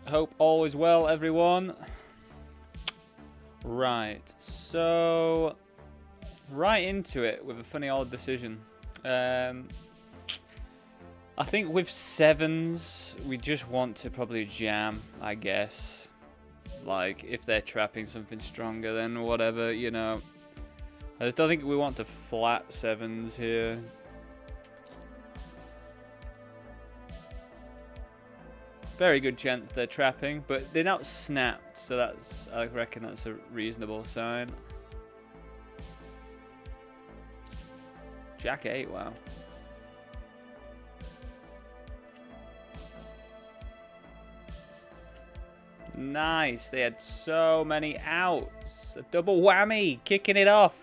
Hope all is well, everyone. Right, so right into it with a funny old decision. I think with sevens, we just want to probably jam, I guess. Like, if they're trapping something stronger, then whatever, you know. I just don't think we want to flat sevens here. Very good chance they're trapping, but they're not snapped, so that's, I reckon that's a reasonable sign. Jack 8, wow. Nice, they had so many outs. A double whammy, kicking it off.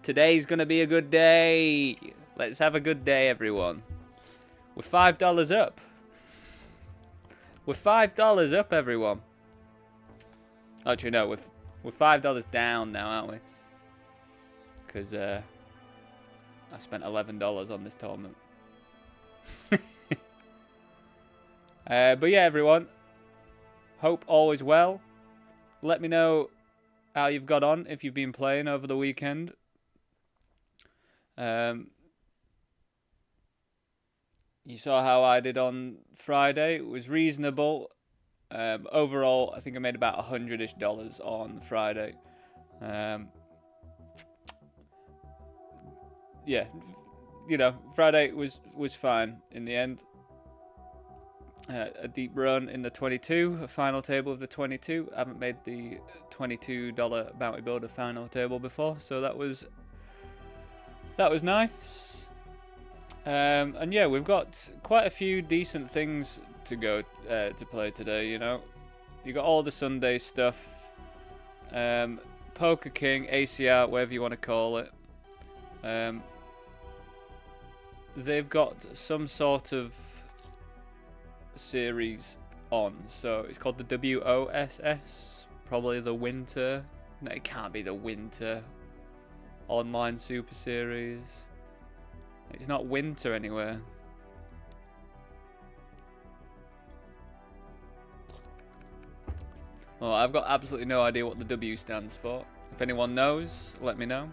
Today's gonna be a good day. Let's have a good day, everyone. We're $5 up. We're $5 up, everyone. Actually, no, we're $5 down now, aren't we? Because I spent $11 on this tournament. But yeah, everyone. Hope all is well. Let me know how you've got on if you've been playing over the weekend. You saw how I did on Friday. It was reasonable. Overall, I think I made about $100-ish on Friday. Yeah, you know, Friday was fine in the end. A deep run in the 22, a final table of the 22. I haven't made the $22 Bounty Builder final table before, so that was nice. And yeah, we've got quite a few decent things to go to play today, you know. You got all the Sunday stuff. Poker King, ACR, whatever you want to call it. They've got some sort of series on, so it's called the WOSS, probably the winter. No, it can't be the winter online super series. It's not winter anywhere. Well, I've got absolutely no idea what the W stands for. If anyone knows, let me know.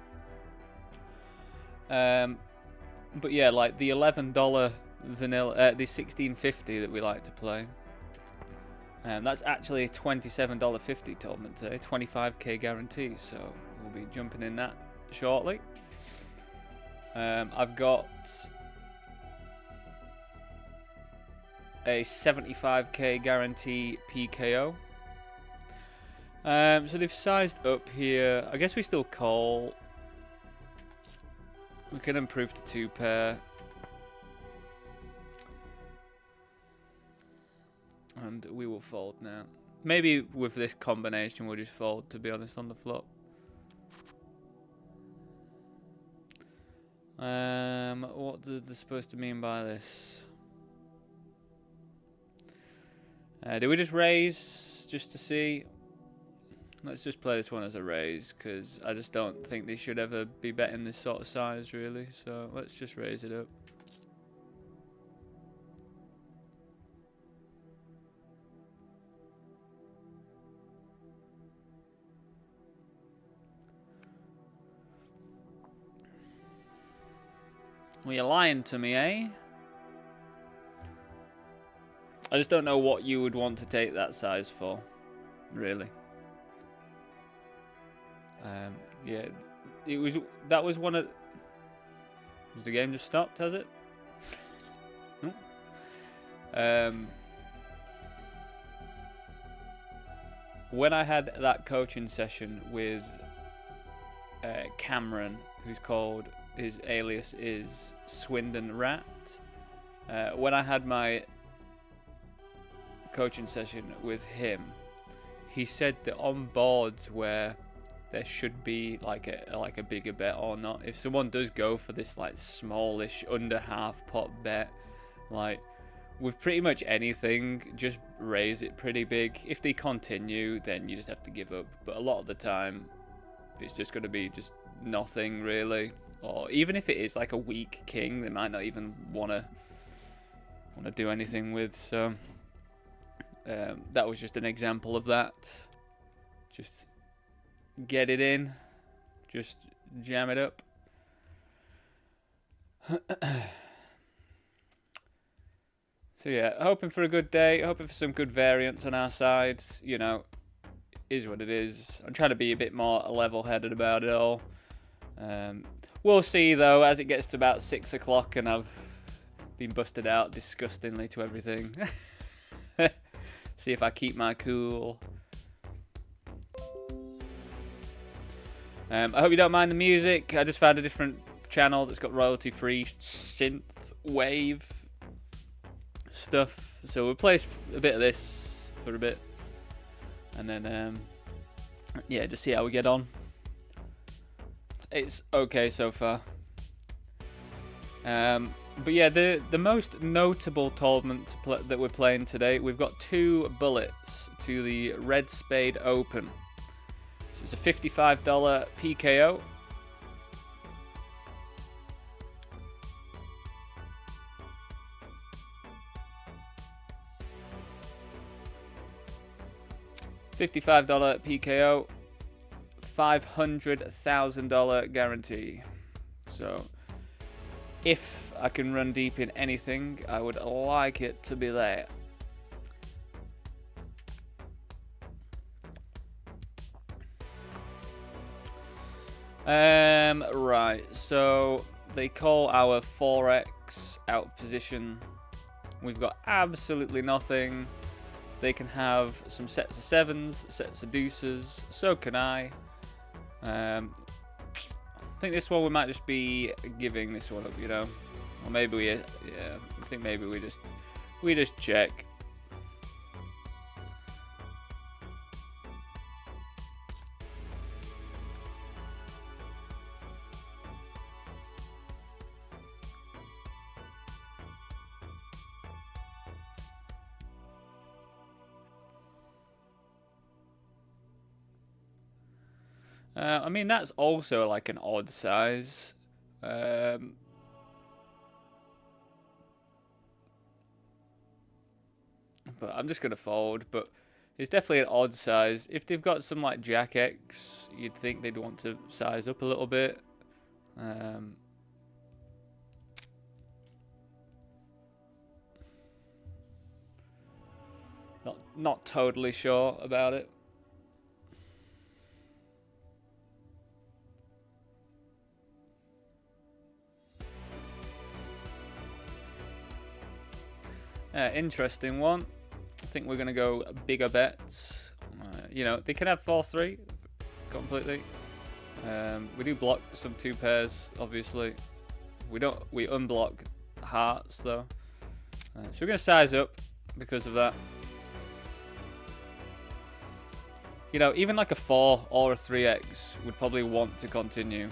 But yeah, like the $11 vanilla, the $16.50 that we like to play. That's actually a $27.50 tournament today, 25k guarantee. So we'll be jumping in that shortly. I've got a 75k guarantee PKO. So they've sized up here. I guess we still call. We can improve to 2 pair. And we will fold now. Maybe with this combination we'll just fold, to be honest, on the flop. What are they supposed to mean by this? Do we just raise just to see? Let's just play this one as a raise, because I just don't think they should ever be betting this sort of size, really. So let's just raise it up. Well, you're lying to me, eh? I just don't know what you would want to take that size for, really. Yeah, that was one of. Has the game just stopped? Has it? When I had that coaching session with Cameron, his alias is Swindon Rat. When I had my coaching session with him, he said that on boards where there should be like a bigger bet or not, if someone does go for this like smallish under half pot bet, like with pretty much anything, just raise it pretty big. If they continue, then you just have to give up. But a lot of the time, it's just going to be just nothing really. Or even if it is like a weak king, they might not even want to do anything with. So That was just an example of that. Just get it in. Just jam it up. So yeah, hoping for a good day. Hoping for some good variance on our side. You know, is what it is. I'm trying to be a bit more level-headed about it all. We'll see, though, as it gets to about 6 o'clock and I've been busted out disgustingly to everything. See if I keep my cool. I hope you don't mind the music. I just found a different channel that's got royalty-free synth wave stuff. So we'll play a bit of this for a bit. And then, yeah, just see how we get on. It's okay so far. But yeah, the most notable tournament that we're playing today, we've got 2 bullets to the Red Spade Open. So it's a $55 PKO. $55 PKO, $500,000 guarantee. So, if I can run deep in anything, I would like it to be there. Right, so they call our 4x out of position. We've got absolutely nothing. They can have some sets of 7s, sets of deuces. So can I. I think this one we might just be giving this one up, you know. Or maybe we, yeah. I think maybe we just check. I mean, that's also like an odd size. But I'm just going to fold. But it's definitely an odd size. If they've got some like Jack X, you'd think they'd want to size up a little bit. Not totally sure about it. Interesting one. I think we're going to go bigger bets. You know, they can have 4-3 completely. We do block some 2 pairs, obviously. We unblock hearts, though. So we're going to size up because of that. You know, even like a 4 or a 3x would probably want to continue.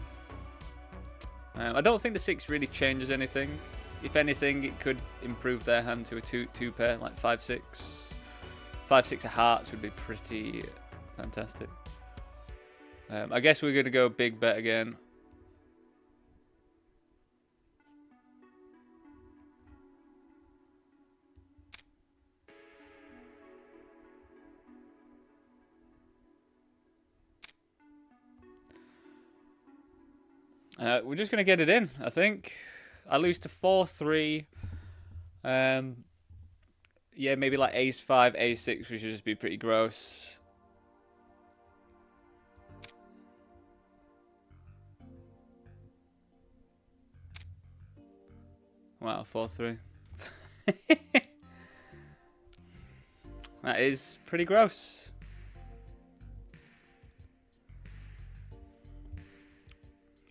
I don't think the 6 really changes anything. If anything, it could improve their hand to a 2 pair, like 5-6. 5-6 of hearts would be pretty fantastic. I guess we're going to go big bet again. We're just going to get it in, I think. I lose to 4-3. Yeah, maybe like ace-5, ace-6, which would just be pretty gross. Wow, 4-3. That is pretty gross.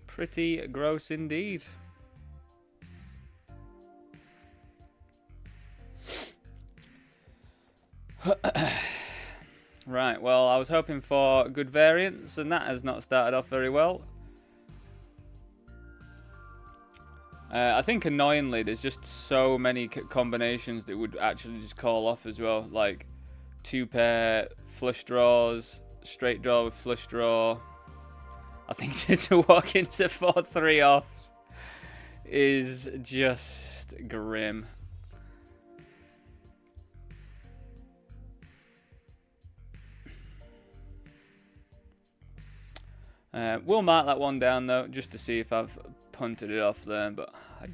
Pretty gross indeed. Right, well, I was hoping for good variance, and that has not started off very well. I think annoyingly, there's just so many combinations that would actually just call off as well. Like 2 pair flush draws, straight draw with flush draw. I think to walk into 4-3 off is just grim. We'll mark that one down though, just to see if I've punted it off there, but I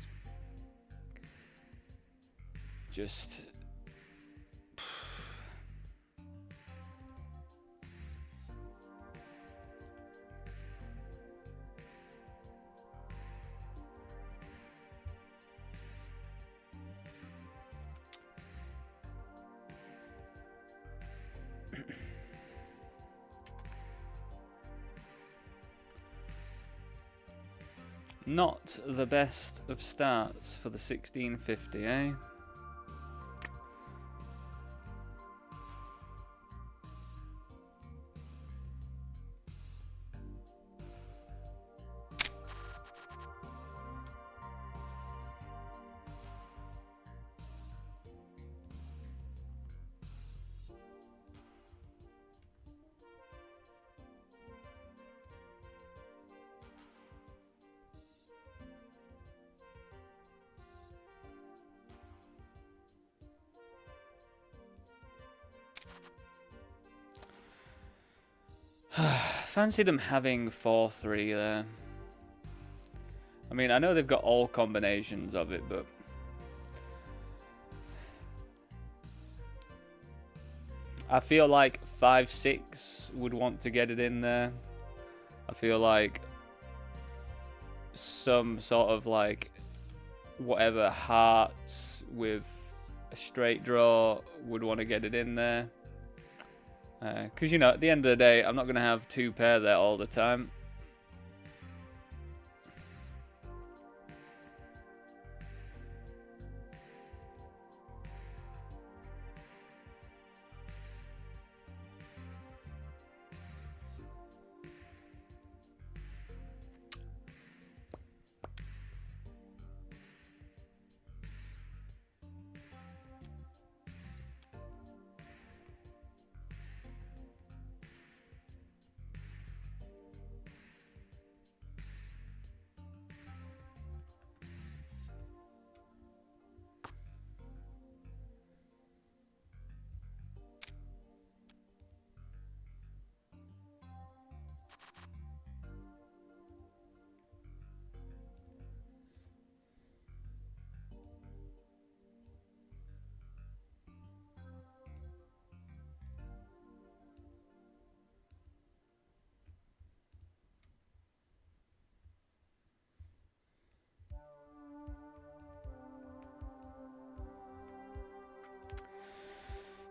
just... Not the best of starts for the 1650, eh? Fancy them having 4-3 there. I mean, I know they've got all combinations of it, but... I feel like 5-6 would want to get it in there. I feel like some sort of like whatever hearts with a straight draw would want to get it in there. Because, you know, at the end of the day, I'm not going to have 2 pair there all the time.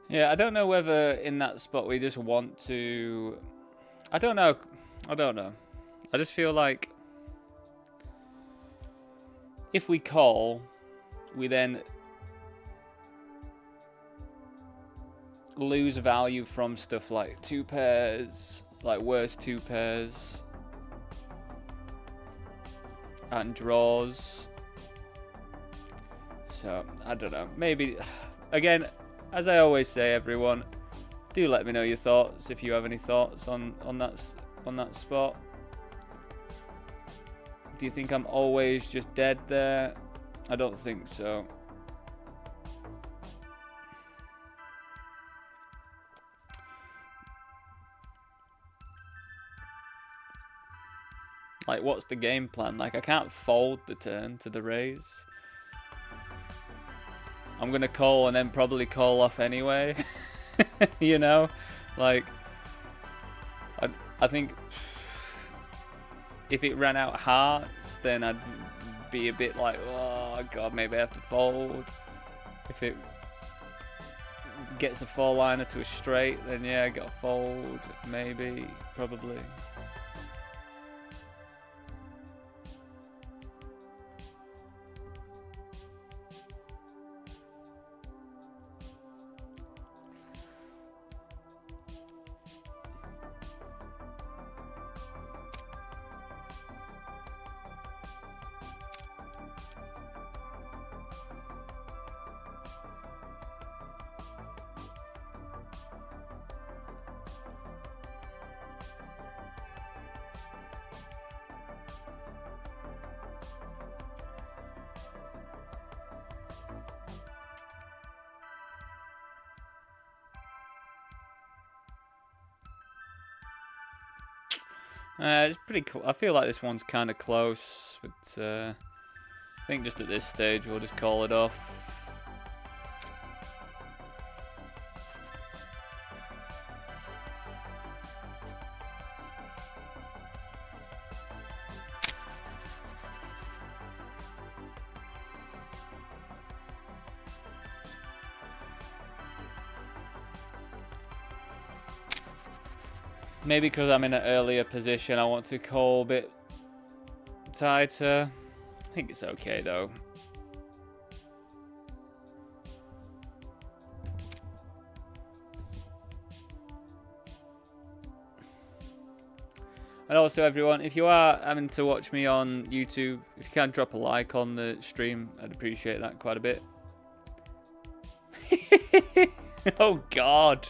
Yeah, I don't know whether in that spot we just want to... I don't know. I just feel like if we call, we then lose value from stuff like 2 pairs, like worse 2 pairs, and draws. So, I don't know. Maybe, again... As I always say, everyone, do let me know your thoughts if you have any thoughts on that spot. Do you think I'm always just dead there? I don't think so. Like, what's the game plan? Like, I can't fold the turn to the raise. I'm going to call and then probably call off anyway. You know? Like, I think if it ran out hearts, then I'd be a bit like, oh god, maybe I have to fold. If it gets a 4-liner to a straight, then yeah, I got to fold. Maybe, probably. It's pretty. I feel like this one's kind of close, but I think just at this stage we'll just call it off. Maybe because I'm in an earlier position, I want to call a bit tighter. I think it's okay though. And also everyone, if you are having to watch me on YouTube, if you can drop a like on the stream, I'd appreciate that quite a bit. Oh God.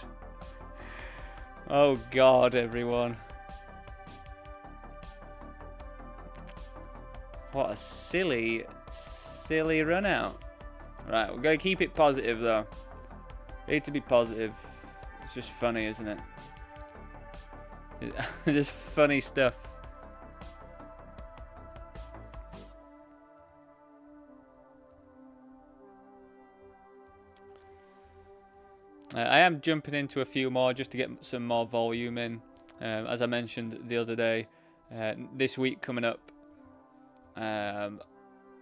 Oh God, everyone. What a silly run out. Right, we're going to keep it positive though. Need to be positive. It's just funny, isn't it? Just funny stuff. I am jumping into a few more just to get some more volume in. As I mentioned the other day, this week coming up, I'm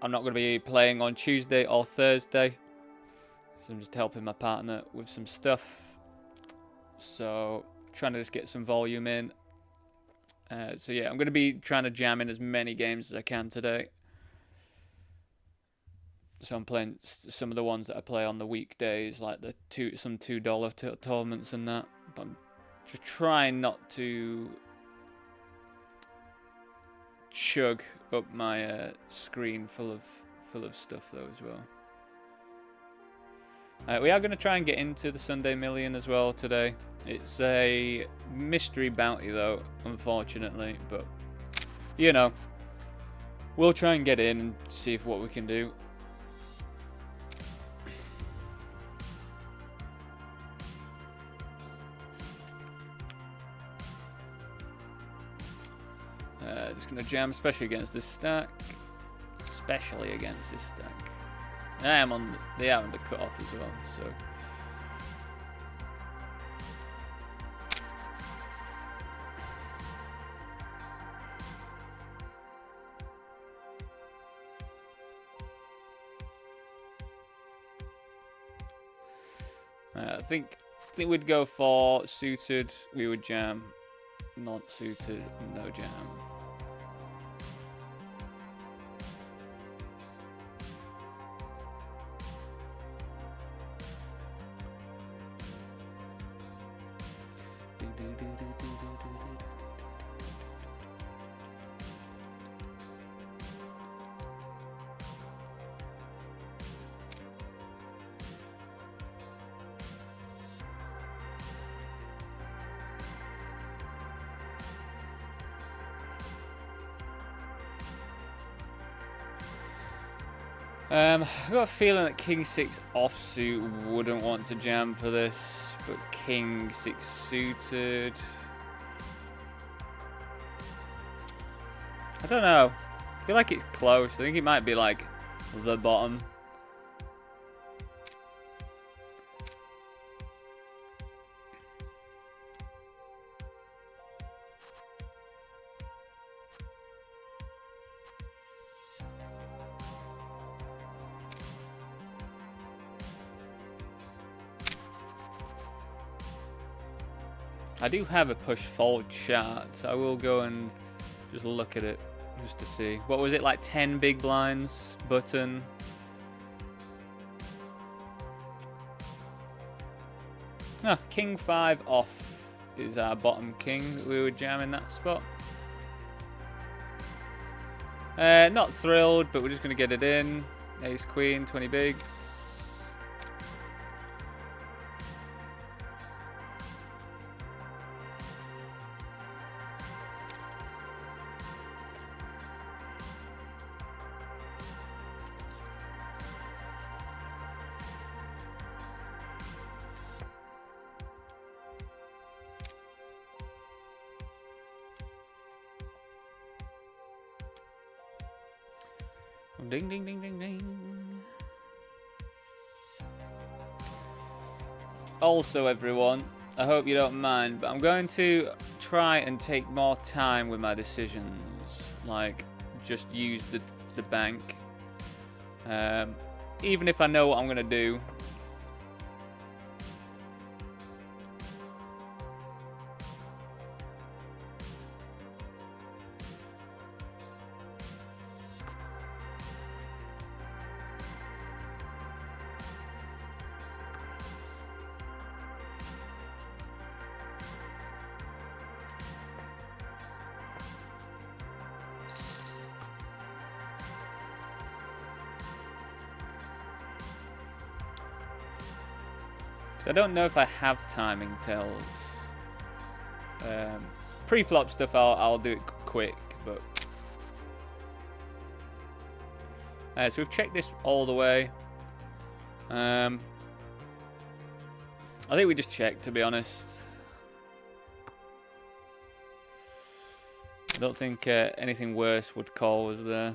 not going to be playing on Tuesday or Thursday. So I'm just helping my partner with some stuff. So trying to just get some volume in. So yeah, I'm going to be trying to jam in as many games as I can today. So I'm playing some of the ones that I play on the weekdays, like some $2 tournaments and that. But I'm just trying not to chug up my screen full of stuff though as well. We are going to try and get into the Sunday Million as well today. It's a mystery bounty though, unfortunately, but you know, we'll try and get in and see what we can do. Just going to jam, especially against this stack. Especially against this stack. I am on they are on the cutoff as well, so. I think we'd go for suited, we would jam. Not suited, no jam. I've got a feeling that King 6 offsuit wouldn't want to jam for this, but King 6 suited. I don't know. I feel like it's close. I think it might be like the bottom. I do have a push forward chart. I will go and just look at it just to see. What was it, like 10 big blinds, button? Ah, King 5 off is our bottom king. We would jam in that spot. Not thrilled, but we're just going to get it in. Ace Queen, 20 bigs. Ding, ding, ding, ding, ding. Also, everyone, I hope you don't mind, but I'm going to try and take more time with my decisions. Like, just use the bank. Even if I know what I'm going to do. I don't know if I have timing tells. Pre-flop stuff, I'll do it quick, but so we've checked this all the way. I think we just checked, to be honest. I don't think anything worse would call was there.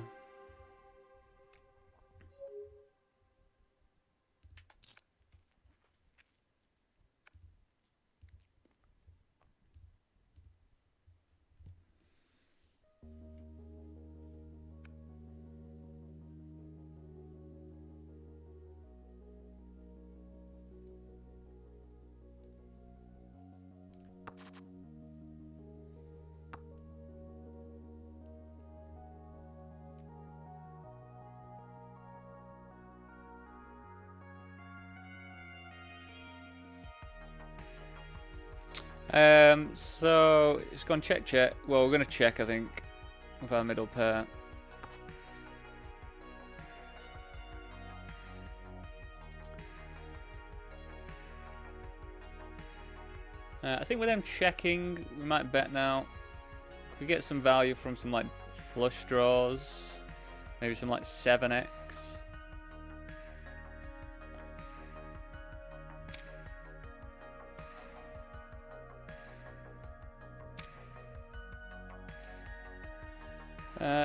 So it's gone check. Well, we're gonna check, I think, with our middle pair. I think with them checking, we might bet now. If we get some value from some like flush draws, maybe some like 7x.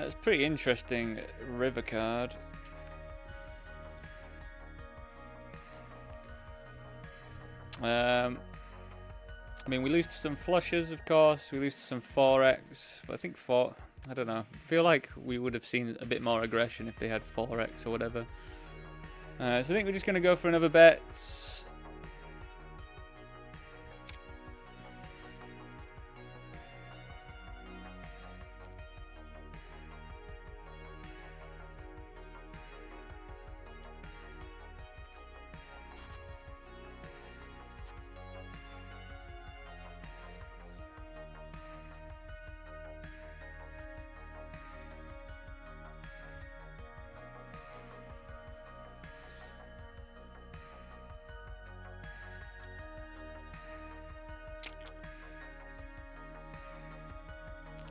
It's pretty interesting river card. I mean, we lose to some flushes, of course. We lose to some 4x, but I think I don't know. I feel like we would have seen a bit more aggression if they had 4x or whatever. So I think we're just going to go for another bet.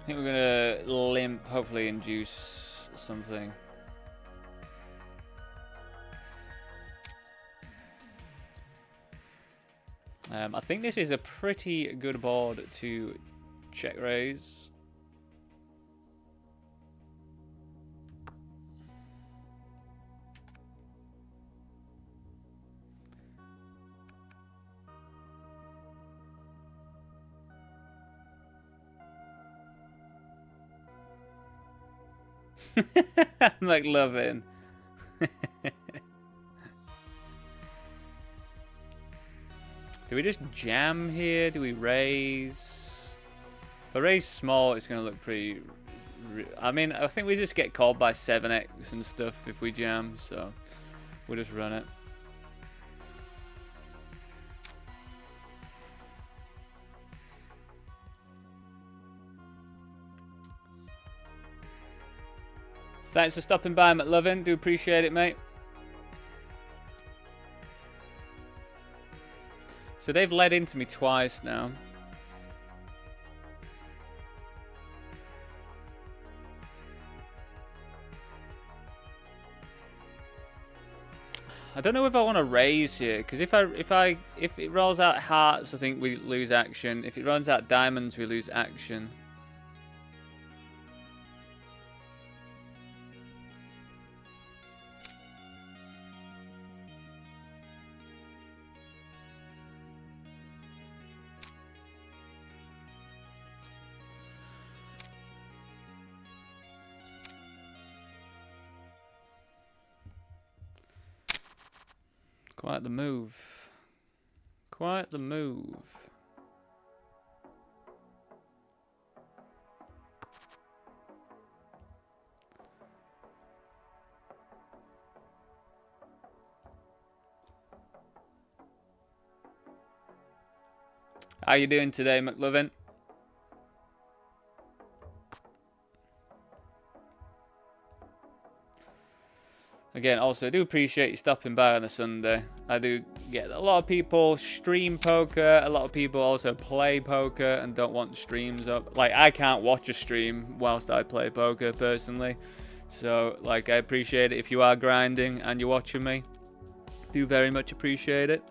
I think we're gonna limp, hopefully induce something. I think this is a pretty good board to check raise. McLovin. Do we just jam here? Do we raise? If I raise small, it's going to look pretty... I mean, I think we just get called by 7x and stuff if we jam, so we'll just run it. Thanks for stopping by, McLovin. Do appreciate it, mate. So they've led into me twice now. I don't know if I want to raise here, because if it rolls out hearts, I think we lose action. If it runs out diamonds, we lose action. Quite the move. Quite the move. How you doing today, McLovin? Again, also, I do appreciate you stopping by on a Sunday. I do get a lot of people stream poker. A lot of people also play poker and don't want streams up. Like, I can't watch a stream whilst I play poker, personally. So, like, I appreciate it if you are grinding and you're watching me. Do very much appreciate it.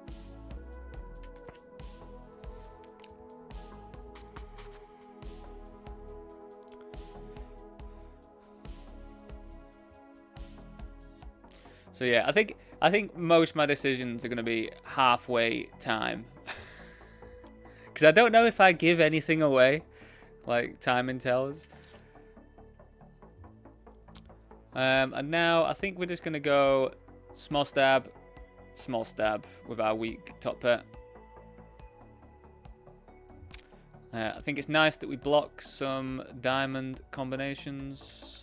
So yeah, I think most of my decisions are going to be halfway time. Because I don't know if I give anything away, like timing tells. And now I think we're just going to go small stab with our weak top pet. I think it's nice that we block some diamond combinations.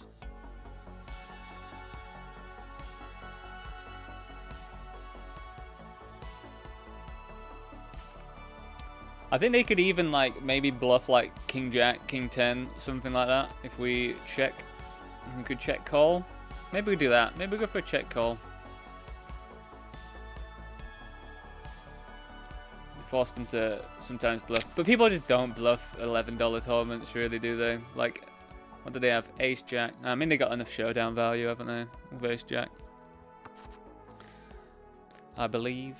I think they could even, like, maybe bluff, like, King Jack, King 10, something like that. If we check, we could check call. Maybe we do that. Maybe we go for a check call. Force them to sometimes bluff. But people just don't bluff $11 tournaments, really, do they? Like, what do they have? Ace Jack. I mean, they got enough showdown value, haven't they? With Ace Jack, I believe.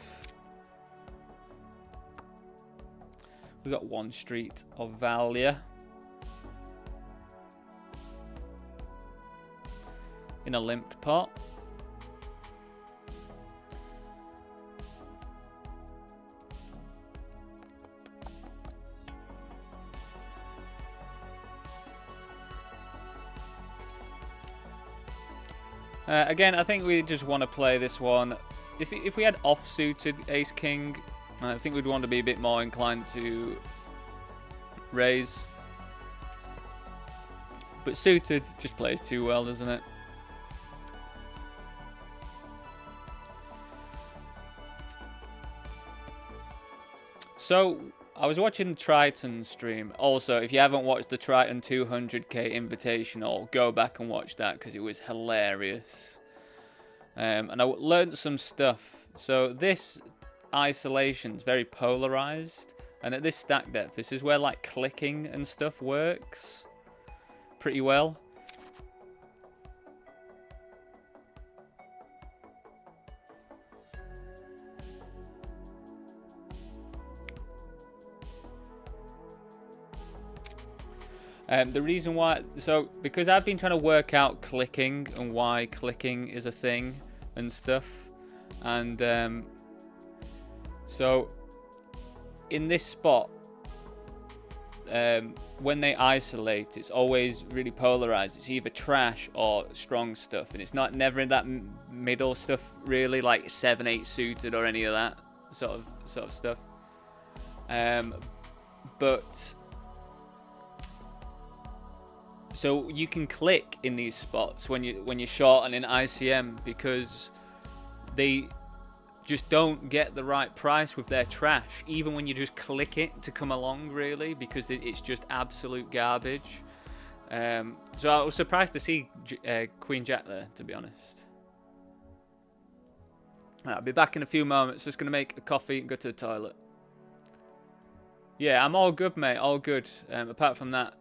We got one street of value in a limped pot. Again, I think we just want to play this one. If we had off-suited Ace King, I think we'd want to be a bit more inclined to raise. But suited just plays too well, doesn't it? So, I was watching Triton stream. Also, if you haven't watched the Triton 200k Invitational, go back and watch that because it was hilarious. And I learned some stuff. So, this isolation is very polarized, and at this stack depth, this is where, like, clicking and stuff works pretty well. The reason why, so because I've been trying to work out clicking and why clicking is a thing and stuff, and so in this spot, when they isolate, it's always really polarized. It's either trash or strong stuff, and it's never in that middle stuff, really, like 7-8 suited or any of that sort of stuff. But so you can click in these spots when you're short and in ICM, because they just don't get the right price with their trash, even when you just click it to come along, really, because it's just absolute garbage. So I was surprised to see Queen Jack there, to be honest. I'll be back in a few moments. Just going to make a coffee and go to the toilet. Yeah, I'm all good, mate. All good. Apart from that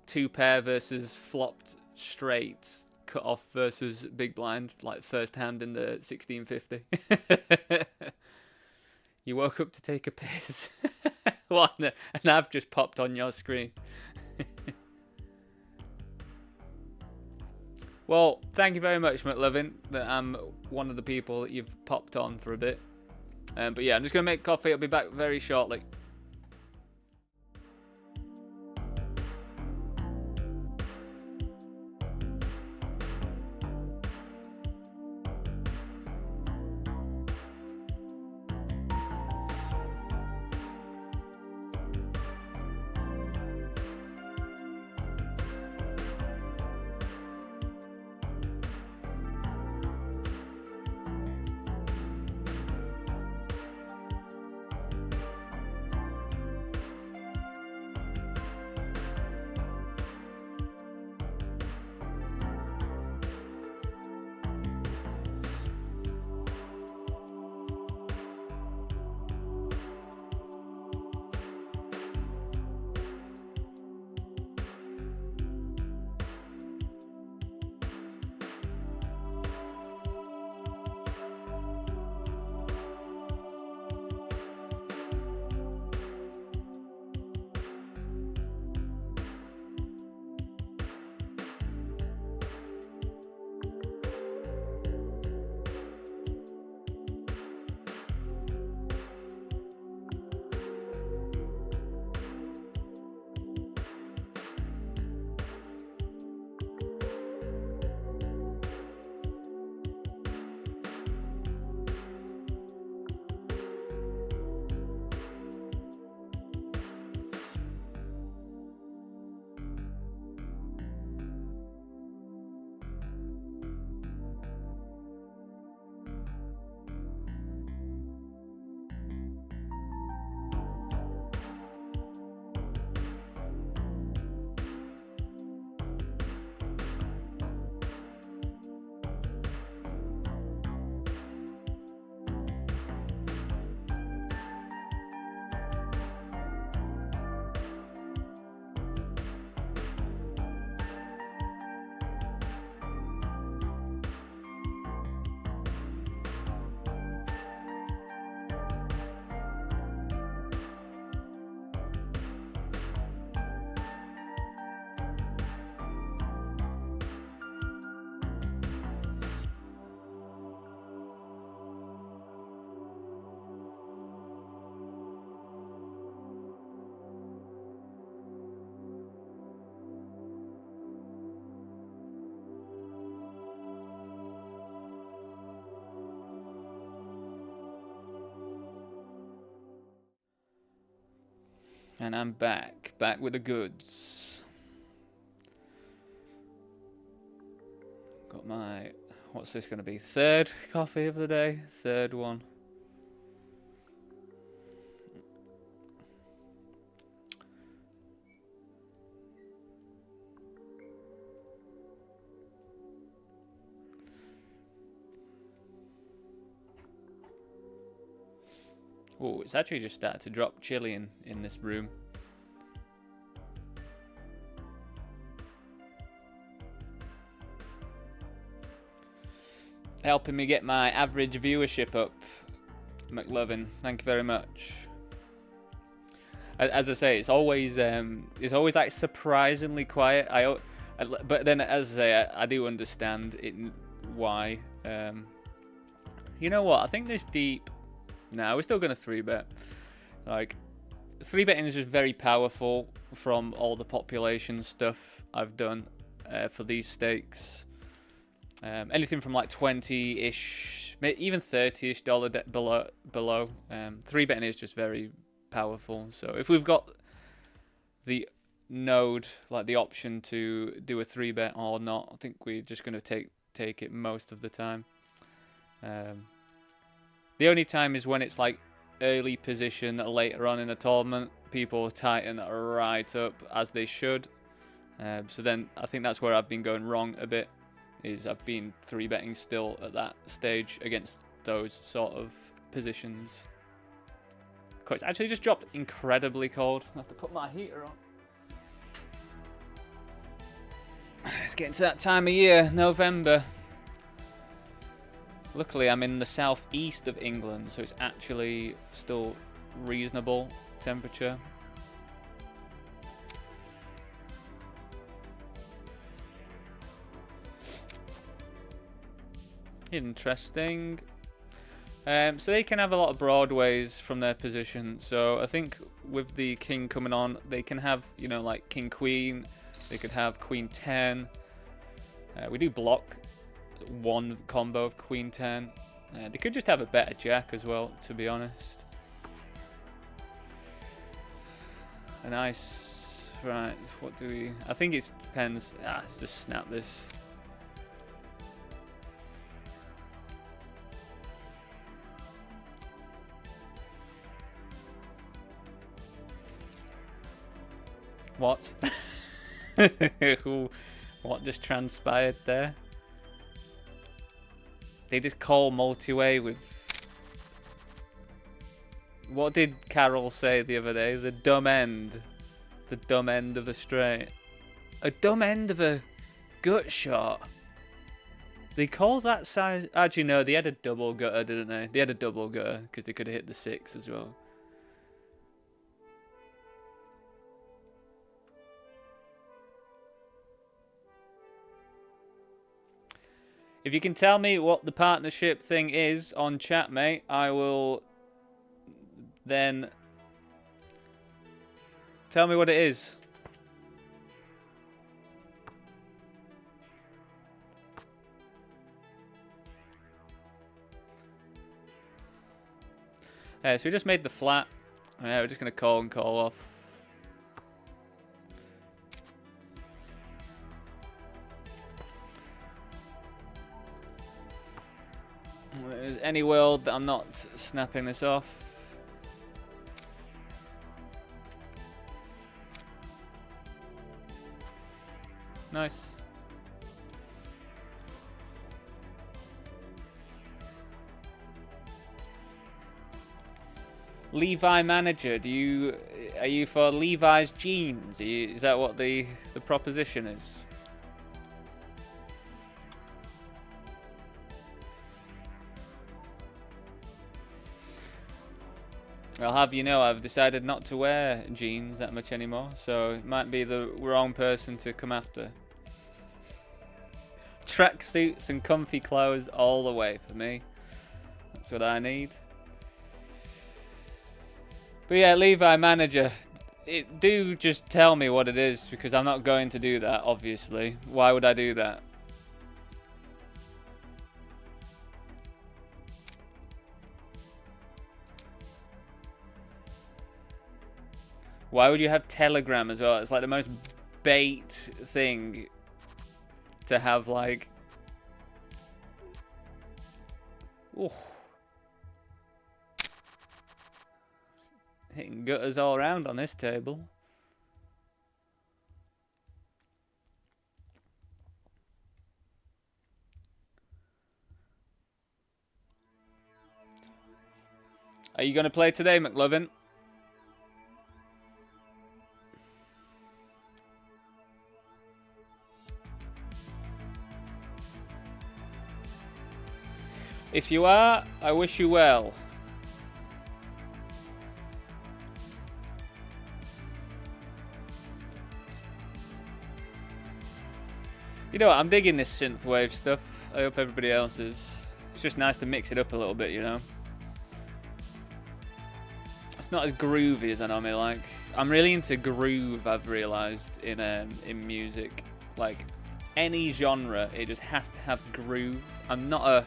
2-pair versus flopped straight cut off versus big blind, like first hand in the 1650. You woke up to take a piss. What? And I've just popped on your screen. Well, thank you very much, McLovin, that I'm one of the people that you've popped on for a bit. But yeah, I'm just going to make coffee. I'll be back very shortly. And I'm back with the goods. Got my, what's this going to be? Third coffee of the day, third one. Oh, it's actually just started to drop chilly in this room. Helping me get my average viewership up, McLovin. Thank you very much. As I say, it's always like surprisingly quiet. But then, as I say, I do understand it why. You know what? I think this deep. No, we're still going to 3-bet. Like, 3-betting is just very powerful from all the population stuff I've done for these stakes. Anything from like 20-ish, even 30-ish dollar below. 3-betting is just very powerful. So if we've got the node, like the option to do a 3-bet or not, I think we're just going to take it most of the time. The only time is when it's like early position later on in a tournament. People tighten right up as they should. So then I think that's where I've been going wrong a bit. Is I've been 3-betting still at that stage against those sort of positions. It's actually just dropped incredibly cold. I have to put my heater on. It's getting to that time of year, November. Luckily, I'm in the southeast of England, so it's actually still reasonable temperature. Interesting. So they can have a lot of broadways from their position. So I think with the king coming on, they can have, you know, like king queen. They could have queen 10. We do block one combo of queen 10. They could just have a better jack as well, to be honest. A nice, right, what do we, I think it depends. Let's just snap this. What? What just transpired there? They just call multi-way with... What did Carol say the other day? The dumb end. The dumb end of a straight. A dumb end of a gut shot. They call that size... Actually, no, they had a double gutter, didn't they? They had a double gutter because they could have hit the 6 as well. If you can tell me what the partnership thing is on chat, mate, I will then tell me what it is. So we just made the flat. We're just going to call and call off. There's any world that I'm not snapping this off. Nice. Levi manager, are you for Levi's jeans? Is that what the proposition is? I'll have you know I've decided not to wear jeans that much anymore, so it might be the wrong person to come after. Tracksuits and comfy clothes all the way for me. That's what I need. But yeah, Levi manager, do just tell me what it is, because I'm not going to do that, obviously. Why would I do that? Why would you have Telegram as well? It's like the most bait thing to have, like... Ooh. Hitting gutters all around on this table. Are you going to play today, McLovin? If you are, I wish you well. You know what, I'm digging this synthwave stuff. I hope everybody else is. It's just nice to mix it up a little bit, you know. It's not as groovy as I normally like. I'm really into groove, I've realised, in music. Like, any genre, it just has to have groove. I'm not a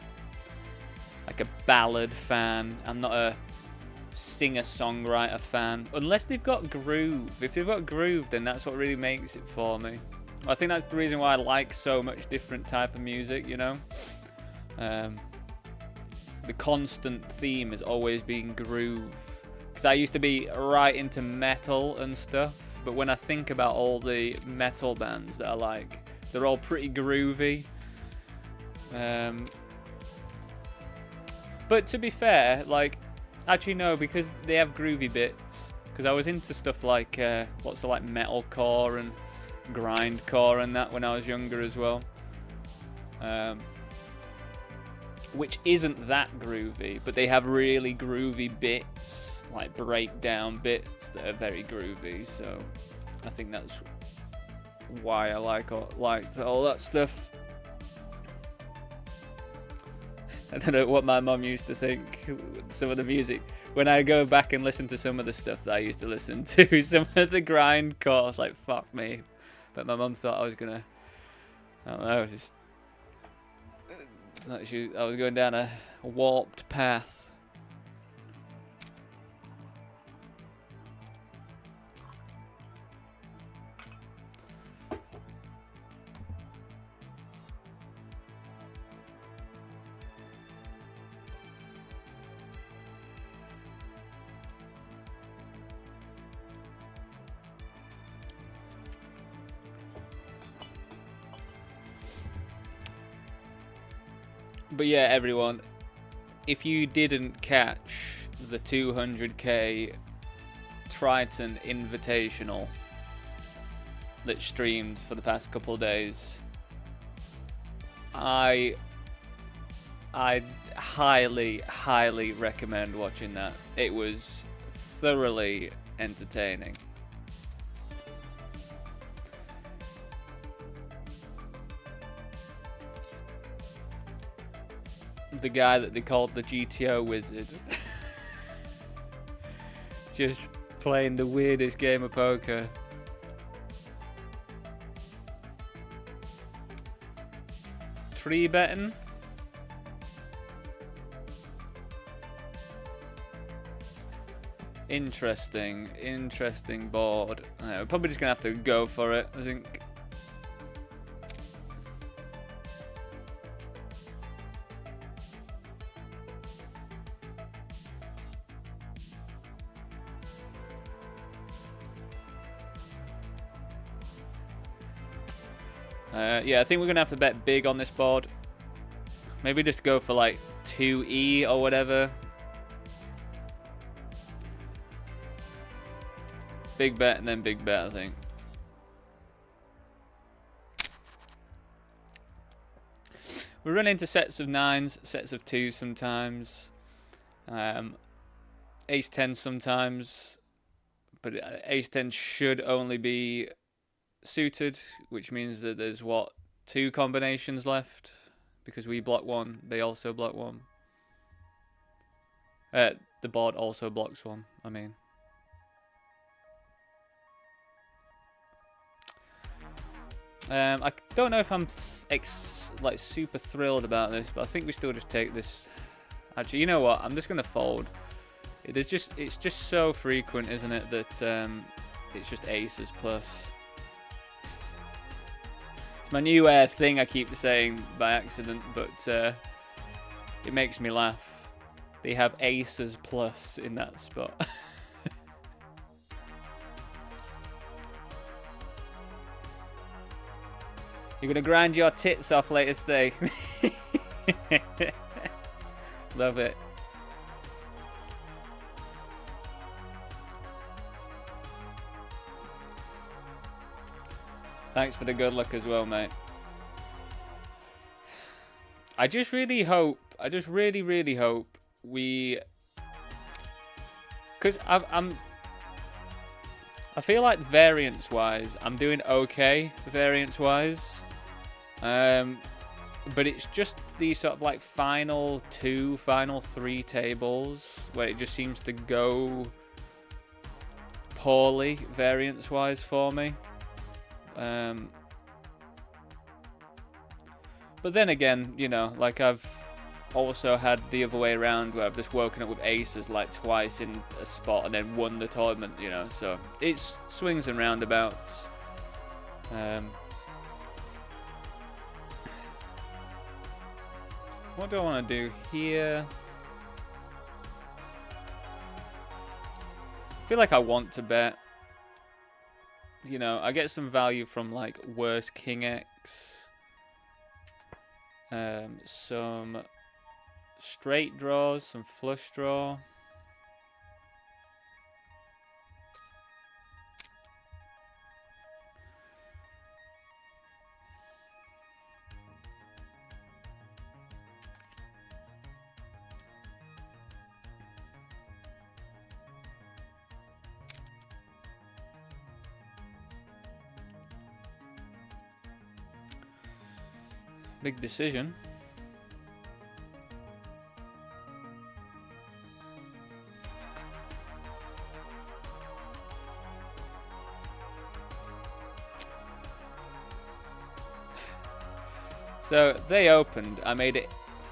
ballad fan. I'm not a singer-songwriter fan. Unless they've got groove. If they've got groove, then that's what really makes it for me. I think that's the reason why I like so much different type of music, you know. The constant theme has always been groove. Because I used to be right into metal and stuff. But when I think about all the metal bands that I like, they're all pretty groovy. But to be fair, like, actually no, because they have groovy bits. Because I was into stuff like, like metalcore and grindcore and that when I was younger as well. Which isn't that groovy, but they have really groovy bits, like breakdown bits that are very groovy. So I think that's why I liked all that stuff. I don't know what my mum used to think, some of the music. When I go back and listen to some of the stuff that I used to listen to, some of the grindcore, I was like, fuck me. But my mum thought I was gonna, I don't know, just... I was going down a warped path. But yeah, everyone, if you didn't catch the 200k Triton Invitational that streamed for the past couple of days, I highly, highly recommend watching that. It was thoroughly entertaining. The guy that they called the GTO Wizard. Just playing the weirdest game of poker. Tree betting? Interesting board. We're probably just gonna have to go for it, I think. Yeah, I think we're going to have to bet big on this board. Maybe just go for like 2E or whatever. Big bet and then big bet, I think. We run into sets of 9s, sets of 2s sometimes. Ace-10 sometimes. But Ace-10 should only be suited, which means that there's what, 2 combinations left, because we block one, they also block one. The board also blocks one, I mean. I don't know if I'm like super thrilled about this, but I think we still just take this. Actually, you know what, I'm just gonna fold. It's just so frequent, isn't it, that it's just aces plus. It's my new thing I keep saying by accident, but it makes me laugh. They have aces plus in that spot. You're gonna grind your tits off later today. Love it. Thanks for the good luck as well, mate. I just really hope, I just really hope we, because I feel like variance-wise, I'm doing okay variance-wise. But it's just these sort of like final 2, final 3 tables where it just seems to go poorly variance-wise for me. But then again, you know, like I've also had the other way around where I've just woken up with aces like twice in a spot and then won the tournament, you know, so it's swings and roundabouts. What do I want to do here? I feel like I want to bet. You know, I get some value from like worse King X. Some straight draws, some flush draw. Big decision. So they opened. I made it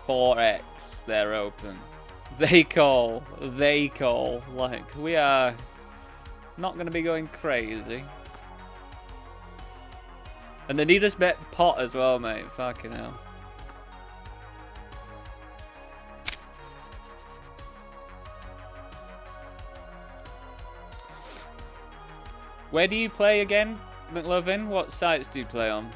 4x. They're open. They call. They call. Like, we are not going to be going crazy. And they need us bet pot as well, mate. Fucking hell. Where do you play again, McLovin? What sites do you play on?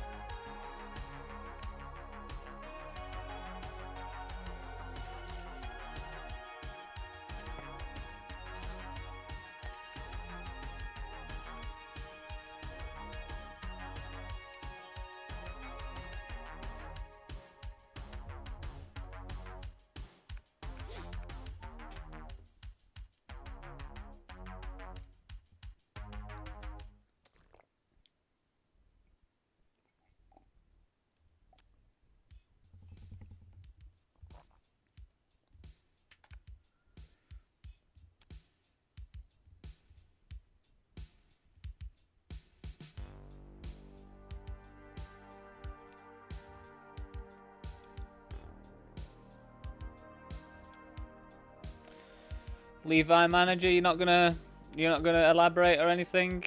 Levi manager, you're not gonna elaborate or anything?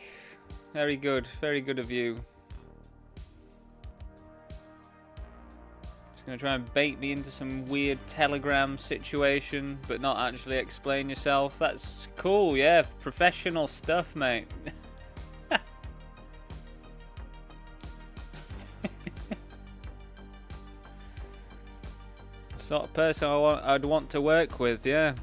Very good of you. Just gonna try and bait me into some weird Telegram situation, but not actually explain yourself. That's cool, yeah. Professional stuff, mate. The sort of person I'd want to work with, yeah.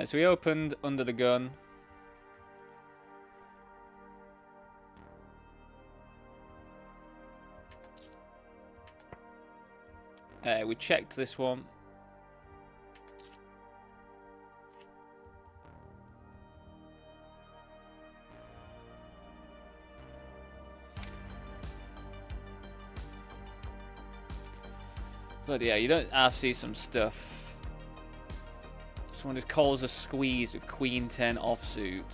So we opened under the gun. We checked this one. But yeah, you don't half see some stuff. Someone just calls a squeeze with Queen 10 offsuit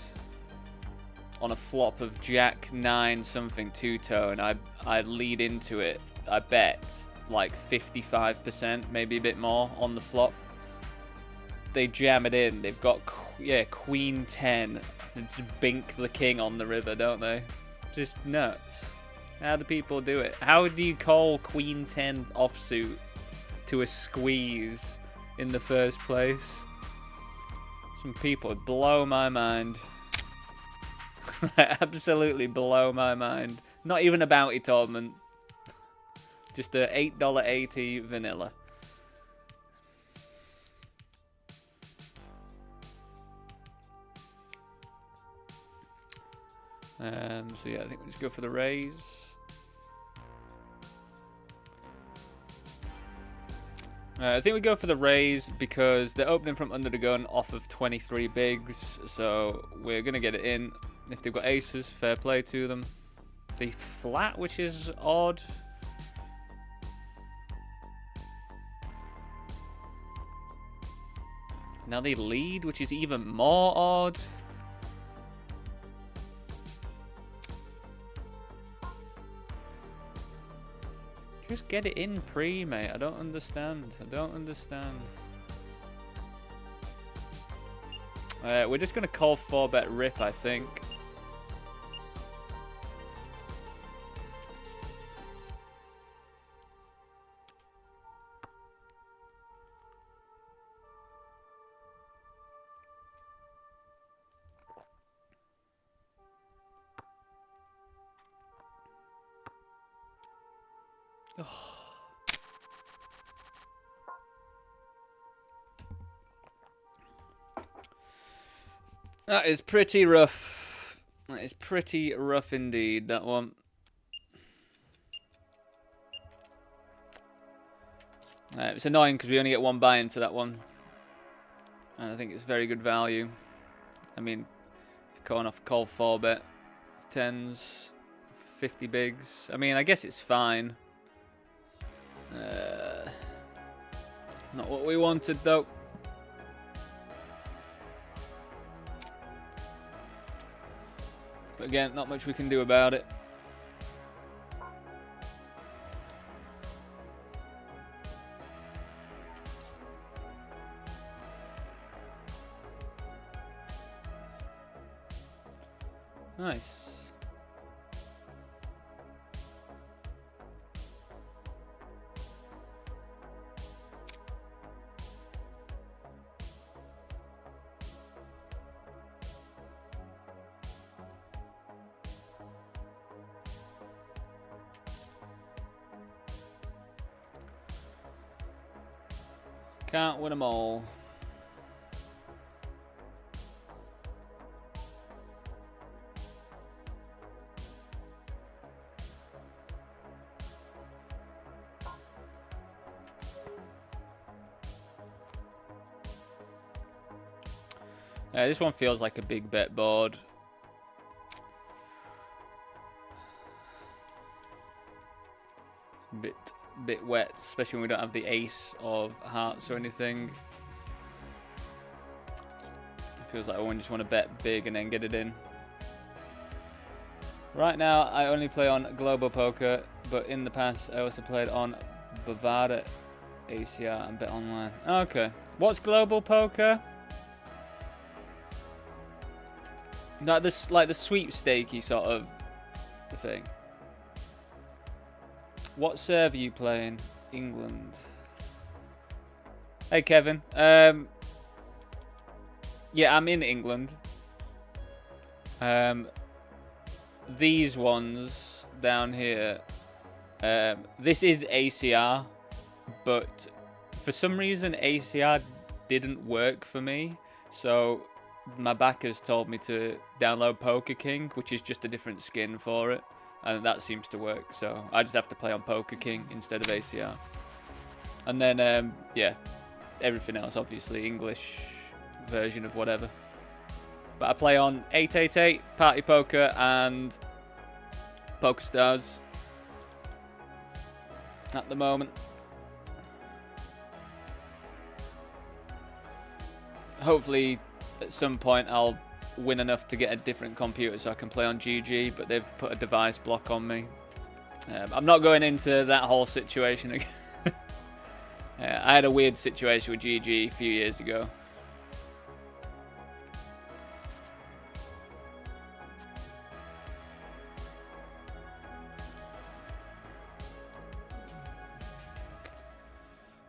on a flop of Jack 9 something two-tone. I lead into it. I bet like 55%, maybe a bit more on the flop. They jam it in. They've got Queen 10. They just bink the king on the river, don't they? Just nuts. How do people do it? How do you call Queen 10 offsuit to a squeeze in the first place? Some people blow my mind. Absolutely blow my mind. Not even a bounty tournament. Just a $8.80 vanilla. So yeah, I think we'll just go for the raise. I think we go for the raise because they're opening from under the gun off of 23 bigs, so we're gonna get it in. If they've got aces, fair play to them. They flat, which is odd. Now they lead, which is even more odd. Just get it in pre, mate. I don't understand. I don't understand. We're just going to call 4-bet rip, I think. That is pretty rough. That is pretty rough indeed, that one. It's annoying because we only get one buy into that one. And I think it's very good value. I mean, going off call 4-bet, 10s, 50 bigs. I mean, I guess it's fine. Not what we wanted, though. But again, not much we can do about it. Nice. Can't win them all. This one feels like a big bet board. It's a bit wet, especially when we don't have the ace of hearts or anything. It feels like I just want to bet big and then get it in. Right now, I only play on Global Poker, but in the past, I also played on Bovada, ACR, and Bet Online. Okay. What's Global Poker? Like this, like the sweepstakey sort of thing. What serve are you playing? England. Hey Kevin. Yeah, I'm in England. These ones down here. This is ACR, but for some reason ACR didn't work for me. So my backers told me to download Poker King, which is just a different skin for it. And that seems to work. So I just have to play on Poker King instead of ACR. And then, yeah, everything else, obviously, English version of whatever. But I play on 888, Party Poker, and Poker Stars at the moment. hopefully at some point I'll win enough to get a different computer so I can play on GG, but they've put a device block on me. I'm not going into that whole situation again. I had a weird situation with GG a few years ago.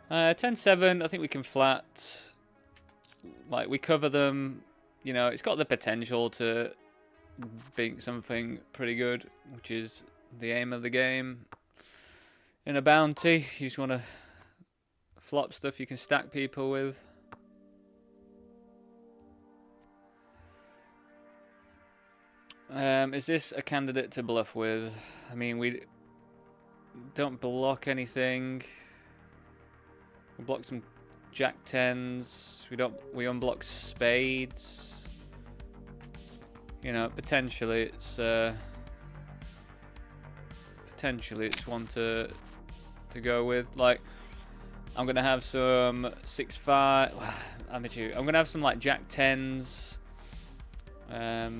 Uh, 10-7, I think we can flat. Like, we cover them. You know, it's got the potential to be something pretty good, which is the aim of the game. In a bounty, you just want to flop stuff you can stack people with. Is this a candidate to bluff with? I mean, we don't block anything. We block some Jack 10s. We unblock spades. You know, potentially it's one to go with. Like, I'm gonna have some 6-5. I'm gonna have some like Jack 10s. Yeah,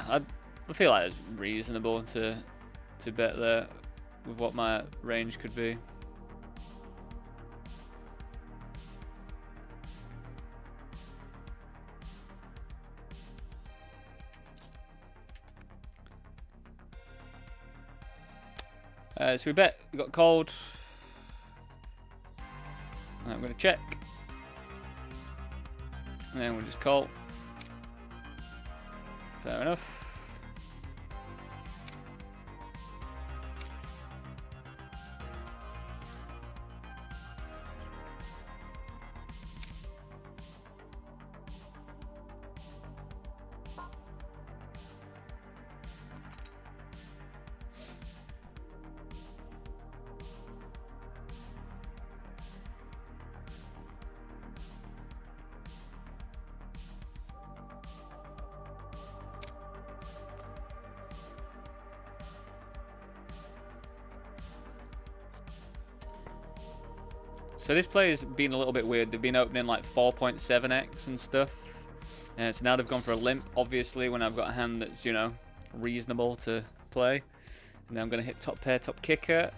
I feel like it's reasonable to bet there with what my range could be. So we bet. We got called. I'm going to check. And then we'll just call. Fair enough. So this play's been a little bit weird. They've been opening like 4.7x and stuff. So now they've gone for a limp, obviously, when I've got a hand that's, you know, reasonable to play. And then I'm going to hit top pair, top kicker.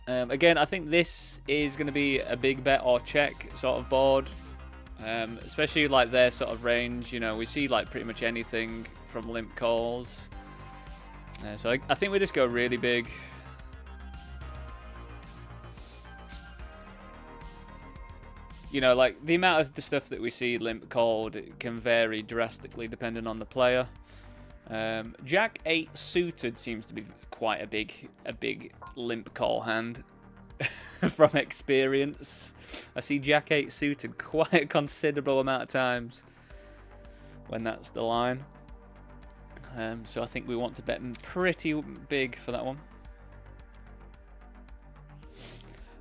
Again, I think this is going to be a big bet or check sort of board. Especially like their sort of range. You know, we see like pretty much anything from limp calls. So I think we just go really big. You know, like, the amount of the stuff that we see limp called, it can vary drastically depending on the player. Jack 8 suited seems to be quite a big limp call hand from experience. I see Jack 8 suited quite a considerable amount of times when that's the line. So I think we want to bet pretty big for that one.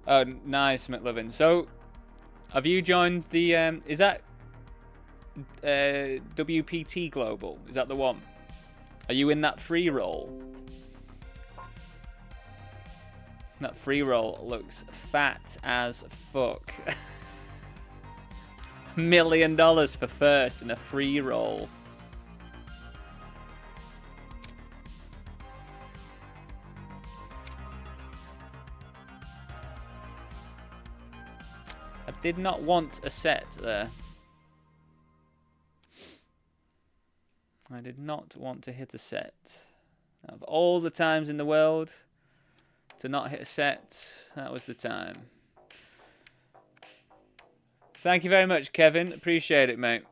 Oh, nice, McLovin. So, have you joined the, is that WPT Global? Is that the one? Are you in that free roll? That free roll looks fat as fuck. $1 million for first in a free roll. I did not want a set there. I did not want to hit a set. Of all the times in the world to not hit a set, that was the time. Thank you very much, Kevin. Appreciate it, mate.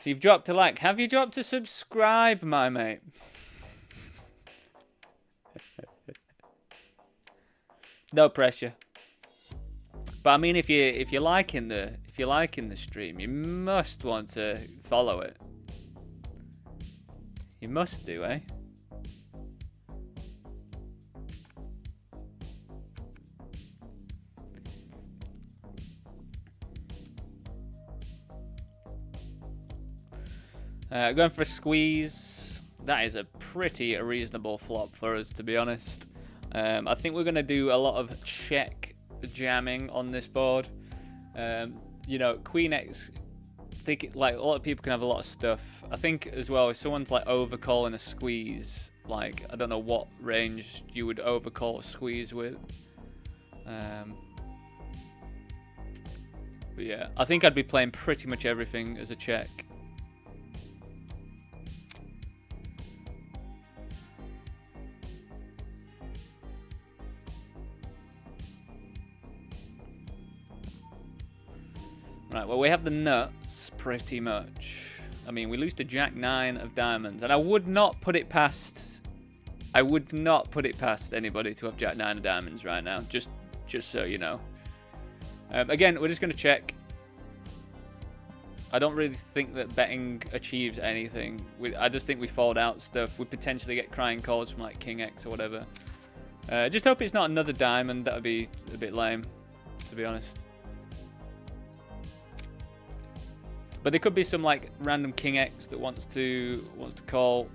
So you've dropped a like. Have you dropped a subscribe, my mate? No pressure. But I mean, if you're liking the stream, you must want to follow it. You must do, eh? Going for a squeeze. That is a pretty reasonable flop for us, to be honest. I think we're going to do a lot of check jamming on this board. You know, Queen X, like a lot of people can have a lot of stuff. I think as well, if someone's like overcalling a squeeze, like I don't know what range you would overcall a squeeze with. But yeah, I think I'd be playing pretty much everything as a check. Right, well, we have the nuts pretty much. I mean, we lose to Jack 9 of diamonds, and I would not put it past anybody to have Jack 9 of diamonds right now, just so you know. Again, we're just going to check. I don't really think that betting achieves anything. I just think we fold out stuff. We potentially get crying calls from like King X or whatever. Just hope it's not another diamond. That would be a bit lame, to be honest. But there could be some like random King X that wants to call.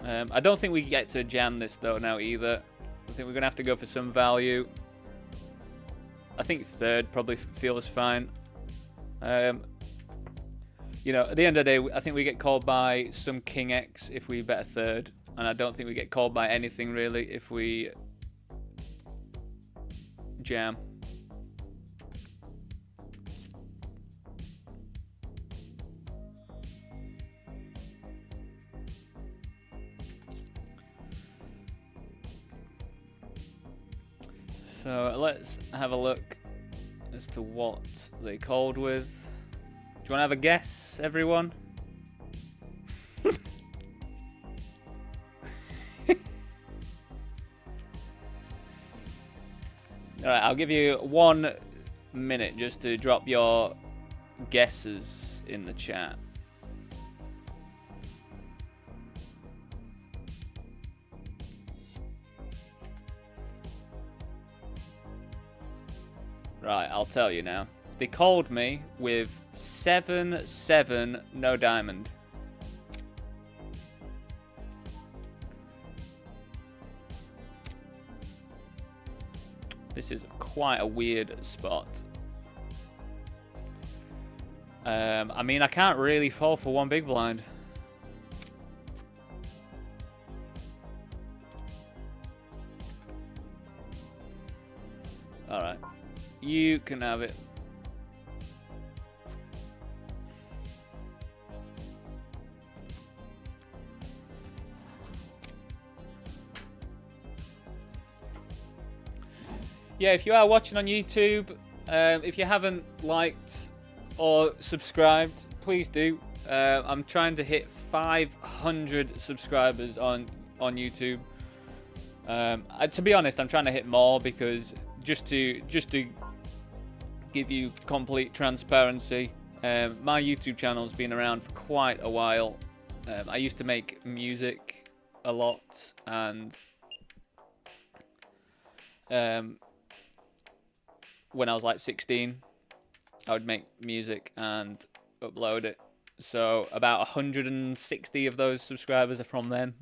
I don't think we get to jam this though now either. I think we're gonna have to go for some value. I think third probably feels fine. You know, at the end of the day, I think we get called by some King X if we bet a third, and I don't think we get called by anything really if we jam. So let's have a look as to what they called with. Do you want to have a guess, everyone? Alright, I'll give you 1 minute just to drop your guesses in the chat. Right, I'll tell you now. They called me with 7-7 no diamond. This is quite a weird spot. I mean, I can't really fall for one big blind. Alright. You can have it. Yeah, if you are watching on YouTube, if you haven't liked or subscribed, please do. I'm trying to hit 500 subscribers on YouTube. To be honest, I'm trying to hit more because just to give you complete transparency, my YouTube channel's been around for quite a while. I used to make music a lot, and when I was like 16, I would make music and upload it. So about 160 of those subscribers are from then.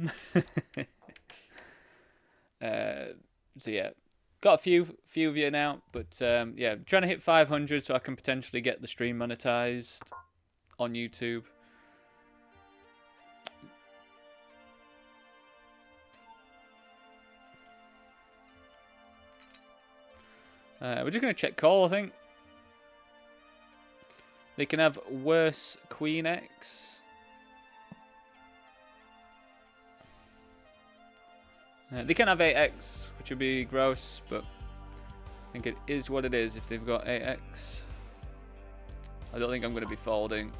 So yeah, got a few of you now, but yeah, I'm trying to hit 500 so I can potentially get the stream monetized on YouTube. We're just going to check call, I think. They can have worse Queen X. They can have 8x, which would be gross, but I think it is what it is if they've got 8x. I don't think I'm going to be folding.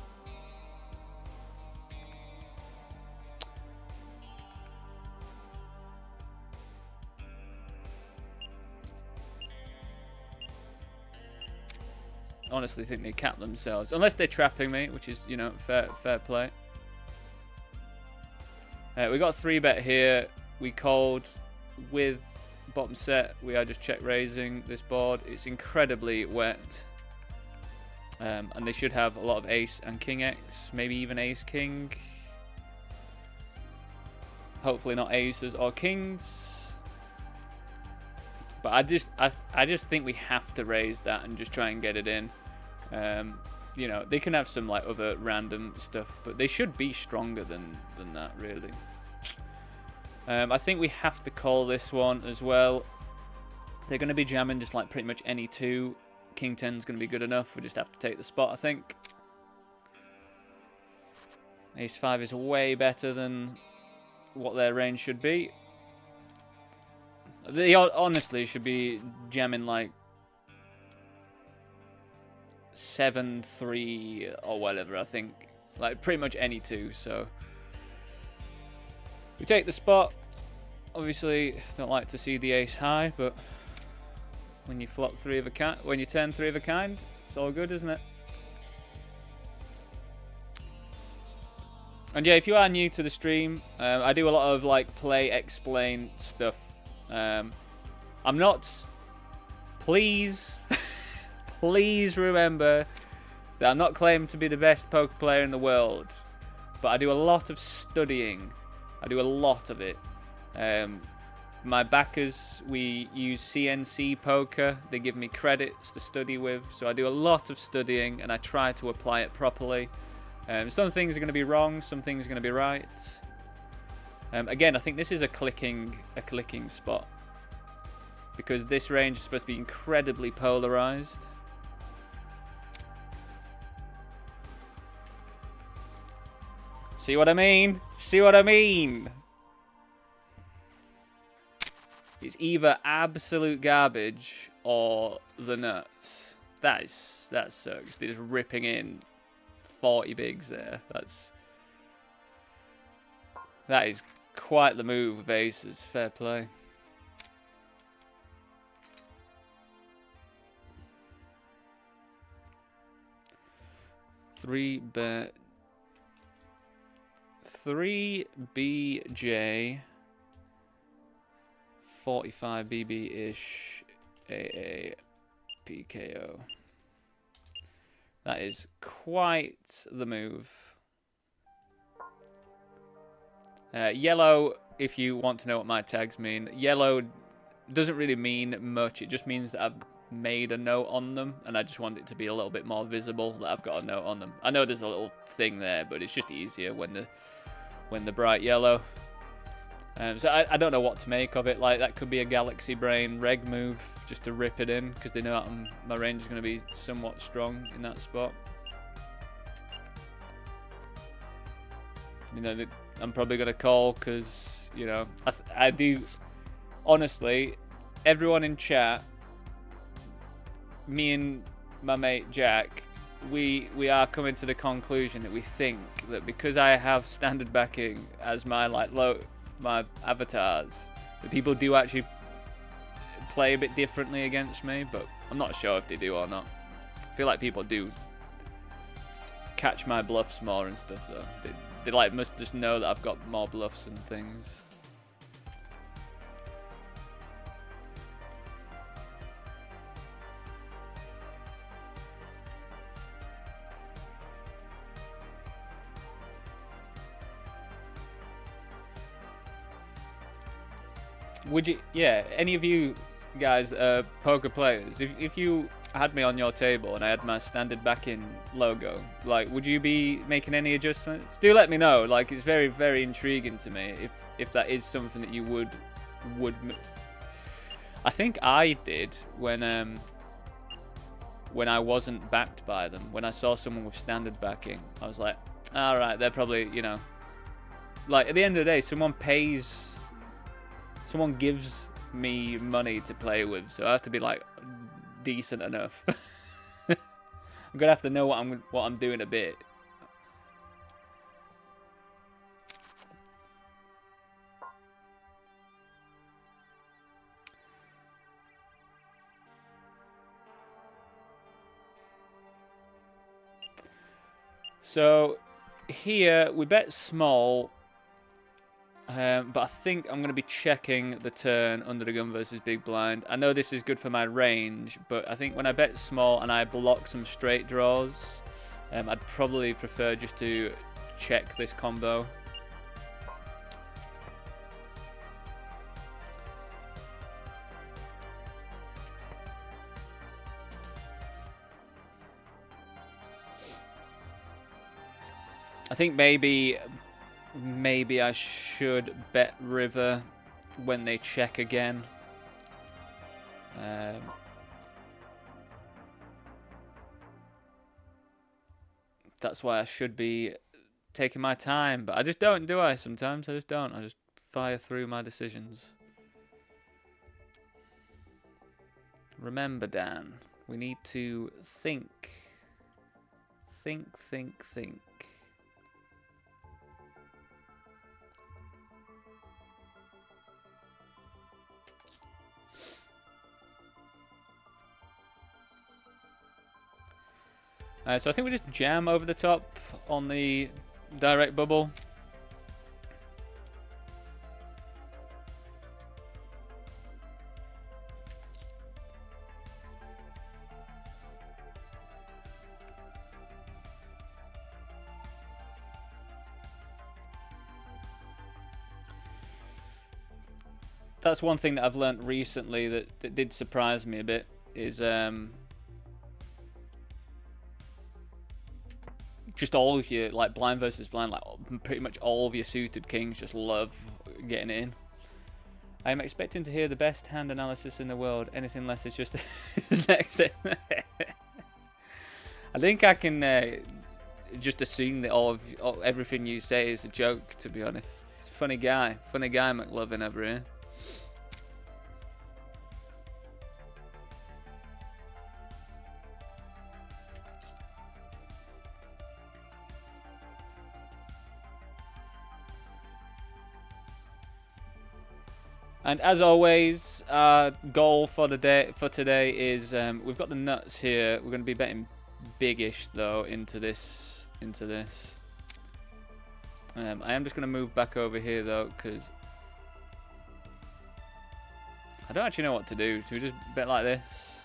Honestly think they cap themselves, unless they're trapping me, which is, you know, fair play. We got 3-bet here. We called with bottom set. We are just check raising this board. It's incredibly wet, and they should have a lot of ace and king x, maybe even ace king. Hopefully not aces or kings. But I just think we have to raise that and just try and get it in. You know, they can have some like other random stuff, but they should be stronger than that, really. I think we have to call this one as well. They're going to be jamming just like pretty much any two. King 10 is going to be good enough. We just have to take the spot, I think. Ace 5 is way better than what their range should be. They honestly should be jamming like 7-3 or whatever, I think. Like pretty much any two, so we take the spot. Obviously, don't like to see the ace high, but when you flop 3 of a kind, when you turn 3 of a kind, it's all good, isn't it? And yeah, if you are new to the stream, I do a lot of like play explain stuff. I'm not. Please, please remember that I'm not claiming to be the best poker player in the world, but I do a lot of studying. I do a lot of it. My backers, we use CNC poker. They give me credits to study with, so I do a lot of studying and I try to apply it properly. Some things are going to be wrong, some things are going to be right. Again, I think this is a clicking spot because this range is supposed to be incredibly polarized. See what I mean? See what I mean? It's either absolute garbage or the nuts. That sucks. They're just ripping in 40 bigs there. That is quite the move with aces. Fair play. Three BJ, 45 BB-ish, AA, PKO. That is quite the move. Yellow, if you want to know what my tags mean, yellow doesn't really mean much. It just means that I've made a note on them, and I just want it to be a little bit more visible that I've got a note on them. I know there's a little thing there, but it's just easier when the bright yellow. So I don't know what to make of it. Like, that could be a Galaxy Brain reg move just to rip it in, because they know my range is going to be somewhat strong in that spot. You know, I'm probably going to call because, you know, I do... Honestly, everyone in chat, me and my mate Jack, we are coming to the conclusion that we think that because I have standard backing as my my avatars, that people do actually play a bit differently against me, but I'm not sure if they do or not. I feel like people do catch my bluffs more and stuff, though. They like must just know that I've got more bluffs and things. Would you, yeah, any of you guys, poker players, if you had me on your table and I had my standard backing logo, like, would you be making any adjustments? Do let me know. Like, it's very, very intriguing to me if that is something that you would. I think I did when I wasn't backed by them. When I saw someone with standard backing, I was like, all right, they're probably, you know, like, at the end of the day, someone gives me money to play with, so I have to be like decent enough. I'm gonna have to know what I'm doing a bit. So here we bet small. But I think I'm going to be checking the turn under the gun versus big blind. I know this is good for my range, but I think when I bet small and I block some straight draws, I'd probably prefer just to check this combo. think maybe I should bet river when they check again. That's why I should be taking my time, but I just don't, do I? Sometimes I just don't. I just fire through my decisions. Remember, Dan, we need to think. Think. So I think we just jam over the top on the direct bubble. That's one thing that I've learnt recently that did surprise me a bit is just all of your, like, blind versus blind, like pretty much all of your suited kings just love getting in. I am expecting to hear the best hand analysis in the world. Anything less is just next. I think I can just assume that everything you say is a joke, to be honest. Funny guy McLovin over here. And as always, our goal for today is we've got the nuts here. We're going to be betting biggish though into this. I am just going to move back over here though, because I don't actually know what to do. Should we just bet like this?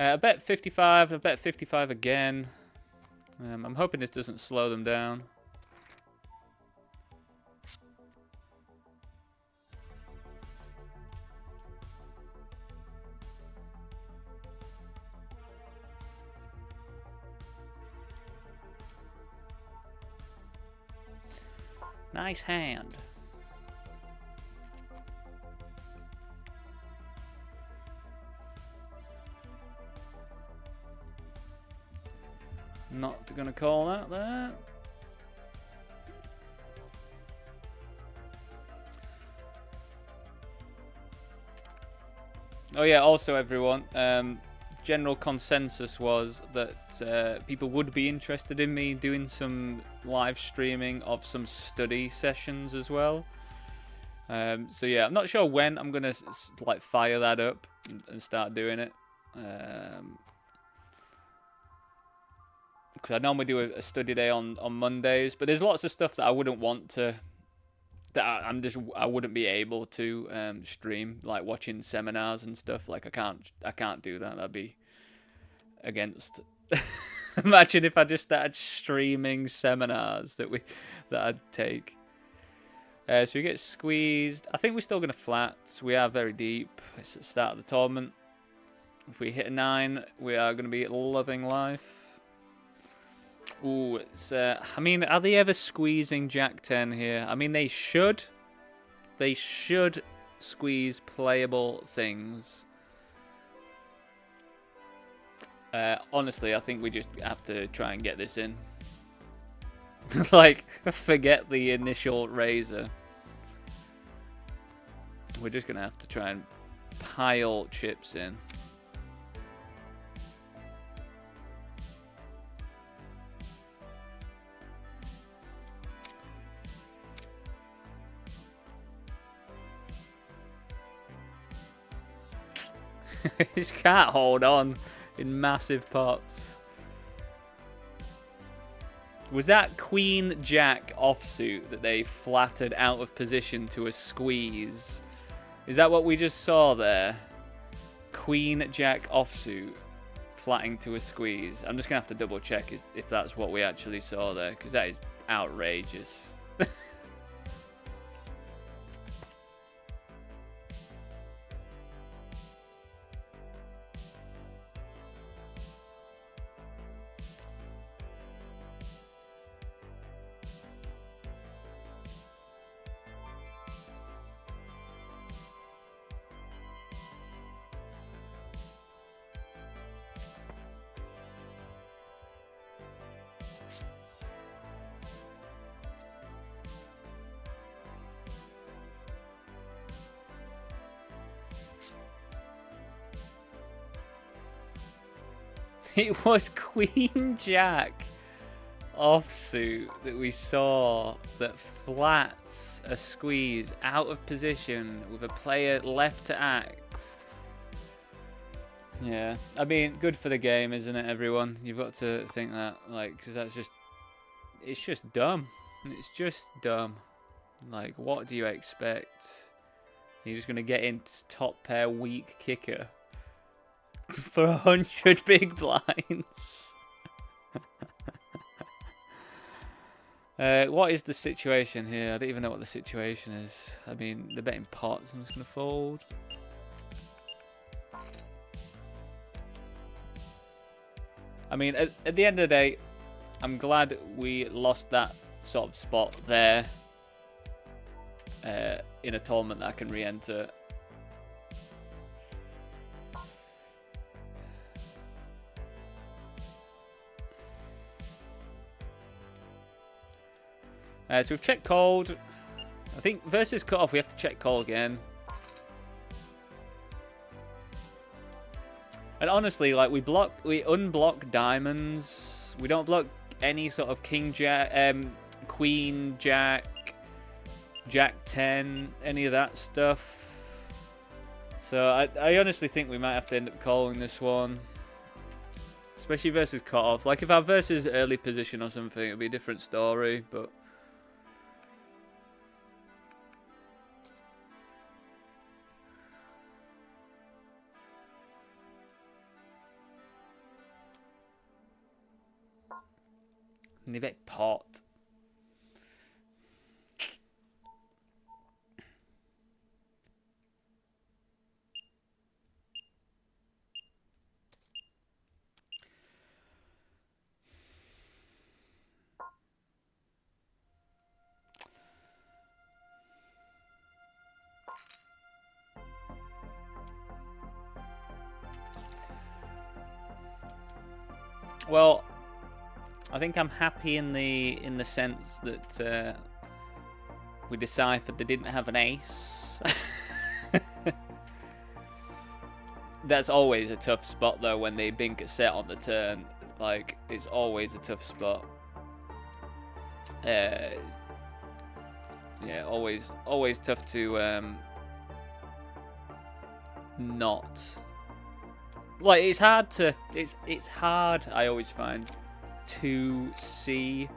I bet 55. I bet 55 again. I'm hoping this doesn't slow them down. Nice hand. Not gonna call that there. Oh yeah, also everyone, general consensus was that people would be interested in me doing some live streaming of some study sessions as well. So yeah, I'm not sure when I'm gonna like fire that up and start doing it. Because I normally do a study day on Mondays, but there's lots of stuff that I wouldn't want to, I wouldn't be able to stream, like watching seminars and stuff. Like I can't do that. That'd be against. Imagine if I just started streaming seminars that I'd take. So we get squeezed. I think we're still gonna flat. We are very deep. It's the start of the tournament. If we hit a 9, we are gonna be loving life. Ooh, it's, I mean, are they ever squeezing Jack 10 here? I mean, they should. They should squeeze playable things. Honestly, I think we just have to try and get this in. Like, forget the initial razor. We're just going to have to try and pile chips in. Just can't hold on in massive pots. Was that Queen Jack offsuit that they flattered out of position to a squeeze? Is that what we just saw there? Queen Jack offsuit flatting to a squeeze. I'm just gonna have to double check if that's what we actually saw there, because that is outrageous. It was Queen Jack offsuit that we saw that flats a squeeze out of position with a player left to act. Yeah, I mean, good for the game, isn't it, everyone? You've got to think that, like, because that's just, it's just dumb. It's just dumb. Like, what do you expect? You're just going to get into top pair weak kicker for 100 big blinds. What is the situation here? I don't even know what the situation is. I mean, they're betting pots. I'm just going to fold. I mean, at the end of the day, I'm glad we lost that sort of spot there in a tournament that I can re-enter. So we've checked cold. I think versus cut-off, we have to check call again. And honestly, like, we unblock diamonds. We don't block any sort of king jack, queen jack, jack 10, any of that stuff. So I honestly think we might have to end up calling this one. Especially versus cut-off. Like, if our versus early position or something, it'd be a different story, but... And they bet pot. Well, I think I'm happy in the sense that we deciphered they didn't have an ace. That's always a tough spot though when they bink a set on the turn. Like, it's always a tough spot. Yeah, always tough to not. Like, it's hard to it's hard, I always find, to see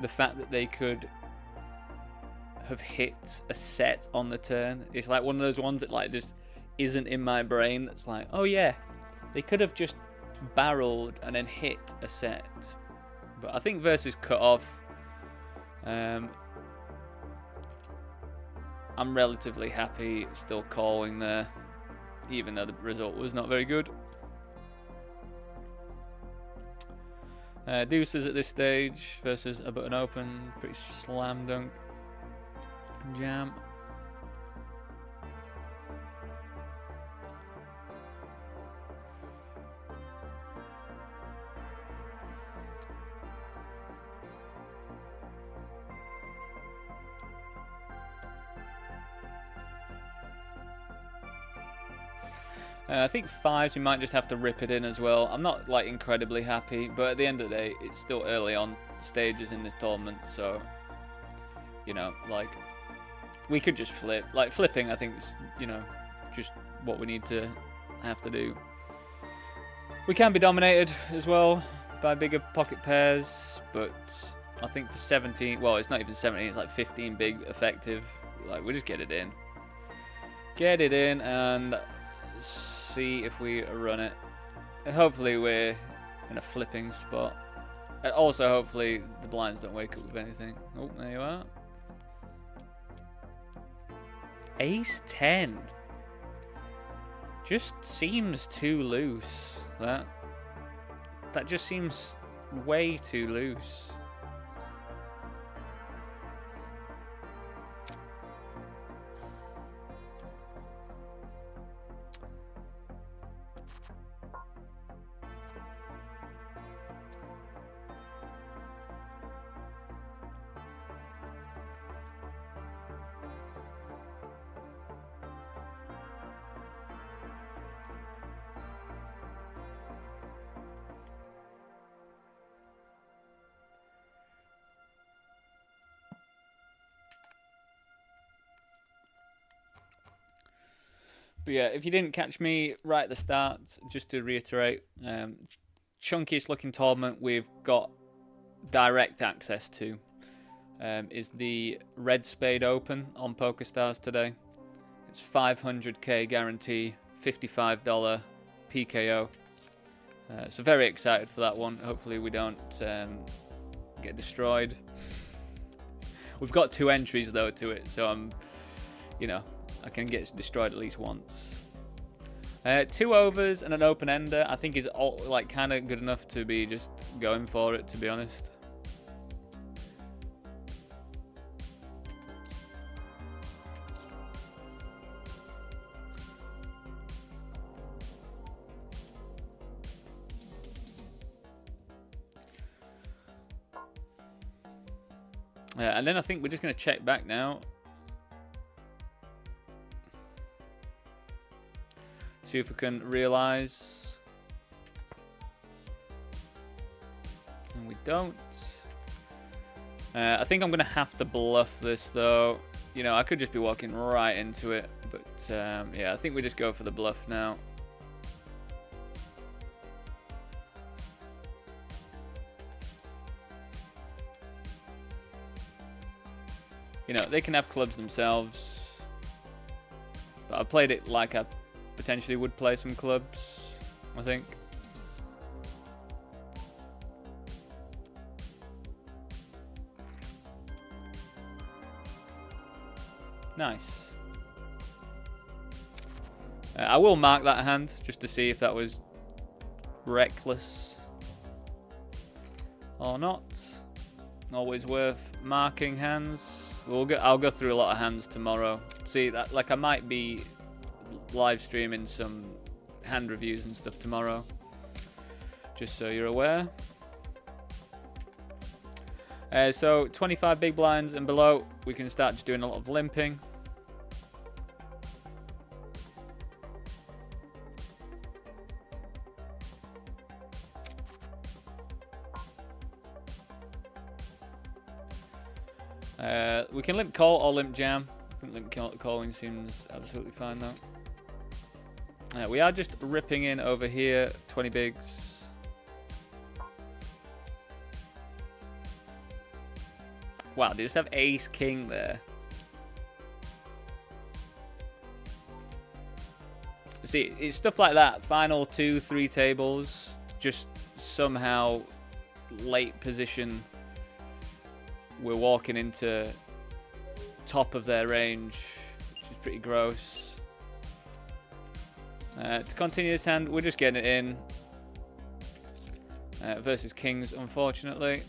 the fact that they could have hit a set on the turn. It's like one of those ones that, like, just isn't in my brain. That's like, oh yeah, they could have just barreled and then hit a set. But I think versus cut off, I'm relatively happy still calling there, even though the result was not very good. Deuces at this stage versus a button open. Pretty slam dunk jam. I think fives, we might just have to rip it in as well. I'm not, like, incredibly happy, but at the end of the day, it's still early on stages in this tournament, so, you know, like, we could just flip. Like, flipping, I think, is, you know, just what we need to have to do. We can be dominated as well by bigger pocket pairs, but I think for 17, well, it's not even 17, it's like 15 big effective. Like, we'll just get it in. Get it in and see if we run it. Hopefully we're in a flipping spot. And also, hopefully, the blinds don't wake up with anything. Oh, there you are. Ace 10. Just seems too loose. That just seems way too loose. But yeah, if you didn't catch me right at the start, just to reiterate, chunkiest looking tournament we've got direct access to is the Red Spade Open on PokerStars today. It's 500k guarantee, $55 PKO. So very excited for that one. Hopefully we don't get destroyed. We've got 2 entries though to it, so I'm, you know, I can get destroyed at least once. 2 overs and an open ender, I think is all, like kind of good enough to be just going for it, to be honest. And then I think we're just going to check back now. See if we can realize. And we don't. I think I'm going to have to bluff this though. You know, I could just be walking right into it. But yeah, I think we just go for the bluff now. You know, they can have clubs themselves. But I played it like I potentially would play some clubs, I think. Nice. I will mark that hand just to see if that was reckless or not. Always worth marking hands. I'll go through a lot of hands tomorrow. See that, like I might be live streaming some hand reviews and stuff tomorrow, just so you're aware. So 25 big blinds and below, we can start just doing a lot of limping. We can limp call or limp jam. I think limp calling seems absolutely fine though. We are just ripping in over here, 20 bigs. Wow, they just have ace king there. See, it's stuff like that. Final 2-3 tables, just somehow late position. We're walking into top of their range, which is pretty gross. To continue this hand, we're just getting it in. Versus kings, unfortunately.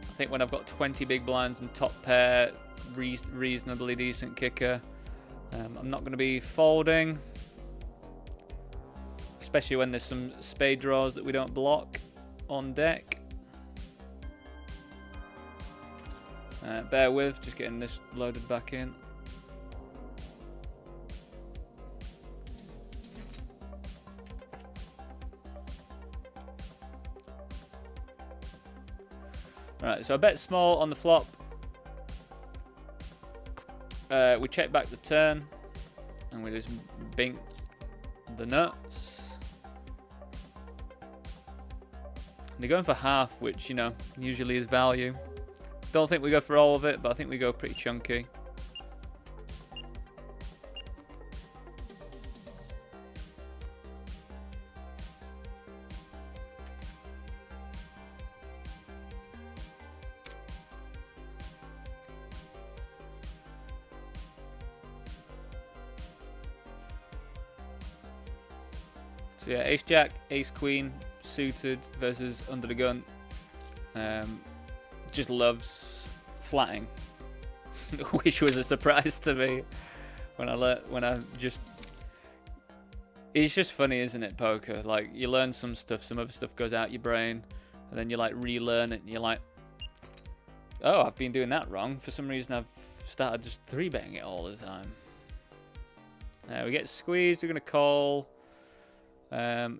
I think when I've got 20 big blinds and top pair, reasonably decent kicker, I'm not going to be folding. Especially when there's some spade draws that we don't block on deck. Bear with, just getting this loaded back in. Alright, so I bet small on the flop. We check back the turn, and we just bink the nuts. And they're going for half, which, you know, usually is value. Don't think we go for all of it, but I think we go pretty chunky. So yeah, ace jack, ace queen, suited versus under the gun. Just loves flatting, which was a surprise to me when I just. It's just funny, isn't it, poker? Like, you learn some stuff, some other stuff goes out your brain, and then you like relearn it, and you're like, oh, I've been doing that wrong. For some reason, I've started just 3-betting it all the time. We get squeezed. We're gonna call.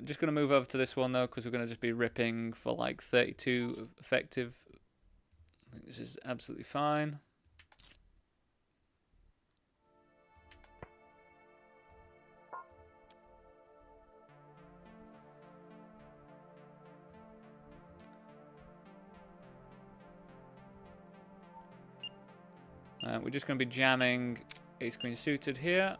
Just gonna move over to this one though, because we're gonna just be ripping for like 32 effective. I think this is absolutely fine. We're just going to be jamming ace queen suited here.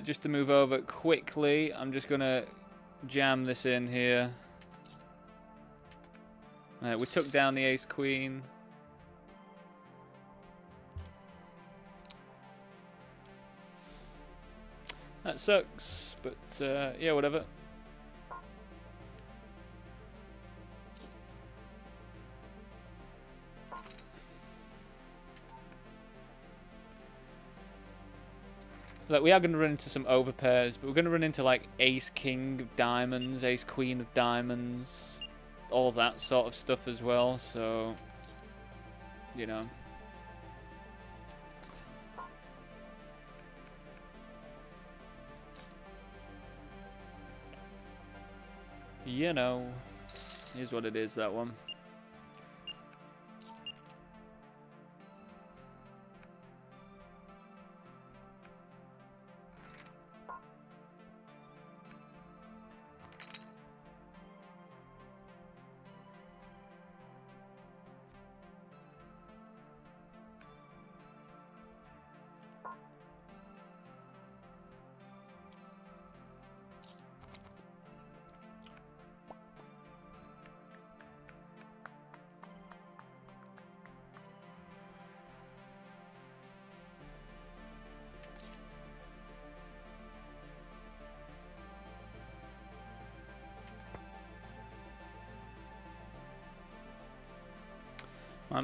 Just to move over quickly, I'm just going to jam this in here. We took down the ace queen. That sucks, but yeah, whatever. Look, we are going to run into some overpairs, but we're going to run into like ace king of diamonds, ace queen of diamonds, all that sort of stuff as well, so, you know. You know, here's what it is, that one.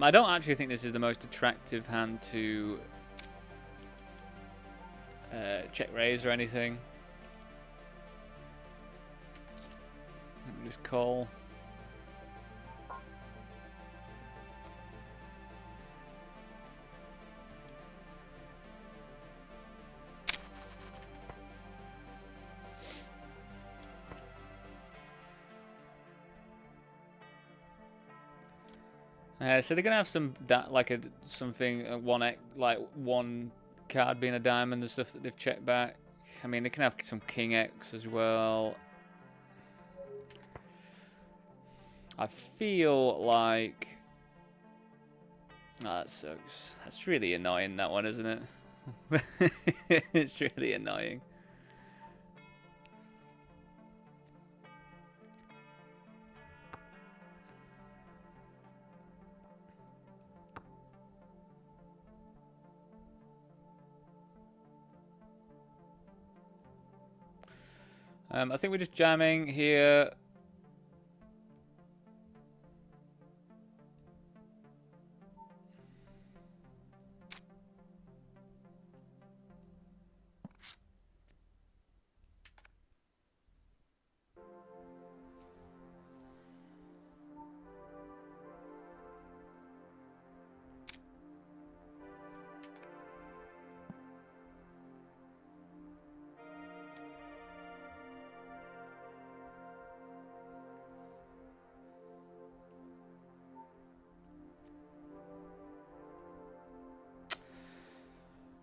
I don't actually think this is the most attractive hand to check raise or anything. Let me just call. So they're gonna have some one card being a diamond and stuff that they've checked back. I mean, they can have some king X as well. I feel like that sucks. That's really annoying, that one, isn't it? It's really annoying. I think we're just jamming here.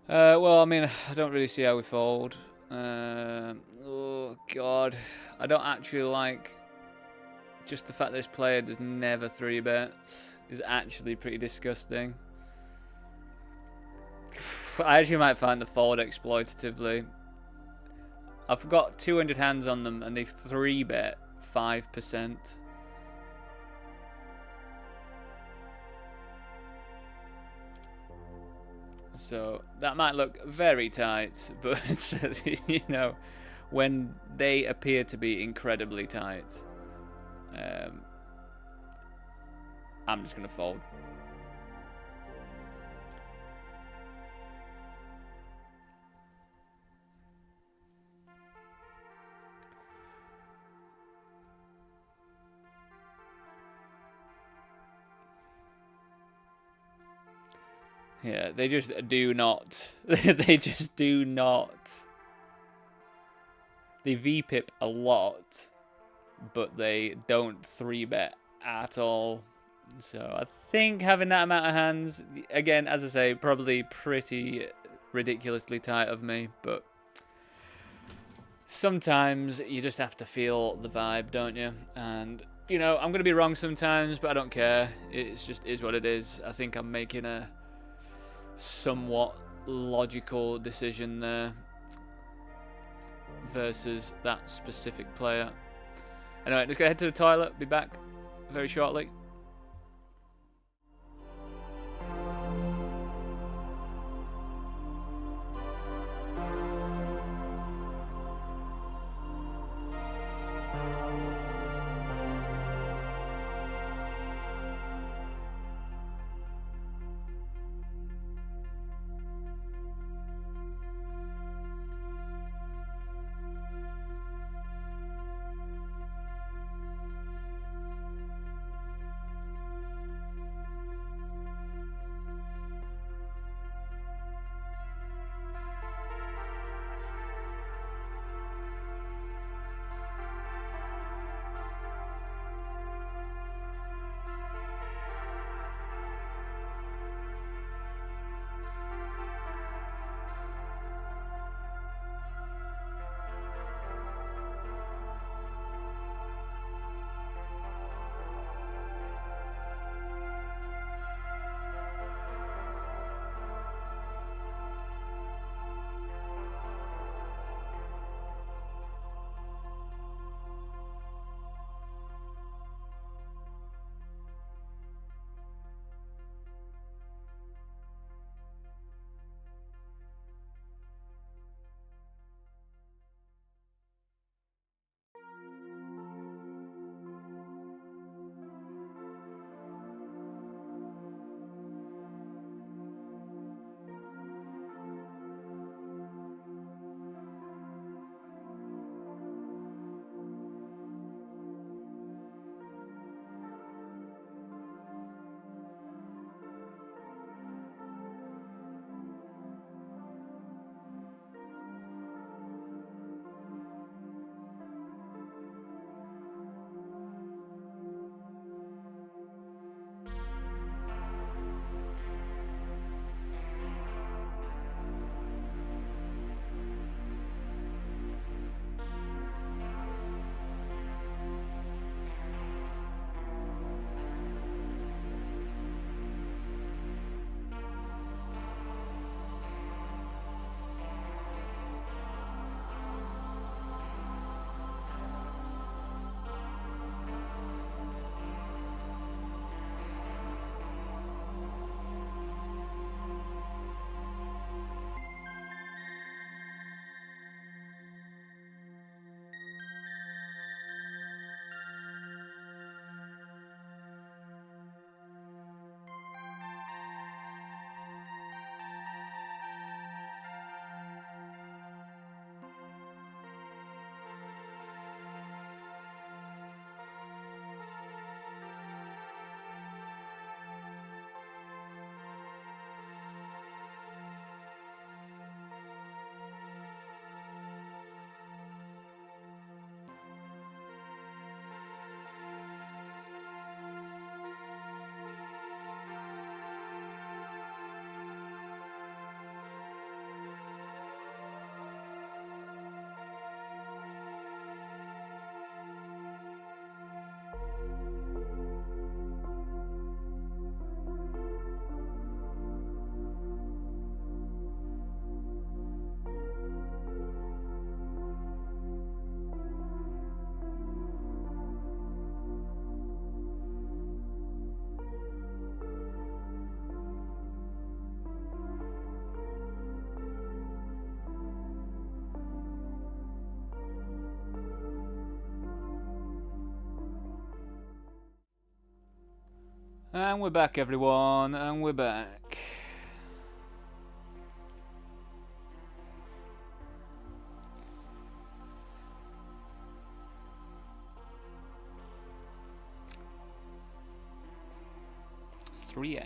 Well, I mean, I don't really see how we fold. Oh, God. I don't actually like... Just the fact this player does never 3-bets is actually pretty disgusting. I actually might find the fold exploitatively. I've got 200 hands on them and they've 3-bet 5%. So that might look very tight, but you know, when they appear to be incredibly tight, I'm just going to fold. Yeah, they just do not. They just do not. They V-pip a lot, but they don't 3-bet at all. So I think having that amount of hands, again, as I say, probably pretty ridiculously tight of me, but sometimes you just have to feel the vibe, don't you? And, you know, I'm going to be wrong sometimes, but I don't care. It's just is what it is. I think I'm making a somewhat logical decision there versus that specific player. Anyway, let's go head to the toilet. Be back very shortly. And we're back, everyone, and we're back. .3x,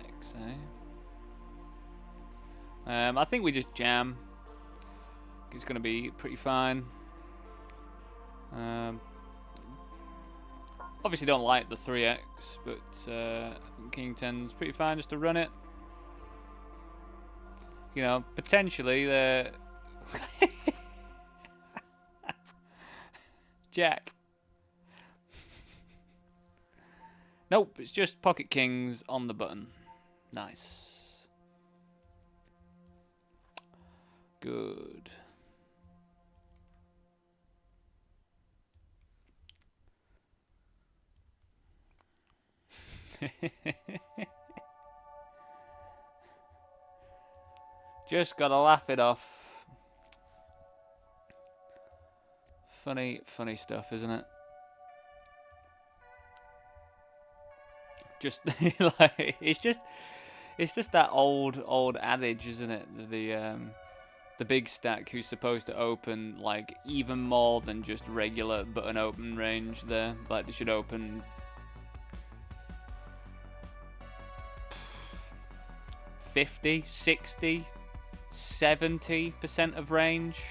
eh? I think we just jam. It's going to be pretty fine. Obviously don't like the 3x, but King 10's pretty fine just to run it. You know, potentially they're... Jack. Nope, it's just pocket kings on the button. Nice. Good. Just gotta laugh it off. Funny stuff, isn't it? Just like it's just that old adage, isn't it? The big stack who's supposed to open like even more than just regular button open range there. Like they should open 50, 60, 70% of range.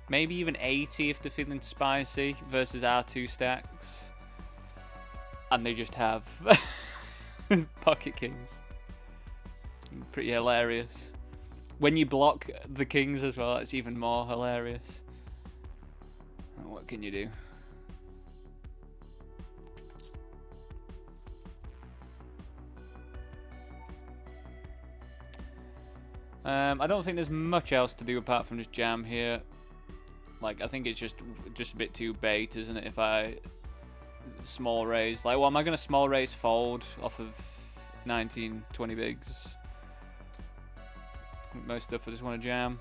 Maybe even 80 if they're feeling spicy versus our 2 stacks. And they just have pocket kings. Pretty hilarious. When you block the kings as well, it's even more hilarious. What can you do? I don't think there's much else to do apart from just jam here. Like, I think it's just a bit too bait, isn't it? If I small raise, like, well, am I going to small raise fold off of 19, 20 bigs? I think most stuff I just want to jam.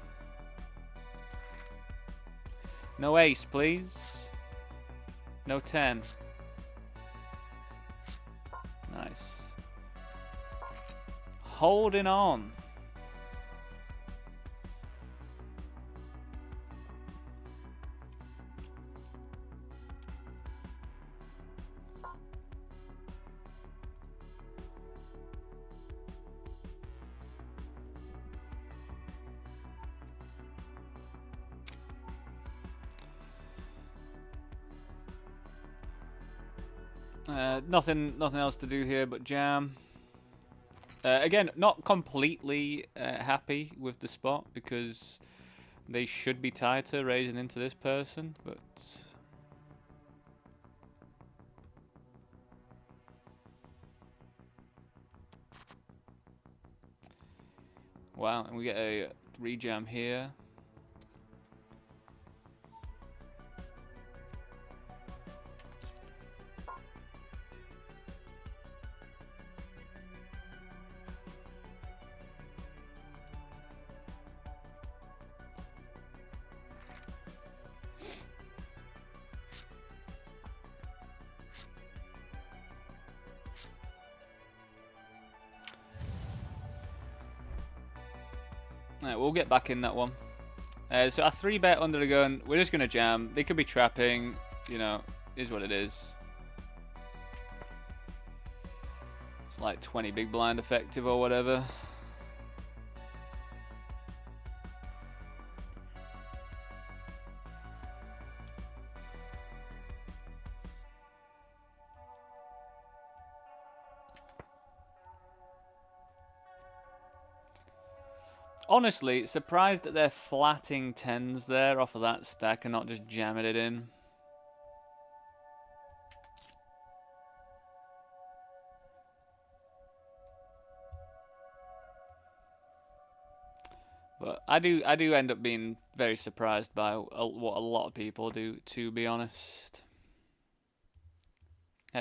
No ace, please. No 10. Nice. Holding on. Nothing else to do here but jam. Again, not completely happy with the spot because they should be tighter raising into this person, but wow, and we get a 3 jam here. Right, we'll get back in that one. So a 3-bet under the gun. We're just going to jam. They could be trapping. You know, is what it is. It's like 20 big blind effective or whatever. Honestly, surprised that they're flatting 10s there off of that stack and not just jamming it in. But I do end up being very surprised by what a lot of people do, to be honest.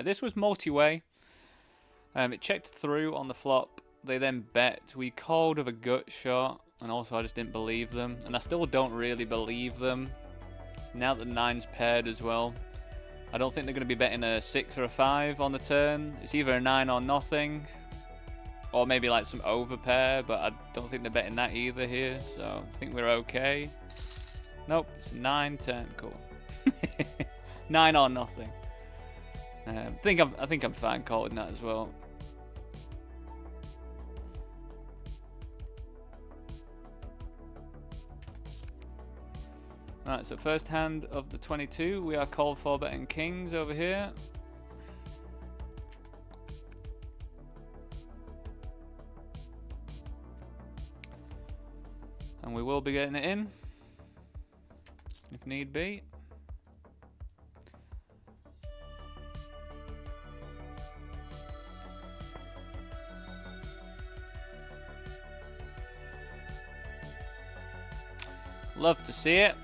This was multi-way. It checked through on the flop. They then bet. We called with a gut shot, and also I just didn't believe them. And I still don't really believe them. Now that 9's paired as well. I don't think they're going to be betting a 6 or a 5 on the turn. It's either a 9 or nothing. Or maybe like some overpair, but I don't think they're betting that either here. So I think we're okay. Nope, it's 9, 10, cool. 9 or nothing. I think I'm fine calling that as well. Right, so first hand of the 22, we are called for betting kings over here. And we will be getting it in, if need be. Love to see it.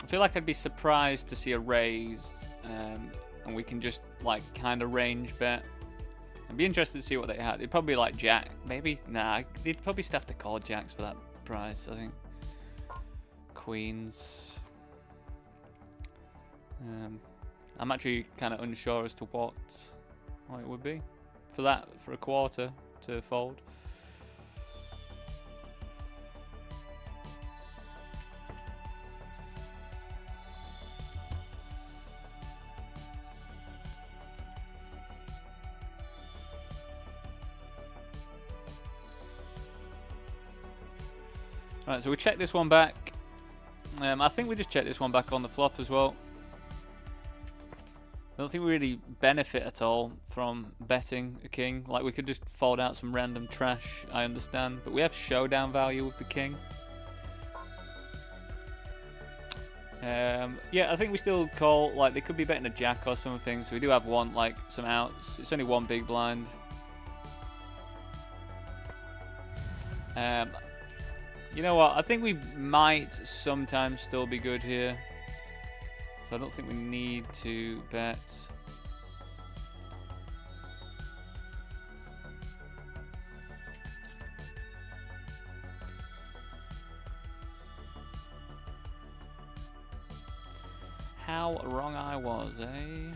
I feel like I'd be surprised to see a raise, and we can just like kind of range bet. I'd be interested to see what they had. It'd probably be like jack, maybe. Nah, they'd probably still have to call jacks for that price. I think queens. I'm actually kind of unsure as to what it would be for that, for a quarter to fold. Right, so we check this one back. I think we just check this one back on the flop as well. I don't think we really benefit at all from betting a king. Like, we could just fold out some random trash, I understand. But we have showdown value with the king. Yeah, I think we still call. Like, they could be betting a jack or something. So we do have one, like, some outs. It's only one big blind. You know what? I think we might sometimes still be good here. So I don't think we need to bet. How wrong I was, eh?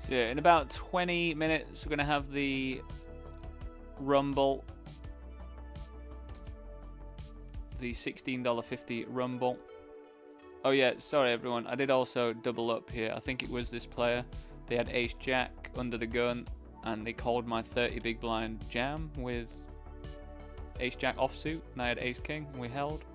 So yeah, in about 20 minutes, we're going to have the Rumble. The $16.50 Rumble. Oh yeah, sorry everyone. I did also double up here. I think it was this player. They had Ace Jack under the gun, and they called my 30 big blind jam with Ace Jack offsuit, and I had Ace King, and we held.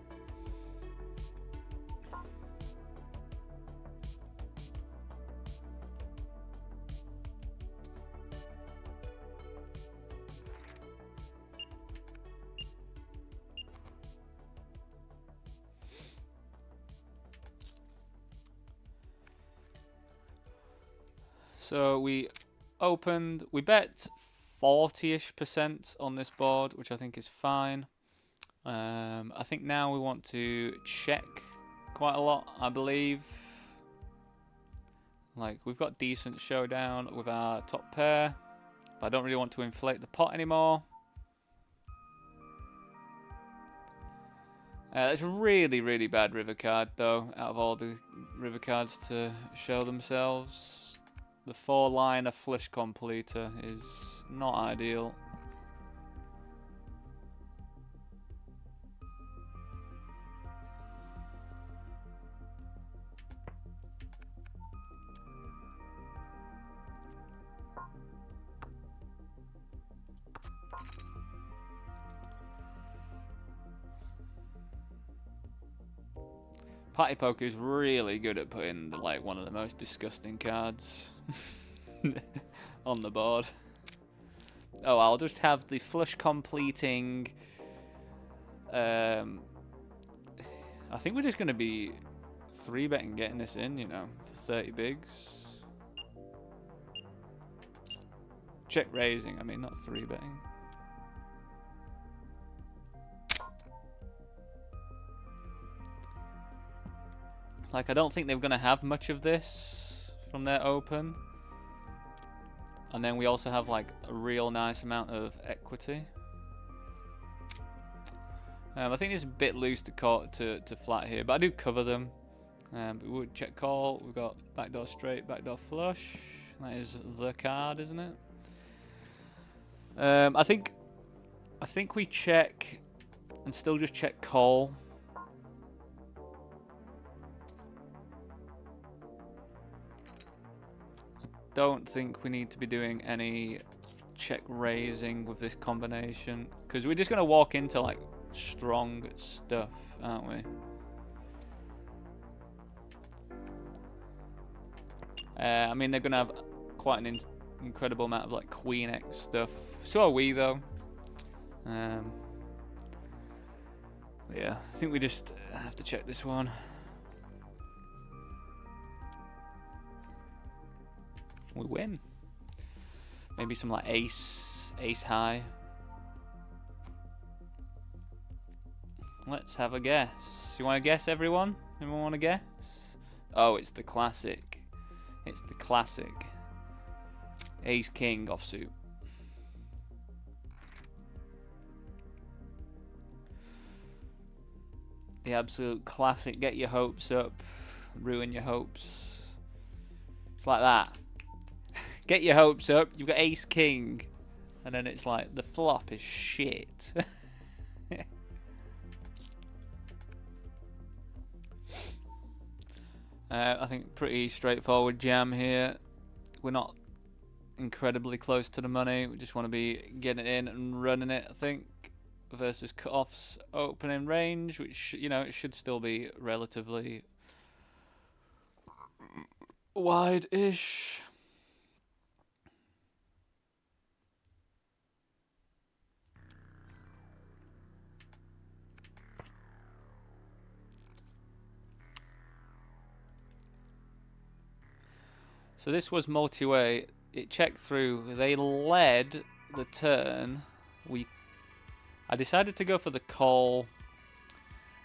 So we opened, we bet 40-ish% on this board, which I think is fine. I think now we want to check quite a lot, I believe. Like, we've got decent showdown with our top pair, but I don't really want to inflate the pot anymore. It's a really, really bad river card, though, out of all the river cards to show themselves. The 4-liner flush completer is not ideal. Party Poker is really good at putting like one of the most disgusting cards on the board. Oh, I'll just have the flush completing. I think we're just going to be 3-betting getting this in, you know, for 30 bigs. Check raising, I mean, not 3-betting. Like, I don't think they're going to have much of this from their open. And then we also have, like, a real nice amount of equity. I think it's a bit loose to flat here, but I do cover them. But we would check call. We've got backdoor straight, backdoor flush. That is the card, isn't it? I think we check and still just check call. Don't think we need to be doing any check raising with this combination, because we're just going to walk into like strong stuff, aren't we? I mean, they're going to have quite an incredible amount of like Queen X stuff. So are we, though. Yeah, I think we just have to check this one. We win. Maybe some like ace high. Let's have a guess. You want to guess, everyone? Anyone want to guess? Oh, it's the classic. It's the classic. Ace king offsuit. The absolute classic. Get your hopes up, ruin your hopes. It's like that. Get your hopes up. You've got ace king, and then it's like the flop is shit. I think pretty straightforward jam here. We're not incredibly close to the money. We just want to be getting it in and running it, I think. Versus cutoff's opening range, which, you know, it should still be relatively wide-ish. So this was multi-way. It checked through. They led the turn. I decided to go for the call.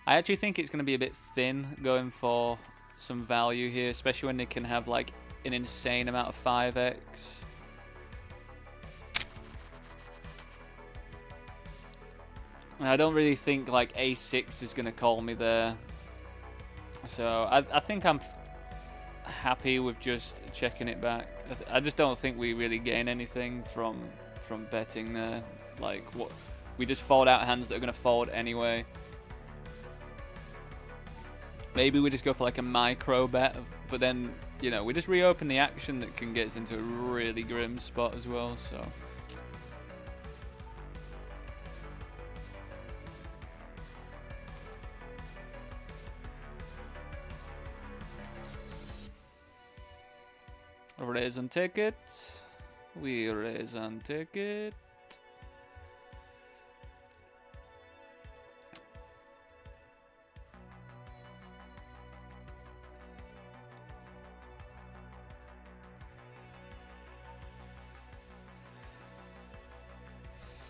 I actually think it's going to be a bit thin going for some value here, especially when they can have like an insane amount of 5x. And I don't really think like a6 is going to call me there. So I think I'm happy with just checking it back. I just don't think we really gain anything from betting there. Like, what, we just fold out hands that are going to fold anyway. Maybe we just go for like a micro bet, but then, you know, we just reopen the action that can get us into a really grim spot as well, so. Raise and take it. We raise and take it.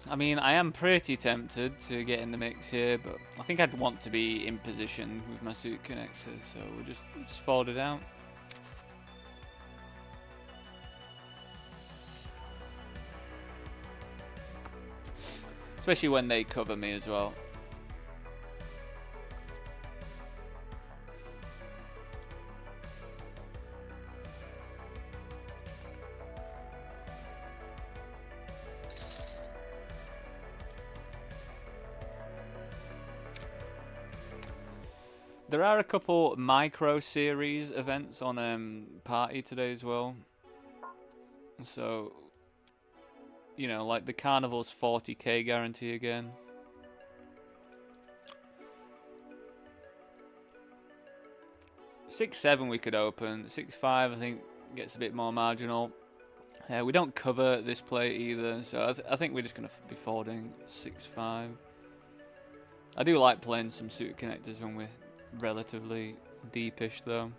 I mean, I am pretty tempted to get in the mix here, but I think I'd want to be in position with my suit connector, so we'll just fold it out. Especially when they cover me as well. There are a couple micro series events on Party today as well. So, you know, like the Carnival's 40k guarantee again. Six, 7 we could open. 6, 5 I think gets a bit more marginal. We don't cover this play either, so I think we're just going to be folding 6-5. I do like playing some suited connectors when we're relatively deepish, though.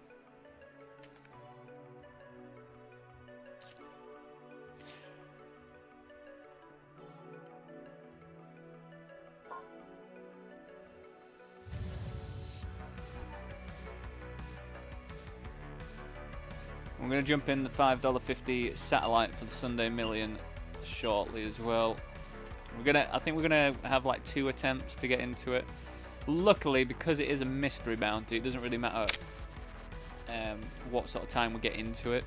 We're going to jump in the $5.50 satellite for the Sunday Million shortly as well. I think we're gonna have like 2 attempts to get into it. Luckily, because it is a mystery bounty, it doesn't really matter what sort of time we get into it.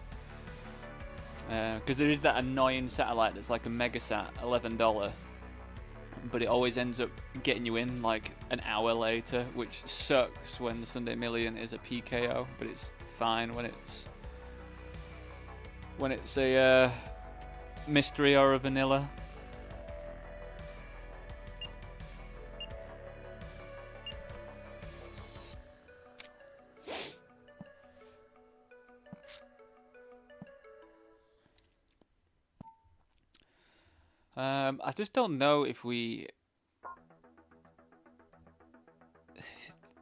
Because there is that annoying satellite that's like a megasat, $11, but it always ends up getting you in like an hour later, which sucks when the Sunday Million is a PKO, but it's fine when it's a mystery or a vanilla. I just don't know if we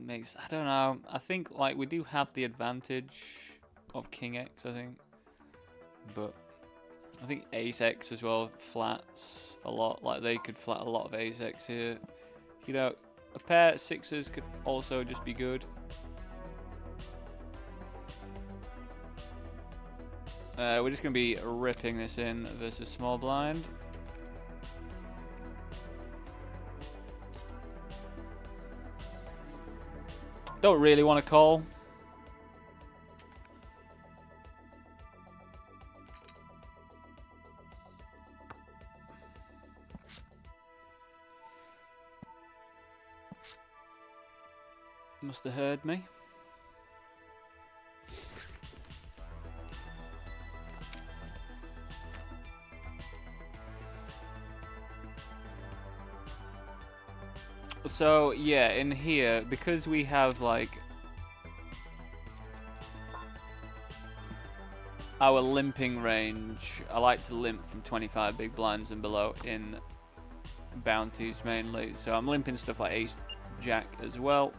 I don't know. I think like we do have the advantage of King X, I think, but I think Ace X as well flats a lot. Like they could flat a lot of Ace X here. You know, a pair of 6s could also just be good. We're just gonna be ripping this in versus small blind. Don't really want to call. Must have heard me. So yeah, in here, because we have like our limping range, I like to limp from 25 big blinds and below in bounties mainly. So I'm limping stuff like Ace Jack as well.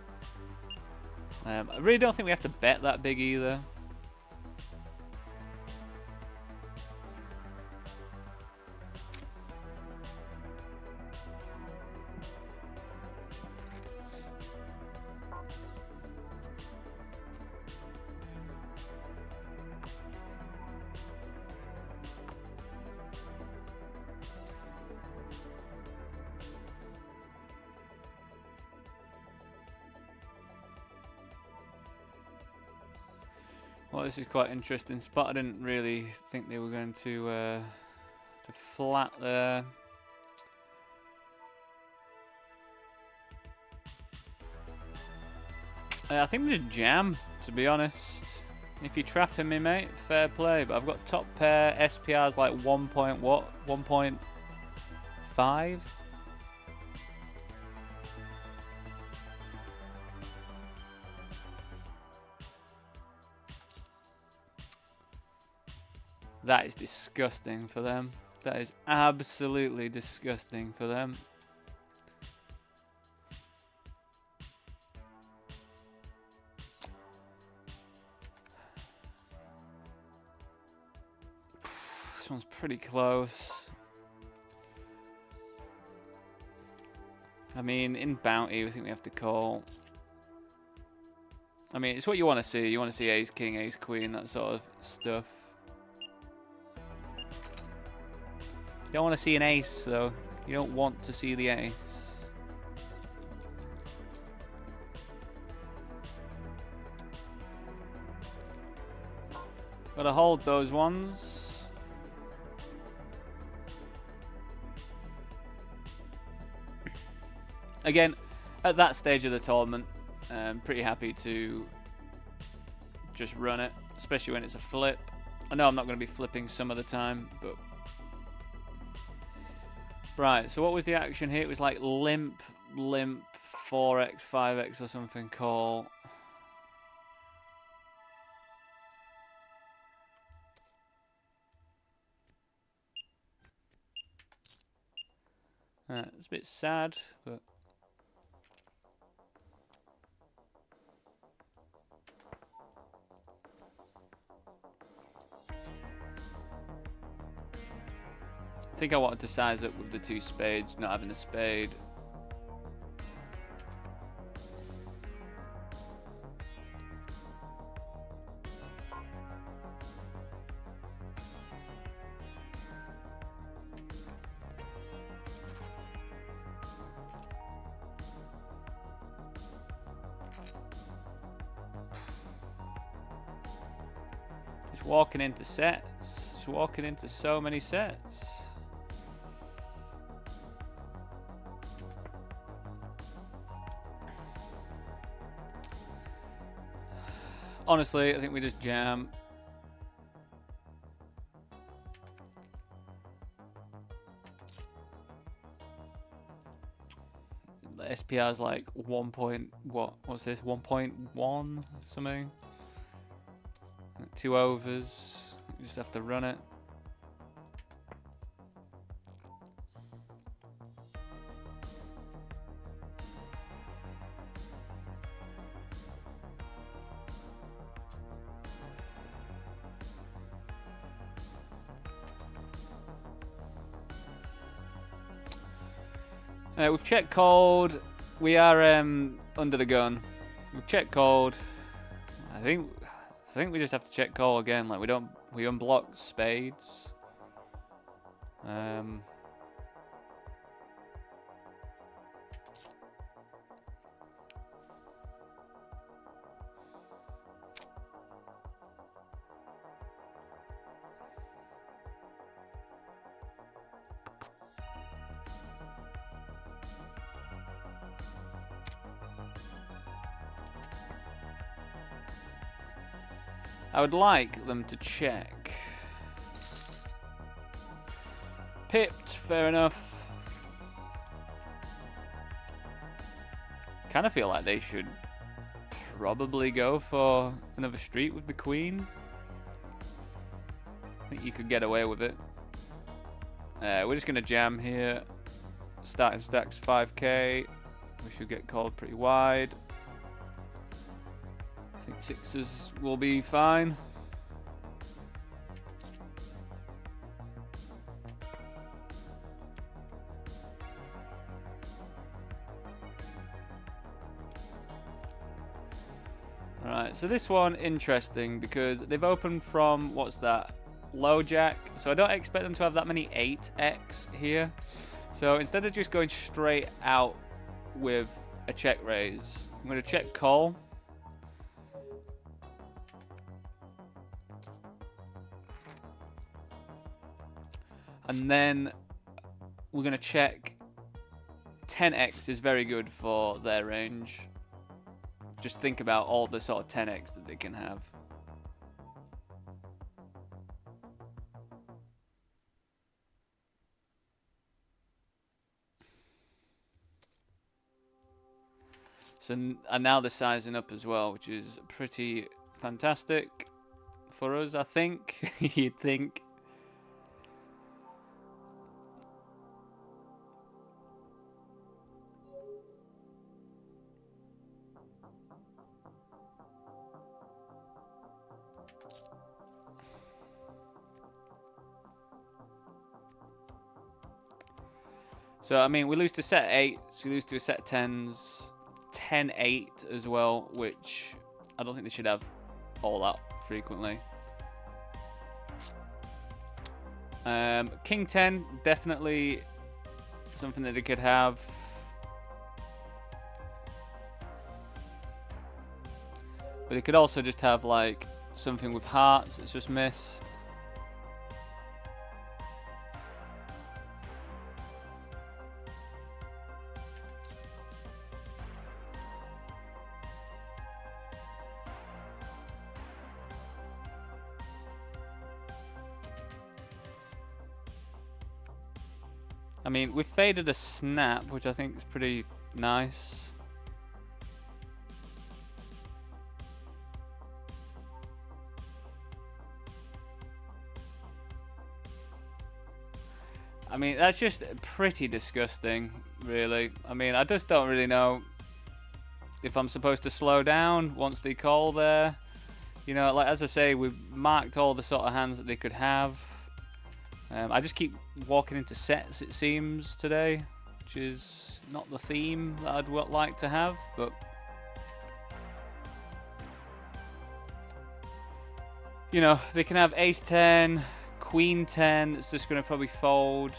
I really don't think we have to bet that big either. Well, this is quite interesting spot. I didn't really think they were going to flat there. I think we just jam, to be honest. If you're trapping me, mate, fair play. But I've got top pair SPRs like 1.5. That is disgusting for them. That is absolutely disgusting for them. This one's pretty close. I mean, in bounty, I think we have to call. I mean, it's what you want to see. You want to see ace king, ace queen, that sort of stuff. You don't want to see an ace, though. You don't want to see the ace. Gotta hold those ones. Again, at that stage of the tournament, I'm pretty happy to just run it, especially when it's a flip. I know I'm not going to be flipping some of the time, but... Right, so what was the action here? It was like limp, 4x, 5x or something, call. It's a bit sad, but... I think I wanted to size up with the 2 spades, not having a spade. Just walking into sets. Just walking into so many sets. Honestly, I think we just jam. The SPR is like 1 point, what's this, 1.1 something? 2 overs, you just have to run it. We've checked called. We are under the gun. We've checked called. I think we just have to check call again. Like we unblock spades. I would like them to check. Pipped, fair enough. Kind of feel like they should probably go for another street with the queen. I think you could get away with it. We're just gonna jam here. Starting stacks 5k. We should get called pretty wide. I think 6s will be fine. Alright, so this one interesting because they've opened from, what's that, low jack. So I don't expect them to have that many 8x here. So instead of just going straight out with a check raise, I'm going to check call. And then we're going to check 10x is very good for their range. Just think about all the sort of 10x that they can have. So, and now they're sizing up as well, which is pretty fantastic for us, I think. You'd think. So, I mean, we lose to set 8s, we lose to a set 10s, 10-8 as well, which I don't think they should have all that frequently. King 10, definitely something that they could have. But it could also just have, like, something with hearts that's just missed. I mean, we've faded a snap, which I think is pretty nice. I mean, that's just pretty disgusting, really. I mean, I just don't really know if I'm supposed to slow down once they call there. You know, like as I say, we've marked all the sort of hands that they could have. I just keep walking into sets, it seems, today, which is not the theme that I'd like to have, but... You know, they can have ace 10, queen 10, it's just going to probably fold.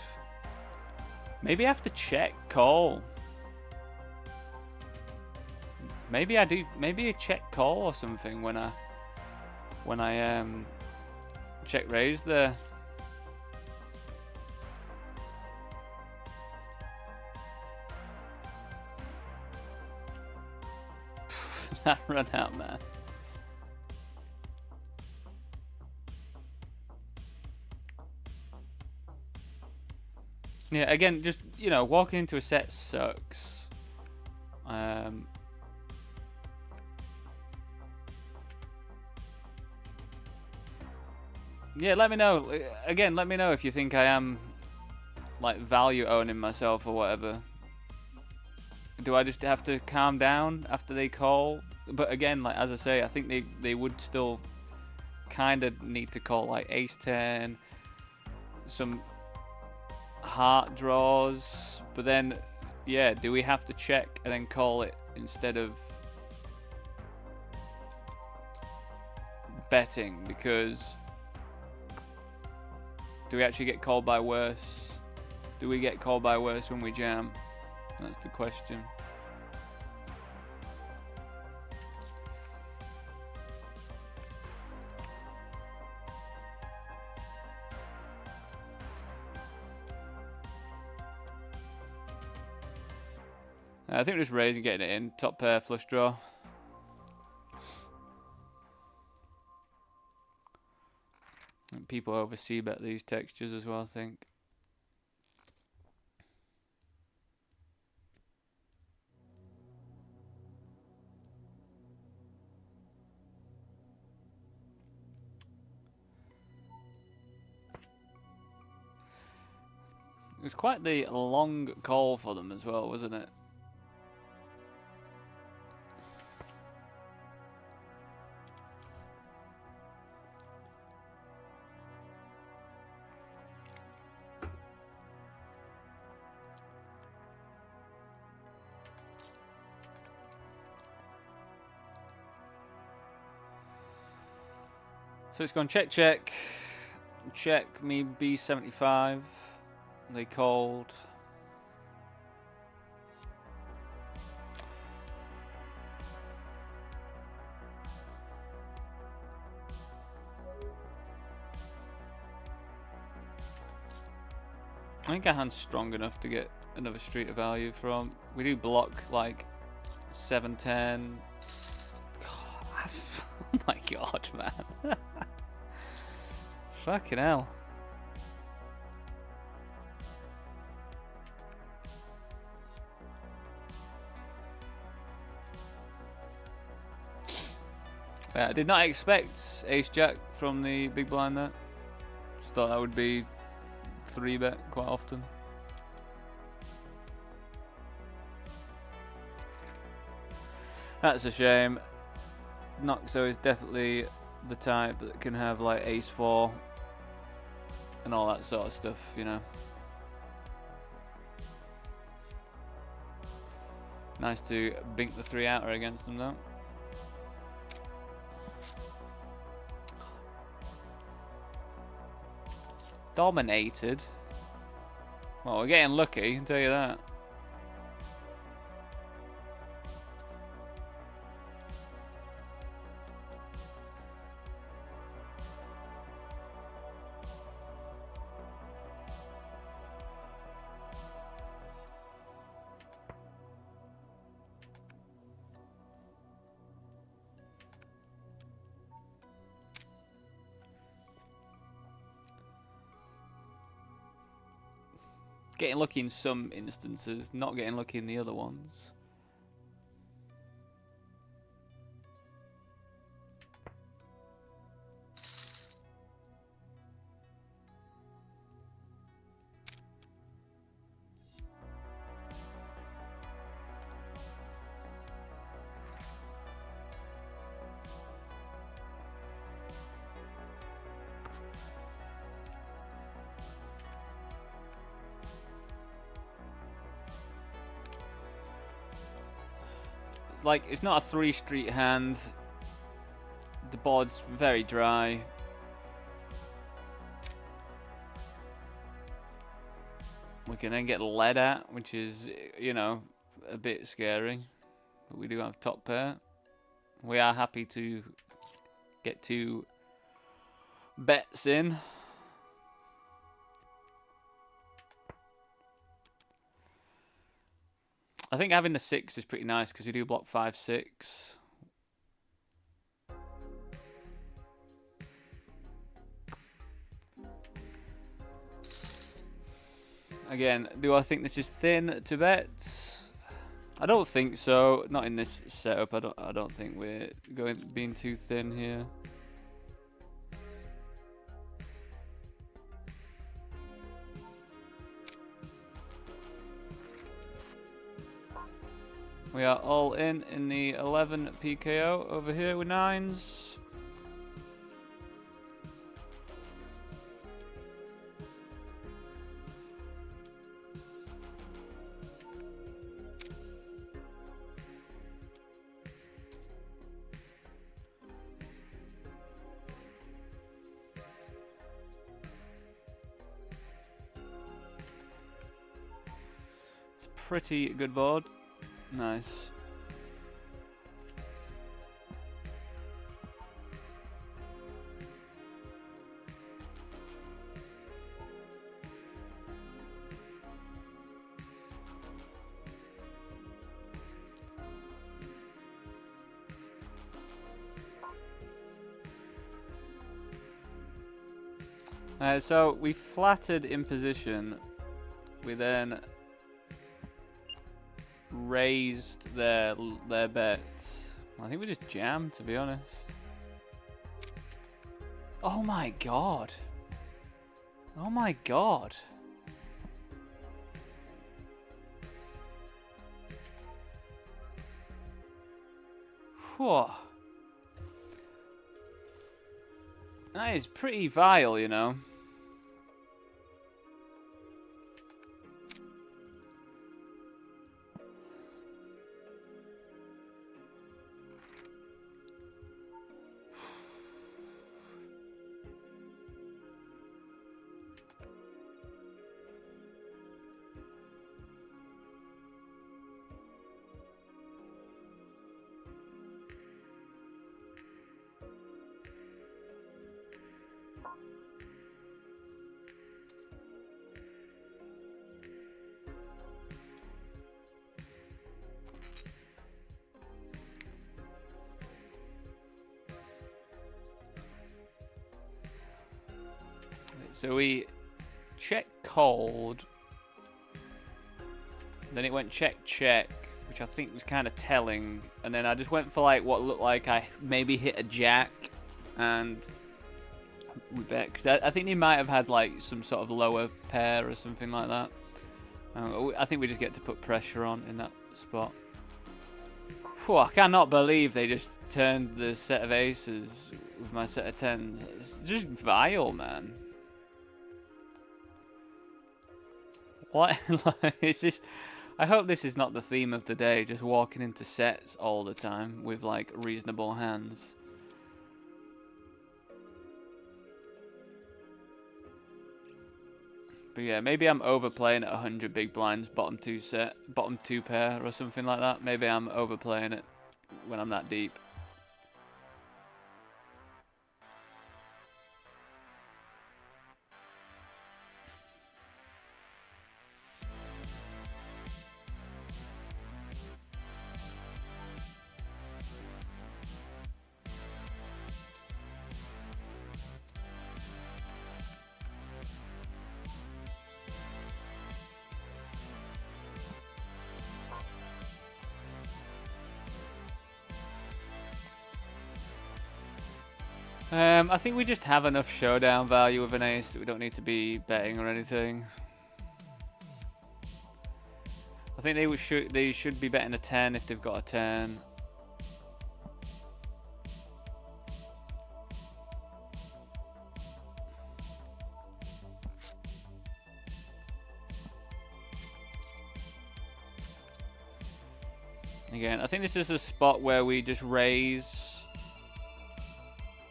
Maybe I have to check call. Maybe I do, maybe a check call or something when I check raise there. That run out, man. Yeah, again, just, you know, walking into a set sucks. Yeah, let me know. Again, let me know if you think I am, like, value owning myself or whatever. Do I just have to calm down after they call? But again, like, as I say, I think they would still kind of need to call, like, ace 10, some heart draws, but then, yeah, do we have to check and then call it instead of betting? Because do we actually get called by worse? Do we get called by worse when we jam? That's the question. I think we're just raising, getting it in. Top pair, flush draw. And people oversee bet these textures as well, I think. It was quite the long call for them as well, wasn't it? So it's gone check, check, check, me B75. They called. I think our hand's strong enough to get another street of value from. We do block like 7-10. Oh my god, man. Fucking hell. Yeah, I did not expect ace jack from the big blind there. Just thought that would be 3-bet quite often. That's a shame. Noxo is definitely the type that can have like ace 4 and all that sort of stuff, you know. Nice to bink the 3-outer against them though. Dominated. Well, we're getting lucky, I can tell you that. Getting lucky in some instances, not getting lucky in the other ones. like, it's not a 3-street hand. The board's very dry. We can then get led at, which is, you know, a bit scary. But we do have top pair. We are happy to get 2 bets in. I think having the 6 is pretty nice because we do block 5-6. Again, do I think this is thin to bet? I don't think so. Not in this setup. I don't think we're being too thin here. We are all in the 11 PKO over here with 9s. It's a pretty good board. Nice. So we flattered in position. We then raised their bets. I think we just jammed, to be honest. Oh my god. Oh my god. Whew. That is pretty vile, you know. So we check cold, then it went check check, which I think was kind of telling, and then I just went for like what looked like I maybe hit a jack, and we bet because I think they might have had like some sort of lower pair or something like that. I think we just get to put pressure on in that spot. Whew, I cannot believe they just turned the set of aces with my set of 10s. It's just vile, man. What? It's just, I hope this is not the theme of the day, just walking into sets all the time with like reasonable hands. But yeah, maybe I'm overplaying at 100 big blinds, bottom 2 pair or something like that. Maybe I'm overplaying it when I'm that deep. I think we just have enough showdown value with an ace that we don't need to be betting or anything. I think they should be betting a 10 if they've got a 10. Again, I think this is a spot where we just raise,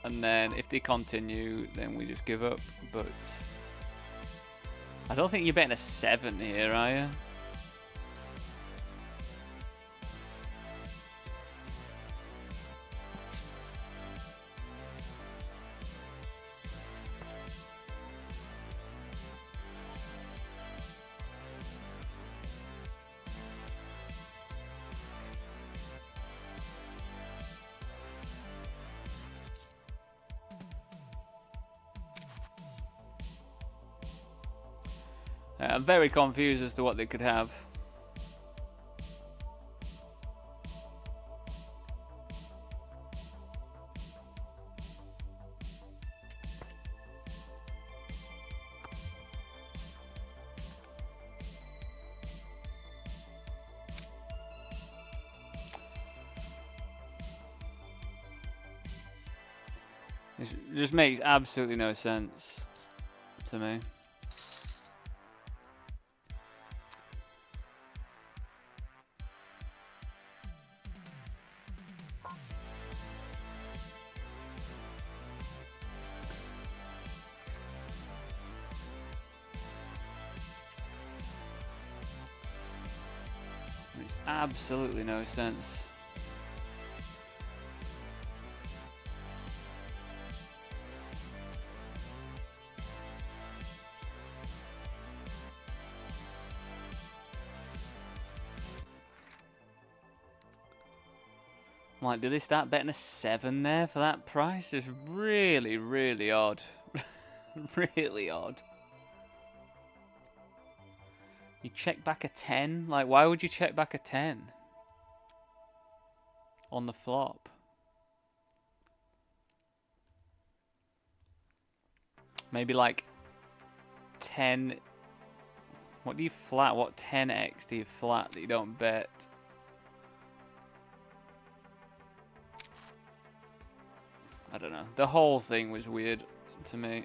and then if they continue, then we just give up. But I don't think you're betting a 7 here, are you? I'm very confused as to what they could have. It just makes absolutely no sense to me. Makes absolutely no sense. Like, did they start betting a 7 there for that price? It's really, really odd. Really odd. You check back a 10? Like, why would you check back a 10? On the flop. Maybe like 10. What do you flat? What 10x do you flat that you don't bet? I don't know. The whole thing was weird to me.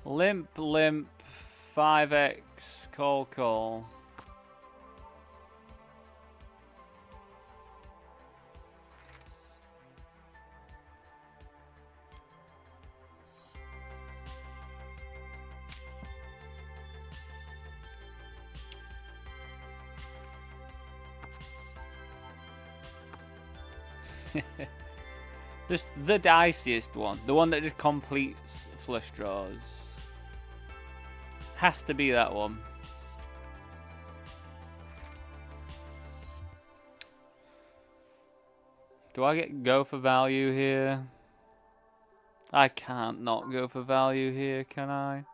Limp, 5x, call. Just the diciest one. The one that just completes flush draws. Has to be that one. Do I go for value here? I can't not go for value here, can I?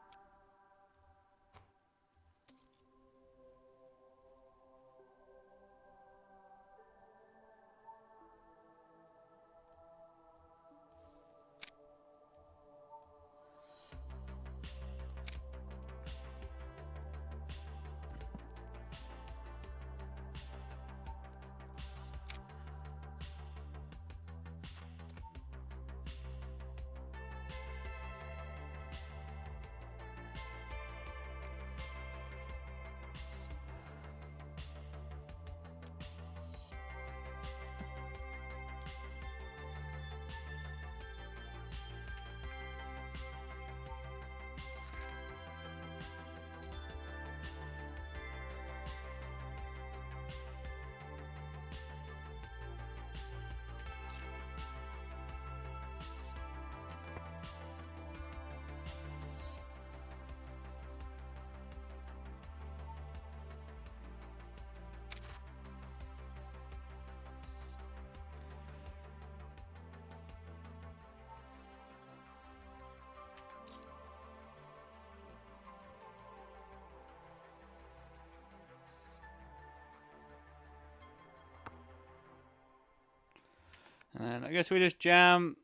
And I guess we just jam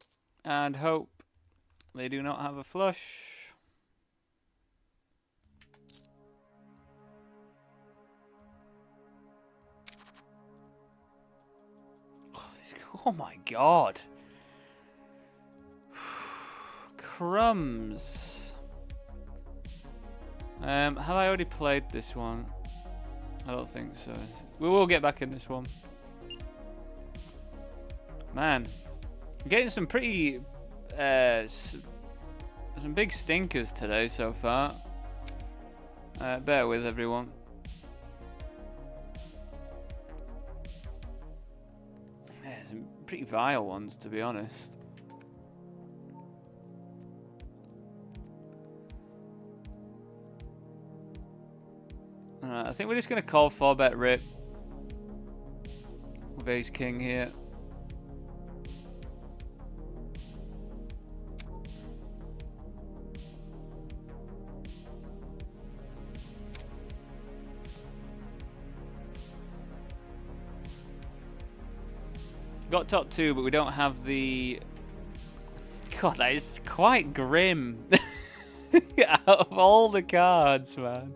and hope they do not have a flush. Oh my god. Crumbs. Have I already played this one? I don't think so. We will get back in this one. Man, I'm getting some pretty some big stinkers today so far. Bear with everyone. Yeah, some pretty vile ones, to be honest. I think we're just going to call 4-bet rip with ace king here. Got top 2, but we don't have the... God, that is quite grim. Out of all the cards, man.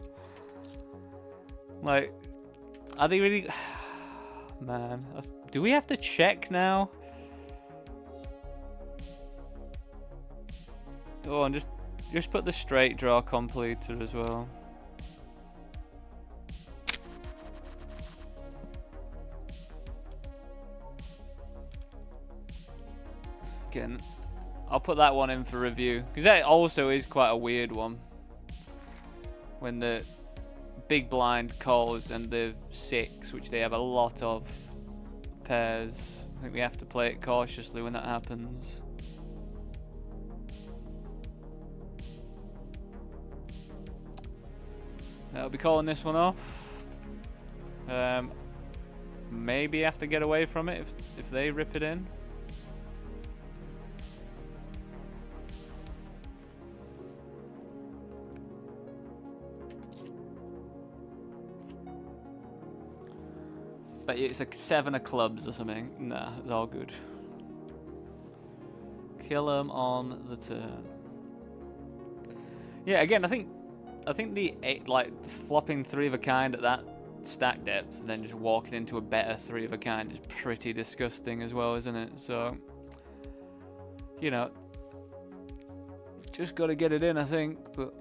Like, are they really... Man, do we have to check now? Oh, and just put the straight draw completer as well. Again, I'll put that one in for review, because that also is quite a weird one. When the big blind calls and the 6, which they have a lot of pairs. I think we have to play it cautiously when that happens. I'll be calling this one off. Maybe have to get away from it if they rip it in. But it's like 7 of clubs or something. Nah, it's all good. Kill them on the turn. Yeah, again, I think the 8, like flopping 3 of a kind at that stack depth and then just walking into a better 3 of a kind is pretty disgusting as well, isn't it? So, you know, just got to get it in, I think, but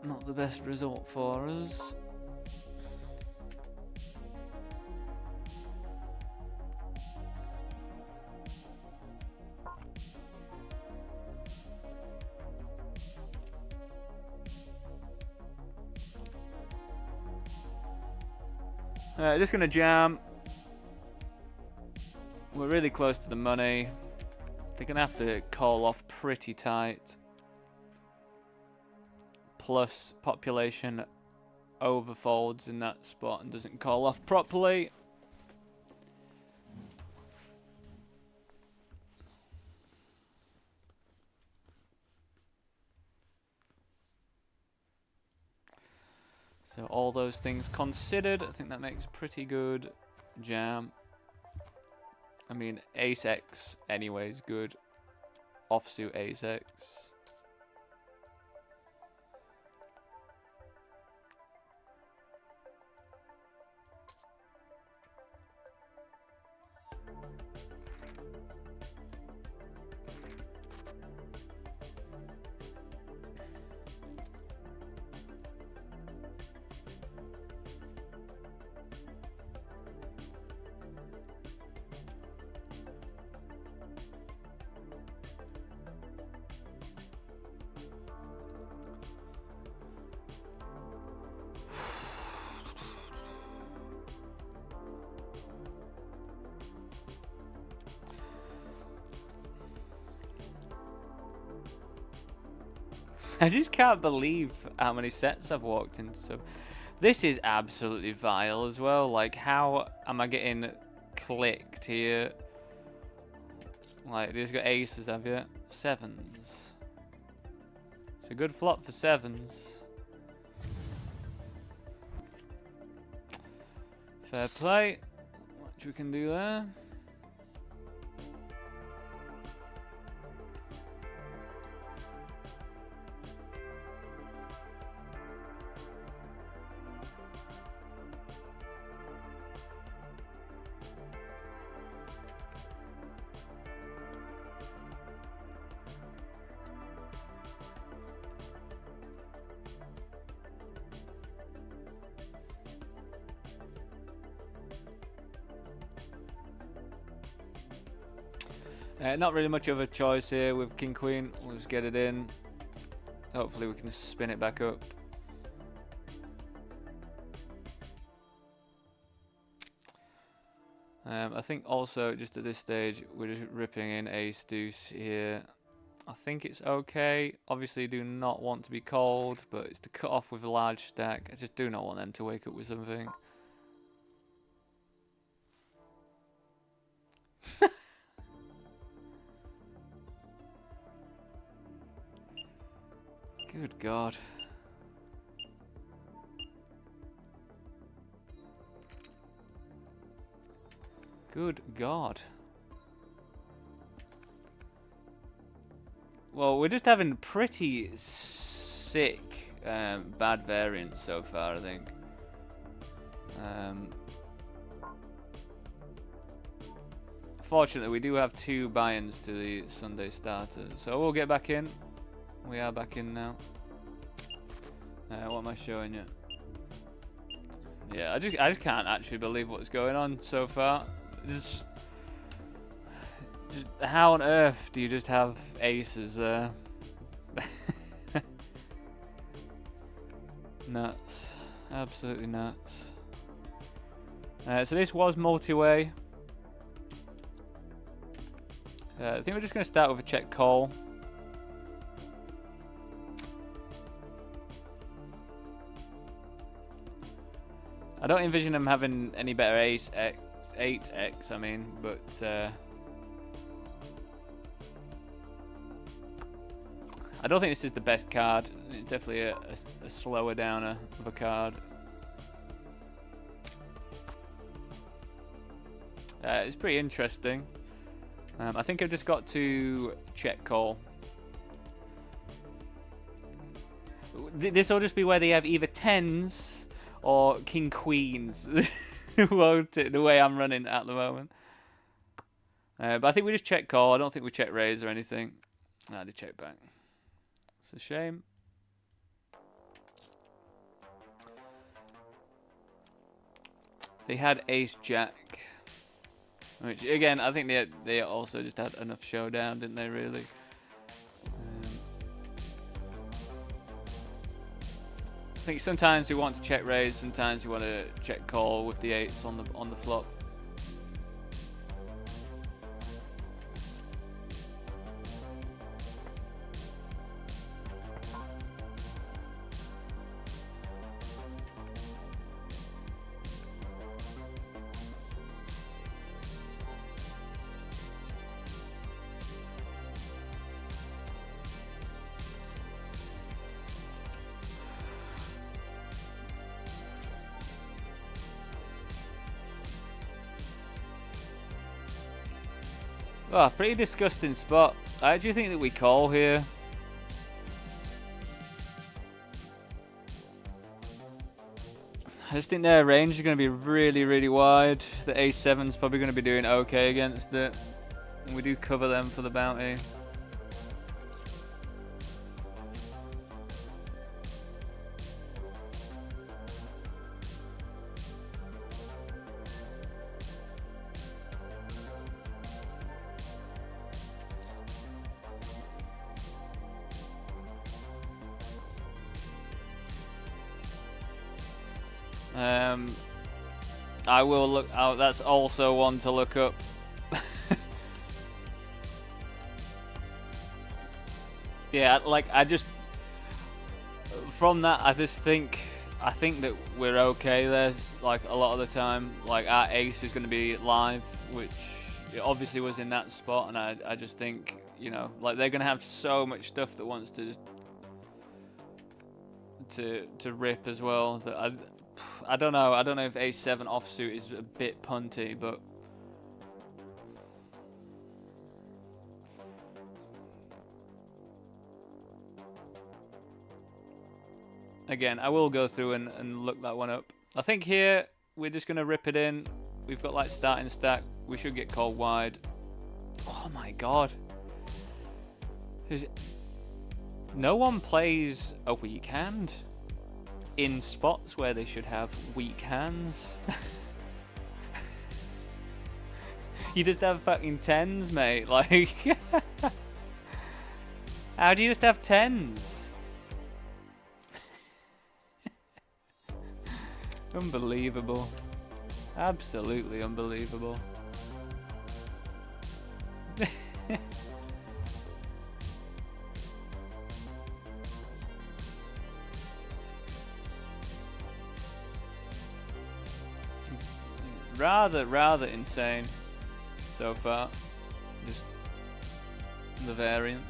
not the best result for us. Just gonna jam. We're really close to the money. They're gonna have to call off pretty tight. Plus population overfolds in that spot and doesn't call off properly. So all those things considered, I think that makes pretty good jam. I mean, ace X anyways good. Offsuit ace X. I just can't believe how many sets I've walked into. So this is absolutely vile as well. Like, how am I getting clicked here? Like, these got aces, have you? 7s. It's a good flop for 7s. Fair play. which we can do there. Not really much of a choice here with King Queen. We'll just get it in. Hopefully we can spin it back up. I think also just at this stage we're just ripping in ace deuce here. I think it's okay. Obviously do not want to be called, but it's to cut off with a large stack. I just do not want them to wake up with something. Good God. Good God. Well, we're just having pretty sick bad variants so far, I think. Fortunately, we do have 2 buy-ins to the Sunday starters, so we'll get back in. We are back in now. What am I showing you? Yeah, I just can't actually believe what's going on so far. Just how on earth do you just have aces there? Nuts. Absolutely nuts. So this was multi-way. I think we're just going to start with a check call. I don't envision him having any better ace X, 8x, I mean, but I don't think this is the best card. It's definitely a slower downer of a card. It's pretty interesting. I think I've just got to check call. This will just be where they have either 10s or king queens. Won't it, the way I'm running at the moment. But I think we just check call. I don't think we check raise or anything. Nah, they check back. It's a shame. They had ace jack, which again I think they also just had enough showdown, didn't they? Really. I think sometimes we want to check raise, sometimes we want to check call with the 8s on the flop. Oh, pretty disgusting spot. I actually think that we call here. I just think their range is going to be really, really wide. The ace-7's probably going to be doing okay against it. And we do cover them for the bounty. I will look out. That's also one to look up. Yeah, like I just from that I think that we're okay there. Like a lot of the time, like our ace is going to be live, which it obviously was in that spot, and I just think, you know, like they're going to have so much stuff that wants to rip as well that I don't know if ace-7 offsuit is a bit punty, but Again, I will go through and look that one up. I think here we're just going to rip it in. We've got like starting stack. We should get called wide. Oh my god. No one plays a weak hand in spots where they should have weak hands. You just have fucking 10s, mate. Like, how do you just have 10s? Unbelievable. Absolutely unbelievable. Rather insane so far. Just the variance.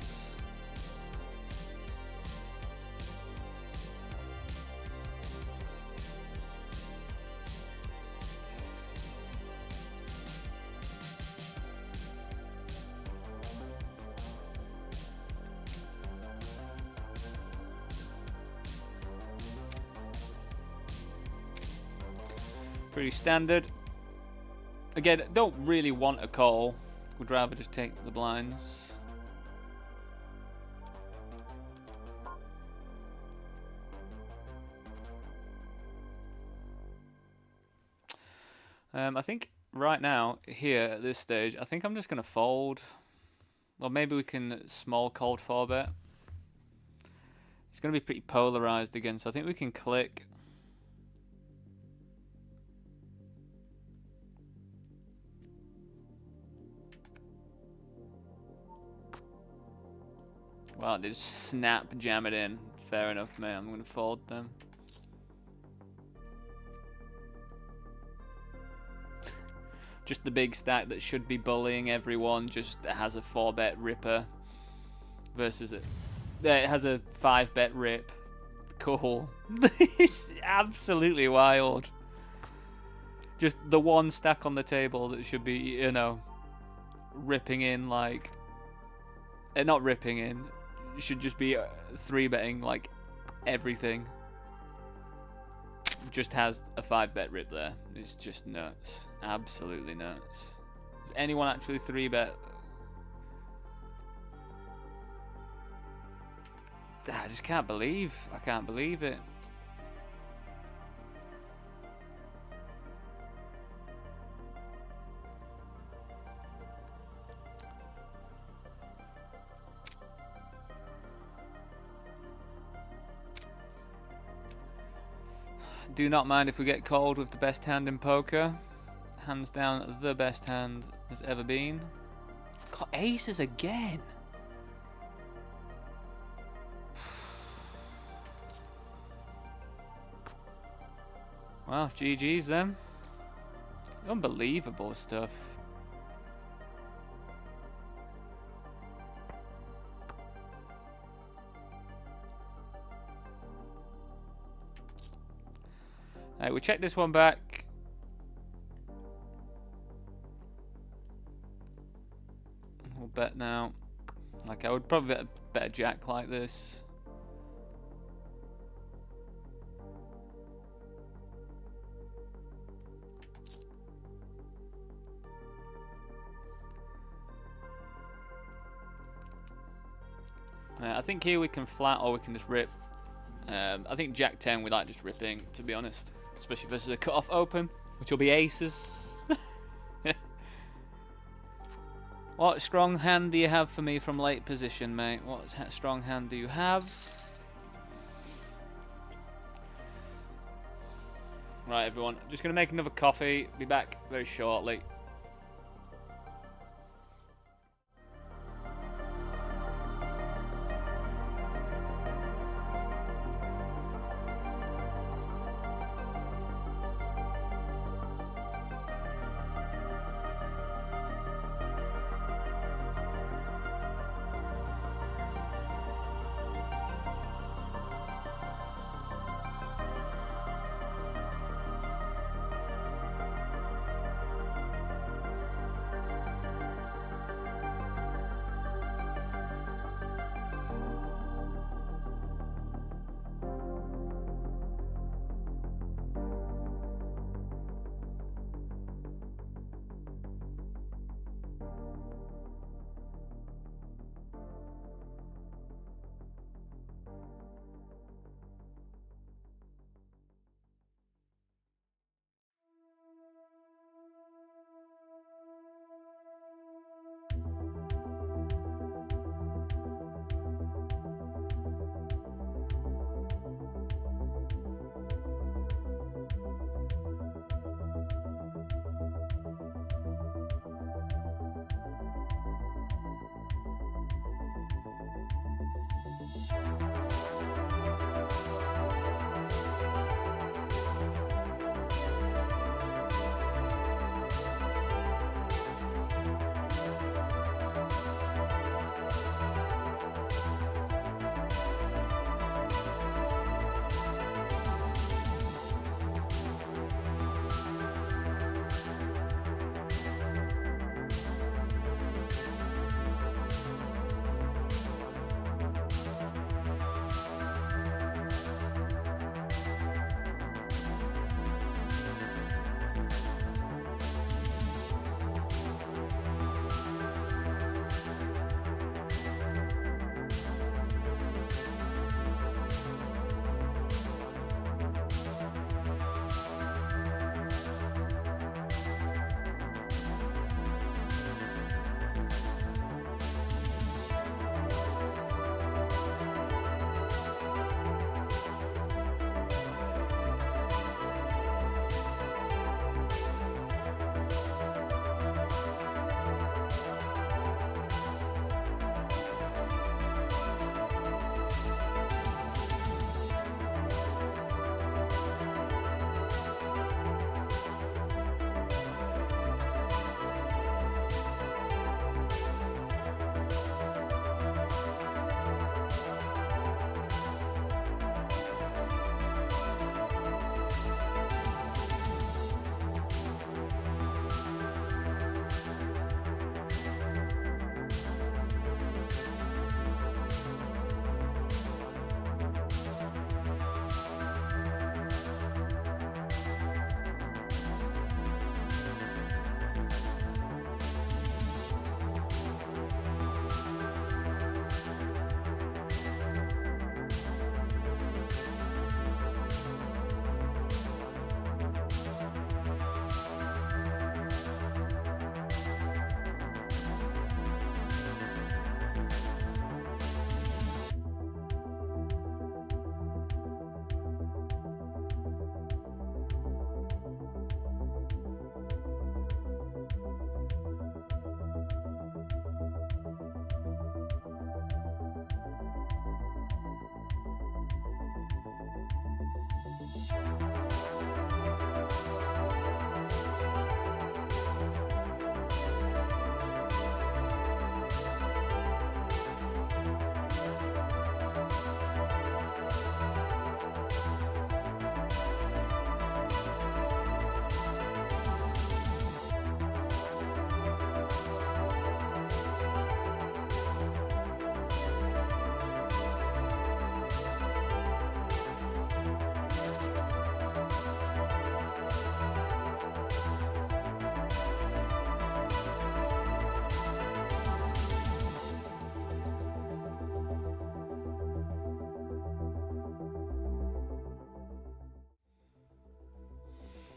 Pretty standard. Again, don't really want a call. Would rather just take the blinds. I think right now, here at this stage, I think I'm just going to fold. Or maybe we can small cold 4-bet. It's going to be pretty polarized again, so I think we can click. Wow, they just snap jam it in. Fair enough, mate. I'm going to fold them. Just the big stack that should be bullying everyone just has a 4-bet ripper versus it has a 5-bet rip. Cool. It's absolutely wild. Just the one stack on the table that should be, you know, ripping in like... not ripping in. Should just be 3-betting like everything. Just has a 5-bet rip there. It's just nuts. Absolutely nuts. Does anyone actually 3-bet? I just can't believe. I can't believe it. Do not mind if we get called with the best hand in poker. Hands down, the best hand has ever been. Got aces again. Well, GG's then. Unbelievable stuff. Alright, we check this one back. We'll bet now. Like, I would probably bet a jack like this. I think here we can flat or we can just rip. I think Jack 10 we like just ripping, to be honest. Especially versus a cut-off open, which will be aces. What strong hand do you have for me from late position, mate? What strong hand do you have? Right, everyone. Just going to make another coffee. Be back very shortly.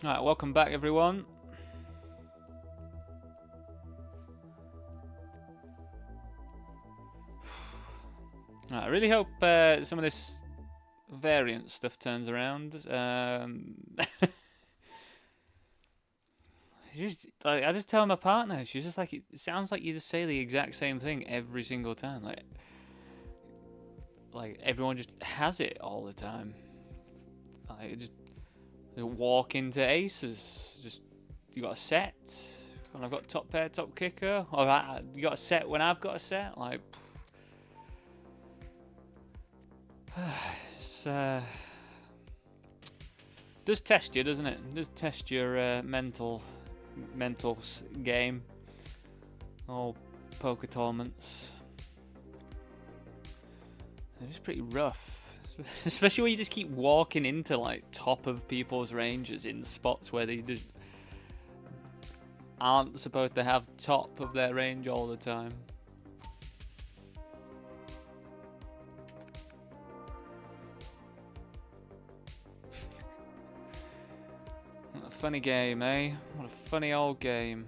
Alright, welcome back everyone. Right, I really hope some of this variant stuff turns around. I just tell my partner, she's just like, it sounds like you just say the exact same thing every single time. Like everyone just has it all the time. Like just walk into aces. Just you got a set when I've got top pair, top kicker, or you got a set when I've got a set. Like it's does test you, doesn't it? It does test your mental game. All poker tournaments. It's pretty rough, especially when you just keep walking into like top of people's ranges in spots where they just aren't supposed to have top of their range all the time. What a funny game, eh? What a funny old game.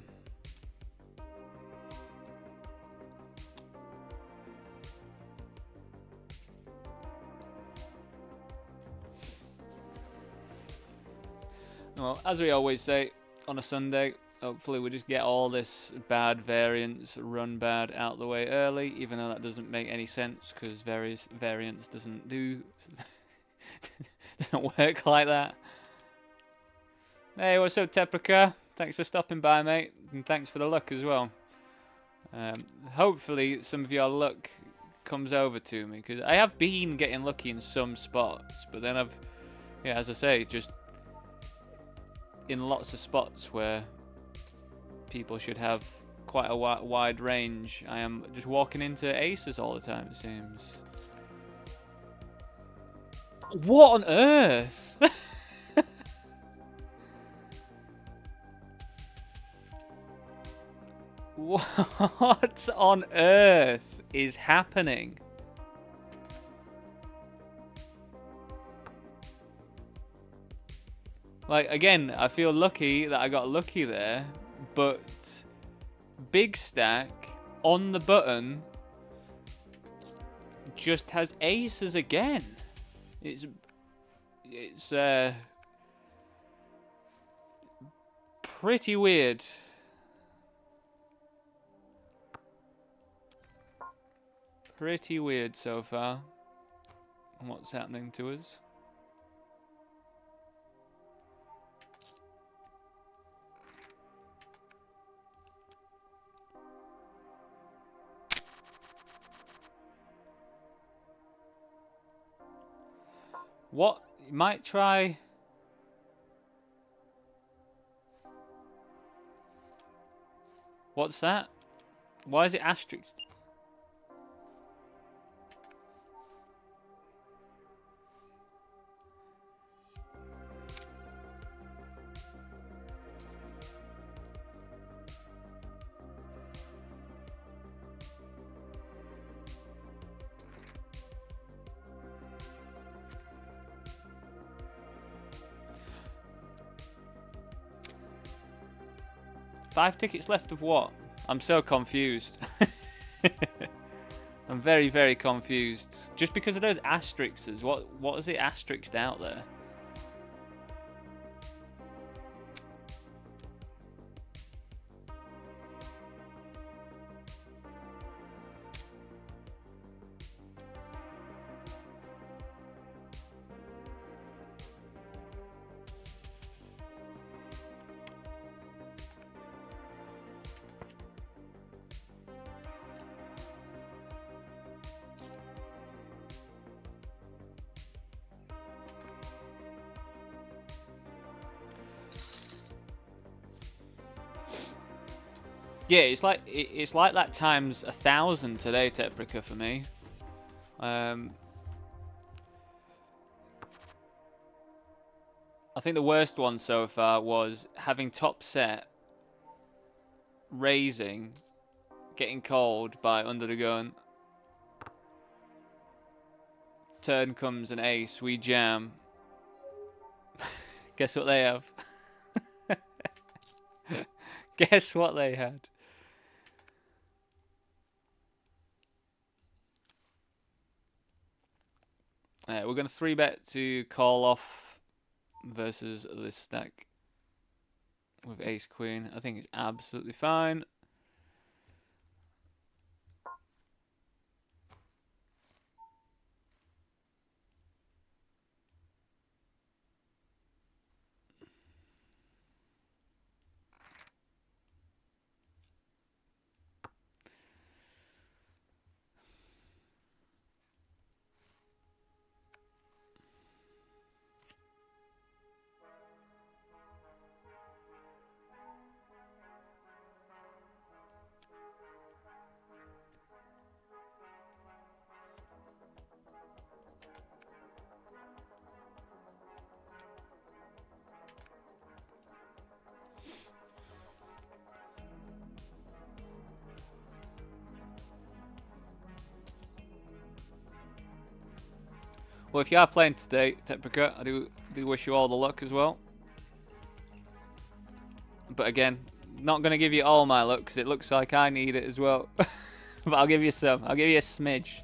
Well, as we always say on a Sunday, hopefully we just get all this bad variance, run bad out the way early, even though that doesn't make any sense because variance doesn't work like that. Hey, what's up, Teprica? Thanks for stopping by, mate, and thanks for the luck as well. Hopefully some of your luck comes over to me because I have been getting lucky in some spots, but then as I say, just in lots of spots where people should have quite a wide range, I am just walking into aces all the time, it seems. What on earth? What on earth is happening? Like, again, I feel lucky that I got lucky there, but big stack on the button just has aces again. It's pretty weird. Pretty weird so far. What's happening to us? What? You might try... What's that? Why is it asterisk? Five tickets left of what? I'm so confused. I'm very, very confused. Just because of those asterisks, what is it asterisked out there? Yeah, it's like that times 1,000 today, Teprica, for me. I think the worst one so far was having top set, raising, getting called by under the gun. Turn comes an ace, we jam. Guess what they have? Guess what they had? We're going to 3-bet to call off versus this stack with ace queen. I think it's absolutely fine. Well, if you are playing today, Tepica, I do wish you all the luck as well. But again, not going to give you all my luck because it looks like I need it as well. But I'll give you some. I'll give you a smidge.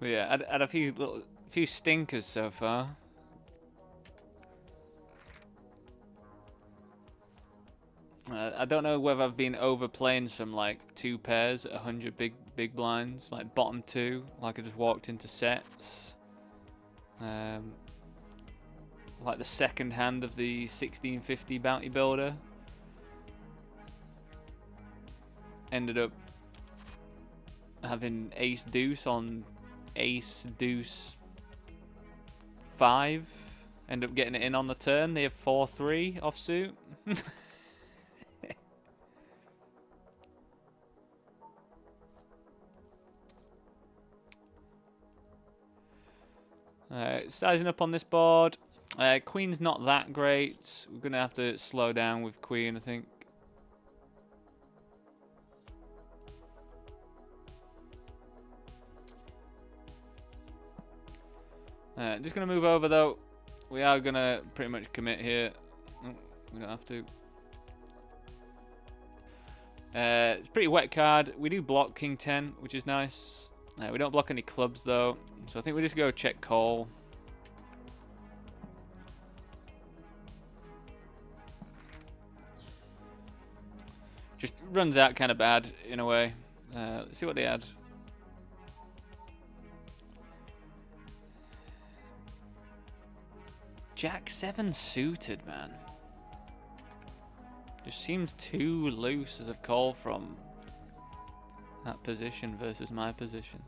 But yeah, I had a few stinkers so far. I don't know whether I've been overplaying some like 2 pairs at 100 big blinds, like bottom 2, like I just walked into sets. Like the second hand of the 1650 bounty builder. Ended up having ace deuce on ace deuce 5. Ended up getting it in on the turn. They have 4-3 offsuit. Sizing up on this board. Queen's not that great. We're going to have to slow down with queen, I think. Just going to move over, though. We are going to pretty much commit here. Oh, we don't have to. It's a pretty wet card. We do block king 10, which is nice. We don't block any clubs, though. So I think we just go check call. Just runs out kind of bad, in a way. Let's see what they had. Jack 7 suited, man. Just seems too loose as a call from that position versus my position.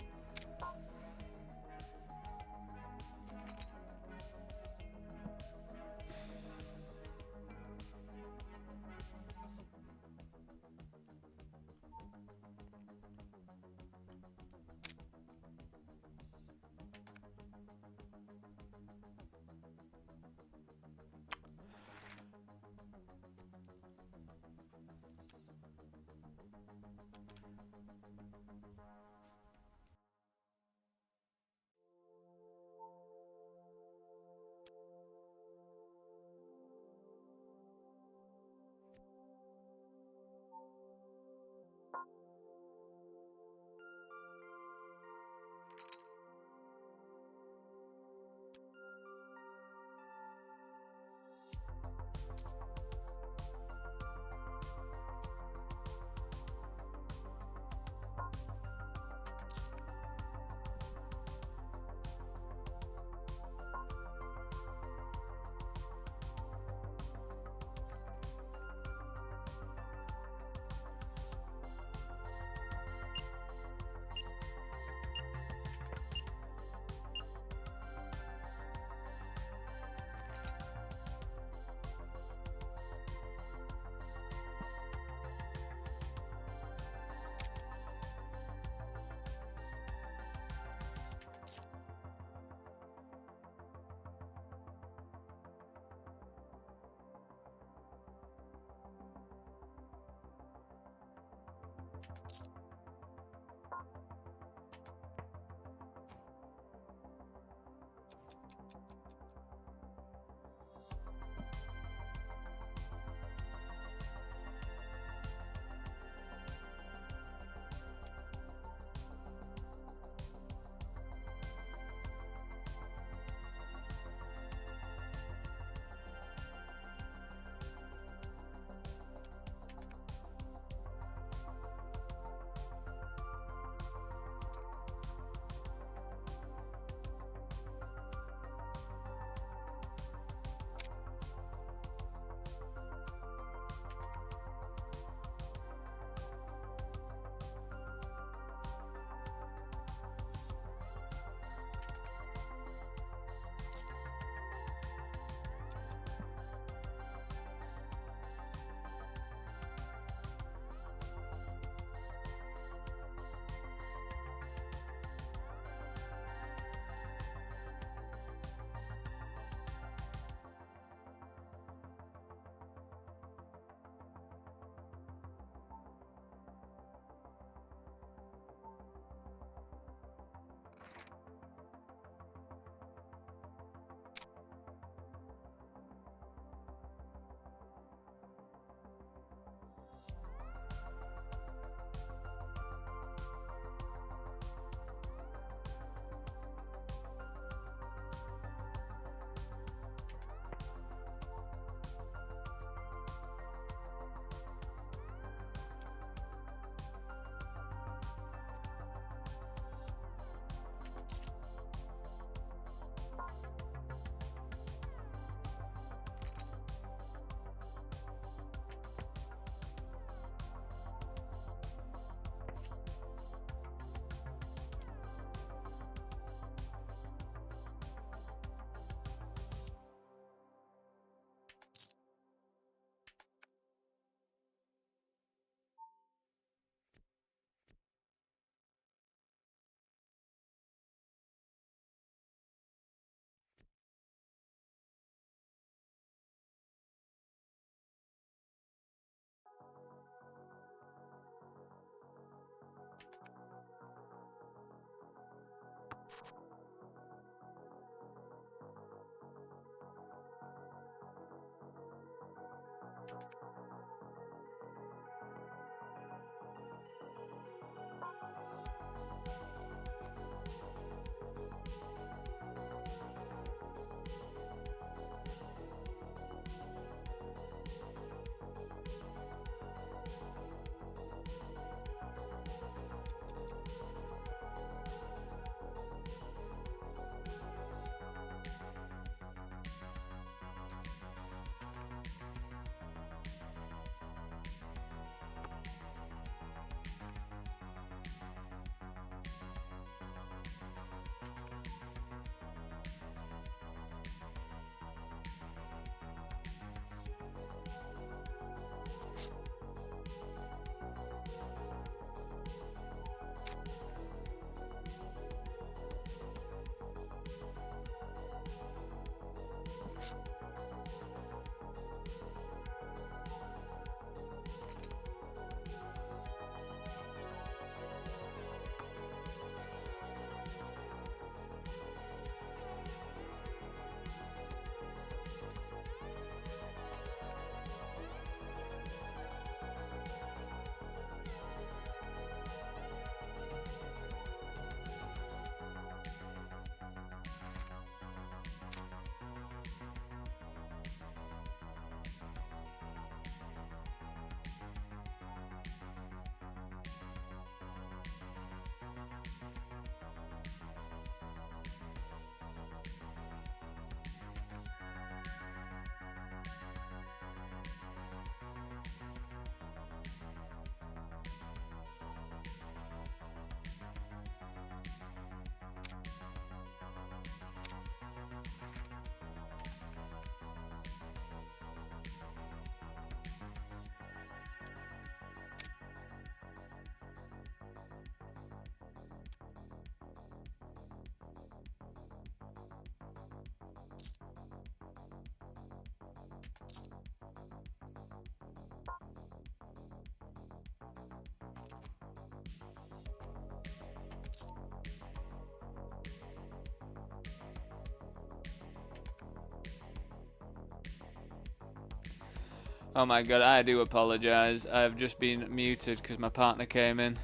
Oh my god, I do apologise. I've just been muted because my partner came in.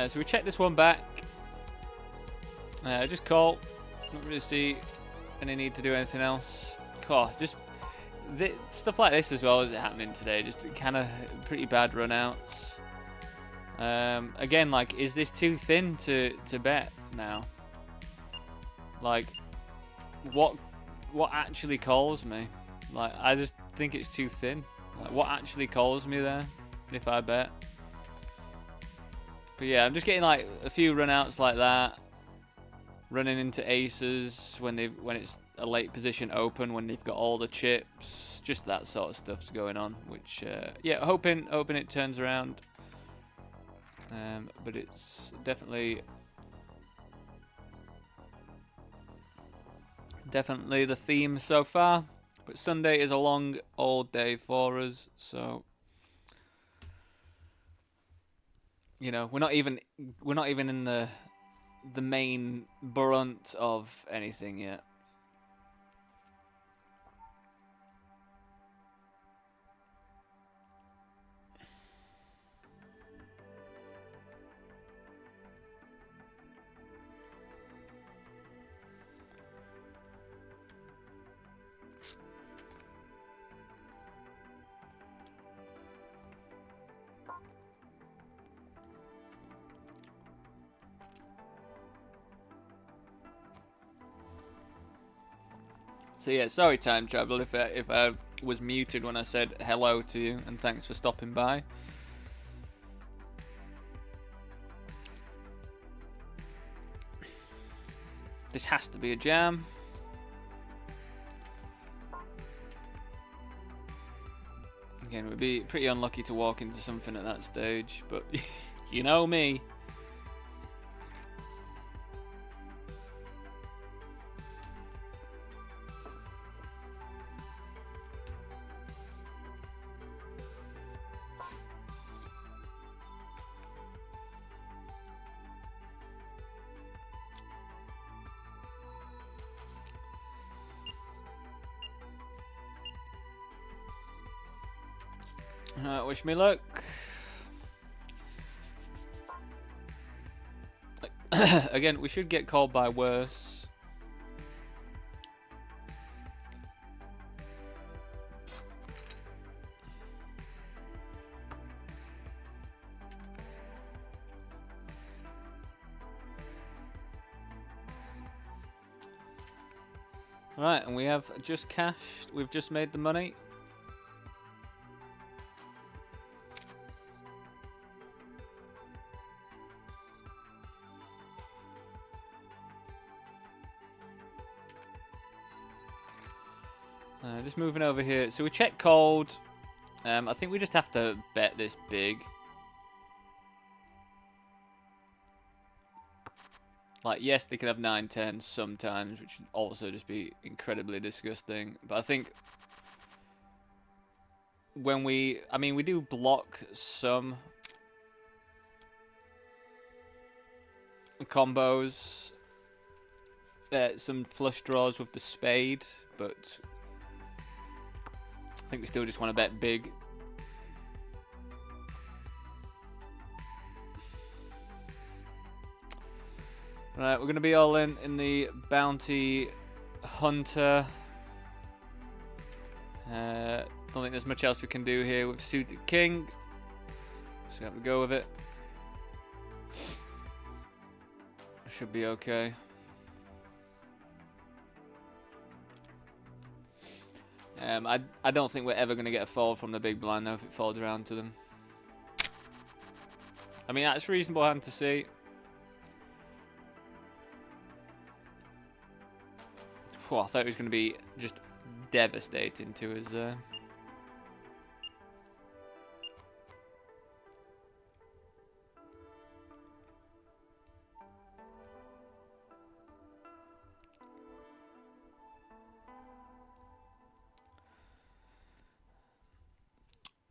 So we check this one back. Just call. Don't really see any need to do anything else. God, just stuff like this as well is happening today. Just kind of pretty bad runouts. Again, like, is this too thin to bet now? Like, what actually calls me? Like, I just think it's too thin. Like, what actually calls me there if I bet? But yeah, I'm just getting like a few runouts like that, running into aces when it's a late position open, when they've got all the chips, just that sort of stuff's going on. Which yeah, hoping it turns around. But it's definitely the theme so far. But Sunday is a long old day for us, so. You know, we're not even in the main brunt of anything yet. So yeah, sorry time travel if I was muted when I said hello to you, and thanks for stopping by. This has to be a jam. Again, we'd be pretty unlucky to walk into something at that stage, but you know me. Wish me luck. Again, we should get called by worse. Right, and we have just cashed. We've just made the money. Just moving over here. So we check cold. I think we just have to bet this big. Like, yes, they can have 9-10 sometimes, which would also just be incredibly disgusting. But I think when we do block some combos, some flush draws with the spade, but I think we still just want to bet big. Right, we're going to be all in the bounty hunter. Don't think there's much else we can do here with suited king. Just have to go with it. Should be okay. I don't think we're ever going to get a fold from the big blind though if it folds around to them. I mean, that's a reasonable hand to see. Whew, I thought it was going to be just devastating to us there.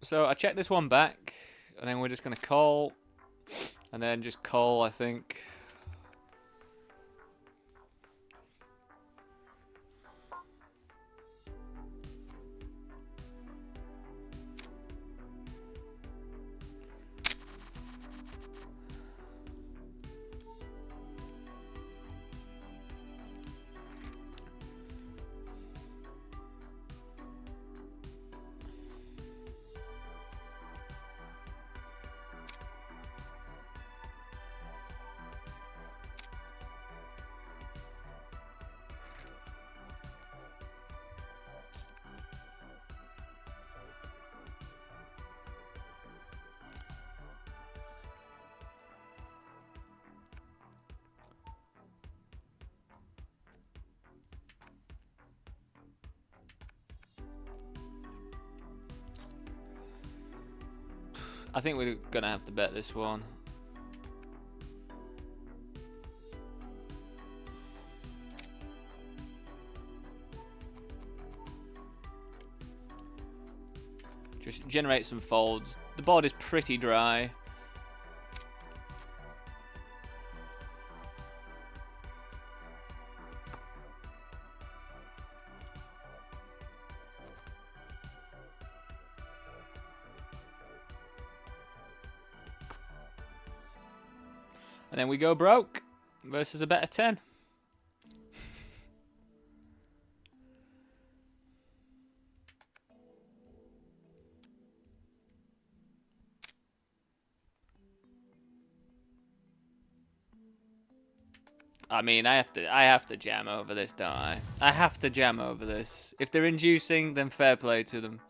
So I checked this one back, and then we're just going to call, and then just call, I think. I think we're gonna have to bet this one. Just generate some folds. The board is pretty dry. And then we go broke versus a better 10. I mean, I have to jam over this, don't I? I have to jam over this. If they're inducing, then fair play to them.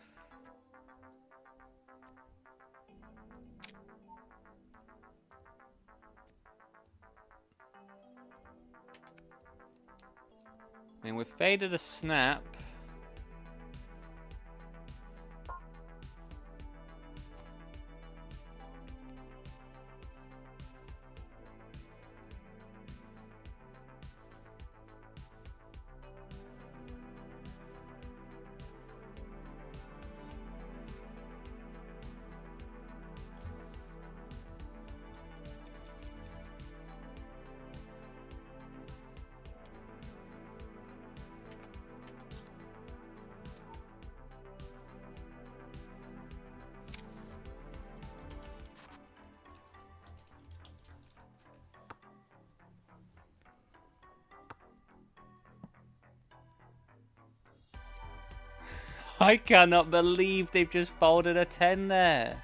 I mean, we've faded a snap. I cannot believe they've just folded a 10 there.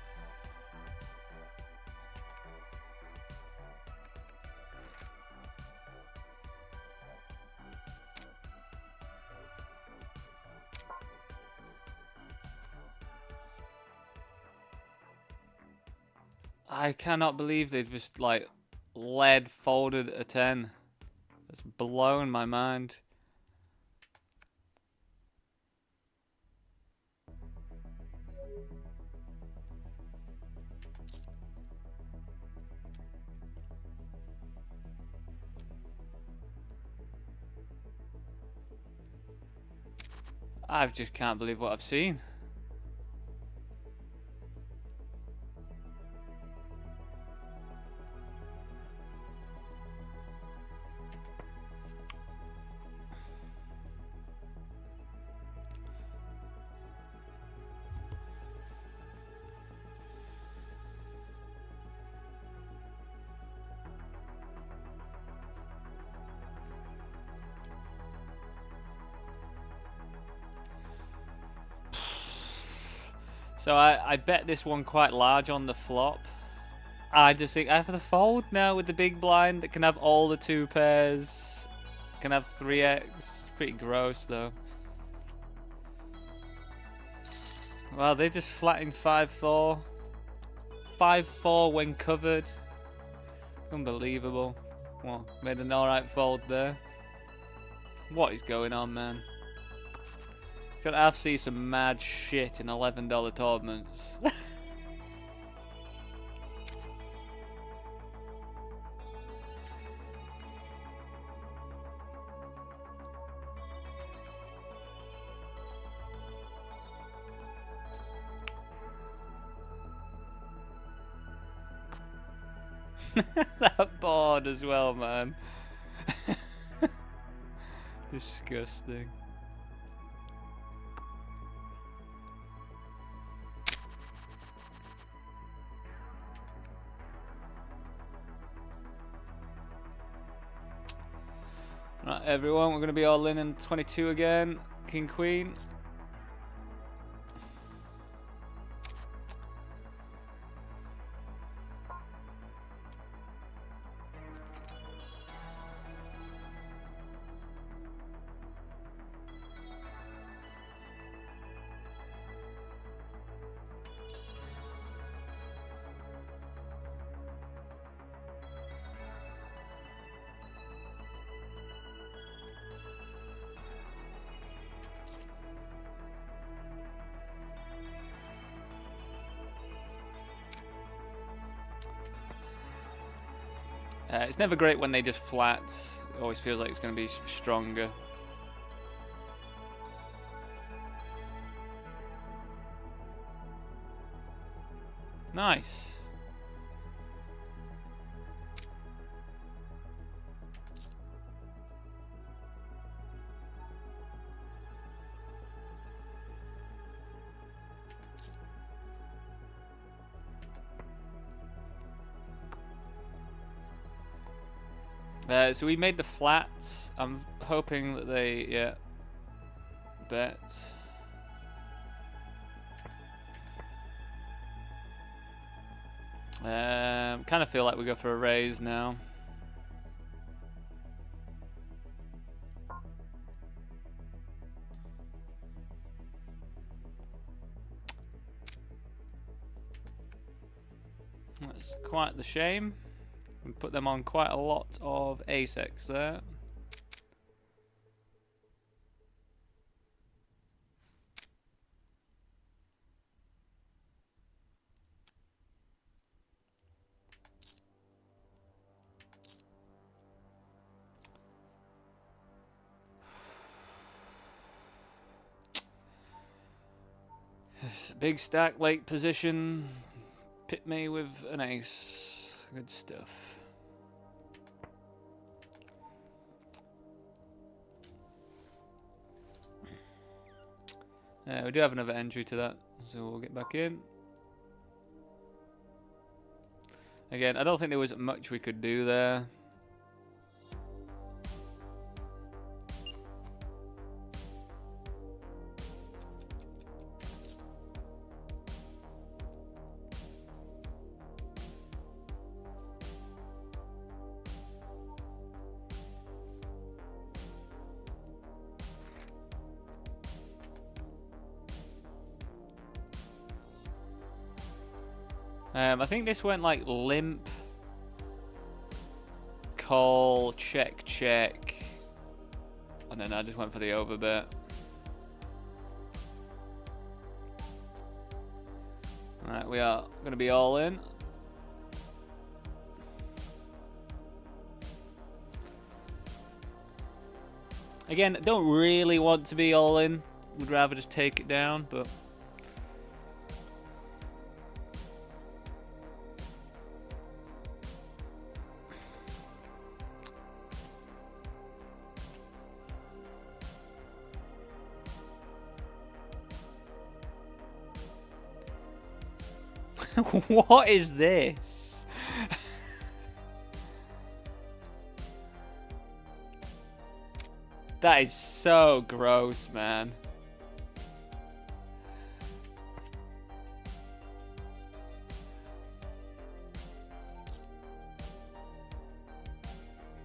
I cannot believe they've just, like, lead folded a 10. That's blown my mind. I just can't believe what I've seen. So I bet this one quite large on the flop. I just think I have to fold now with the big blind that can have all the 2 pairs. Can have 3x. Pretty gross though. Well, they just flattened 5-4. 5-4 when covered. Unbelievable. Well, made an alright fold there. What is going on, man? Gonna have to see some mad shit in $11 tournaments. That board as well, man. Disgusting. Right, everyone, we're going to be all in 22 again. King, Queen. It's never great when they just flat. It always feels like it's going to be stronger. Nice. So we made the flats. I'm hoping that they, yeah, bet. Kind of feel like we go for a raise now. That's quite the shame. We put them on quite a lot of ace-X there. Big stack, late position. Pit me with an ace. Good stuff. We do have another entry to that, so we'll get back in. Again, I don't think there was much we could do there. I think this went like limp, call, check, check, and then I just went for the overbet. Alright, we are going to be all in. Again, don't really want to be all in. Would rather just take it down, but... What is this? That is so gross, man.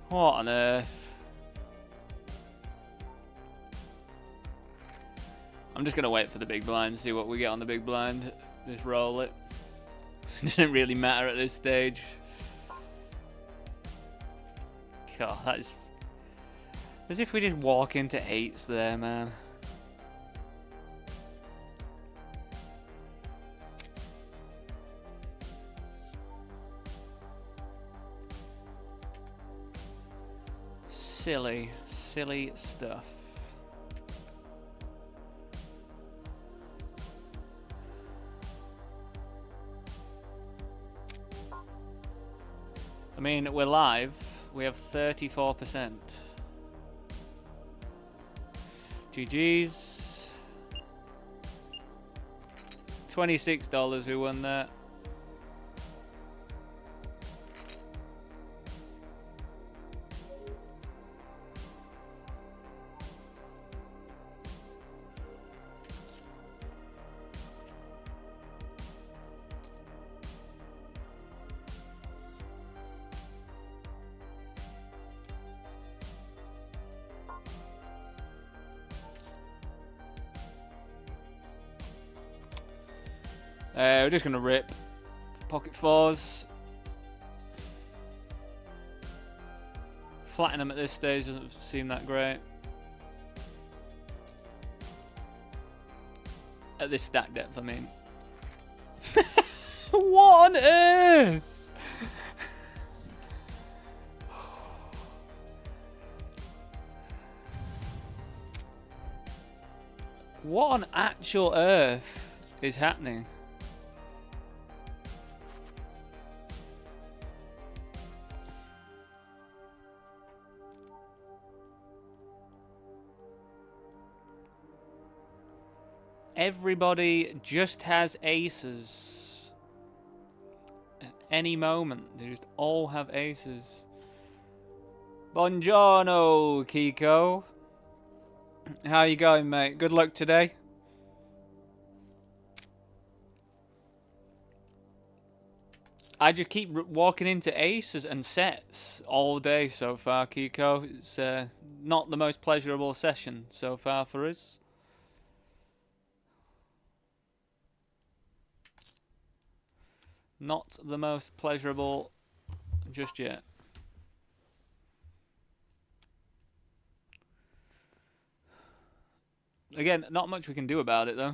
What on earth? I'm just gonna wait for the big blind, see what we get on the big blind. Just roll it. It doesn't really matter at this stage. God, that is... as if we just walk into eights there, man. Silly, silly stuff. I mean, we're live. We have 34%. GG's. $26 we won that. We're just gonna rip pocket fours. Flatten them at this stage doesn't seem that great. At this stack depth, I mean. What on earth? What on actual earth is happening? Everybody just has aces. At any moment, they just all have aces. Buongiorno, Kiko. How you going, mate? Good luck today. I just keep walking into aces and sets all day so far, Kiko. It's not the most pleasurable session so far for us. Not the most pleasurable just yet. Again, not much we can do about it though.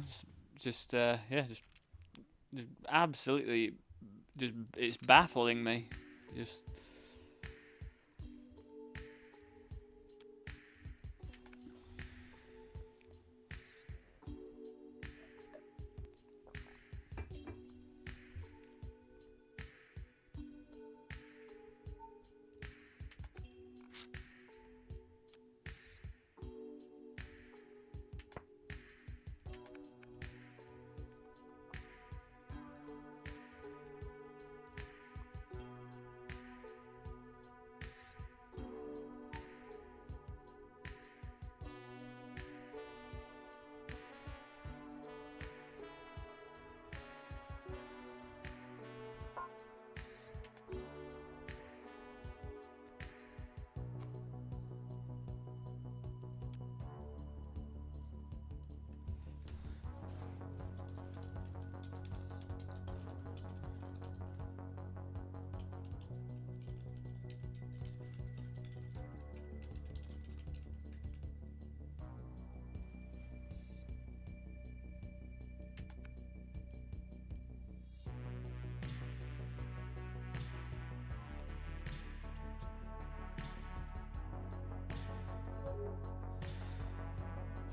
Just yeah, just absolutely, just it's baffling me. Just.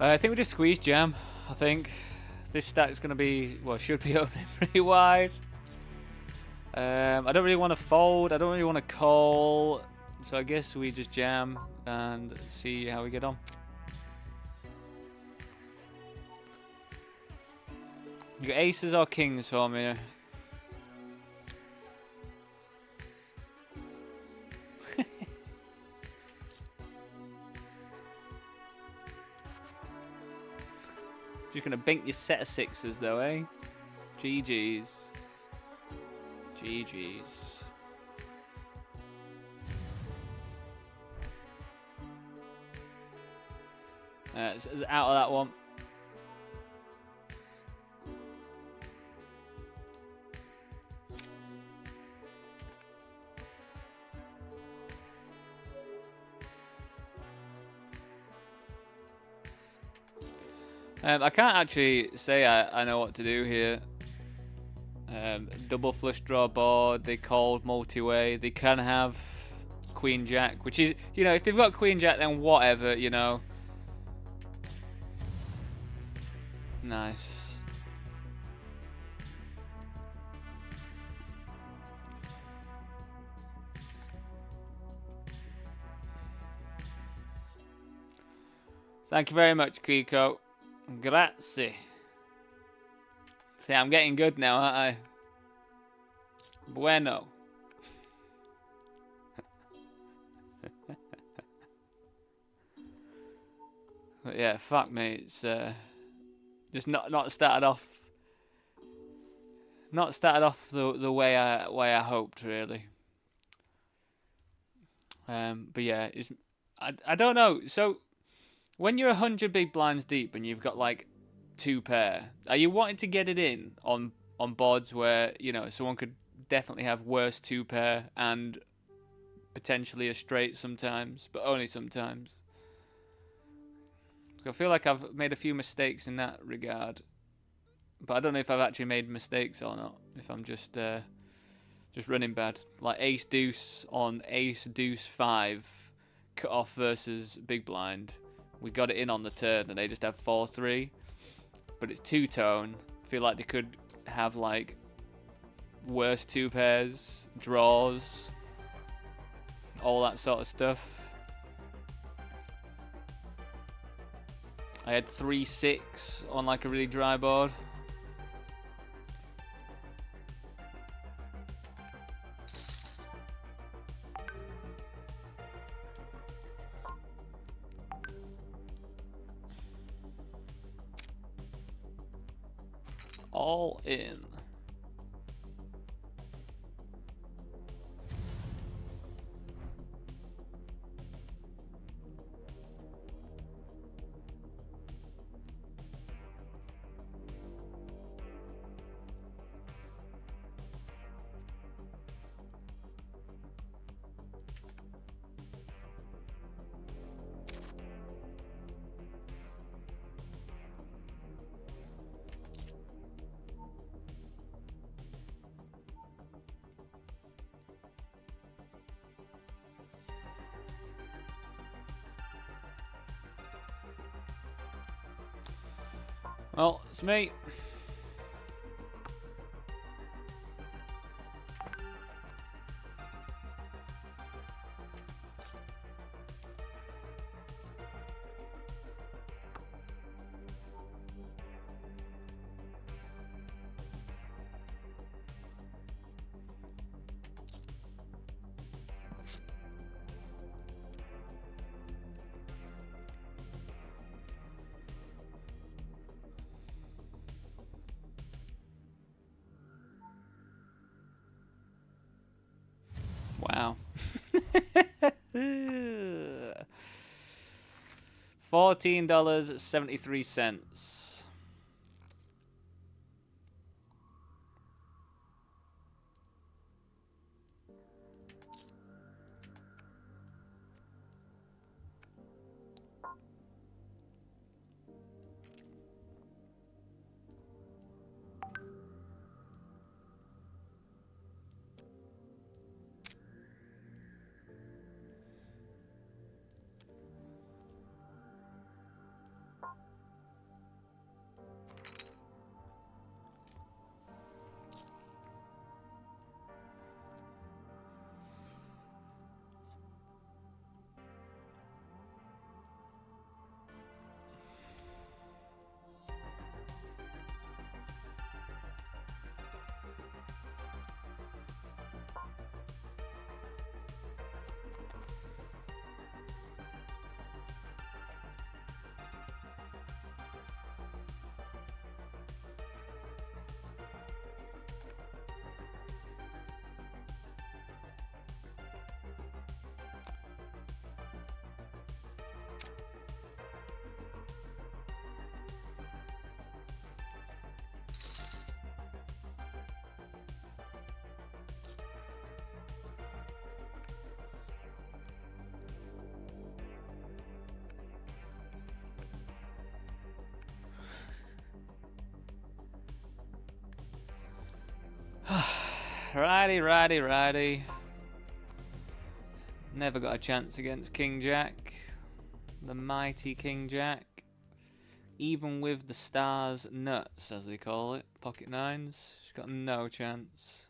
I think we just squeeze jam. I think this stack is going to be, well, should be opening pretty wide. I don't really want to fold. I don't really want to call. So I guess we just jam and see how we get on. You got aces or kings for me? Just gonna bink your set of sixes though, eh? GG's. GG's. It's out of that one. I can't actually say I know what to do here. Double flush draw board, they called multi-way, they can have queen jack, which is, you know, if they've got queen jack then whatever, you know. Nice. Thank you very much, Kiko. Grazie. See, I'm getting good now, aren't I? Bueno. But yeah, fuck me. It's just not started off. Not started off the way I hoped, really. But yeah, I don't know. So when you're 100 big blinds deep and you've got like 2 pair, are you wanting to get it in on boards where, you know, someone could definitely have worse 2 pair and potentially a straight sometimes, but only sometimes? I feel like I've made a few mistakes in that regard, but I don't know if I've actually made mistakes or not. If I'm just running bad, like ace deuce on ace deuce 5, cut off versus big blind. We got it in on the turn, and they just have 4-3, but it's 2-tone. Feel like they could have like worse 2 pairs, draws, all that sort of stuff. I had 3-6 on like a really dry board. All in. Well, it's me. Wow. $14.73. Righty. Never got a chance against King Jack. The mighty King Jack. Even with the stars nuts, as they call it, pocket nines, she's got no chance.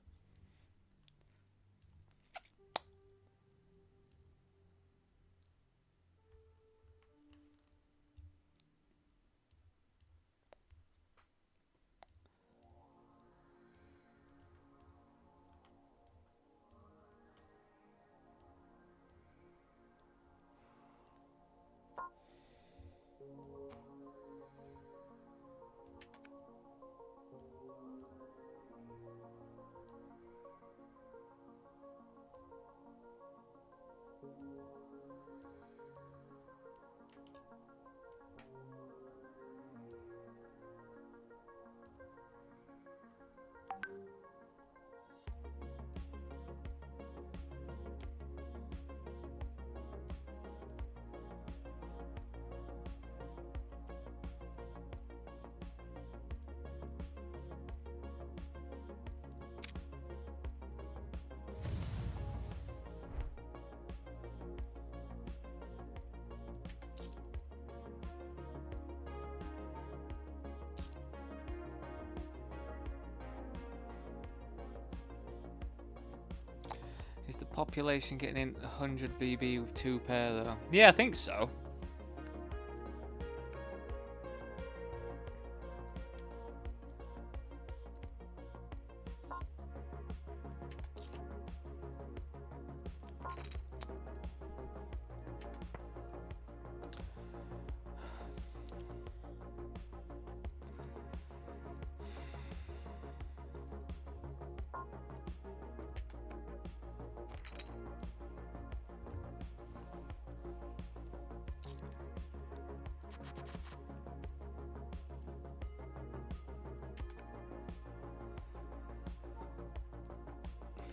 population getting in 100 BB with 2 pair though? Yeah, I think so.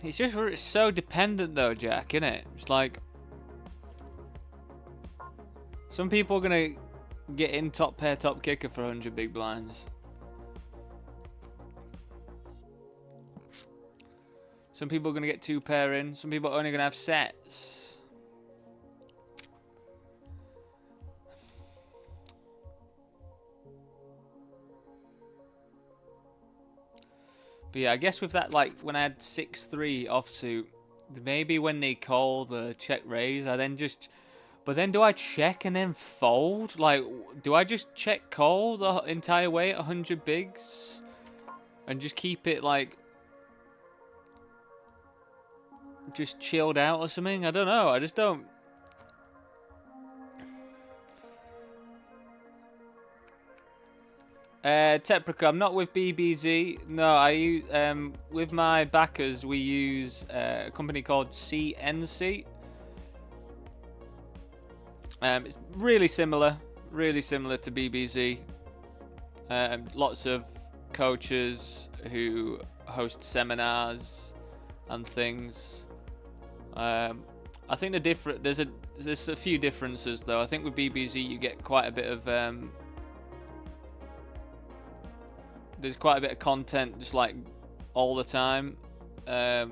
It's just so dependent though, Jack, isn't it? It's like some people are gonna get in top pair, top kicker for 100 big blinds. Some people are gonna get 2 pair in. Some people are only gonna have sets. But yeah, I guess with that, like, when I had 6-3 offsuit, maybe when they call the check raise, I then just... But then do I check and then fold? Like, do I just check call the entire way at 100 bigs? And just keep it, like... just chilled out or something? I don't know, I just don't... Teprica, I'm not with BBZ. No, I use with my backers we use a company called CNC. It's really similar to BBZ. Lots of coaches who host seminars and things. I think there's a few differences though. I think with BBZ you get quite a bit of there's quite a bit of content just like all the time. The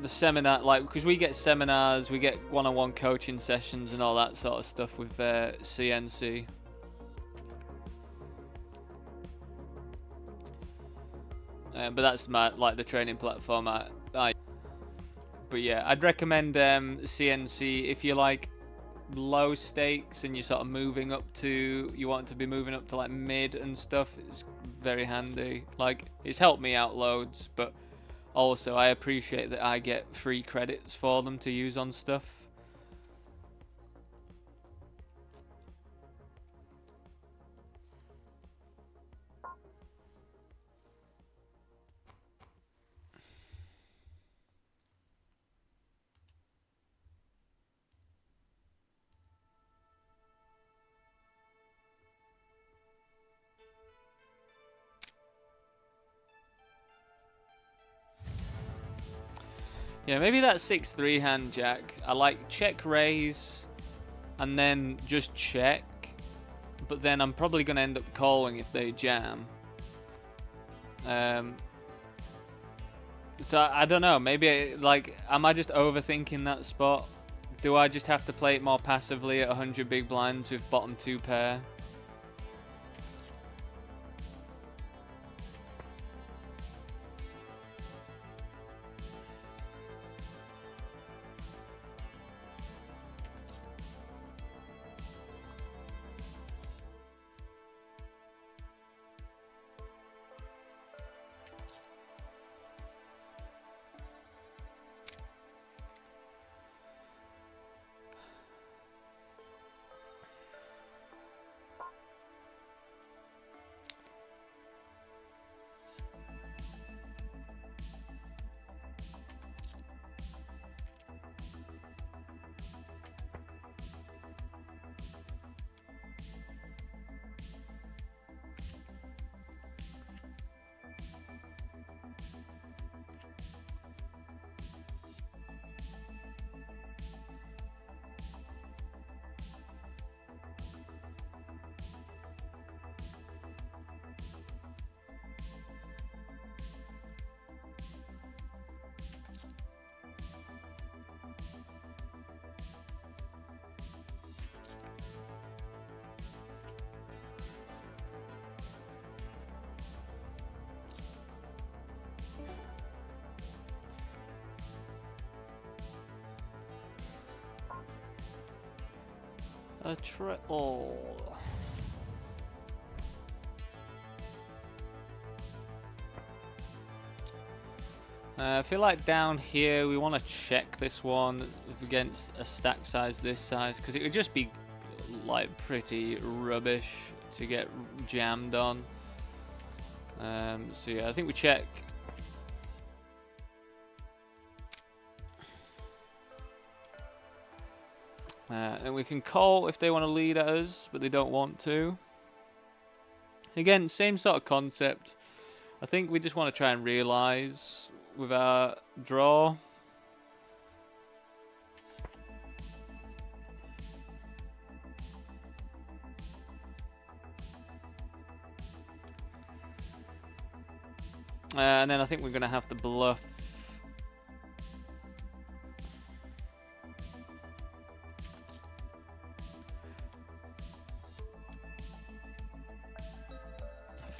seminar, like, because we get seminars, we get one-on-one coaching sessions and all that sort of stuff with CNC. But that's the training platform but yeah, I'd recommend CNC if you like low stakes and you're sort of moving up to, you want to be moving up to like mid and stuff. It's very handy. Like, it's helped me out loads, but also I appreciate that I get free credits for them to use on stuff. Yeah, maybe that 6-3 hand, Jack. I like check raise and then just check, but then I'm probably going to end up calling if they jam. So I don't know, maybe like, am I just overthinking that spot? Do I just have to play it more passively at 100 big blinds with bottom 2 pair? a triple. I feel like down here we want to check this one against a stack size this size, because it would just be like pretty rubbish to get jammed on. So yeah, I think we check. And we can call if they want to lead at us, but they don't want to. Again, same sort of concept. I think we just want to try and realise with our draw. And then I think we're going to have to bluff.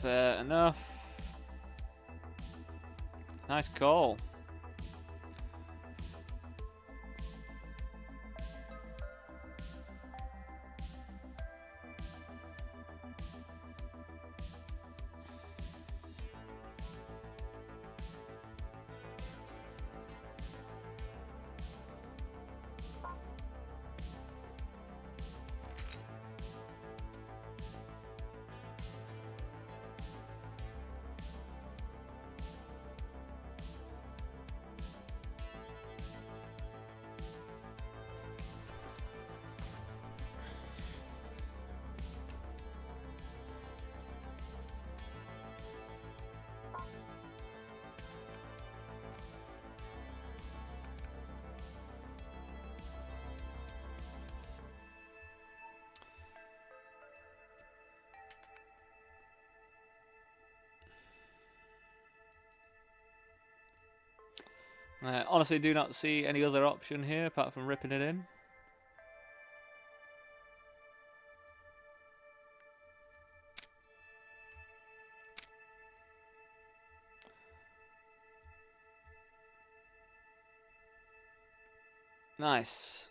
Fair enough. Nice call. Honestly, do not see any other option here apart from ripping it in. Nice.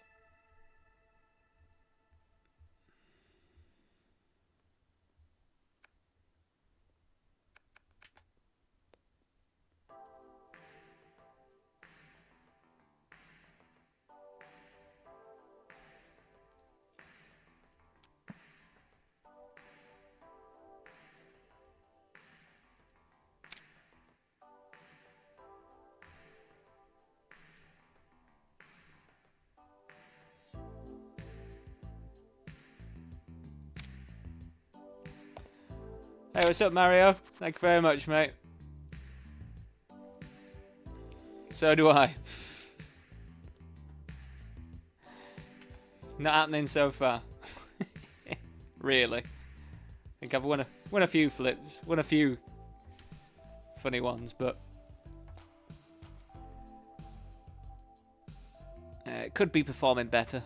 Hey, what's up, Mario? Thank you very much, mate. So do I. Not happening so far. Really. I think I've won a few flips, won a few funny ones, but it could be performing better.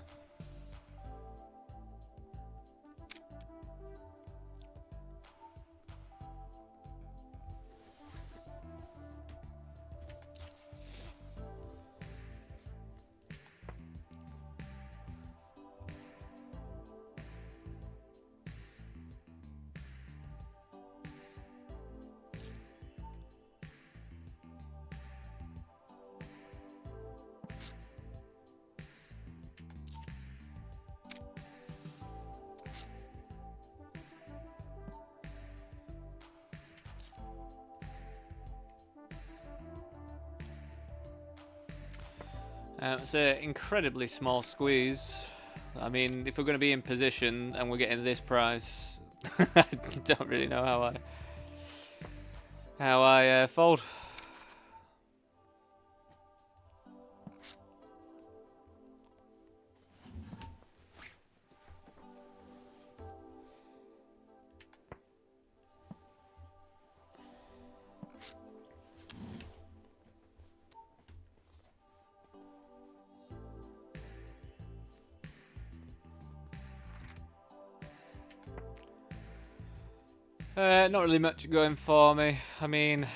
It's an incredibly small squeeze. I mean, if we're going to be in position and we're getting this price, I don't really know how I fold. Not really much going for me. I mean,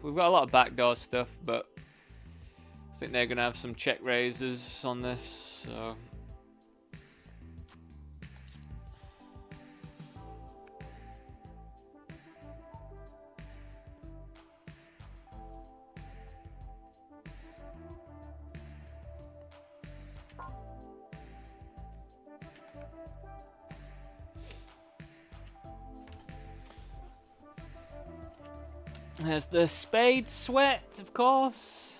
we've got a lot of backdoor stuff, but I think they're going to have some check raises on this, so There's the spade sweat, of course.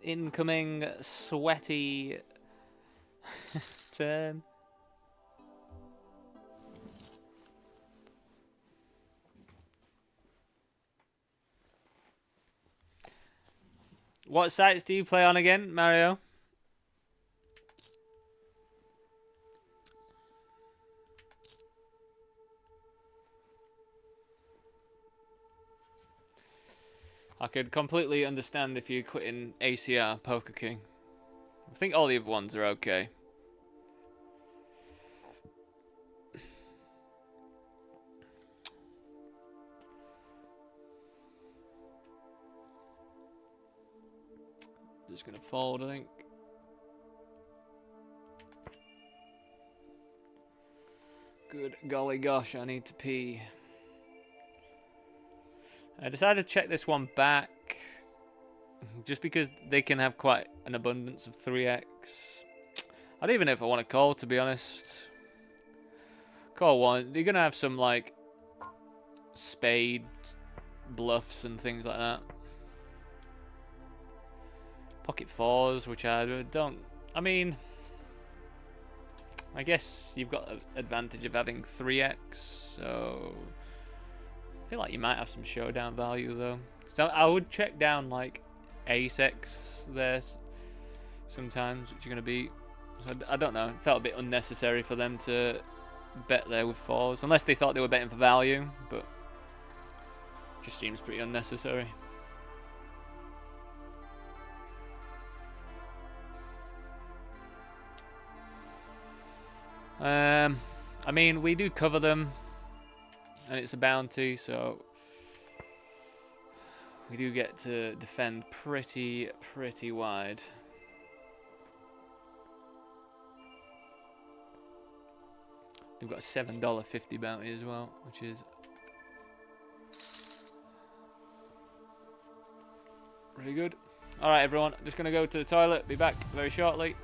Incoming sweaty turn. What sites do you play on again, Mario? I could completely understand if you're quitting ACR, Poker King. I think all the other ones are okay. Just gonna fold, I think. Good golly gosh, I need to pee. I decided to check this one back just because they can have quite an abundance of 3x. I don't even know if I want to call, to be honest. Call one. They're going to have some, like, spade bluffs and things like that. Pocket fours, which I don't... I mean... I guess you've got the advantage of having 3x, so... I feel like you might have some showdown value, though. So I would check down, like, ace-x there sometimes, which you're going to beat. So I don't know. It felt a bit unnecessary for them to bet there with fours. Unless they thought they were betting for value, but it just seems pretty unnecessary. I mean, we do cover them, and it's a bounty, so we do get to defend pretty wide. They've got a $7.50 bounty as well, which is really good. Alright everyone, I'm just going to go to the toilet, be back very shortly.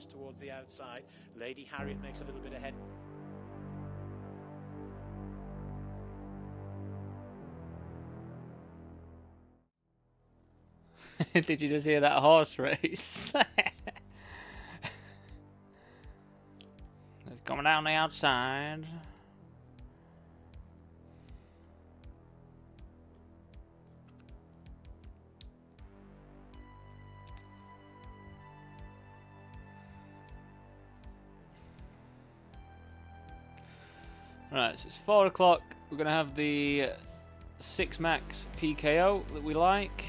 contest towards the outside. Lady Harriet makes a little bit ahead. Did you just hear that horse race? It's coming down the outside. Right, so it's 4 o'clock. We're going to have the 6 max PKO that we like.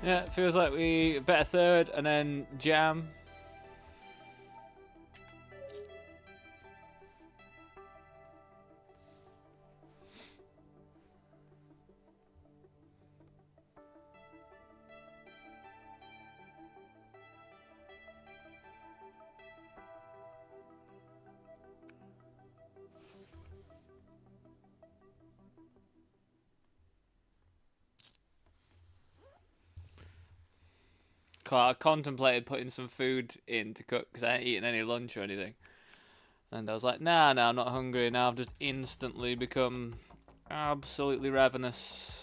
Yeah, it feels like we bet a third and then jam. I contemplated putting some food in to cook because I ain't eating any lunch or anything. And I was like, nah, I'm not hungry. Now I've just instantly become absolutely ravenous.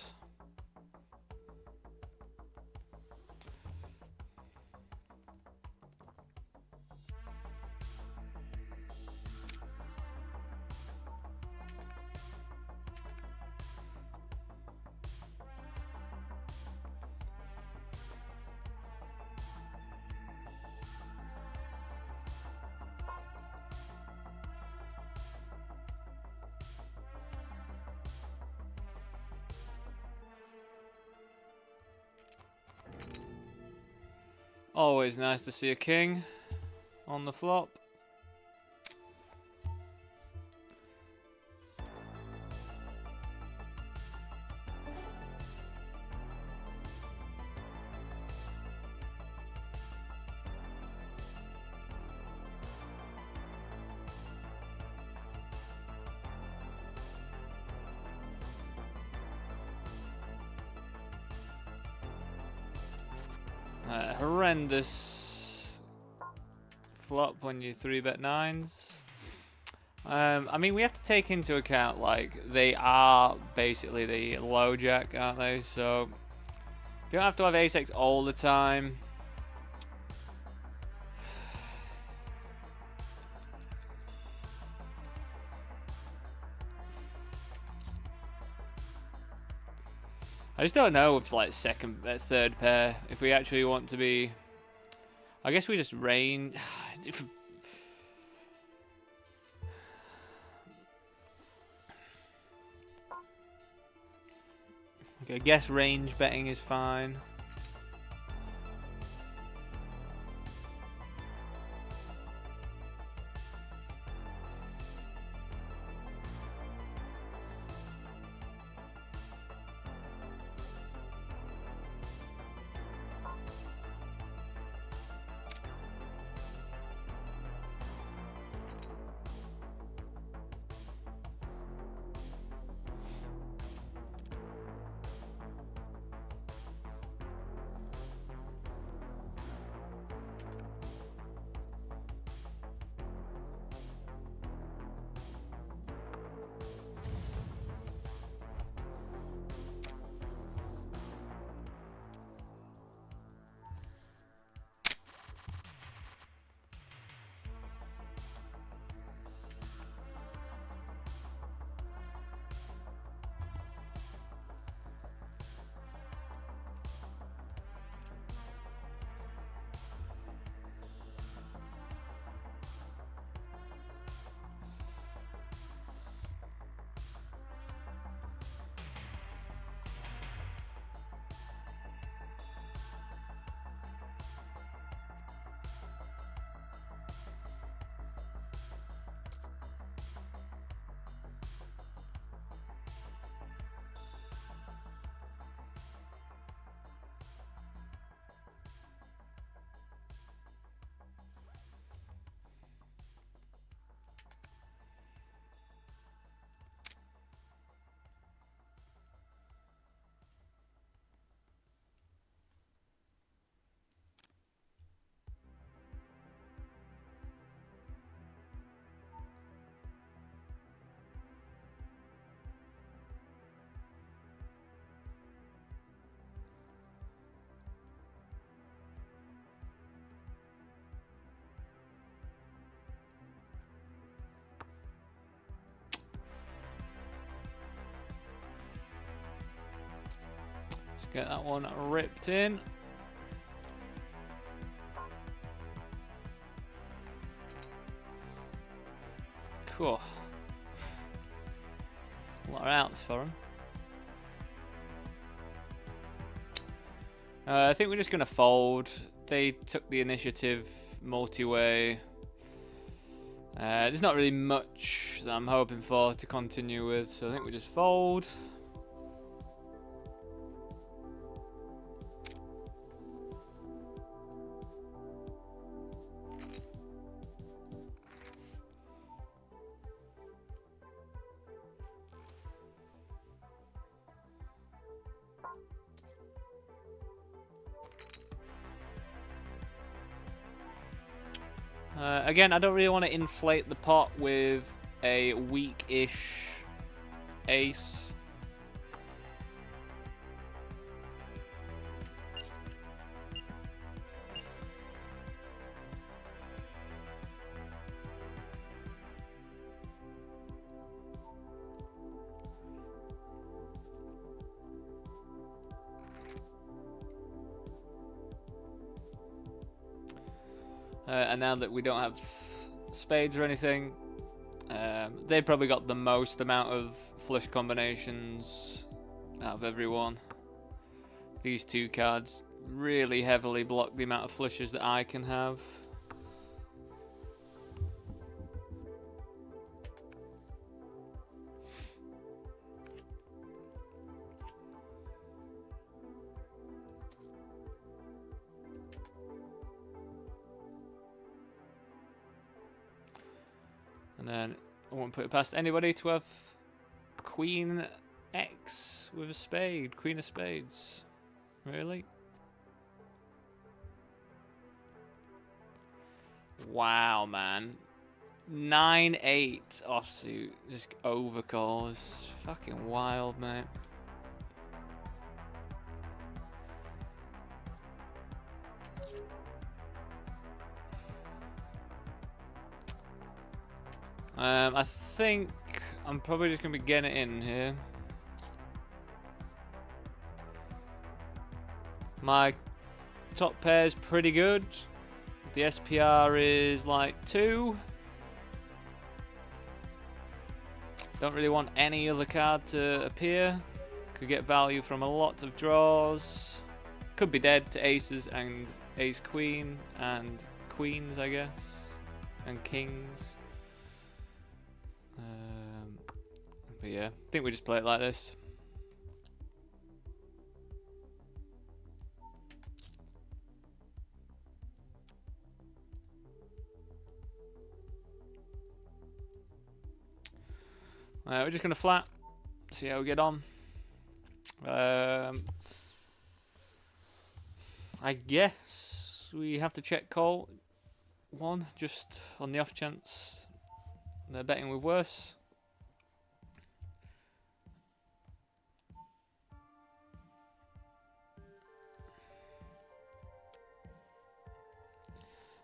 Always nice to see a king on the flop. Horrendous flop when you 3-bet 9s. I mean, we have to take into account, like, they are basically the low jack, aren't they? So, you don't have to have ace-x all the time. I just don't know if, like, third pair, if we actually want to be... I guess we just range... I guess range betting is fine. Get that one ripped in. Cool. A lot of outs for him. I think we're just going to fold. They took the initiative multi-way. There's not really much that I'm hoping for to continue with, so I think we just fold. Again, I don't really want to inflate the pot with a weak-ish ace. And now that we don't have spades or anything, they've probably got the most amount of flush combinations out of everyone. These two cards really heavily block the amount of flushes that I can have. And then I won't put it past anybody to have Queen X with a spade. Queen of spades. Really? Wow, man. 9-8 offsuit. Just overcalls. Fucking wild, mate. I think I'm probably just gonna be getting it in here. My top pair is pretty good. The SPR is like 2. Don't really want any other card to appear. Could get value from a lot of draws. Could be dead to aces and ace queen and queens, I guess, and kings. But yeah, I think we just play it like this. We're just gonna flat, see how we get on. I guess we have to check call one, just on the off chance they're betting with worse.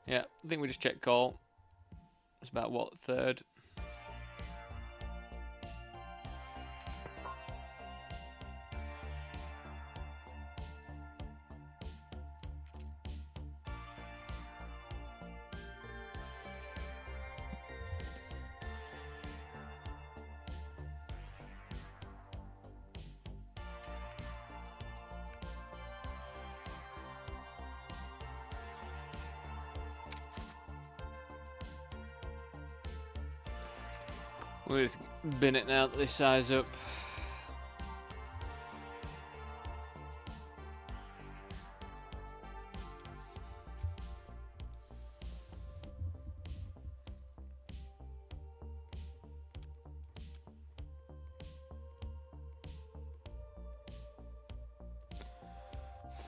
Yeah, I think we just check call. It's about what, third? We'll just bin it now that they size up.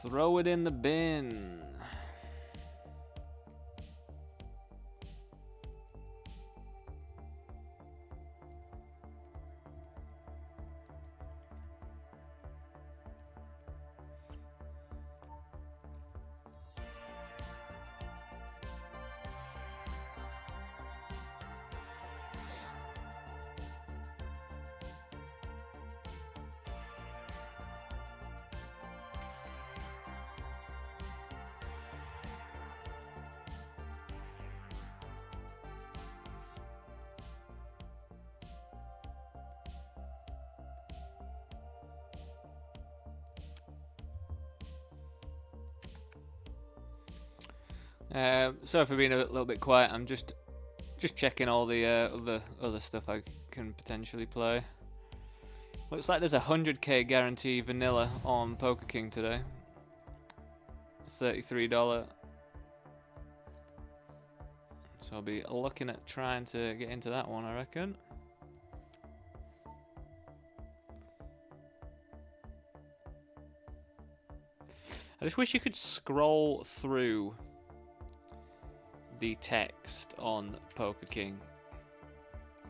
Throw it in the bin. Sorry for being a little bit quiet. I'm just checking all the other stuff I can potentially play. Looks like there's a 100k guarantee vanilla on Poker King today. $33. So I'll be looking at trying to get into that one, I reckon. I just wish you could scroll through the text on Poker King,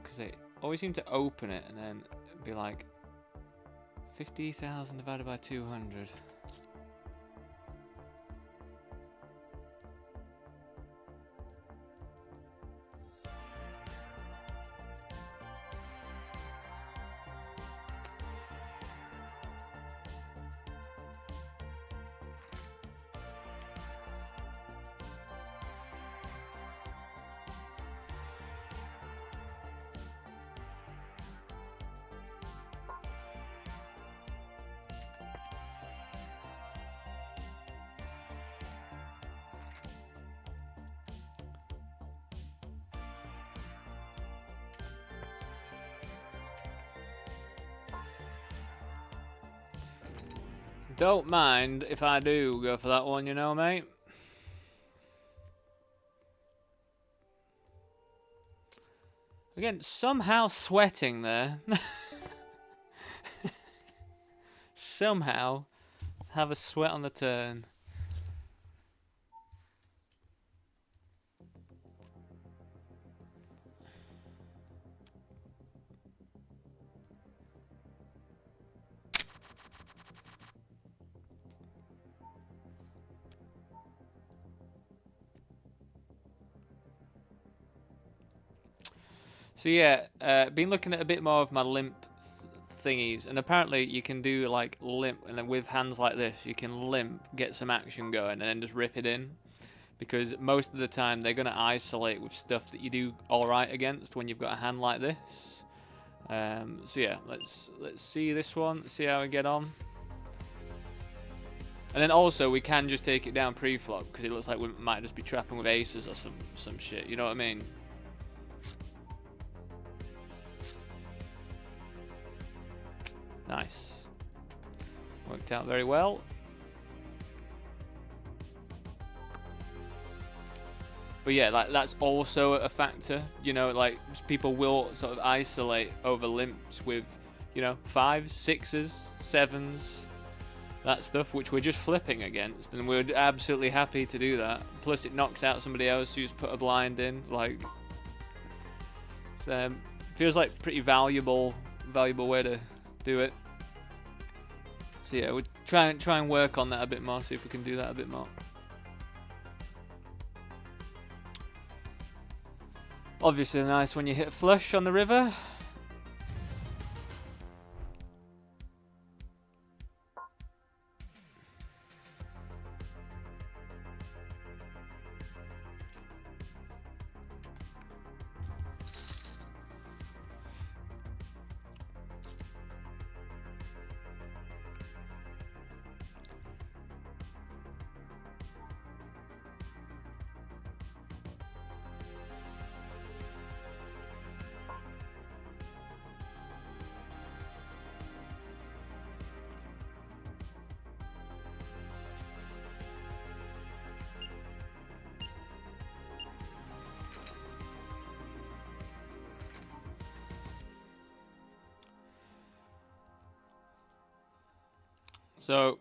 because they always seem to open it and then be like 50,000 divided by 200. Don't mind if I do go for that one, you know, mate. Again, somehow sweating there. Somehow have a sweat on the turn. So yeah, been looking at a bit more of my limp thingies, and apparently you can do like limp, and then with hands like this, you can limp, get some action going, and then just rip it in. Because most of the time they're gonna isolate with stuff that you do all right against when you've got a hand like this. So yeah, let's see this one, see how we get on. And then also we can just take it down pre-flop because it looks like we might just be trapping with aces or some shit. You know what I mean? Nice. Worked out very well. But yeah, like that's also a factor. You know, like people will sort of isolate over limps with, you know, 5s, 6s, 7s, that stuff, which we're just flipping against, and we're absolutely happy to do that. Plus, it knocks out somebody else who's put a blind in. Like, feels like pretty valuable way to do it. So yeah, we'll try and work on that a bit more. See if we can do that a bit more. Obviously, nice when you hit flush on the river. So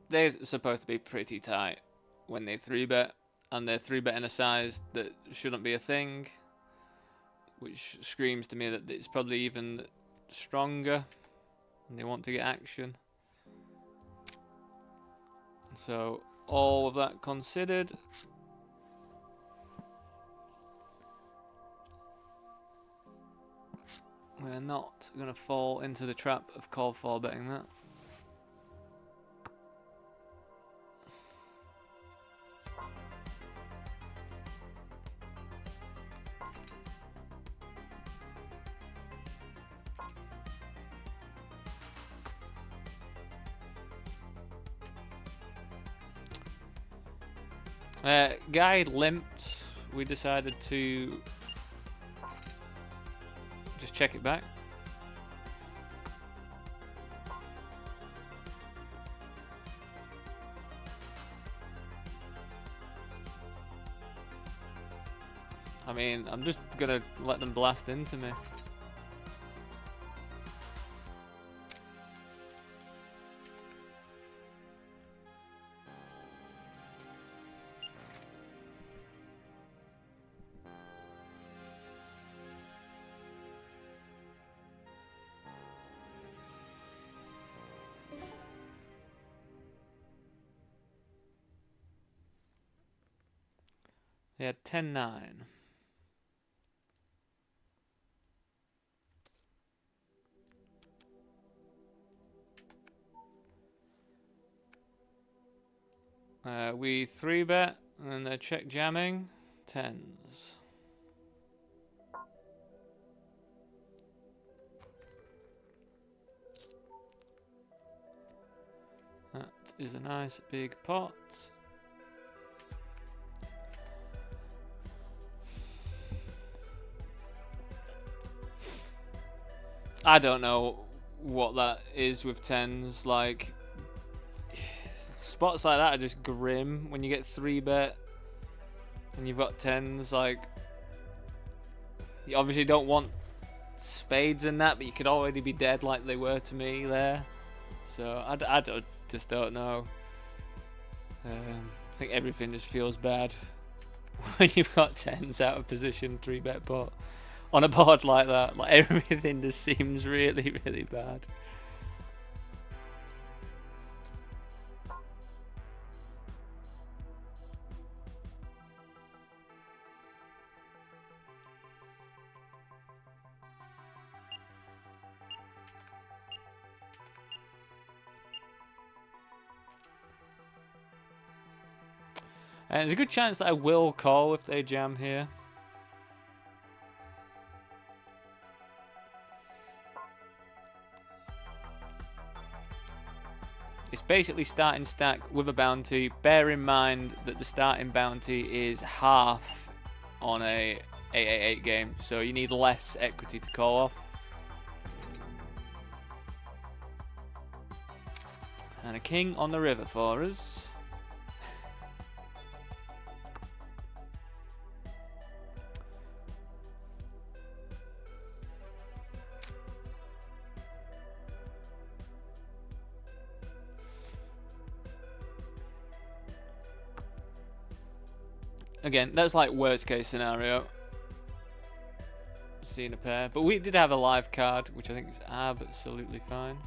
they're supposed to be pretty tight when they 3-bet, and they're 3-betting a size that shouldn't be a thing, which screams to me that it's probably even stronger and they want to get action. So all of that considered, we're not going to fall into the trap of call 4-betting that. Guy limped. We decided to just check it back. I mean, I'm just gonna let them blast into me. They had 10-9. We 3-bet and they're check jamming 10s. That is a nice big pot. I don't know what that is with 10s. Like, spots like that are just grim when you get 3-bet and you've got 10s. Like, you obviously don't want spades in that, but you could already be dead like they were to me there. So I just don't know. I think everything just feels bad when you've got 10s out of position 3-bet pot on a board like that. Like, everything just seems really, really bad. And there's a good chance that I will call if they jam here. It's basically starting stack with a bounty. Bear in mind that the starting bounty is half on a 888 game, so you need less equity to call off. And a king on the river for us. Again, that's like worst case scenario. Seeing a pair. But we did have a live card, which I think is absolutely fine.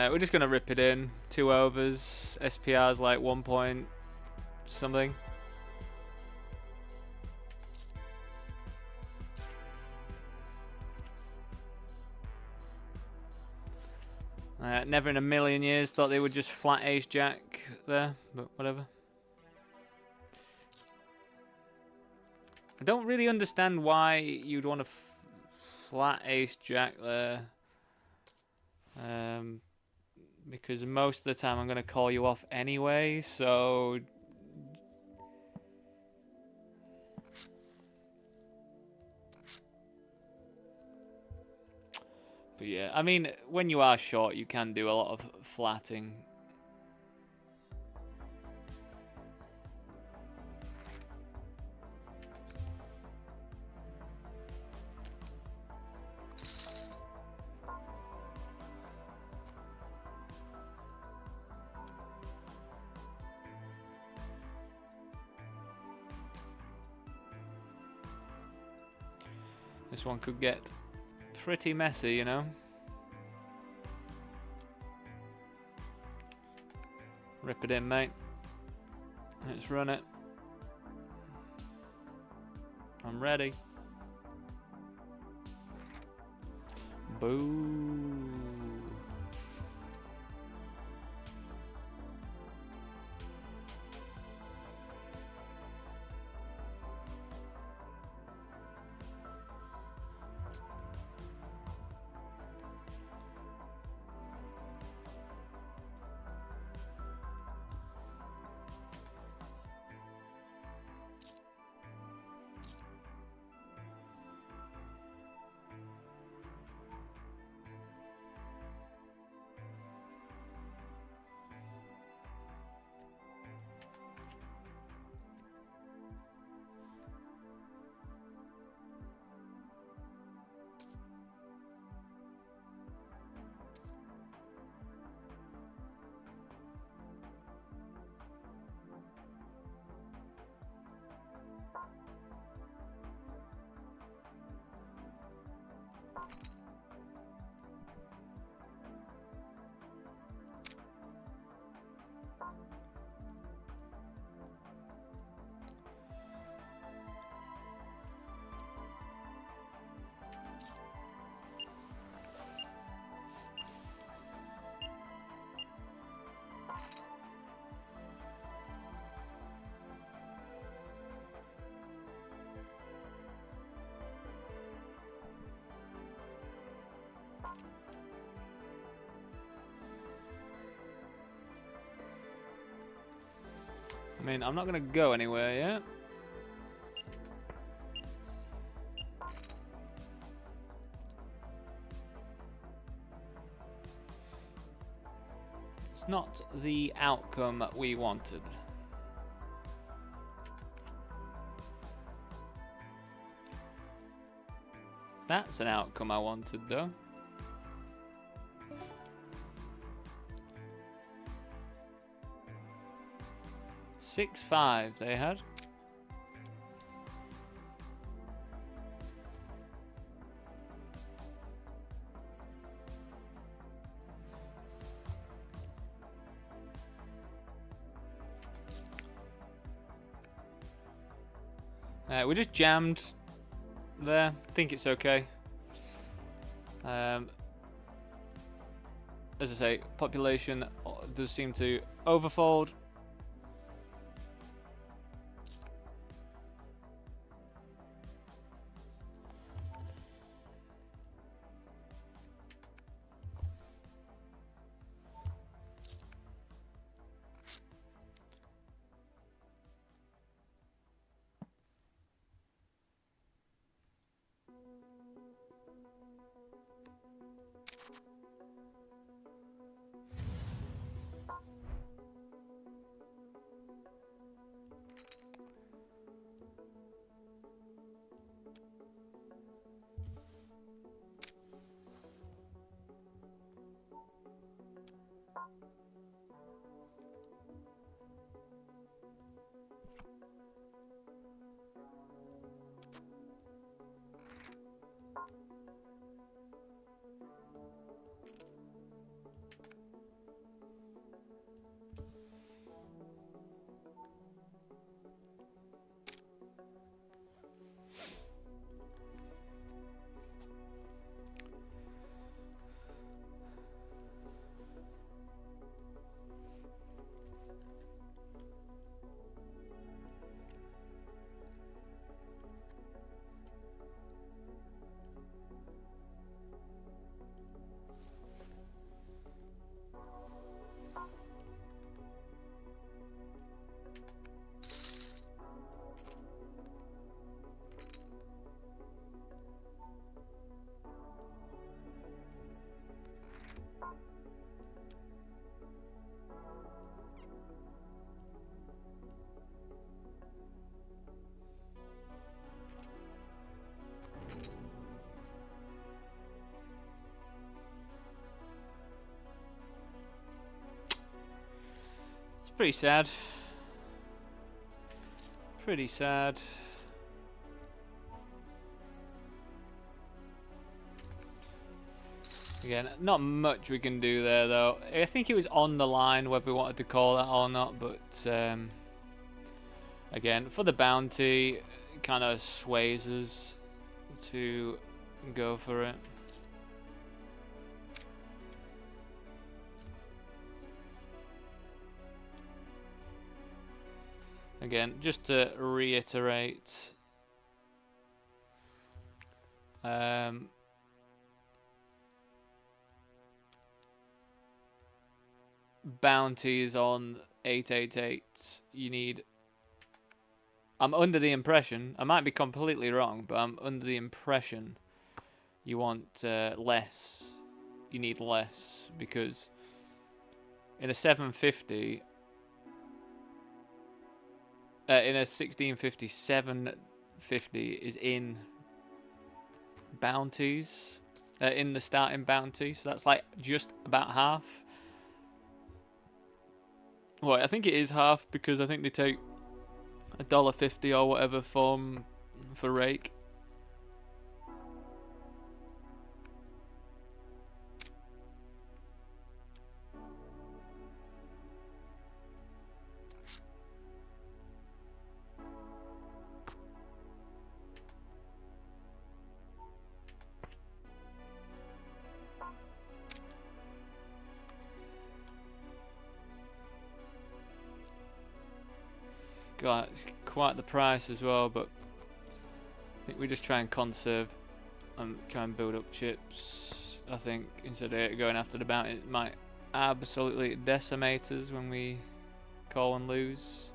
We're just going to rip it in. 2 overs. SPR's like 1 point something. Never in a million years thought they would just flat ace jack there, but whatever. I don't really understand why you'd want to flat ace jack there. Because most of the time I'm going to call you off anyway, so... But yeah, I mean, when you are short, you can do a lot of flatting. This one could get pretty messy, you know. Rip it in, mate. Let's run it. I'm ready. Boo. mean, I'm not going to go anywhere yet. It's not the outcome we wanted. That's an outcome I wanted, though. $6-5 they had. We just jammed there. I think it's okay. As I say, population does seem to overfold. Pretty sad. Pretty sad. Again, not much we can do there though. I think it was on the line whether we wanted to call that or not, but again, for the bounty, it kind of sways us to go for it. Again, just to reiterate, bounties on 888, you need, I'm under the impression, I might be completely wrong, but I'm under the impression you want less, you need less, because in a 750, in a 1650, 750 is in bounties, in the starting bounty, so that's like just about half. Well, I think it is half because I think they take $1.50 or whatever for rake. God, it's quite the price as well, but I think we just try and conserve and try and build up chips. I think instead of it going after the bounty, it might absolutely decimate us when we call and lose.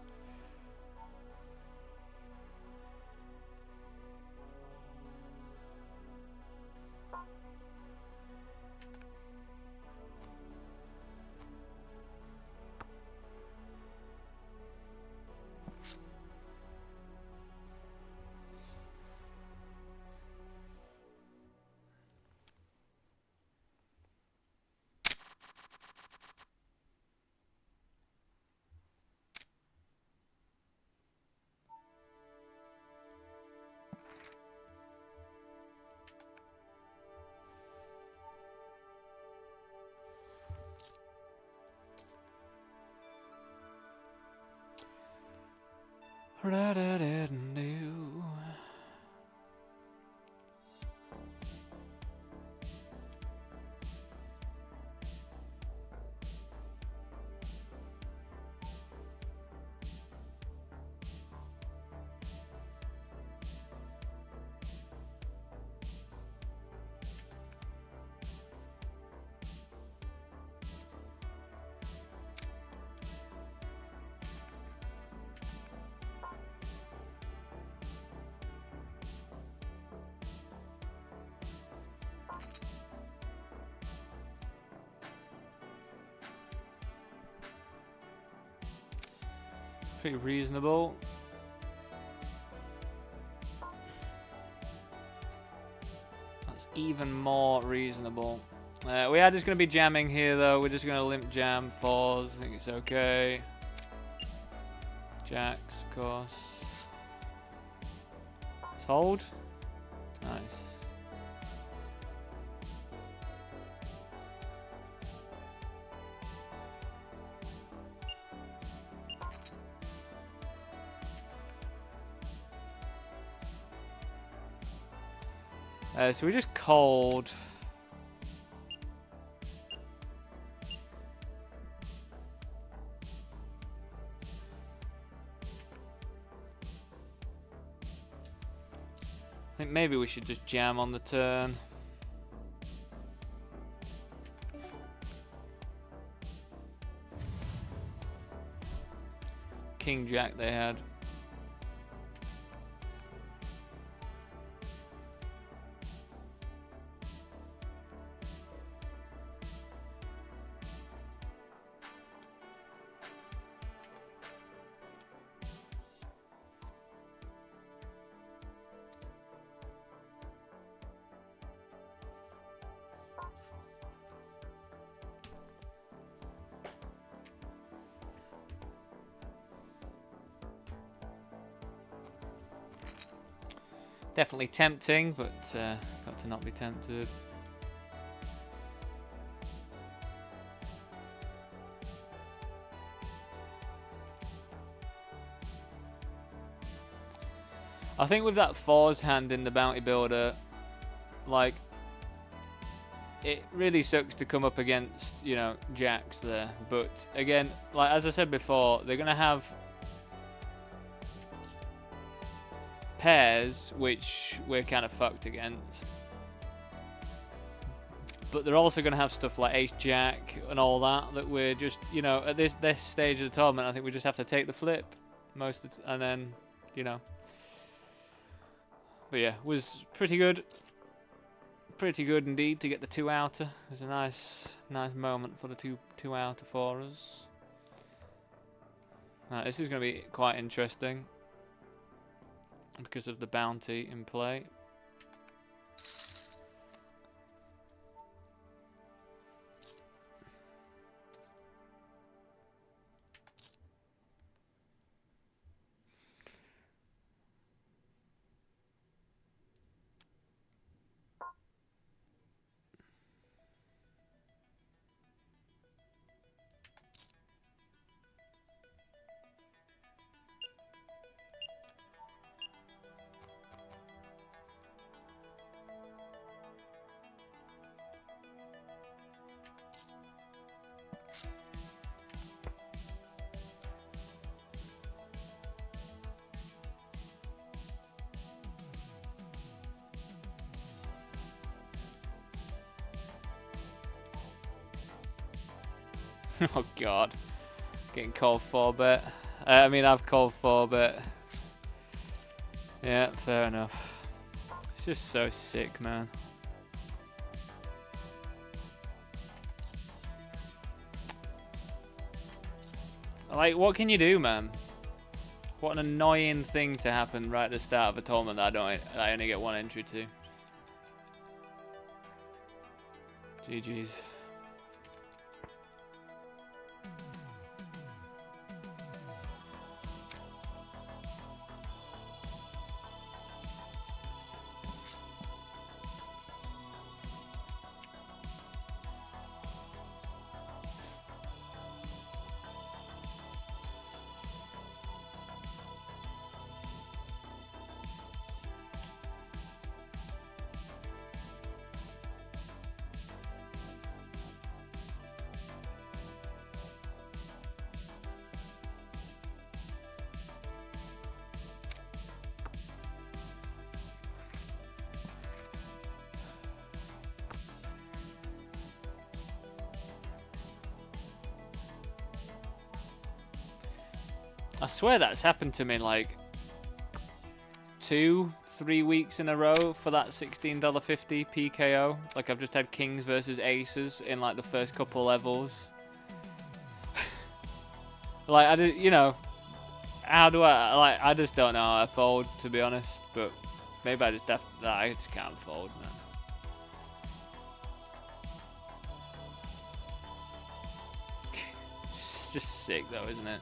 Ra-da-da-da-do. Pretty reasonable. That's even more reasonable. We are just going to be jamming here, though. We're just going to limp jam 4s. I think it's okay. Jacks, of course. Let's hold. Nice. So we just called. I think maybe we should just jam on the turn. King Jack they had. Definitely tempting, but got to not be tempted. I think with that 4s hand in the bounty builder, like, it really sucks to come up against, you know, jacks there. But again, like as I said before, they're gonna have pairs which we're kind of fucked against, but they're also going to have stuff like ace jack and all that we're just, you know, at this stage of the tournament, I think we just have to take the flip most of and then, you know. But yeah, was pretty good indeed to get the 2 outer. It was a nice moment for the two outer for us. This is going to be quite interesting because of the bounty in play. Oh god, getting called 4-bet. I mean, I've called 4-bet. Yeah, fair enough. It's just so sick, man. Like, what can you do, man? What an annoying thing to happen right at the start of a tournament that I only get 1 entry to. GG's. I swear that's happened to me like 2-3 weeks in a row for that $16.50 PKO. Like I've just had kings versus aces in like the first couple levels. Like I did, you know, how do I just don't know how I fold, to be honest, but maybe I just can't fold, man. It's just sick though, isn't it?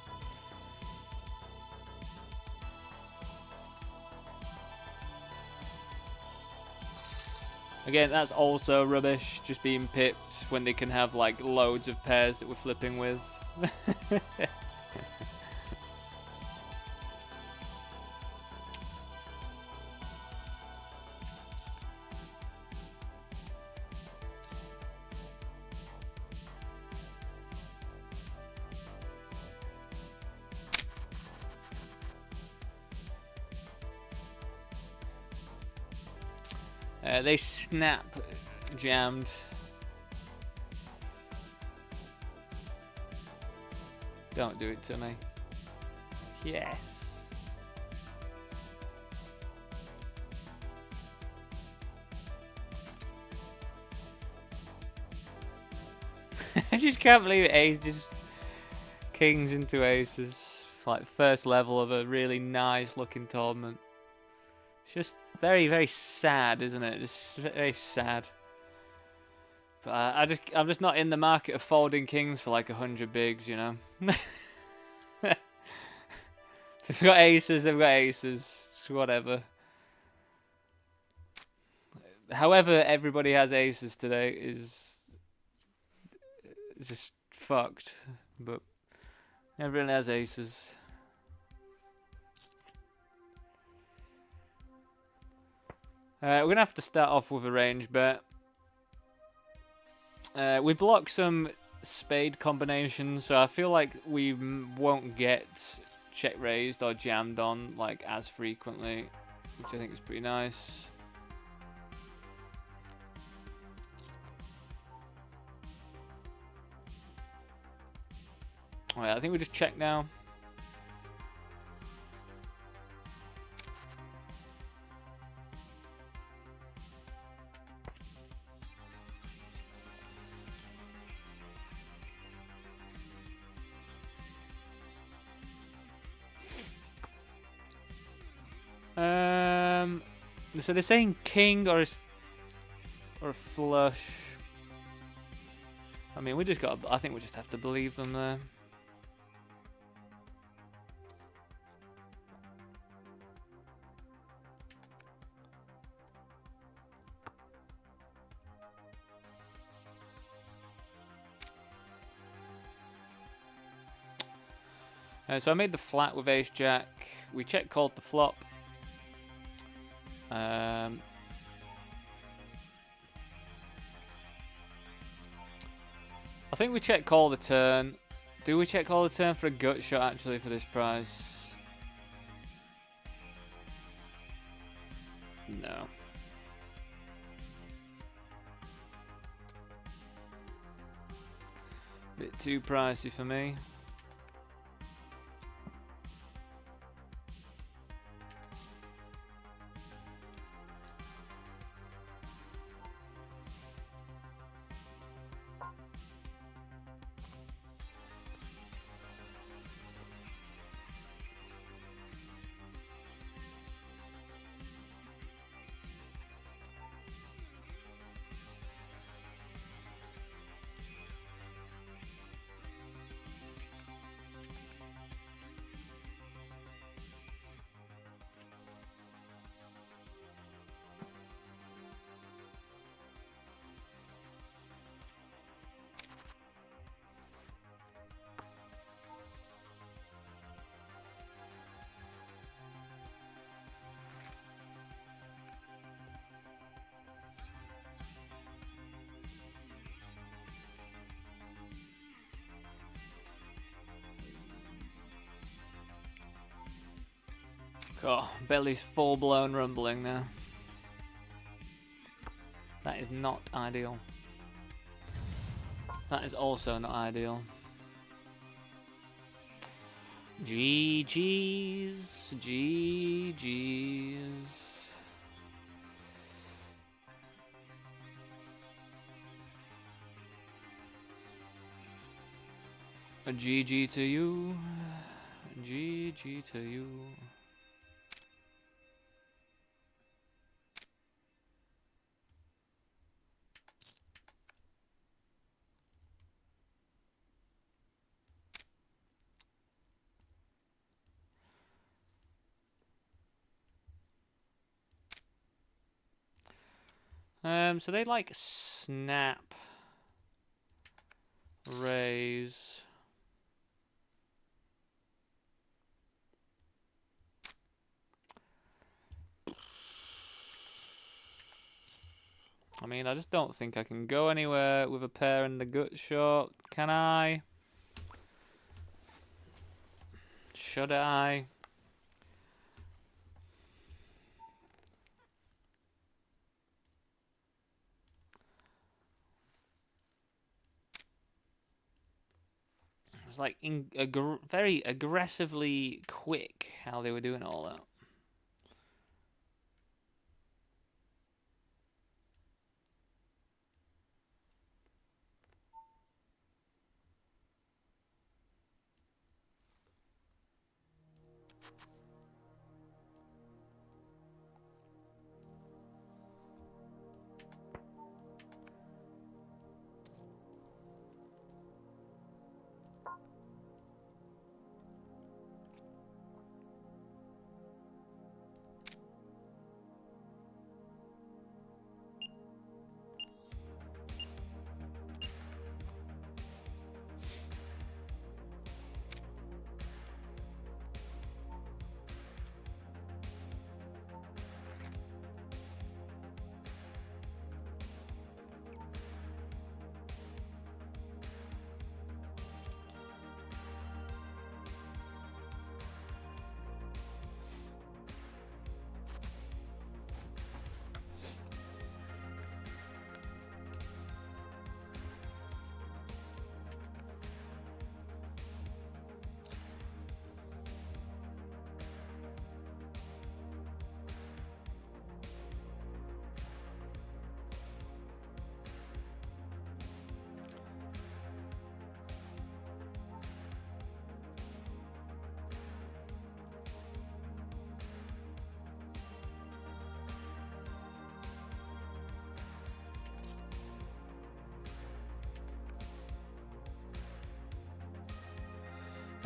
Again, that's also rubbish, just being pipped when they can have like loads of pairs that we're flipping with. They snap jammed. Don't do it to me. Yes. I just can't believe it. Ace just kings into aces. It's like first level of a really nice looking tournament. It's just very, very sad, isn't it? It's very sad. But I'm just not in the market of folding kings for like 100 bigs, you know. They've got aces. They've got aces. It's whatever. However, everybody has aces today is just fucked. But everyone has aces. We're going to have to start off with a range bet. We block some spade combinations, so I feel like we won't get check raised or jammed on like as frequently, which I think is pretty nice. Alright, I think we just check now. So they're saying king or a flush. I mean, I think we just have to believe them there. So I made the flat with ace jack. We check called the flop. I think we check call the turn. Do we check call the turn for a gut shot actually for this price? No. Bit too pricey for me. Oh, belly's full-blown rumbling now. That is not ideal. That is also not ideal. GG's. GG's. A GG to you. GG to you. So they like snap, raise. I mean, I just don't think I can go anywhere with a pair in the gut shot. Can I? Should I? It was like very aggressively quick how they were doing all that.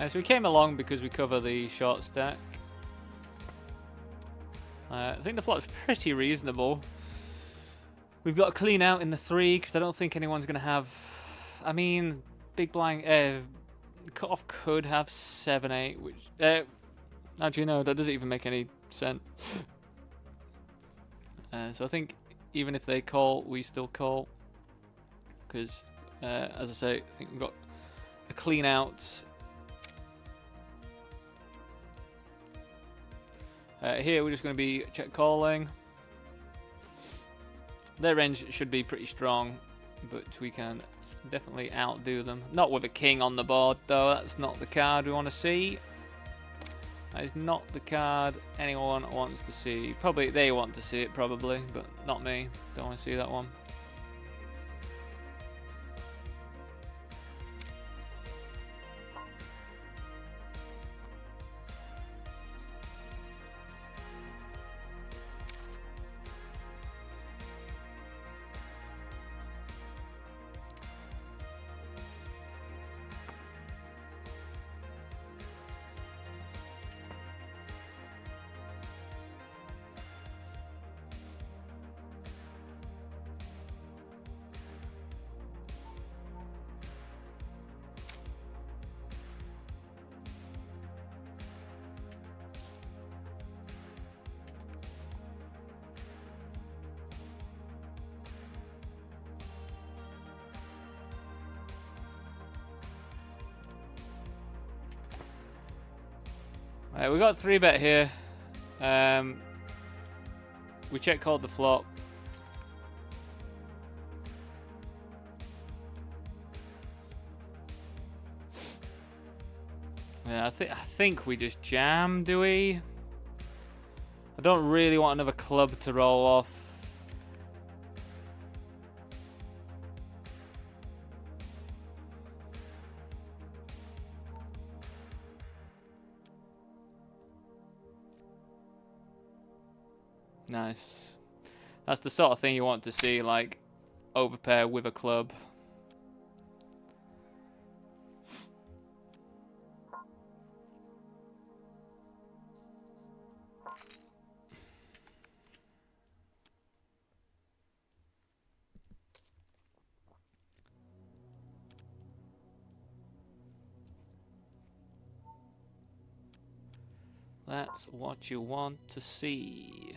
So we came along because we cover the short stack. I think the flop's pretty reasonable. We've got a clean out in the 3 because I don't think anyone's going to have... I mean, big blind... cutoff could have 7-8, which... actually, no, that doesn't even make any sense. So I think even if they call, we still call. Because, as I say, I think we've got a clean out... here we're just going to be check calling. Their range should be pretty strong, but we can definitely outdo them. Not with a king on the board though, that's not the card we want to see. That is not the card anyone wants to see. Probably they want to see it probably, but not me. Don't want to see that one. Right, we got 3-bet here. We check called the flop. Yeah, I think we just jam, do we? I don't really want another club to roll off. Nice. That's the sort of thing you want to see, like, overpair with a club. That's what you want to see.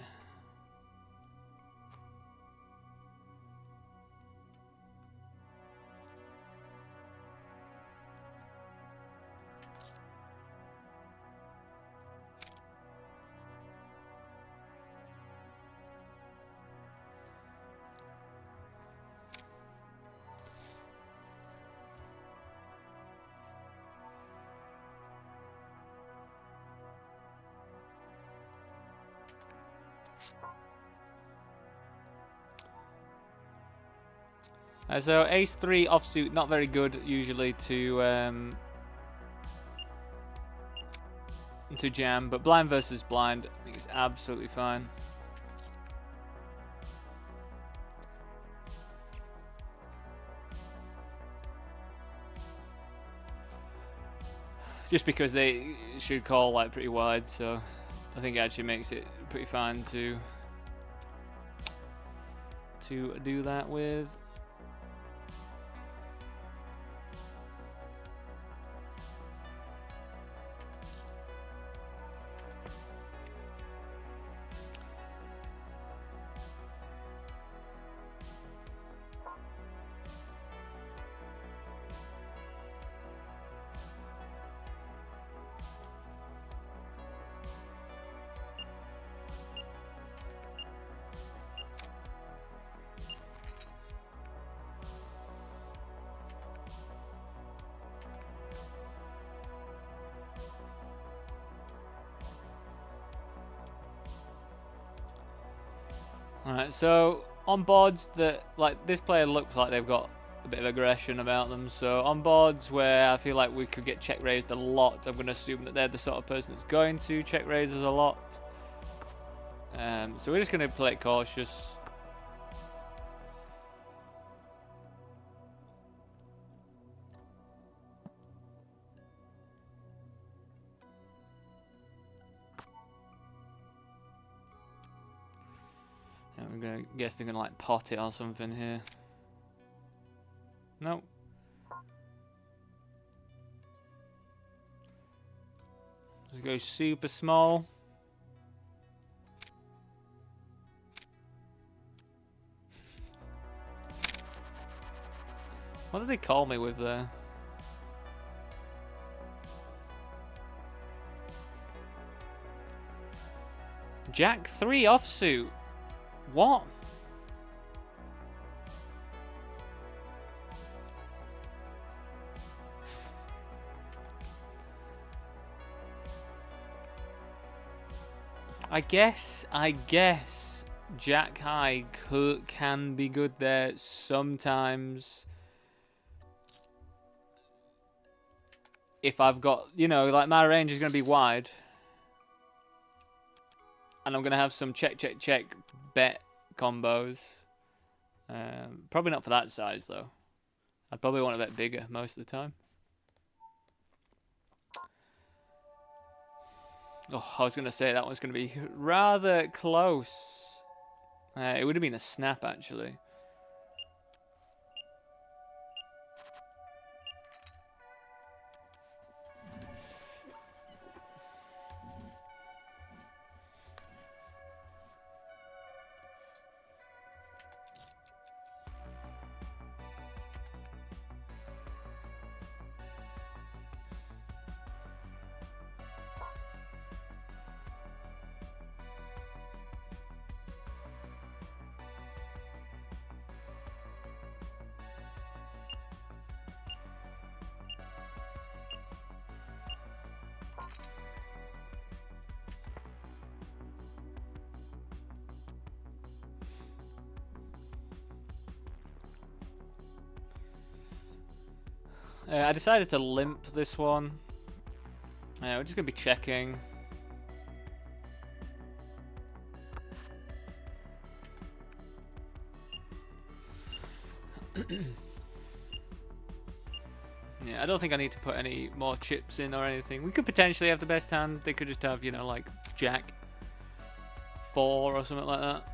So ace-3 offsuit, not very good usually to jam, but blind versus blind, I think it's absolutely fine. Just because they should call like pretty wide, so I think it actually makes it pretty fine to do that with. Alright, so on boards that, like, this player looks like they've got a bit of aggression about them, so on boards where I feel like we could get check raised a lot, I'm going to assume that they're the sort of person that's going to check raise us a lot. So we're just going to play it cautious. I'm gonna guess they're gonna like pot it or something here. Nope. Just go super small. What did they call me with there? Jack 3 offsuit. What? I guess Jack High can be good there sometimes. If I've got, you know, like my range is going to be wide. And I'm going to have some check, check, check bet combos. Probably not for that size, though. I'd probably want a bit bigger most of the time. Oh, I was going to say that one's going to be rather close. It would have been a snap, actually. I decided to limp this one. We're just going to be checking. Yeah, I don't think I need to put any more chips in or anything. We could potentially have the best hand. They could just have, you know, like Jack 4 or something like that.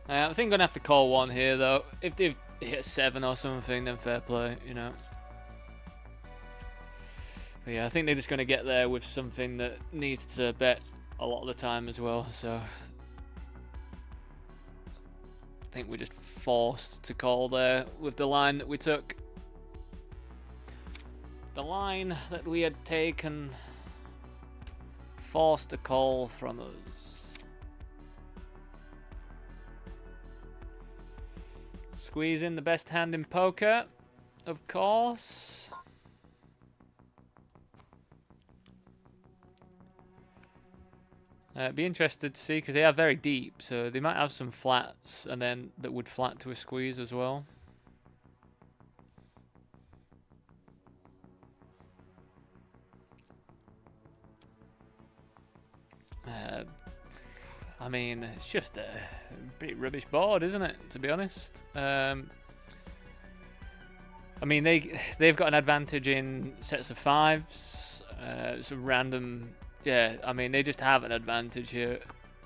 I think I'm gonna have to call one here though. If they've hit 7 or something, then fair play, you know. But yeah, I think they're just gonna get there with something that needs to bet a lot of the time as well. So I think we're just forced to call there with the line that we took. The line that we had taken forced a call from us. Squeeze in the best hand in poker, of course. Be interested to see, because they are very deep, so they might have some flats, and then that would flat to a squeeze as well. I mean, it's just a pretty rubbish board, isn't it, to be honest? I mean, they've got an advantage in sets of 5s, some random... Yeah, I mean, they just have an advantage here.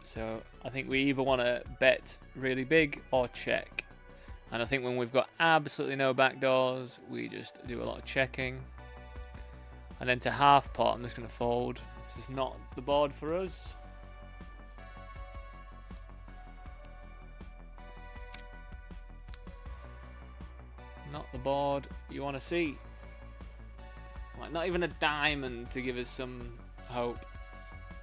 So I think we either want to bet really big or check. And I think when we've got absolutely no backdoors, we just do a lot of checking. And then to half pot, I'm just going to fold. This is not the board for us. Not the board you want to see. Like, not even a diamond to give us some hope.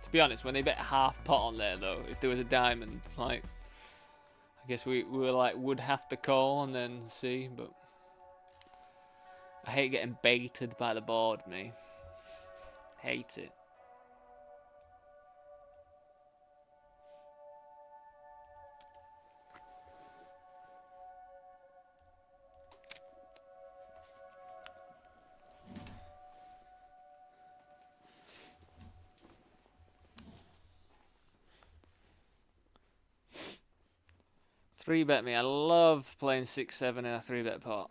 To be honest, when they bet half pot on there though, if there was a diamond, like, I guess we were like, would have to call and then see, but I hate getting baited by the board, me. Hate it. Three bet me. I love playing 6-7 in a 3-bet pot.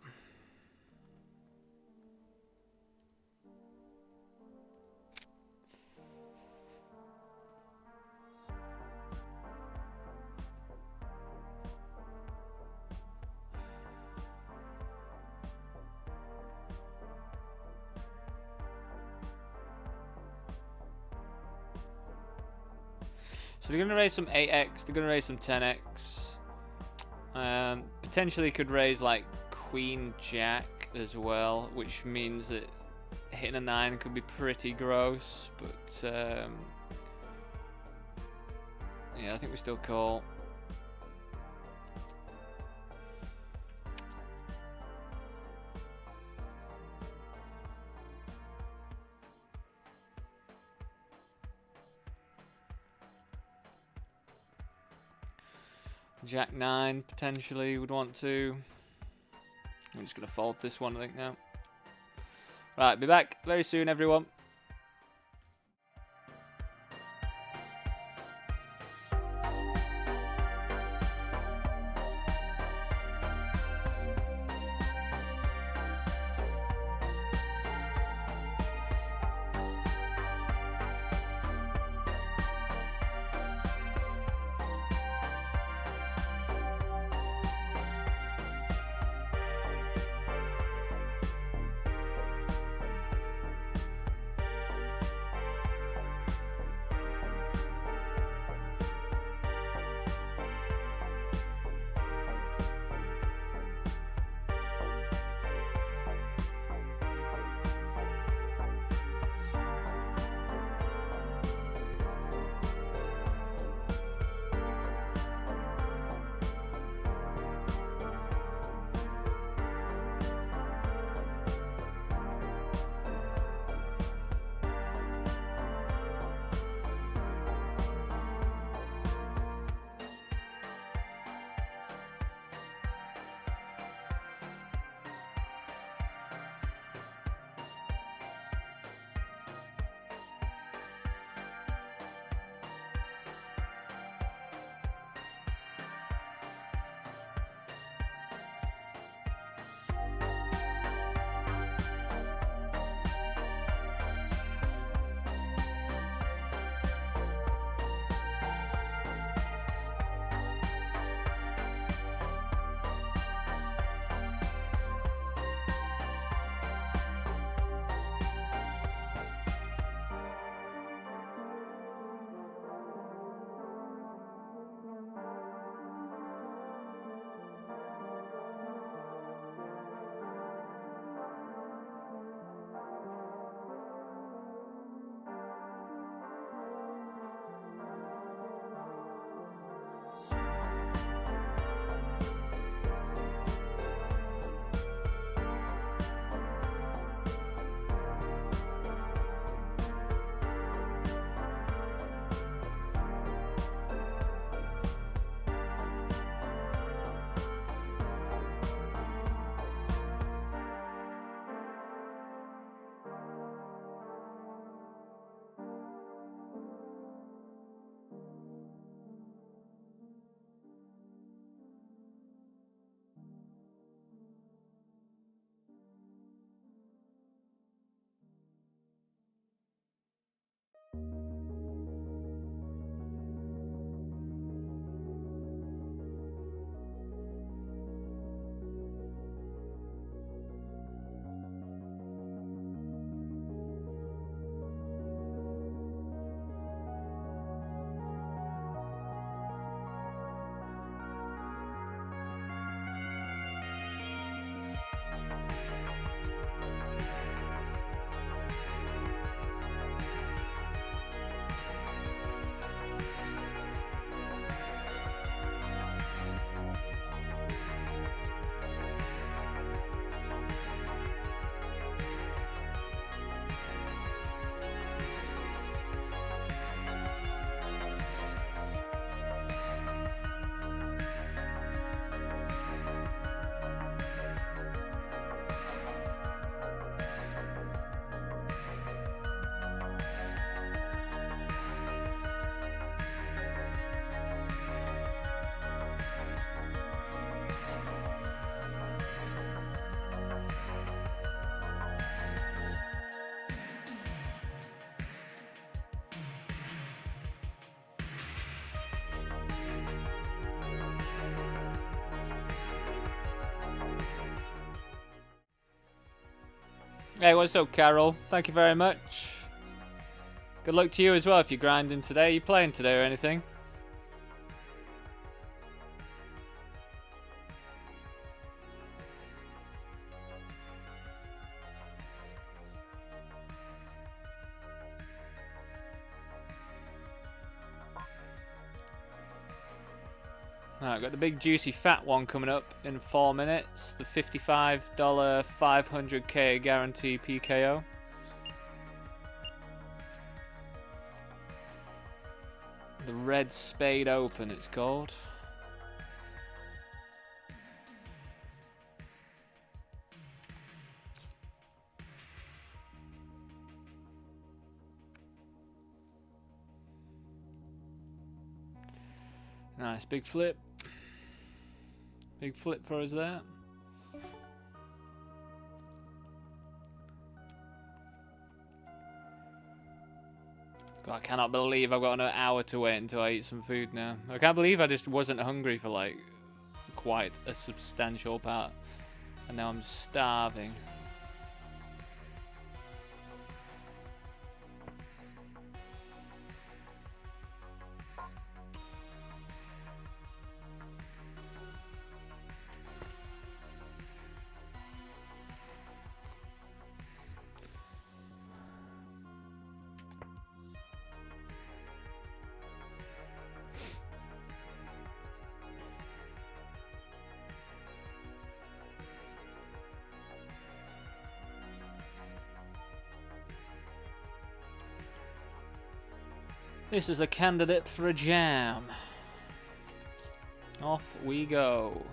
So they're going to raise some 8x, they're going to raise some 10x. Potentially could raise like Queen Jack as well, which means that hitting a 9 could be pretty gross, but yeah, I think we still call. Jack 9 potentially would want to. I'm just going to fold this one, I think, now. Right, be back very soon, everyone. Hey, what's up, Carol? Thank you very much. Good luck to you as well if you're grinding today. Are you playing today or anything? Alright, got the big juicy fat one coming up in 4 minutes. The $55 500k guarantee PKO. The Red Spade Open, it's called. Nice big flip. Big flip for us there. God, I cannot believe I've got another hour to wait until I eat some food now. I can't believe I just wasn't hungry for like quite a substantial part. And now I'm starving. This is a candidate for a jam. Off we go.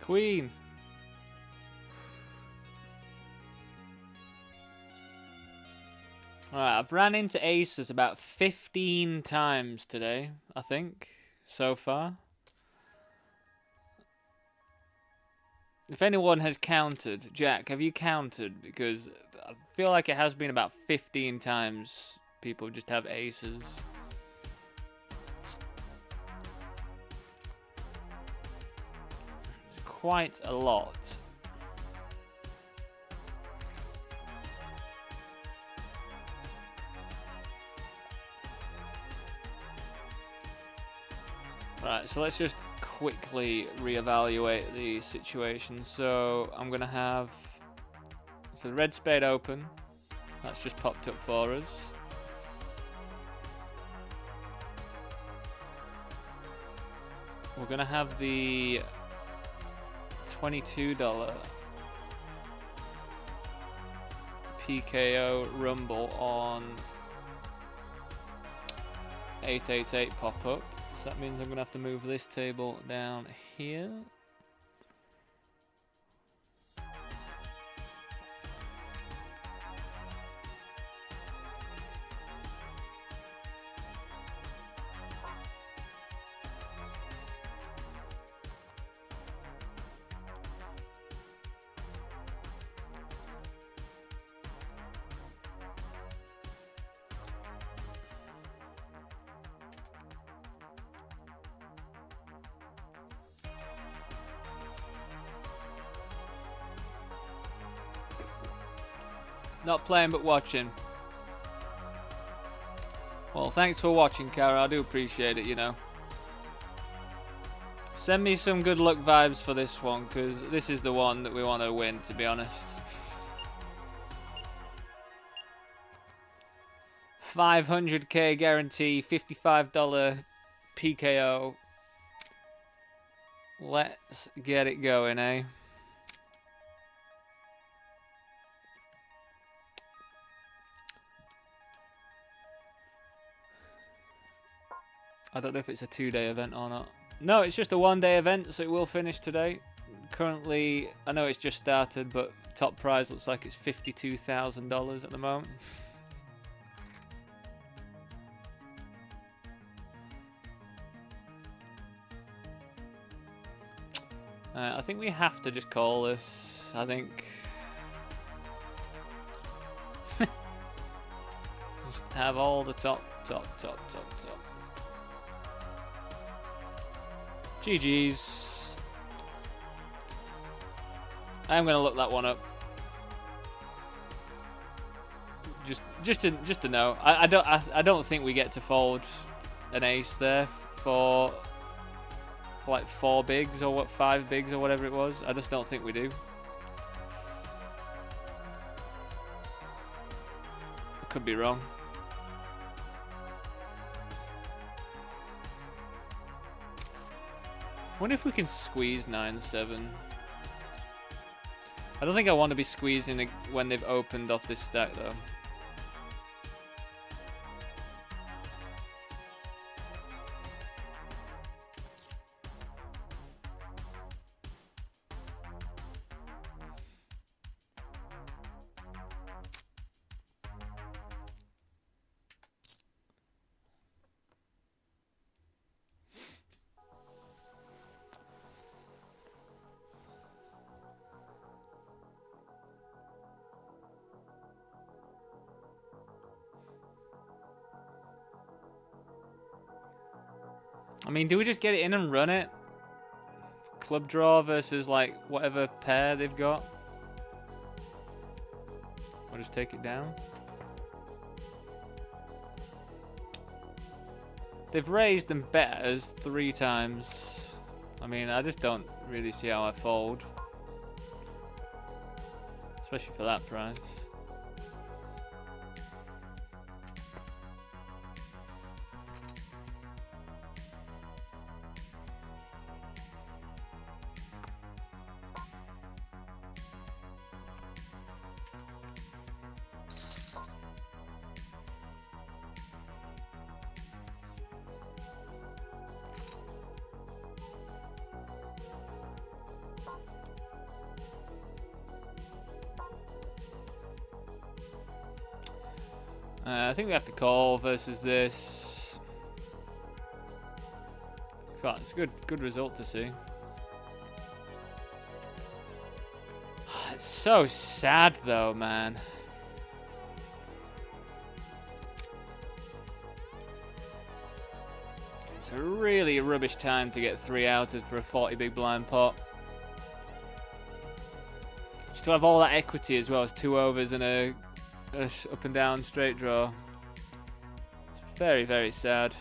Queen. Alright, I've ran into aces about 15 times today, I think, so far. If anyone has counted, Jack, have you counted? Because I feel like it has been about 15 times people just have aces. Quite a lot. Right, so let's just quickly reevaluate the situation. So I'm gonna have the Red Spade Open. That's just popped up for us. We're gonna have the $22 PKO Rumble on 888 pop up. So that means I'm going to have to move this table down here. Not playing but watching. Well, thanks for watching, Kara. I do appreciate it, you know. Send me some good luck vibes for this one, because this is the one that we want to win, to be honest. $500k guarantee, $55 PKO. Let's get it going, eh? I don't know if it's a 2-day event or not. No, it's just a 1-day event, so it will finish today. Currently, I know it's just started, but top prize looks like it's $52,000 at the moment. I think we have to just call this. I think. Just have all the top. GG's. I'm gonna look that one up. Just to know. I don't think we get to fold an ace there for like 4 bigs or what 5 bigs or whatever it was. I just don't think we do. I could be wrong. I wonder if we can squeeze 9-7. I don't think I want to be squeezing it when they've opened off this stack though. I mean, do we just get it in and run it? Club draw versus like whatever pair they've got? Or just take it down? They've raised and bet us 3 times. I mean, I just don't really see how I fold. Especially for that price. I think we have to call versus this. God, it's a good result to see. It's so sad though, man. It's a really rubbish time to get 3 outed for a 40 big blind pot. Just to have all that equity as well as 2 overs and a up and down straight draw. It's very, very sad.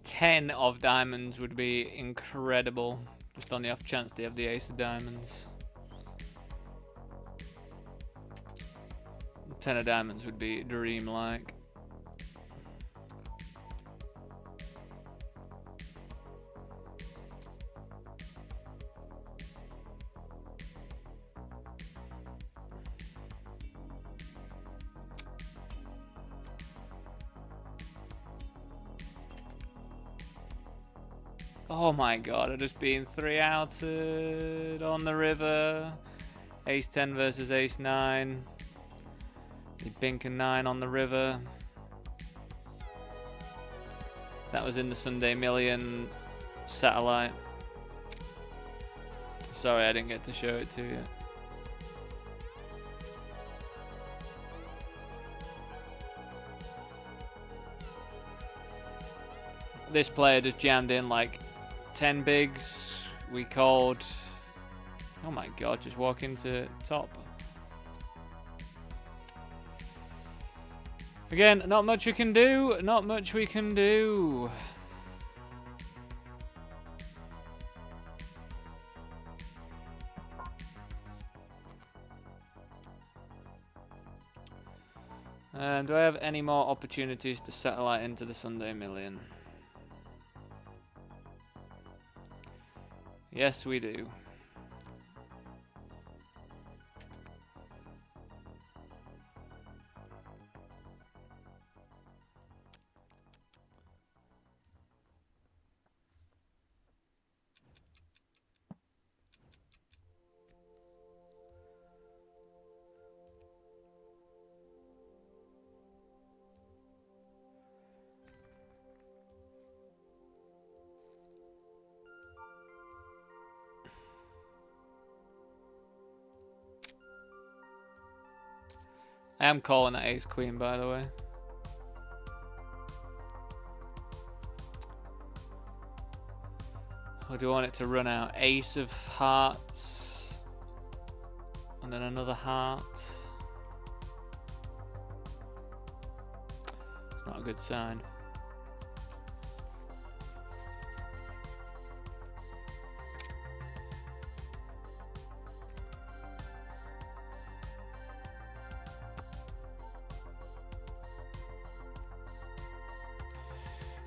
Ten of diamonds would be incredible, just on the off chance they have the ace of diamonds. 10 of diamonds would be dream-like. Oh my god, I've just been 3 outed on the river. Ace 10 versus ace 9. The Bink and 9 on the river. That was in the Sunday Million satellite. Sorry I didn't get to show it to you. This player just jammed in like 10 bigs. We called. Oh my god, just walk into top. Again, not much we can do. Not much we can do. Do I have any more opportunities to satellite into the Sunday Million? Yes, we do. I am calling it ace queen, by the way. Or do I want it to run out? Ace of hearts. And then another heart. It's not a good sign.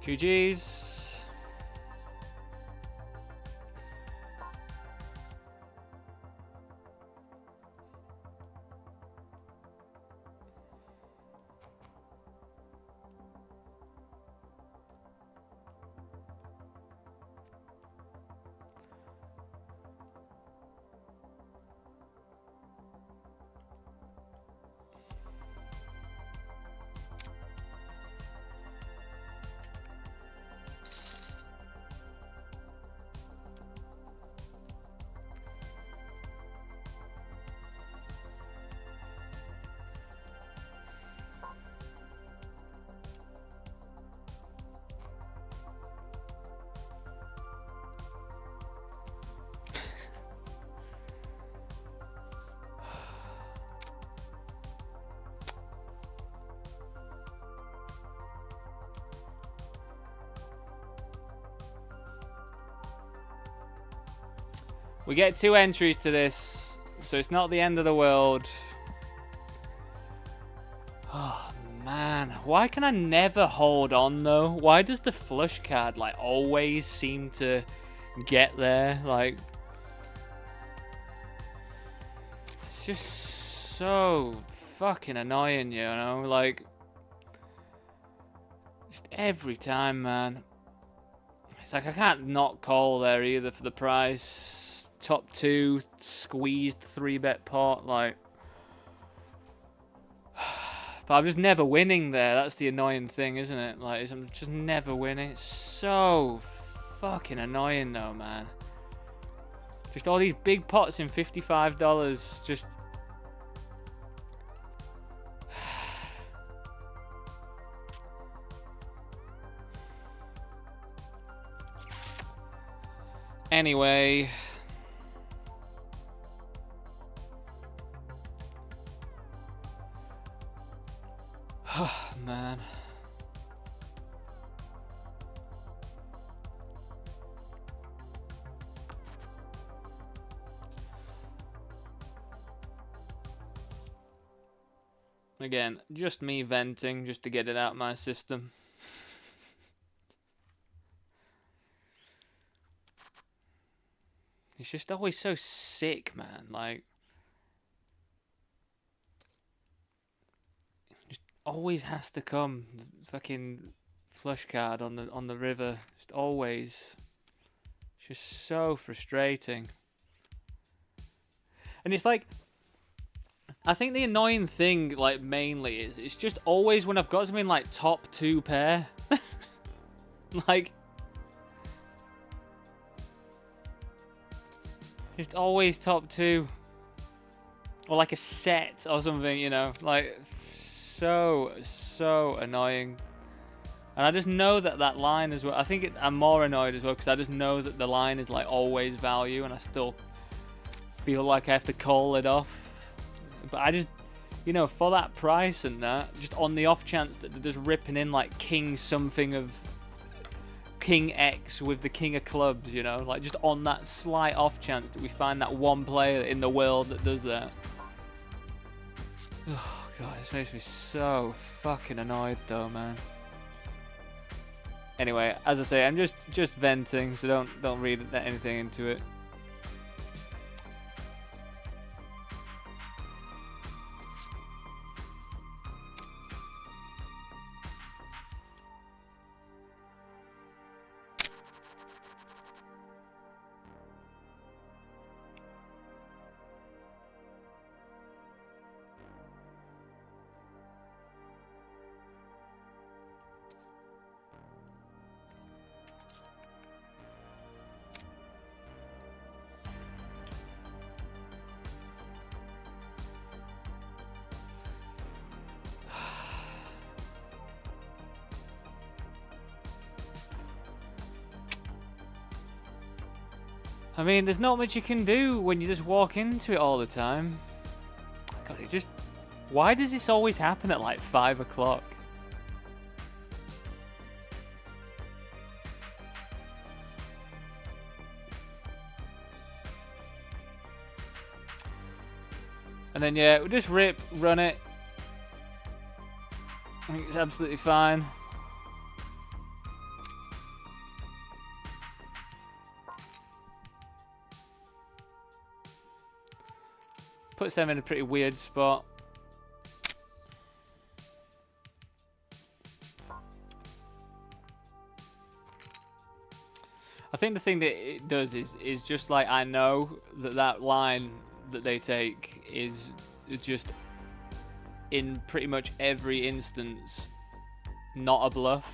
GG's. We get 2 entries to this, so it's not the end of the world. Oh, man. Why can I never hold on, though? Why does the flush card, like, always seem to get there? Like, it's just so fucking annoying, you know? Like, just every time, man. It's like I can't not call there either for the price. Top 2 squeezed 3-bet pot, like. But I'm just never winning there. That's the annoying thing, isn't it? Like, I'm just never winning. It's so fucking annoying, though, man. Just all these big pots in $55. Just. Anyway. Oh, man. Again, just me venting just to get it out of my system. It's just always so sick, man. Like, just always has to come. Fucking flush card on the river. Just always. It's just so frustrating. And it's like, I think the annoying thing, like, mainly is it's just always when I've got something like top 2 pair. Like, just always top 2. Or like a set or something, you know. Like, so annoying. And I just know that line as well. I think I'm more annoyed as well because I just know that the line is like always value and I still feel like I have to call it off. But I just, you know, for that price and that, just on the off chance that they're just ripping in like king something of king X with the king of clubs, you know, like just on that slight off chance that we find that one player in the world that does that. Oh, God, this makes me so fucking annoyed though, man. Anyway, as I say, I'm just venting, so don't read anything into it. I mean, there's not much you can do when you just walk into it all the time. God, it just... Why does this always happen at like 5 o'clock? And then, yeah, we'll just run it. I think it's absolutely fine. Puts them in a pretty weird spot. I think the thing that it does is just like, I know that line that they take is just in pretty much every instance not a bluff.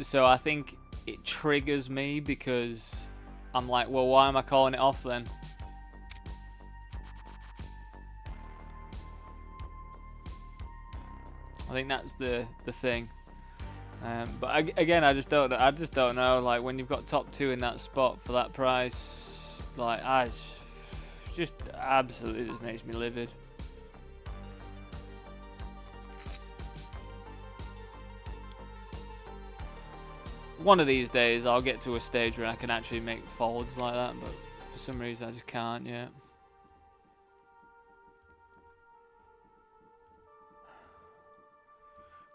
So I think it triggers me because I'm like, well, why am I calling it off then? I think that's the thing. But again, I just don't know. Like, when you've got top 2 in that spot for that price, like, just absolutely just makes me livid. One of these days, I'll get to a stage where I can actually make folds like that, but for some reason, I just can't yet.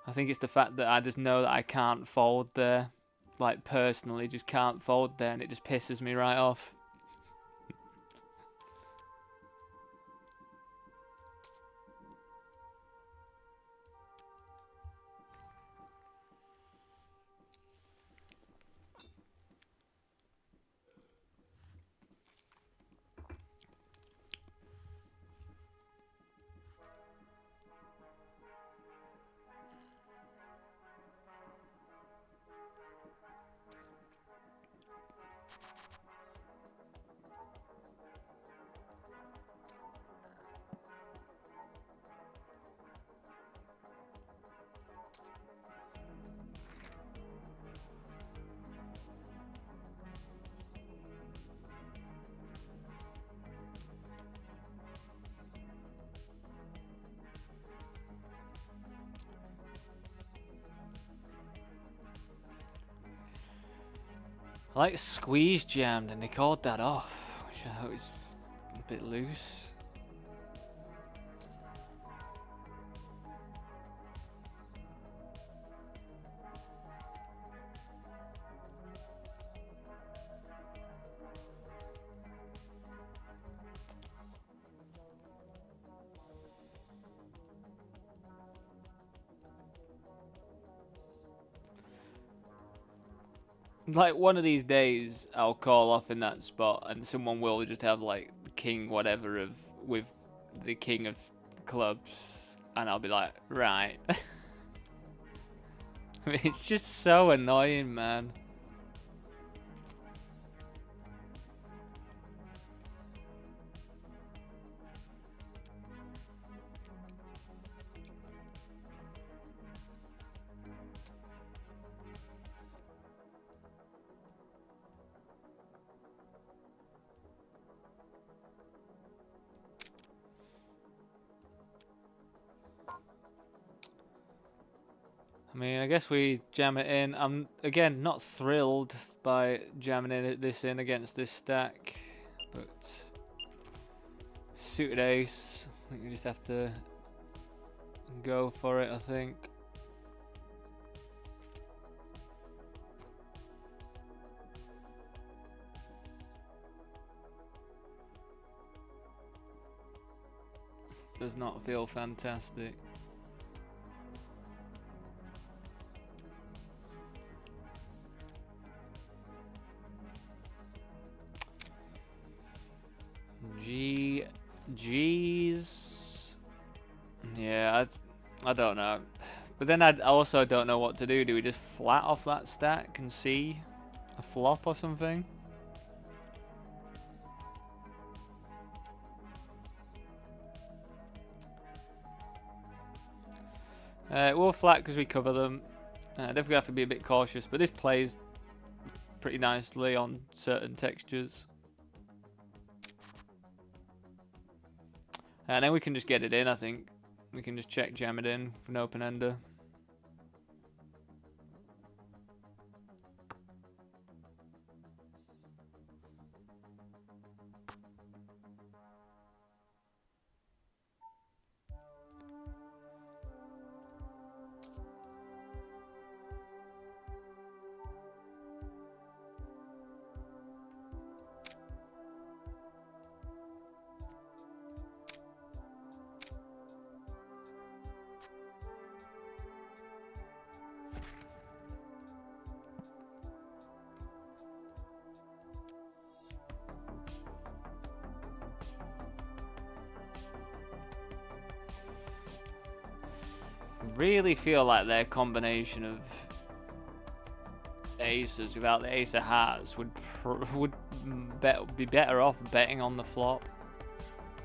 I think it's the fact that I just know that I can't fold there. Like, personally, just can't fold there, and it just pisses me right off. I like squeeze jammed and they called that off, which I thought was a bit loose. Like, one of these days, I'll call off in that spot, and someone will just have, like, king whatever of with the king of clubs, and I'll be like, right. I mean, it's just so annoying, man. I mean, I guess we jam it in. I'm, again, not thrilled by jamming this in against this stack, but suited ace. I think we just have to go for it, I think. Does not feel fantastic. G's. Yeah, I don't know. But then I also don't know what to do. Do we just flat off that stack and see a flop or something? We'll flat because we cover them. Definitely have to be a bit cautious, but this plays pretty nicely on certain textures. And then we can just get it in, I think. We can just check jam it in for an open-ender. Really feel like their combination of aces without the ace of hearts would be better off betting on the flop.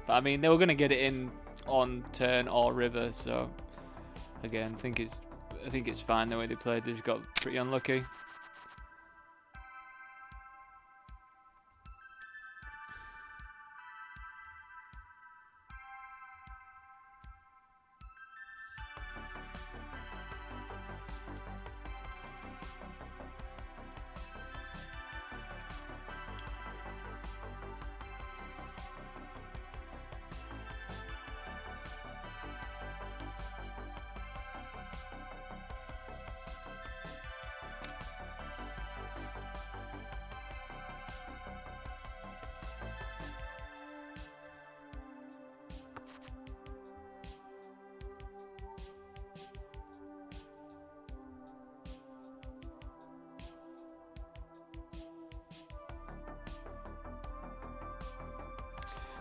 But I mean, they were going to get it in on turn or river, so again, I think it's fine the way they played. They just got pretty unlucky.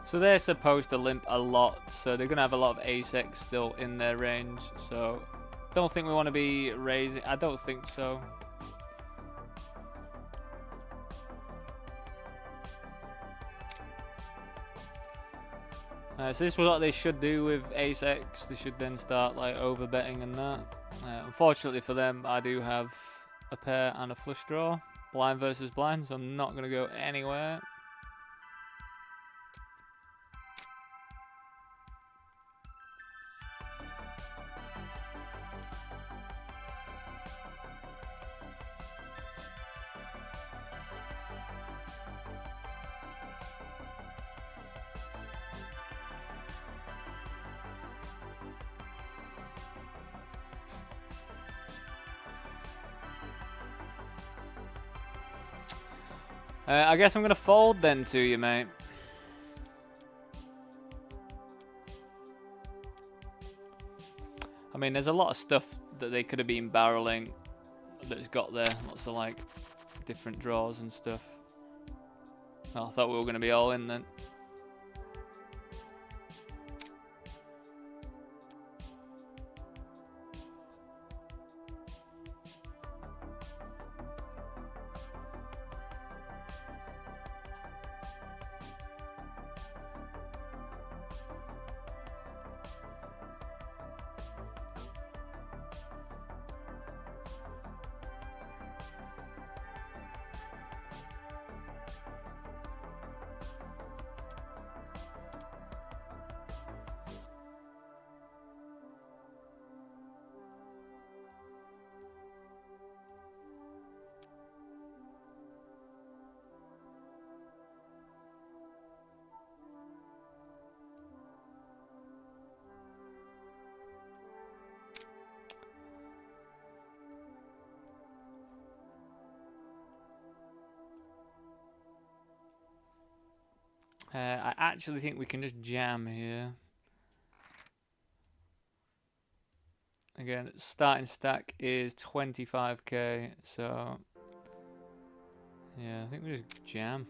So they're supposed to limp a lot, so they're going to have a lot of ace-x still in their range. So don't think we want to be raising. I don't think so. So this is what they should do with ace-x. They should then start like over-betting and that. Unfortunately for them, I do have a pair and a flush draw. Blind versus blind, so I'm not going to go anywhere. I guess I'm going to fold then to you, mate. I mean, there's a lot of stuff that they could have been barreling that's got there. Lots of, like, different draws and stuff. Oh, I thought we were going to be all in then. I actually think we can just jam here. Again, starting stack is 25k, so yeah, I think we just jam.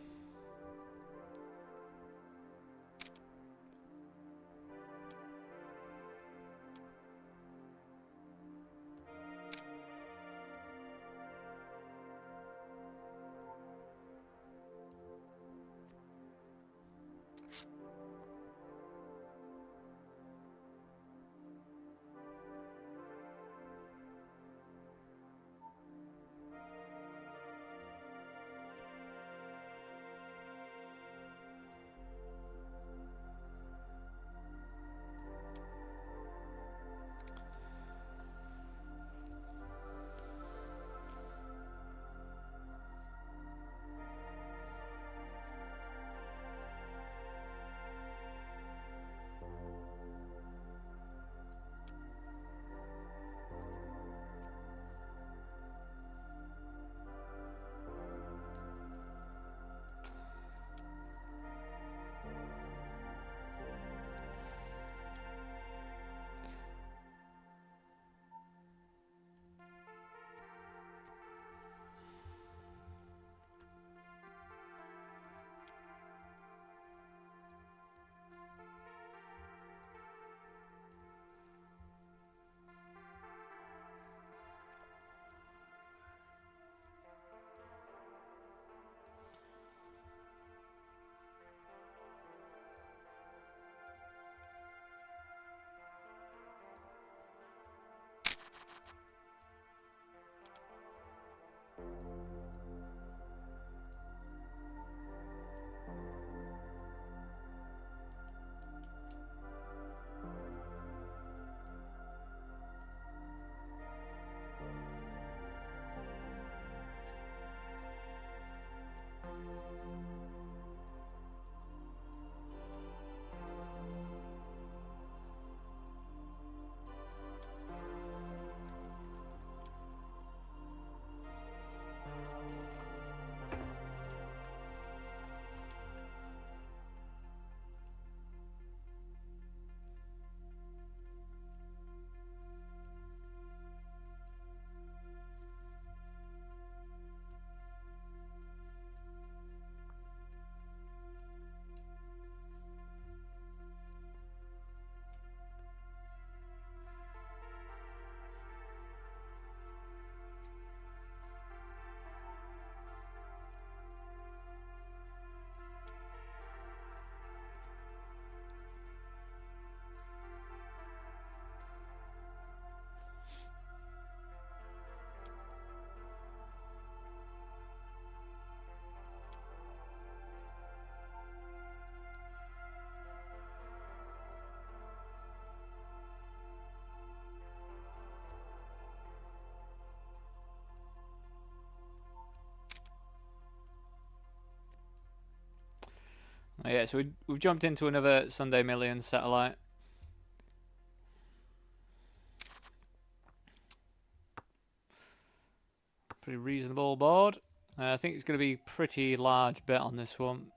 Oh, yeah, so we've jumped into another Sunday Million satellite. Pretty reasonable board. I think it's going to be pretty large bet on this one.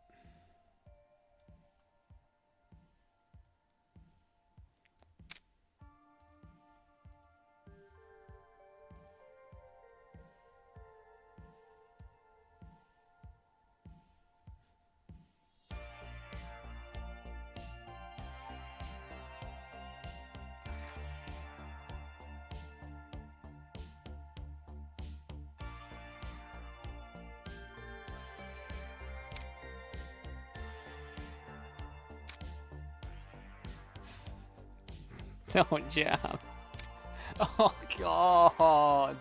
Don't jam. Oh, God.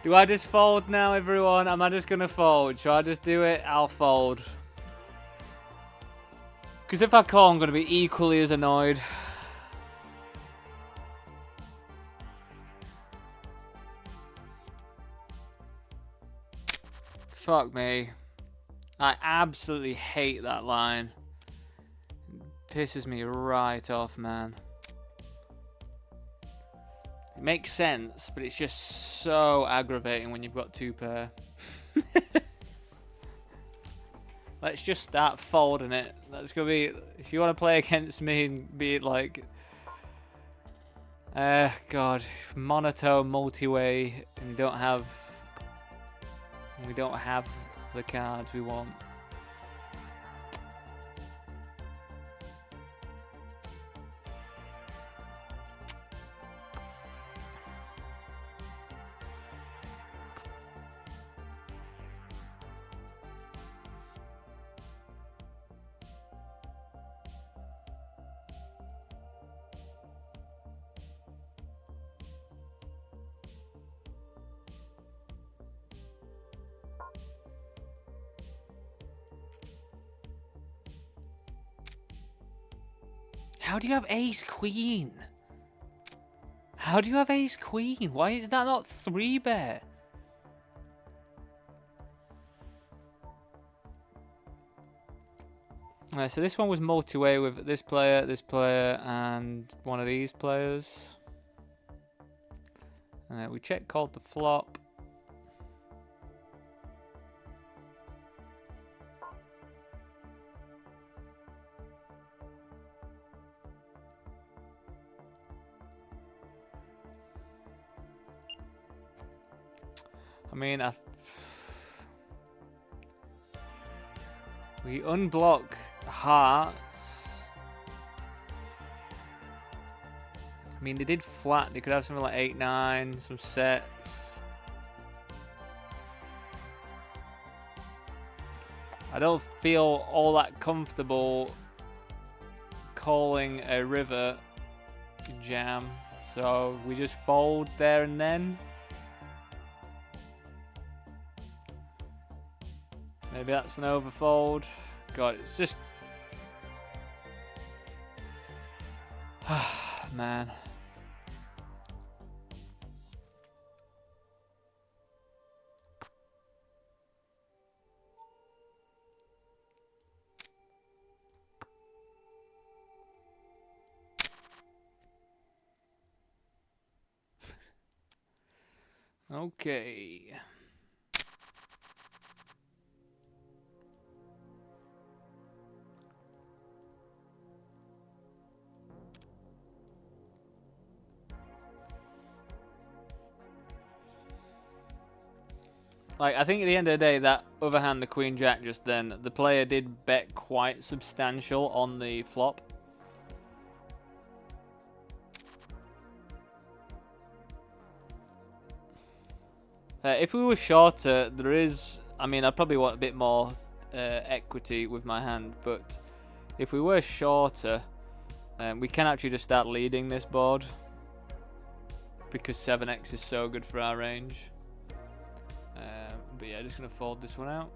Do I just fold now, everyone? Am I just going to fold? Shall I just do it? I'll fold. Because if I call, I'm going to be equally as annoyed. Fuck me. I absolutely hate that line. It pisses me right off, man. It makes sense, but it's just so aggravating when you've got two pair. Let's just start folding it. That's gonna be, if you want to play against me and be like, God, monotone multi-way, and we don't have the cards we want. How do you have ace queen? How do you have ace queen? Why is that not 3-bet? Alright, so this one was multi-way with this player, and one of these players. We check called the flop. I mean, we unblock hearts. I mean, they did flat. They could have something like 8-9, some sets. I don't feel all that comfortable calling a river jam, so we just fold there and then. Maybe that's an overfold. God, it's just... man. Okay. Like, I think at the end of the day, that other hand, the Queen Jack just then, the player did bet quite substantial on the flop. If we were shorter, there is... I mean, I'd probably want a bit more equity with my hand, but if we were shorter, we can actually just start leading this board, because 7x is so good for our range. But yeah, just going to fold this one out.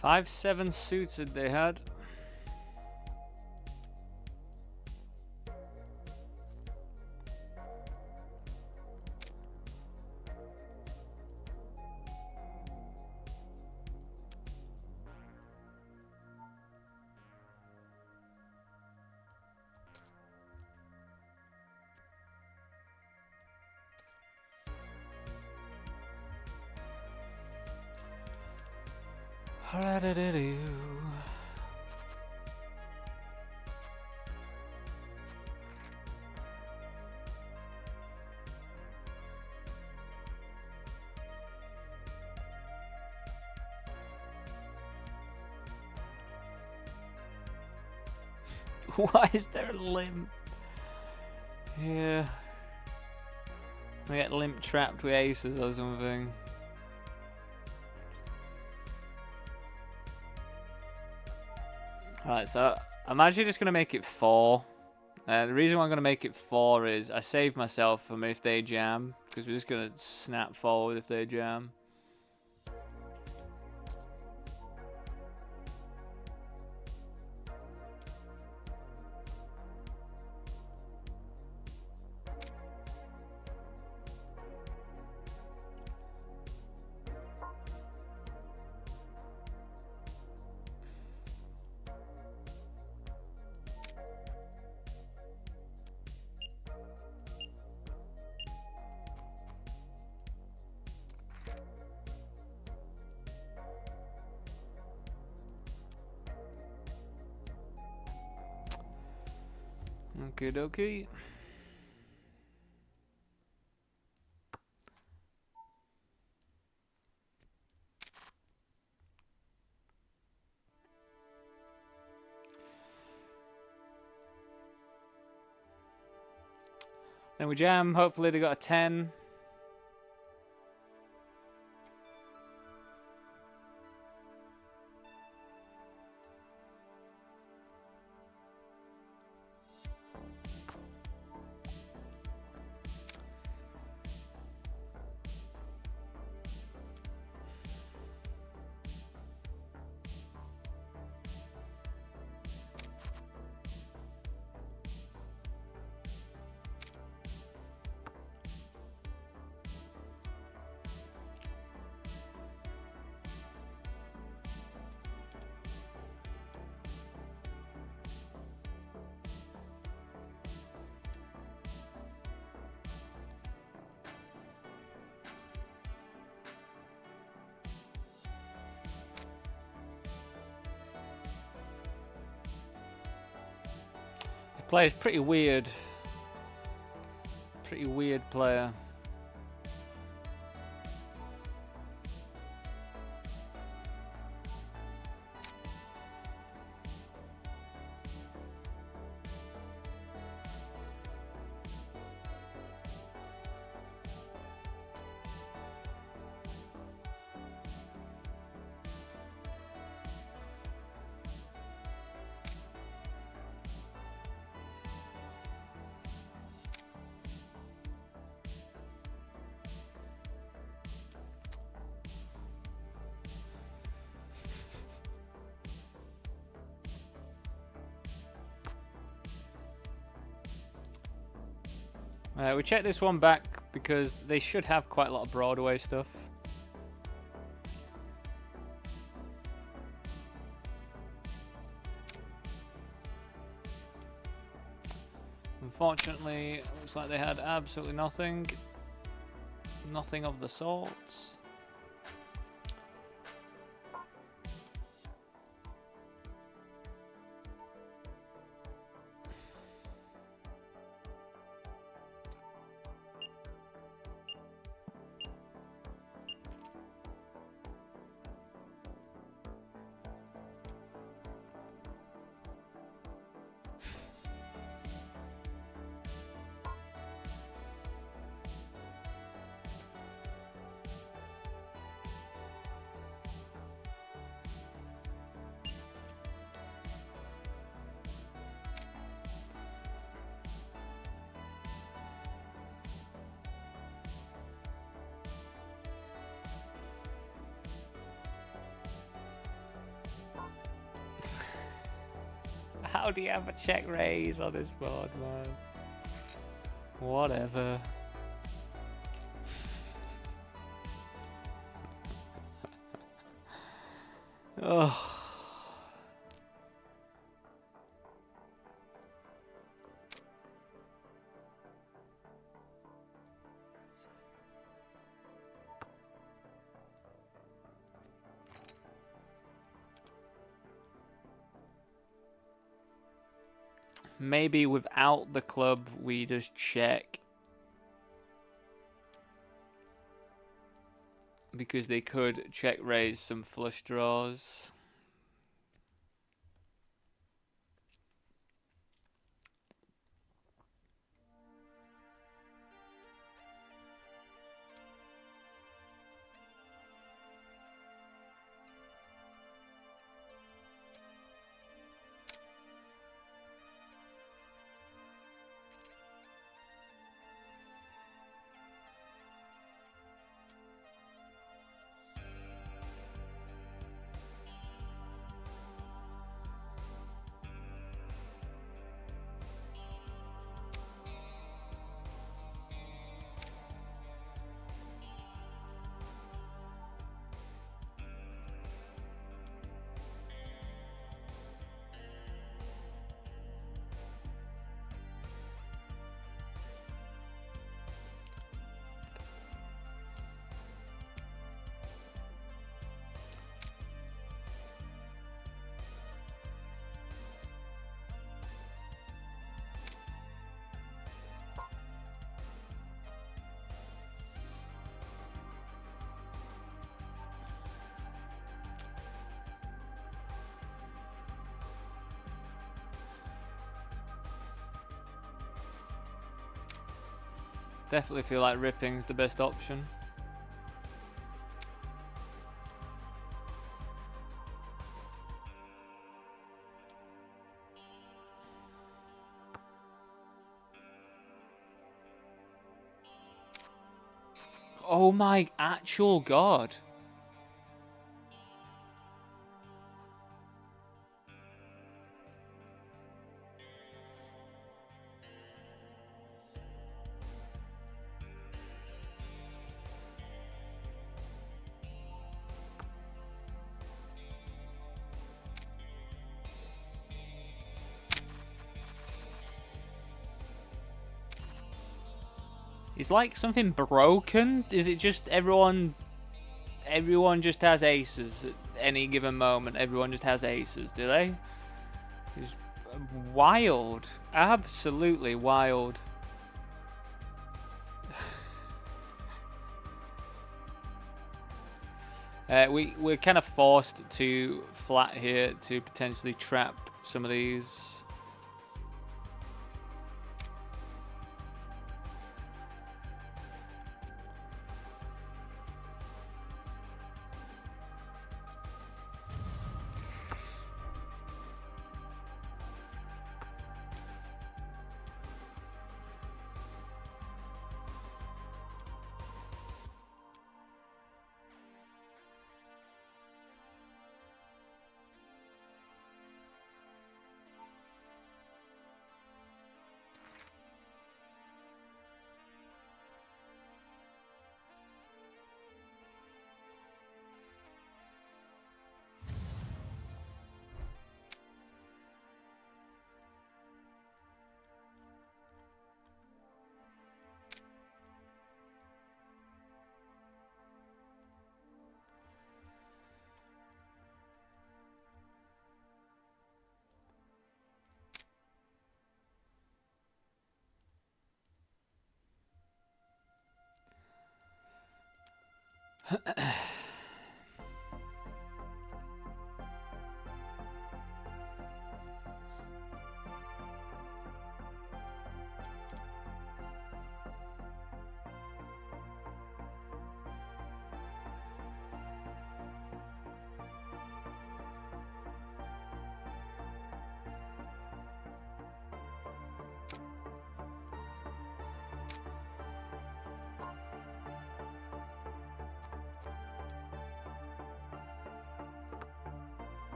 Five, 7 suited they had. Why is there a limp? Yeah. I get limp trapped with aces or something. Alright, so I'm actually just going to make it 4. The reason why I'm going to make it 4 is I save myself from if they jam, because we're just going to snap forward if they jam. Okie dokie. Then we jam. Hopefully they got a 10. Player's pretty weird. Pretty weird player. We check this one back because they should have quite a lot of Broadway stuff. Unfortunately, it looks like they had absolutely nothing. Nothing of the sorts. How do you have a check raise on this board, man? Whatever. Oh. Maybe without the club, we just check. Because they could check raise some flush draws. Definitely feel like ripping's the best option. Oh my actual god. Is like something broken? Is it just everyone just has aces at any given moment? Everyone just has aces, do they? It's wild. Absolutely wild. We're kind of forced to flat here to potentially trap some of these.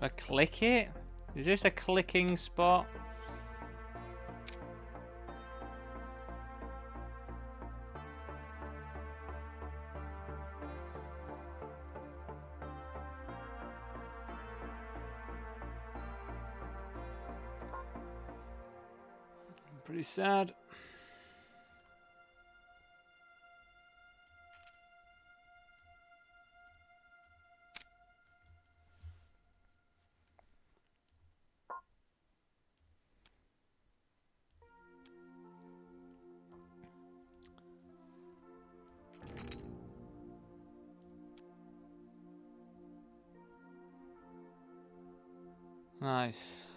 I click it? Is this a clicking spot? Pretty sad. Nice.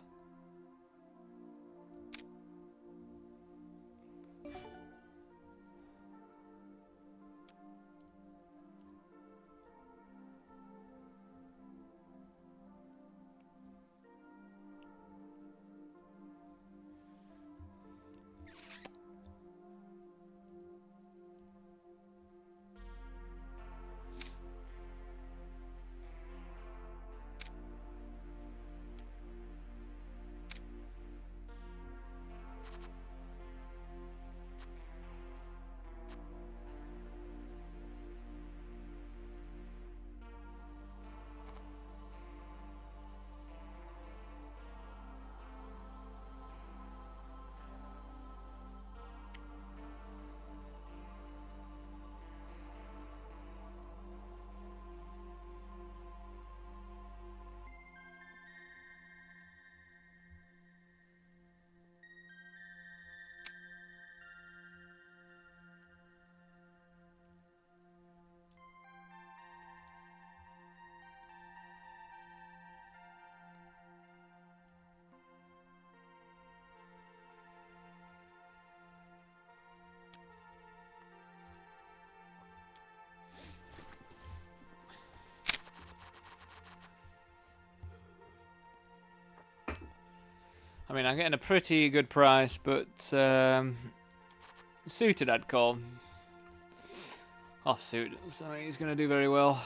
I mean, I'm getting a pretty good price, but suited I'd call. Offsuit, so he's going to do very well.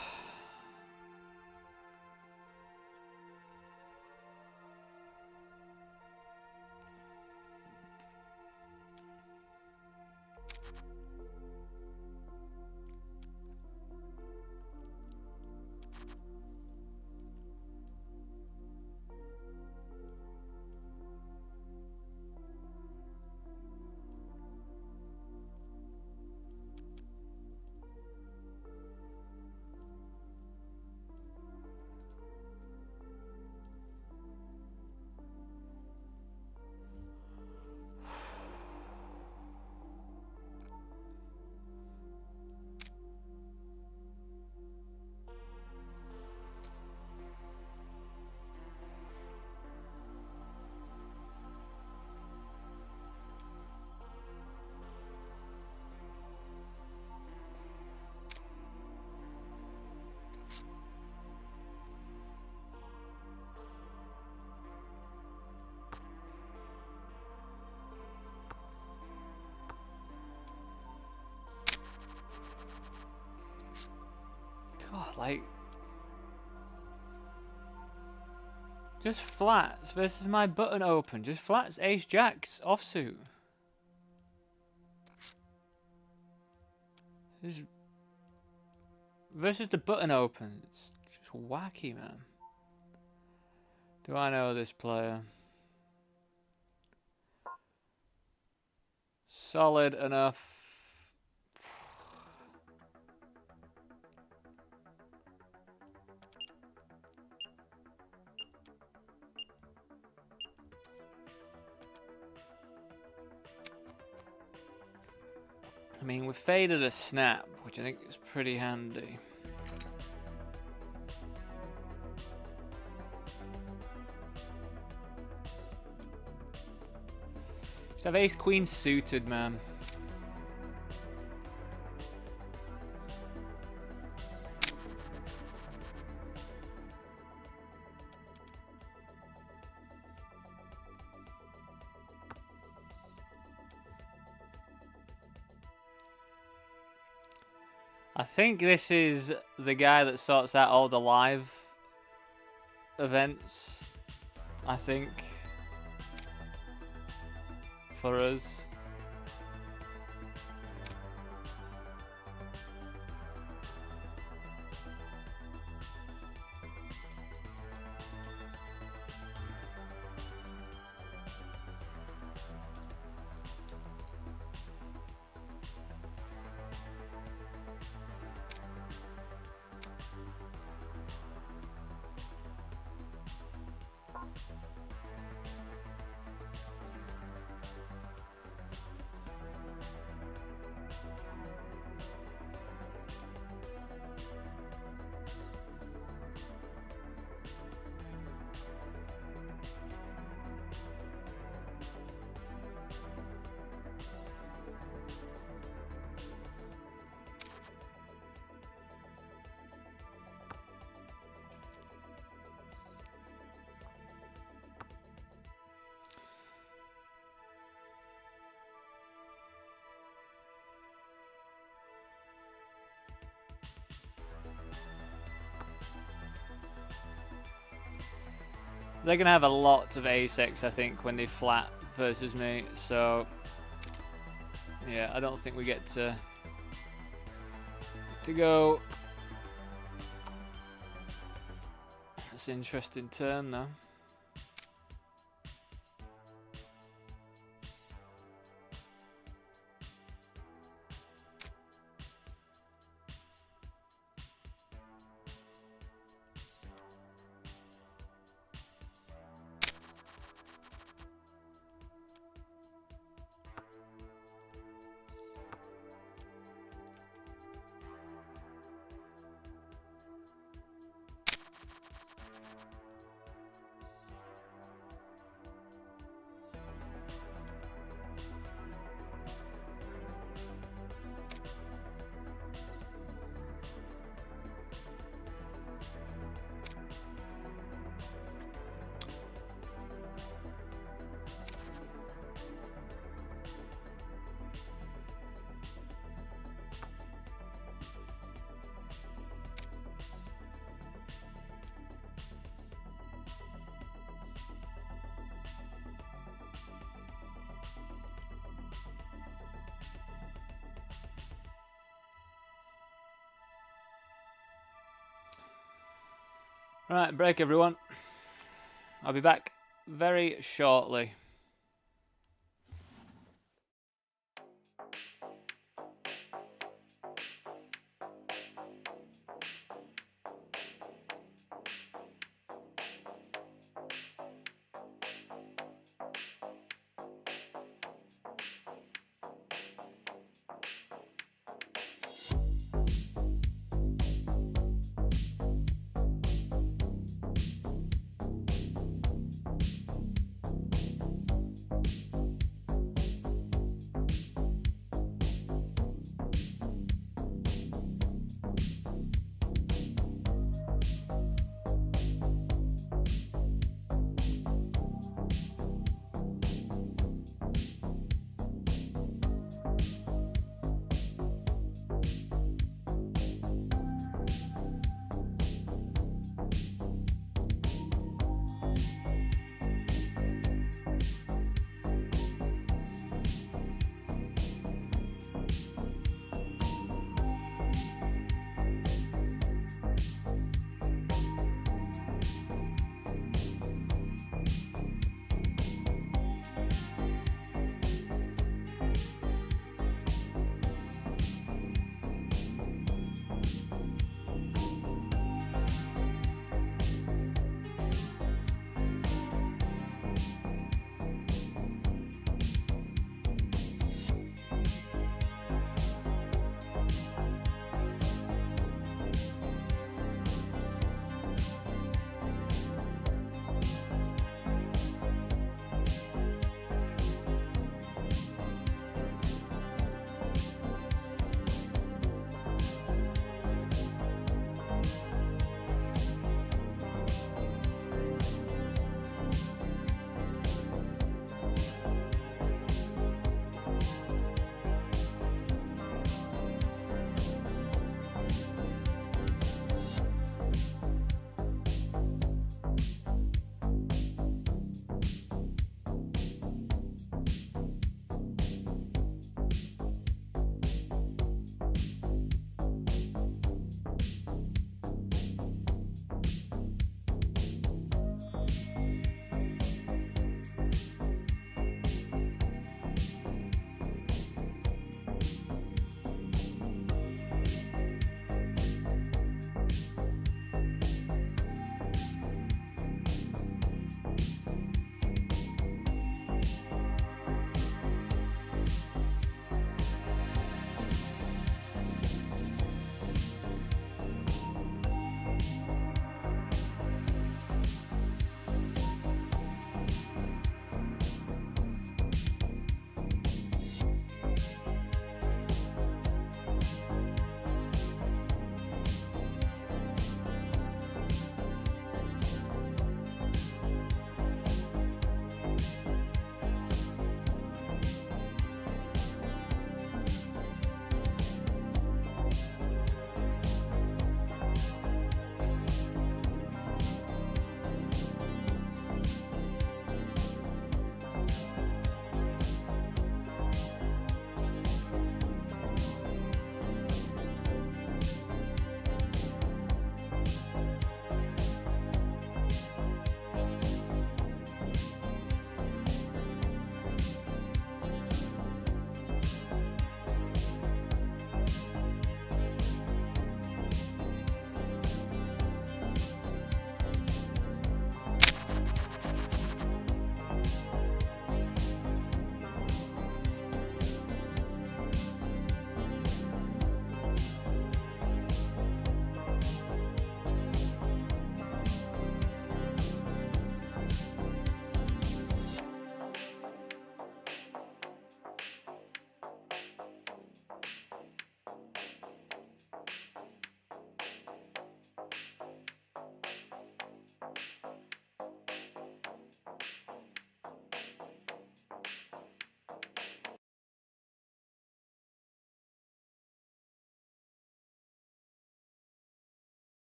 God, like... just flats versus my button open. Just flats, ace, jacks, offsuit. Just versus the button open. It's just wacky, man. Do I know this player? Solid enough. I mean, we faded a snap, which I think is pretty handy. Just have ace queen suited, man. I think this is the guy that sorts out all the live events, I think, for us. They're going to have a lot of A6, I think, when they flat versus me. So, yeah, I don't think we get to go. That's an interesting turn, though. Right, break everyone. I'll be back very shortly.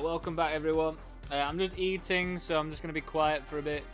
Welcome back, everyone. I'm just eating, so I'm just going to be quiet for a bit.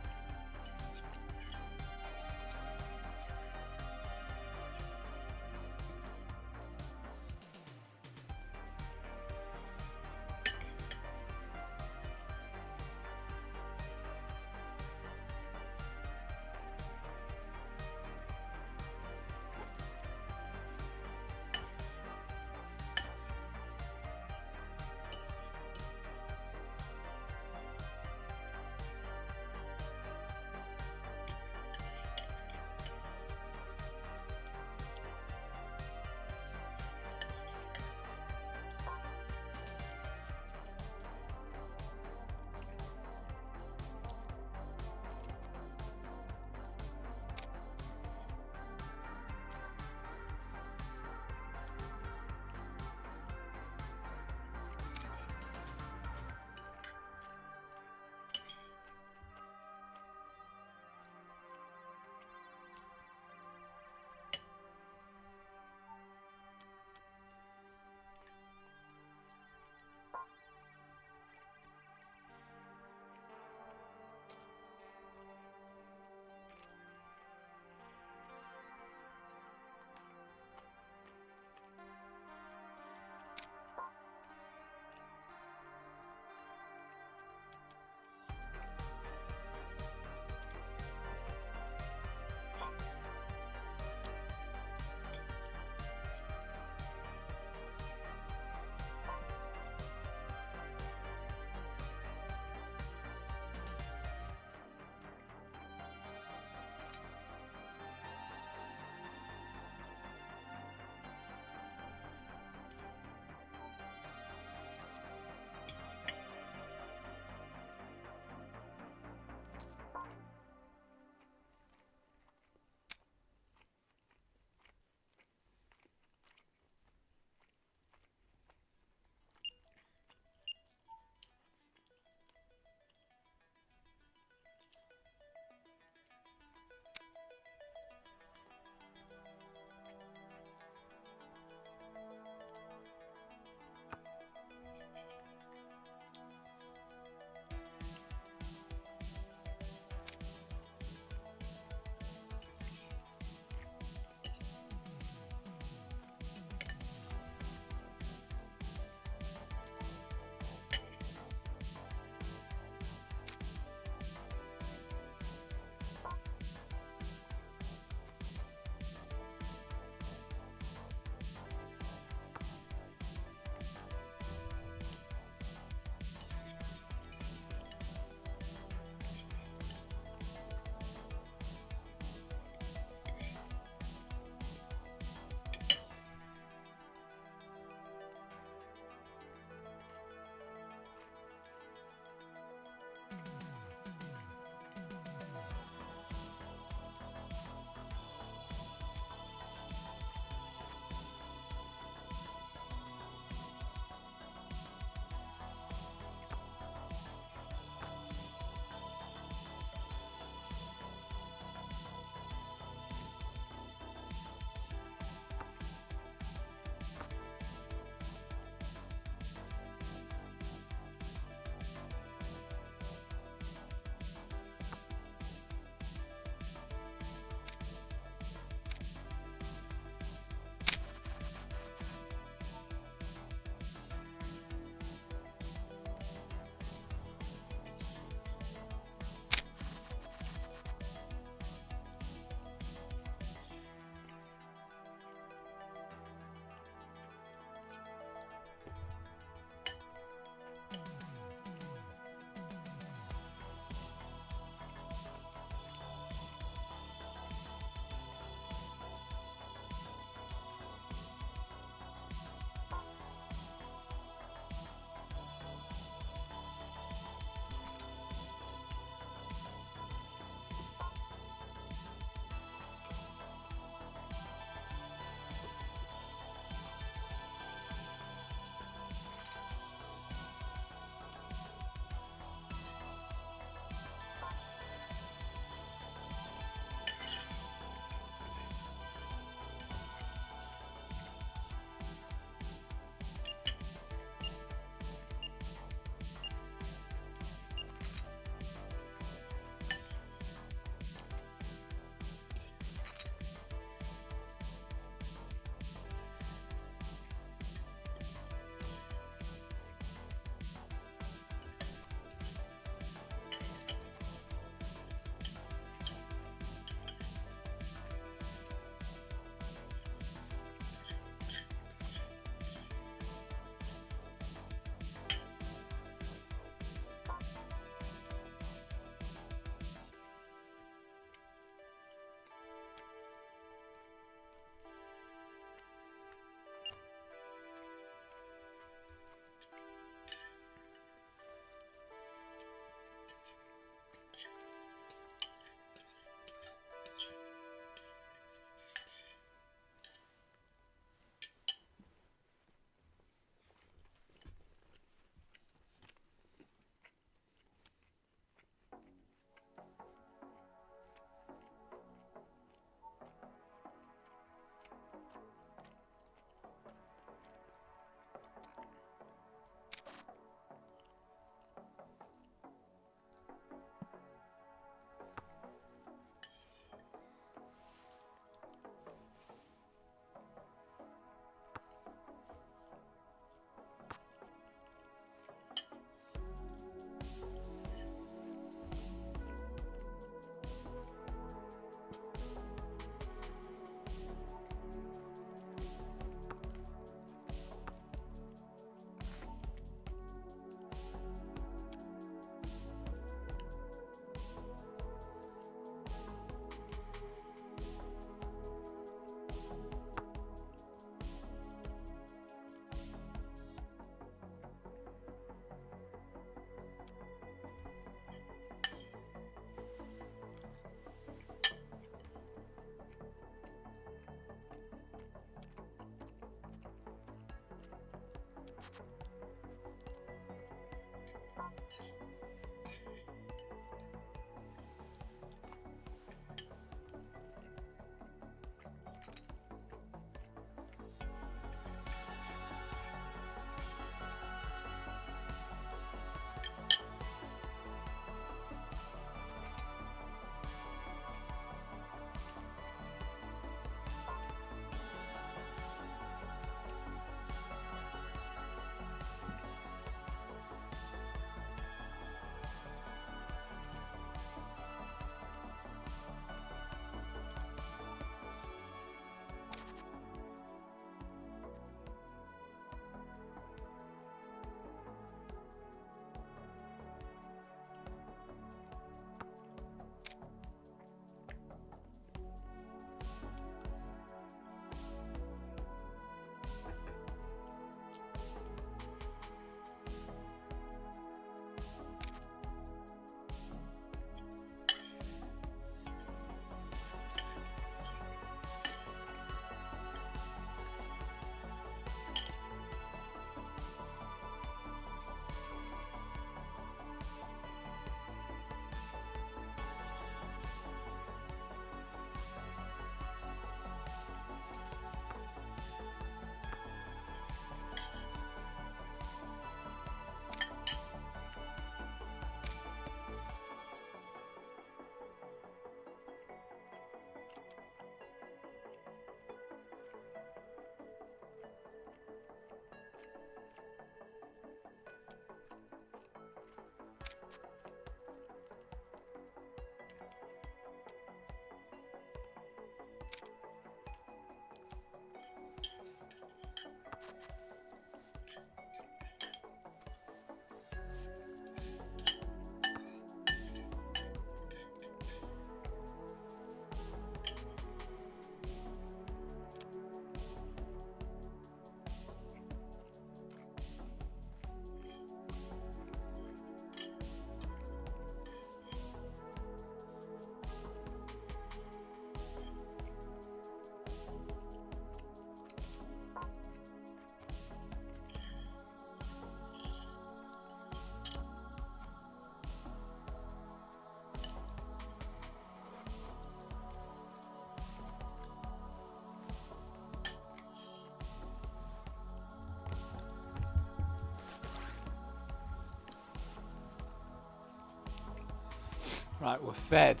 Right, we're fed.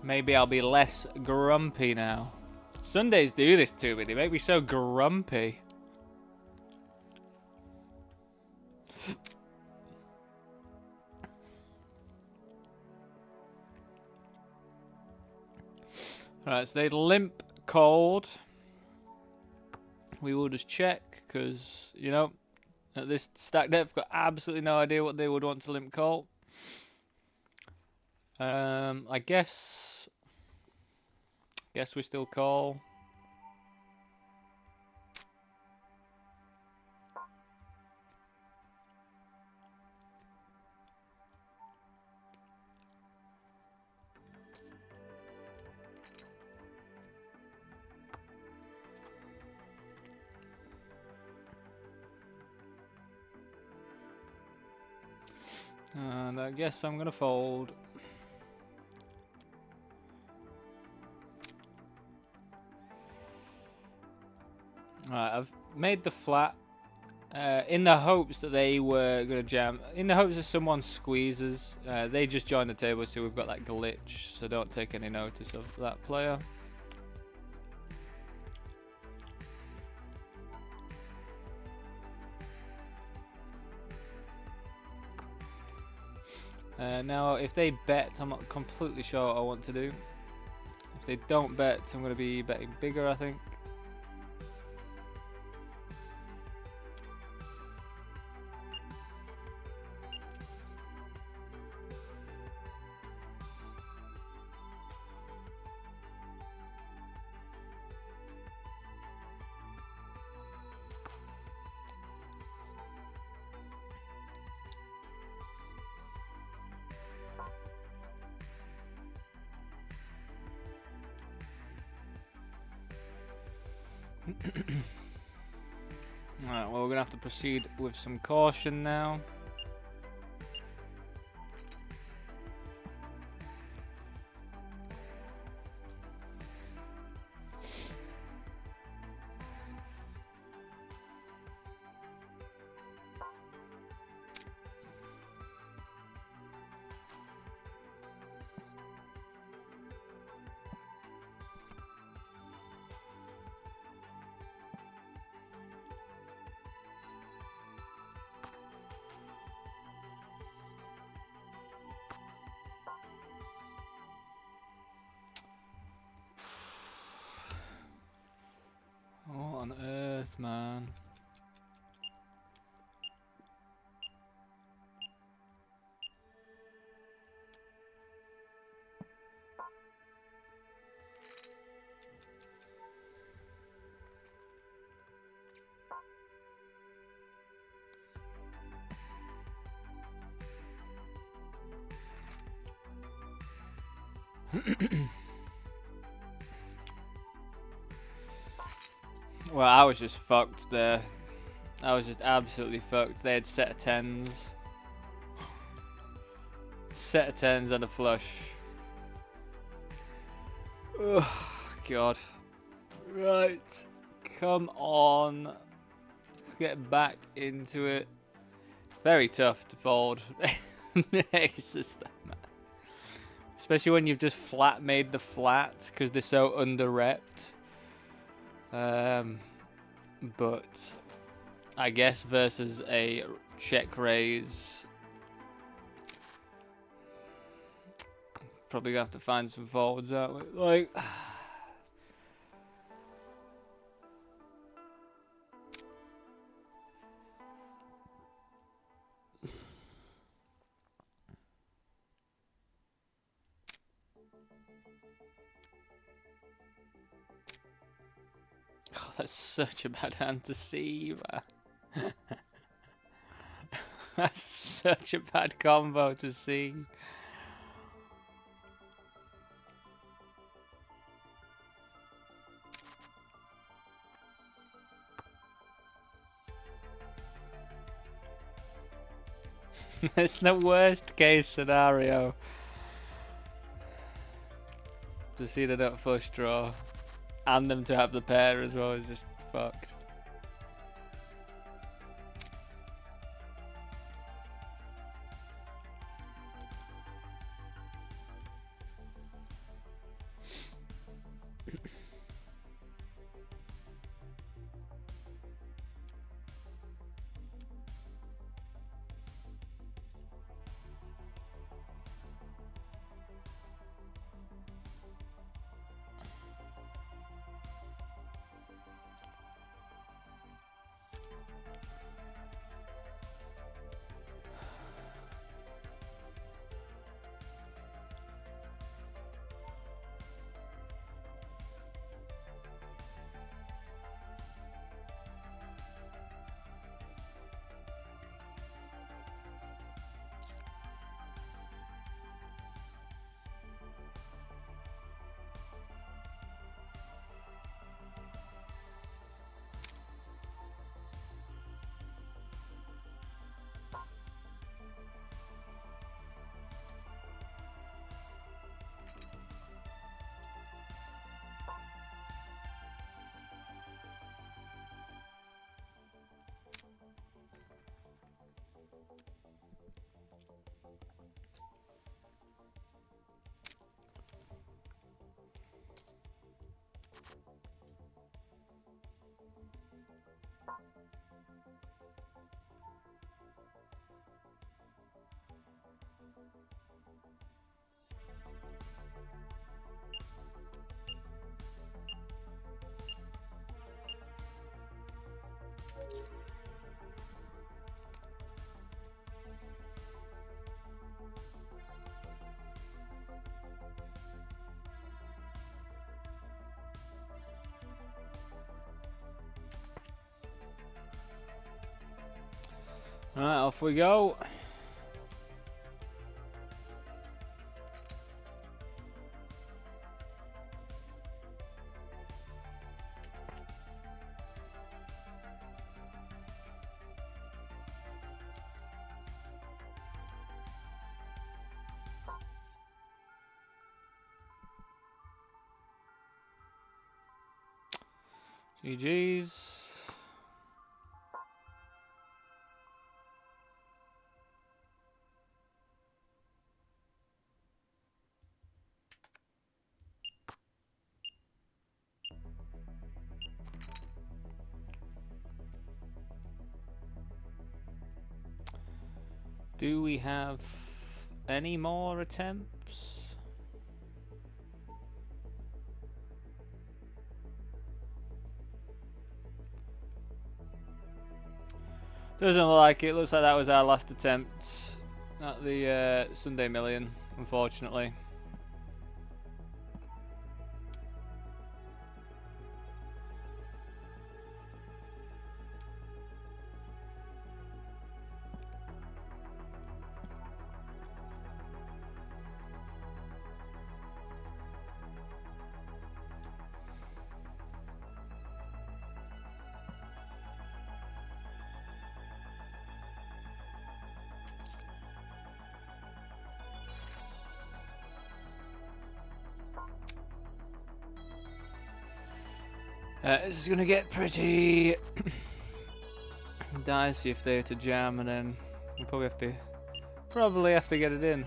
Maybe I'll be less grumpy now. Sundays do this to me. They make me so grumpy. Right, so they limp cold. We will just check, because, you know, at this stack depth, I've got absolutely no idea what they would want to limp cold. I guess we still call. And I guess I'm gonna fold. Alright, I've made the flat in the hopes that they were gonna jam. In the hopes that someone squeezes. They just joined the table, so we've got that glitch. So don't take any notice of that player. Now, if they bet, I'm not completely sure what I want to do. If they don't bet, I'm going to be betting bigger, I think. Alright, well, we're going to have to proceed with some caution now. What on earth, man? Well, I was just fucked there. I was just absolutely fucked. They had set of tens. Set of tens and a flush. Ugh, God. Right. Come on. Let's get back into it. Very tough to fold. It's just that, man. Especially when you've just flat made the flat because they're so under-repped. But I guess versus a check raise, probably gonna have to find some forwards, aren't we? Like, oh, that's such a bad hand to see, man. That's such a bad combo to see. It's the worst case scenario. To see the nut flush draw. And them to have the pair as well is just fucked. Alright, off we go. GG's. Do we have any more attempts? Doesn't look like it. Looks like that was our last attempt at the Sunday Million, unfortunately. This is gonna get pretty dicey if they were to jam, and then we'll probably have to get it in.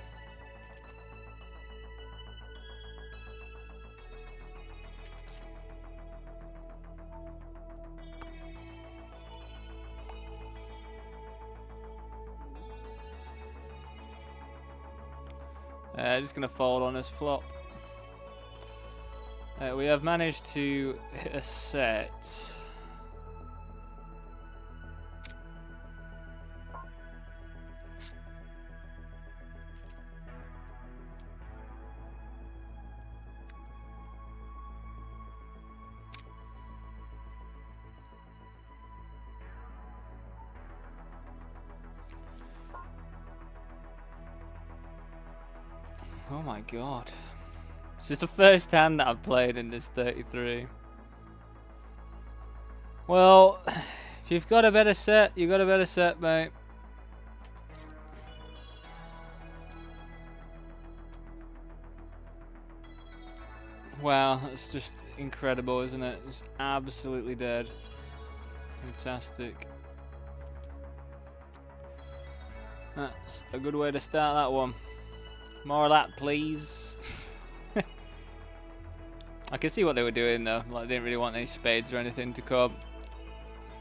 Just gonna fold on this flop. We have managed to hit a set. Oh my god. This is the first hand that I've played in this 33. Well, if you've got a better set, you've got a better set, mate. Wow, that's just incredible, isn't it? It's absolutely dead. Fantastic. That's a good way to start that one. More of that, please. I can see what they were doing though. Like, they didn't really want any spades or anything to come.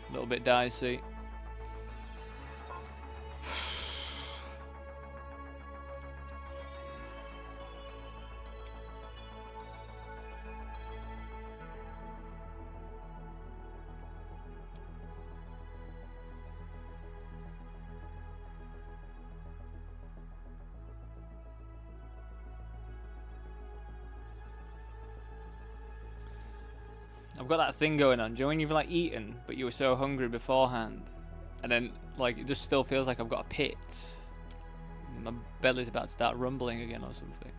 A little bit dicey. I've got that thing going on. Do you know when you've like eaten, but you were so hungry beforehand, and then like it just still feels like I've got a pit. My belly's about to start rumbling again or something.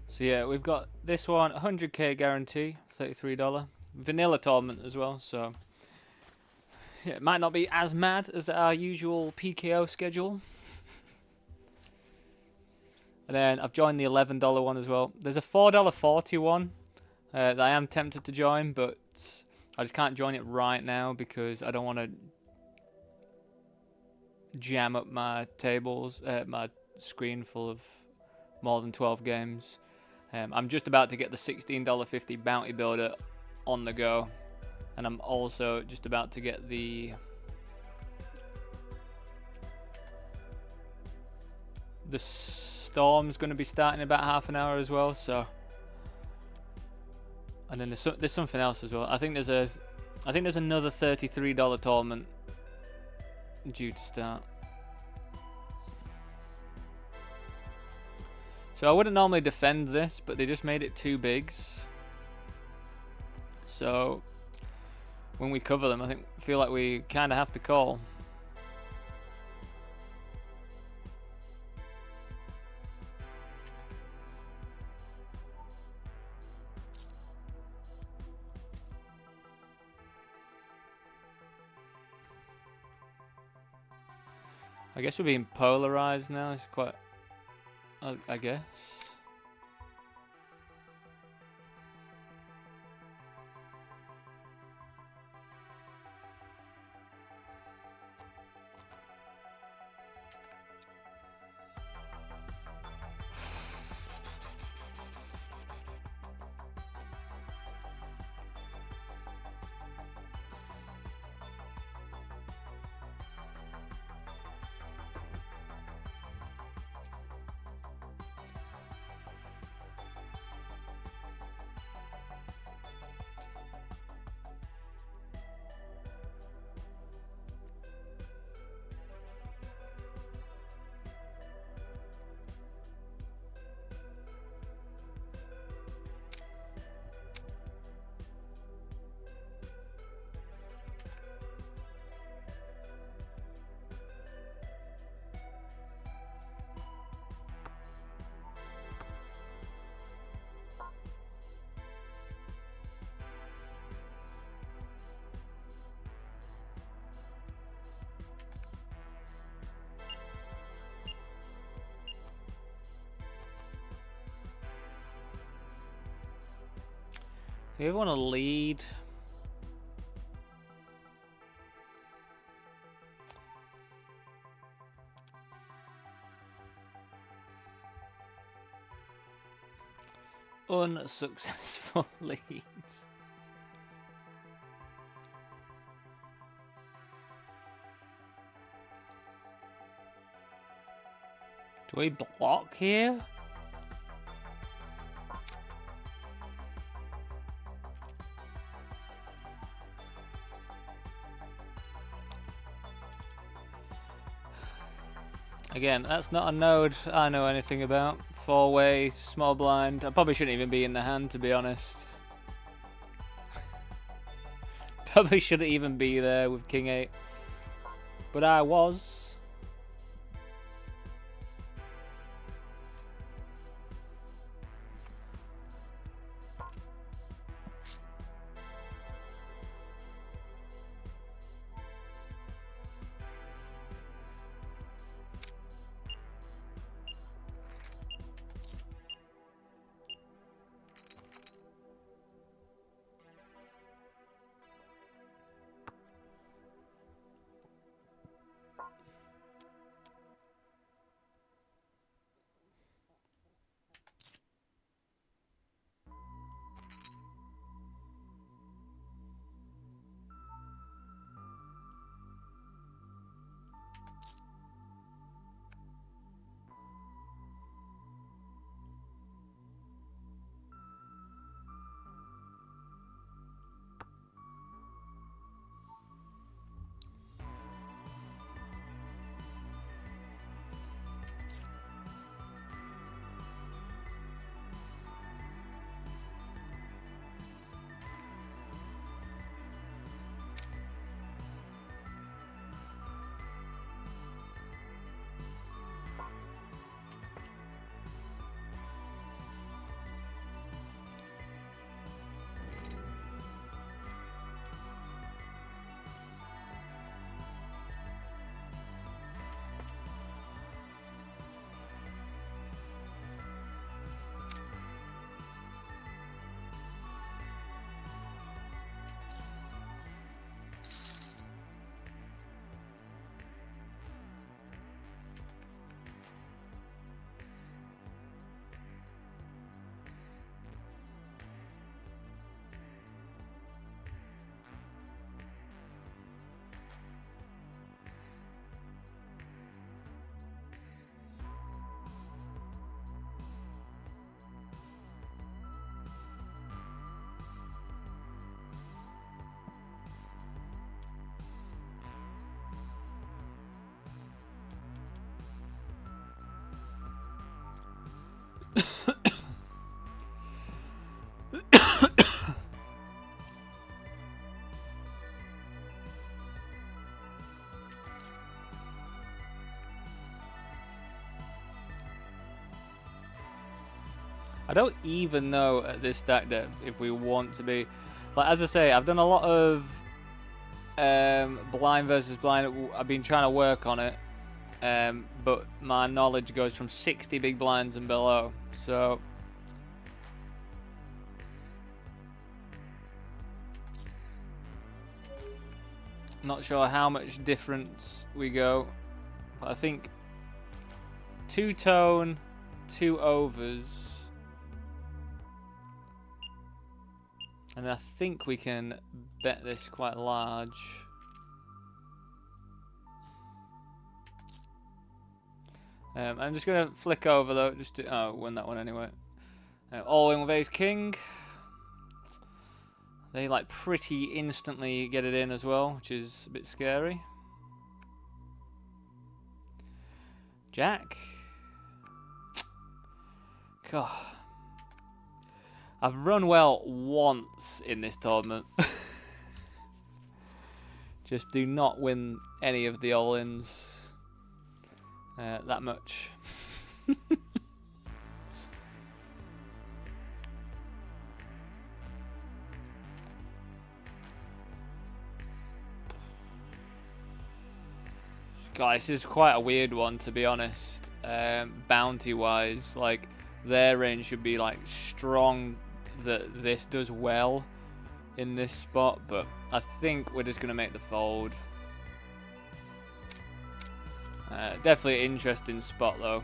So yeah, we've got this one, 100k guarantee, $33. Vanilla tournament as well, so It might not be as mad as our usual PKO schedule. And then I've joined the $11 one as well. There's a $4.40 one that I am tempted to join, but I just can't join it right now because I don't want to jam up my tables, my screen full of more than 12 games. I'm just about to get the $16.50 bounty builder on the go, and I'm also just about to get the storm's going to be starting in about half an hour as well. So, and then there's something else as well. I think there's another $33 tournament due to start. So I wouldn't normally defend this, but they just made it 2 bigs. So when we cover them, I feel like we kind of have to call. I guess we're being polarized now. It's quite, I guess. Do you ever want to lead? Unsuccessful lead. Do we block here? Again, that's not a node I know anything about. 4-way, small blind. I probably shouldn't even be in the hand, to be honest. Probably shouldn't even be there with King 8. But I was. I don't even know at this stack depth if we want to be... Like, as I say, I've done a lot of blind versus blind. I've been trying to work on it. But my knowledge goes from 60 big blinds and below. So... Not sure how much difference we go. But I think... 2-tone, 2 overs... And I think we can bet this quite large. I'm just going to flick over though, just to... Oh, win that one anyway. All in with ace king. They like pretty instantly get it in as well, which is a bit scary. Jack. God. I've run well once in this tournament. Just do not win any of the all-ins that much. Guys, this is quite a weird one, to be honest. Bounty-wise, like, their range should be like strong that this does well in this spot, but I think we're just going to make the fold. Definitely an interesting spot though.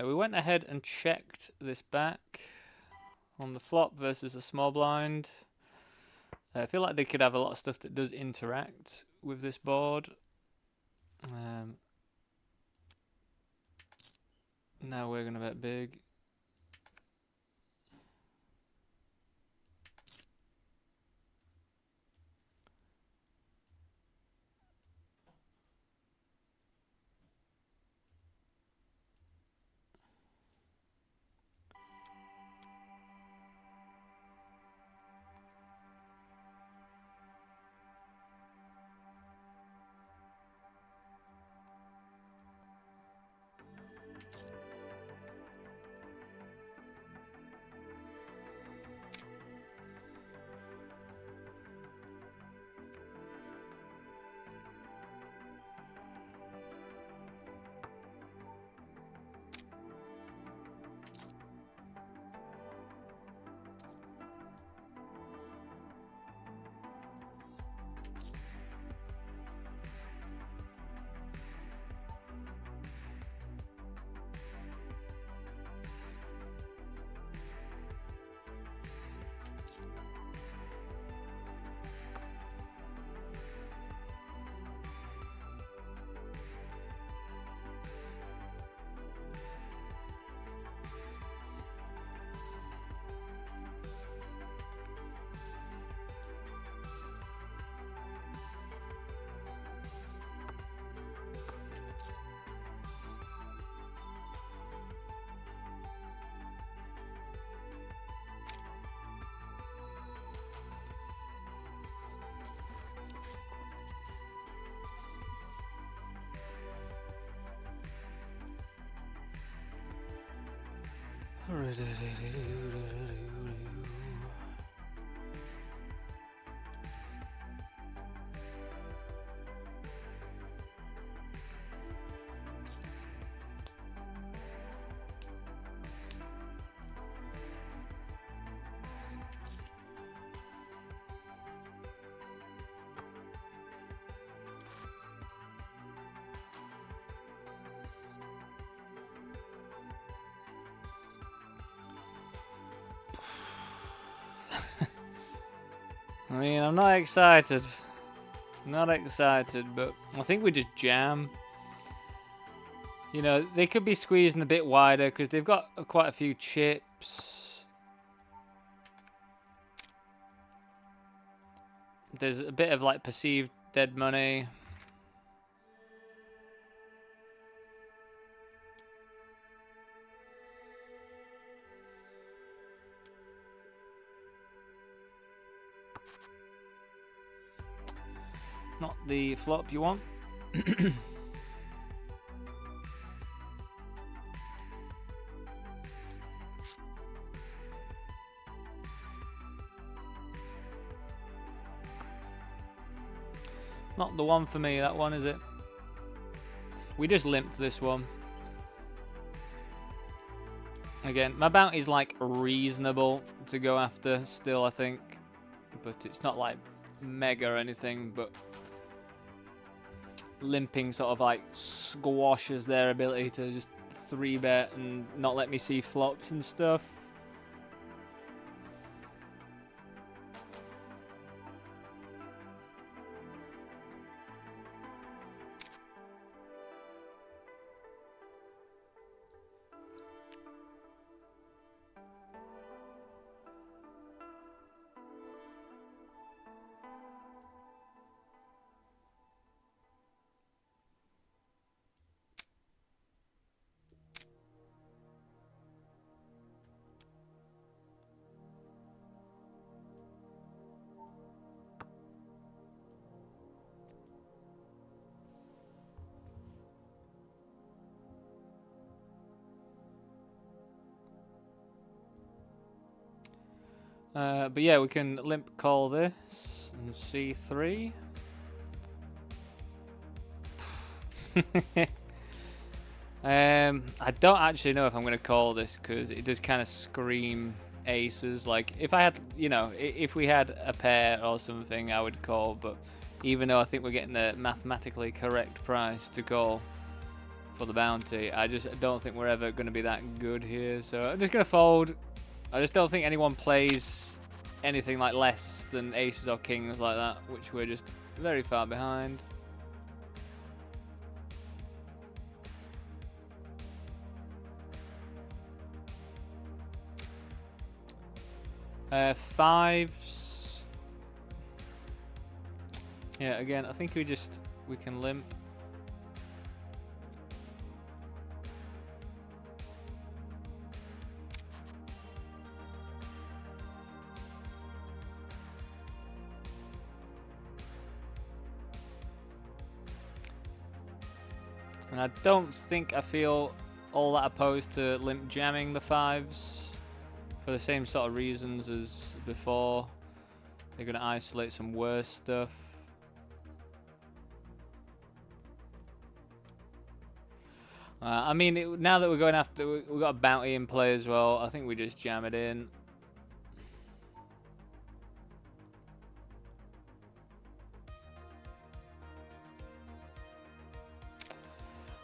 We went ahead and checked this back on the flop versus a small blind. I feel like they could have a lot of stuff that does interact with this board. Now we're going to bet big. I mean, I'm not excited. Not excited, but I think we just jam. You know, they could be squeezing a bit wider because they've got quite a few chips. There's a bit of like perceived dead money. Not the flop you want. Not the one for me, that one, is it? We just limped this one. Again, my bounty's like reasonable to go after still, I think. But it's not like mega or anything, but limping sort of like squashes their ability to just 3-bet and not let me see flops and stuff. But yeah, we can limp call this and C3. I don't actually know if I'm going to call this because it does kind of scream aces. Like if I had, you know, if we had a pair or something, I would call. But even though I think we're getting the mathematically correct price to call for the bounty, I just don't think we're ever going to be that good here. So I'm just going to fold. I just don't think anyone plays anything like less than aces or kings like that, which we're just very far behind. Fives. Yeah, again, I think we can limp. And I don't think I feel all that opposed to limp jamming the fives for the same sort of reasons as before. They're going to isolate some worse stuff. I mean, now that we're going after, we've got a bounty in play as well. I think we just jam it in.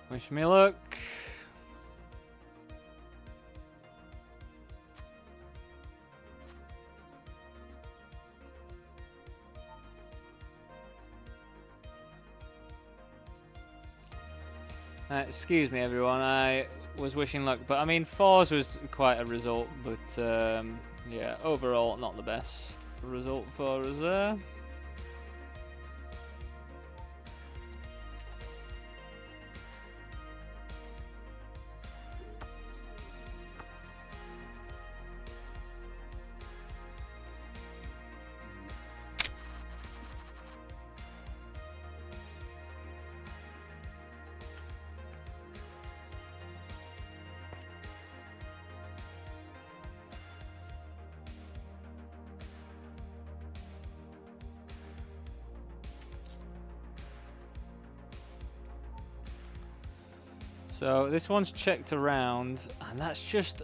Wish me luck. Excuse me, everyone. I was wishing luck, but I mean, fours was quite a result, but yeah, overall, not the best result for us there. So this one's checked around, and that's just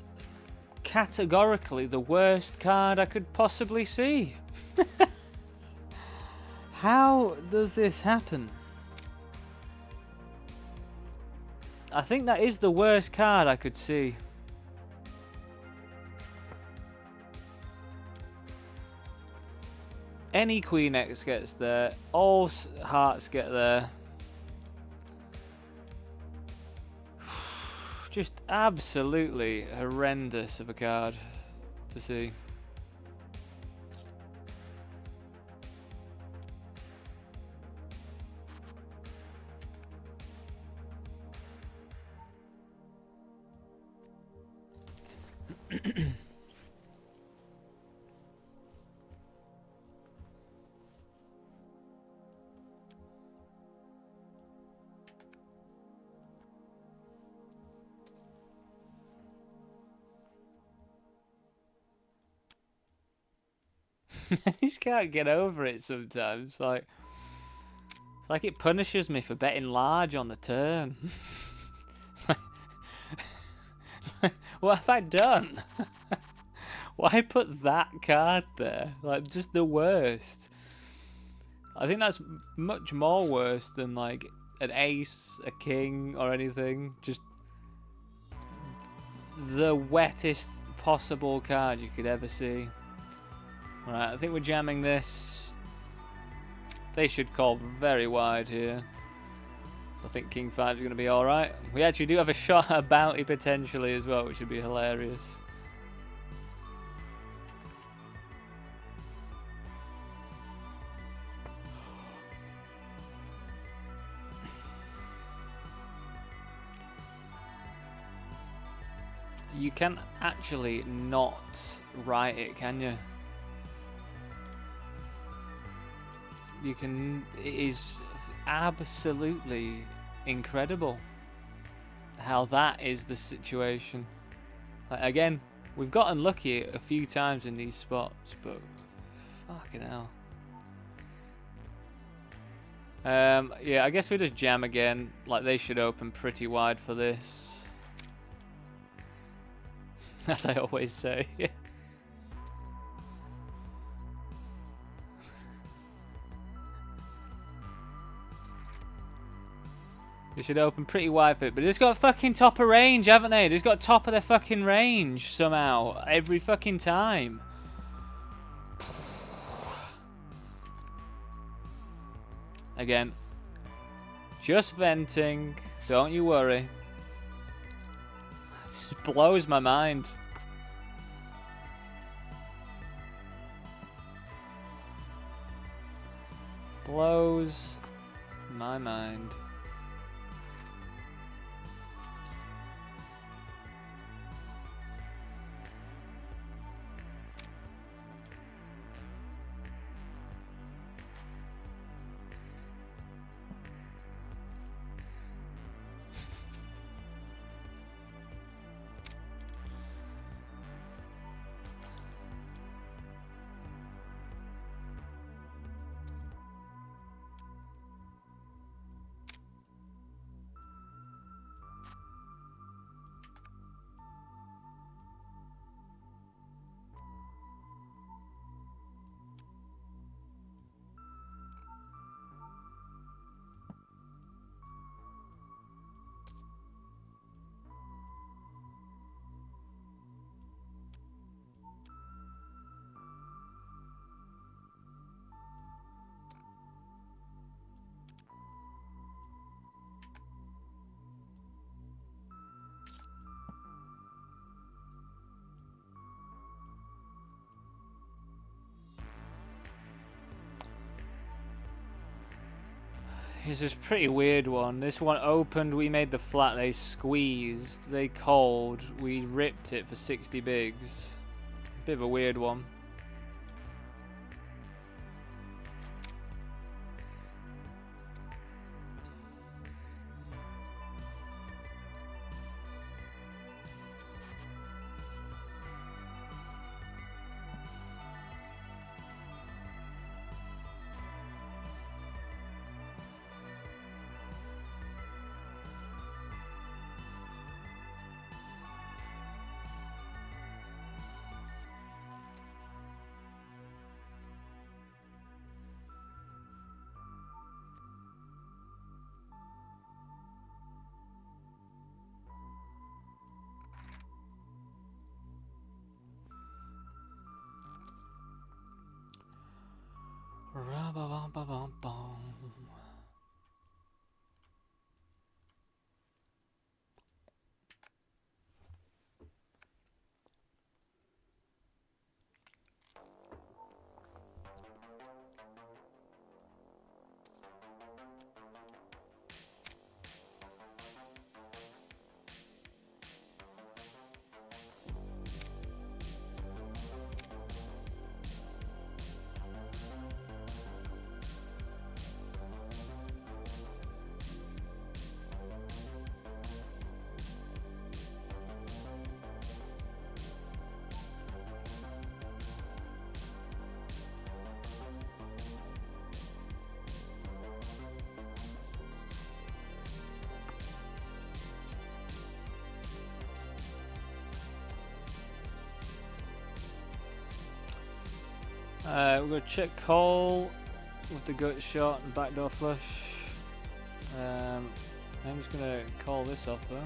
categorically the worst card I could possibly see. How does this happen? I think that is the worst card I could see. Any Queen X gets there. All hearts get there. Just absolutely horrendous of a card to see. I just can't get over it sometimes. Like, it's like it punishes me for betting large on the turn. What have I done? Why put that card there? Like, just the worst. I think that's much more worse than like an ace, a king, or anything. Just the wettest possible card you could ever see. Alright, I think we're jamming this. They should call very wide here. So I think King 5 is going to be alright. We actually do have a shot at a bounty potentially as well, which would be hilarious. You can actually not write it, can you? You can. It is absolutely incredible how that is the situation. Like, again, we've gotten lucky a few times in these spots, but fucking hell. Yeah, I guess we just jam again. Like, they should open pretty wide for this. As I always say. They should open pretty wide for it, but they've got fucking top of range, haven't they? They've got top of their fucking range somehow every fucking time. Again, just venting. Don't you worry. It just blows my mind. Blows my mind. This is a pretty weird one. This one opened, we made the flat, they squeezed, they called, we ripped it for 60 bigs. Bit of a weird one. We're going to check Cole with the gut shot and backdoor flush. I'm just going to call this off though.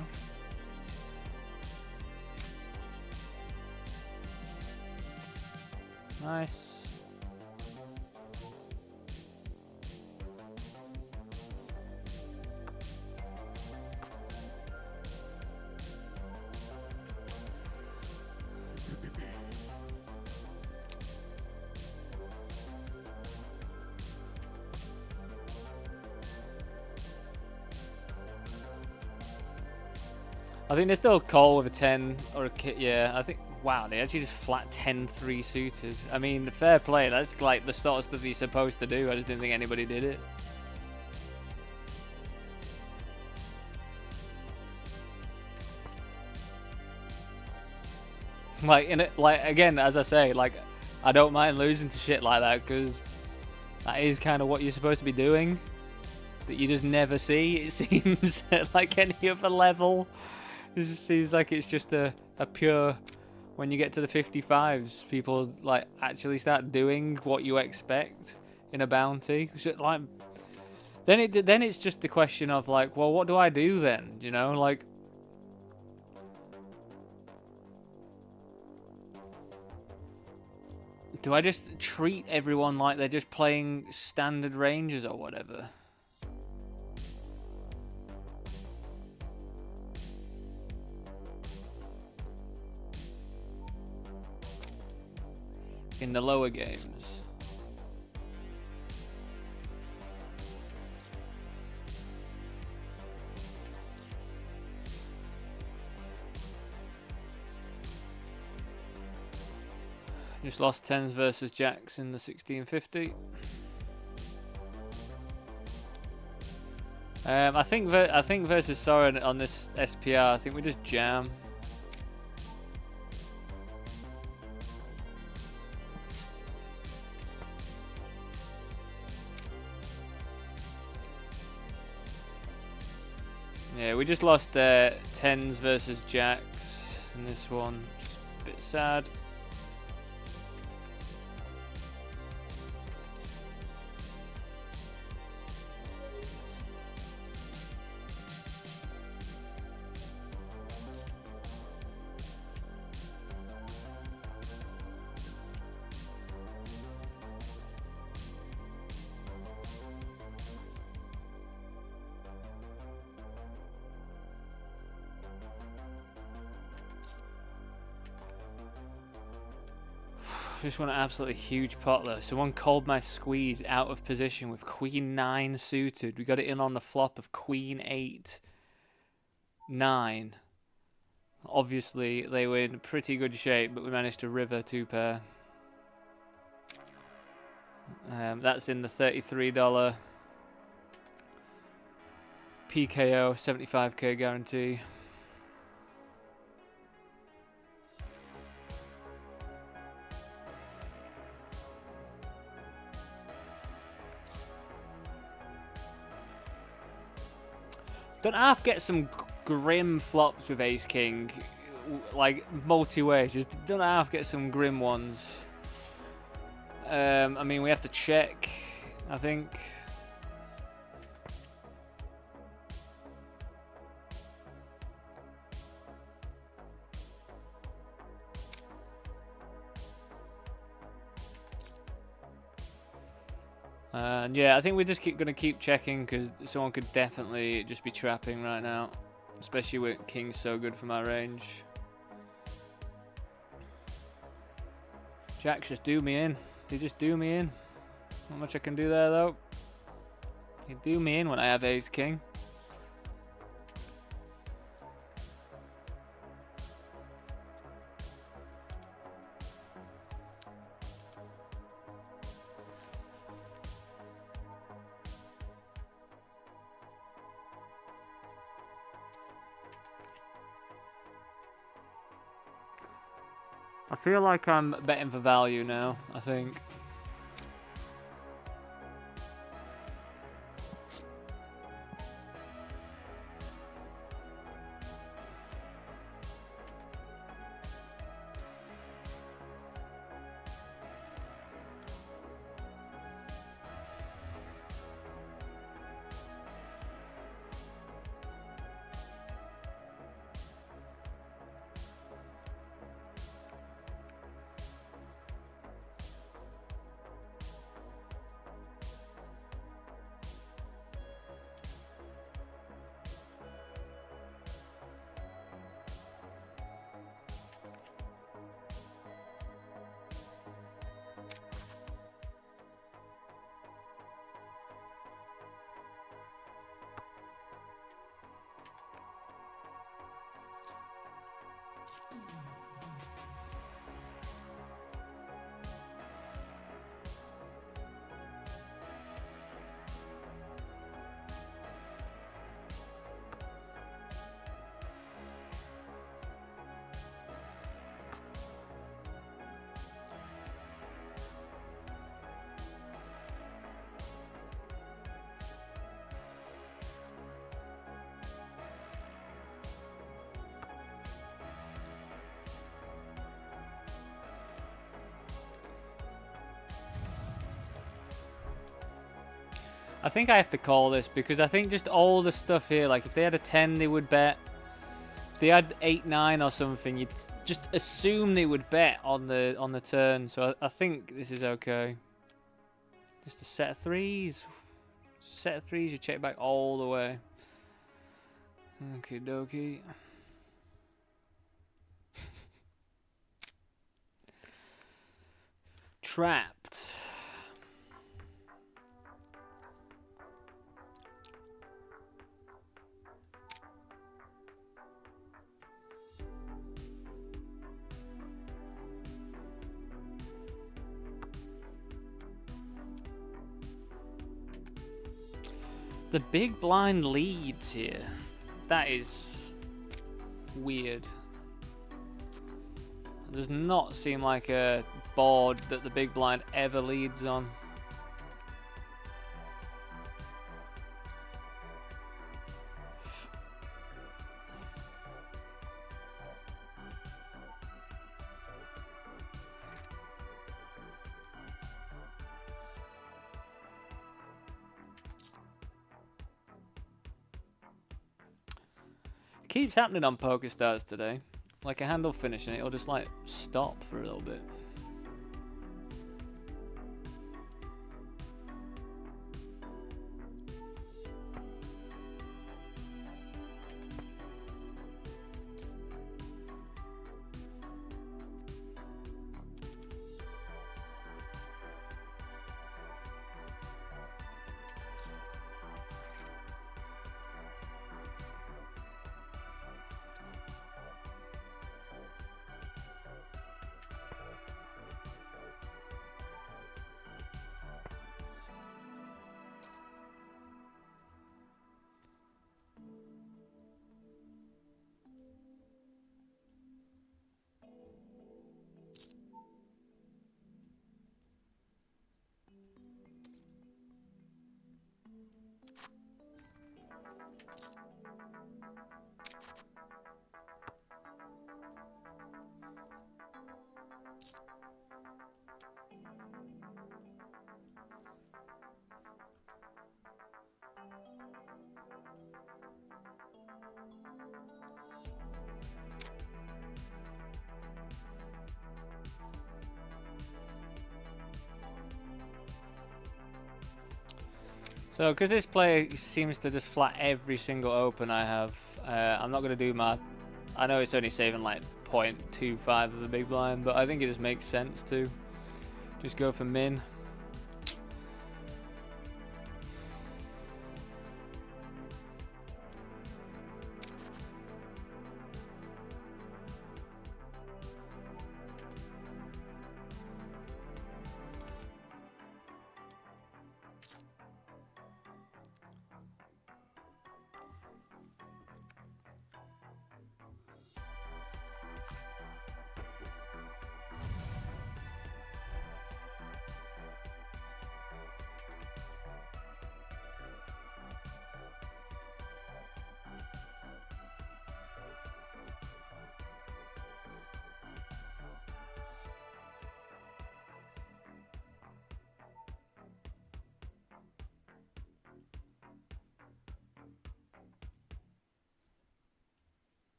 Nice. I think they still call with a 10 or a kit. Yeah, I think. Wow, they actually just flat 10-3 suited. I mean, fair play. That's like the sort of stuff you're supposed to do. I just didn't think anybody did it. Like in it, like again, as I say, like I don't mind losing to shit like that because that is kind of what you're supposed to be doing. That you just never see. It seems at like any other level. It just seems like it's just a pure. When you get to the 55s, people like actually start doing what you expect in a bounty. So, like, then it's just the question of like, well, what do I do then? You know, like, do I just treat everyone like they're just playing standard ranges or whatever? In the lower games. Just lost 10s versus jacks in the 1650. I think versus Soren on this SPR, I think we just jam. Yeah, we just lost 10s versus jacks in this one. Just a bit sad. Just want an absolutely huge pot though. Someone called my squeeze out of position with Queen 9 suited. We got it in on the flop of Queen 8, 9. Obviously, they were in pretty good shape, but we managed to river 2 pair. That's in the $33 PKO 75k guarantee. Don't half get some grim flops with Ace King, like multi-ways. Just don't half get some grim ones. I mean, we have to check, I think. And yeah, I think we're just gonna keep checking because someone could definitely just be trapping right now, especially with King's so good from our range. Jacks just do me in. They just do me in. Not much I can do there though. They do me in when I have Ace King. I feel like I'm betting for value now, I think. I think I have to call this because I think just all the stuff here, like if they had a 10, they would bet. If they had 8, 9 or something, you'd just assume they would bet on the turn. So I think this is okay. Just a set of threes. Set of threes, you check back all the way. Okie dokie. Trapped. The big blind leads here. That is weird. It does not seem like a board that the big blind ever leads on. Keeps happening on PokerStars today. Like a handle finishing, it'll just like stop for a little bit. So, because this player seems to just flat every single open I have, I'm not going to do my... I know it's only saving like 0.25 of a big blind, but I think it just makes sense to just go for min.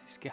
This guy.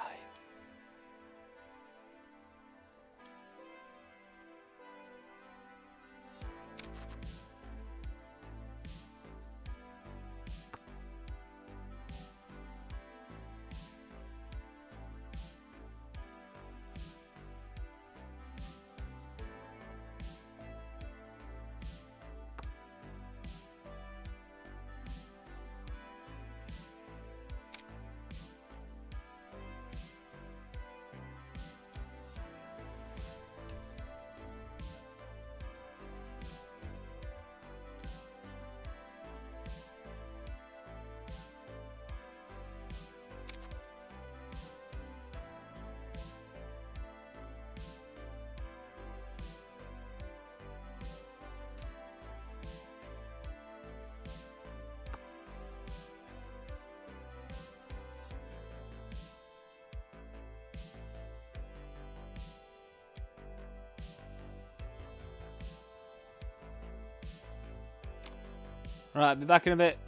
Right, be back in a bit.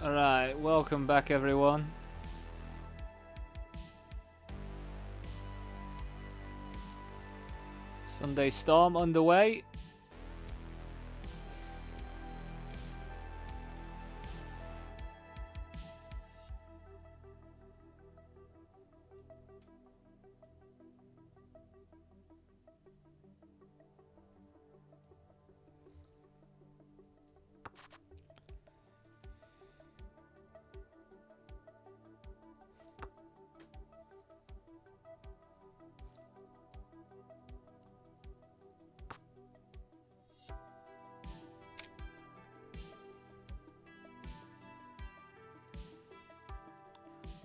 Alright, welcome back everyone. Sunday Storm underway.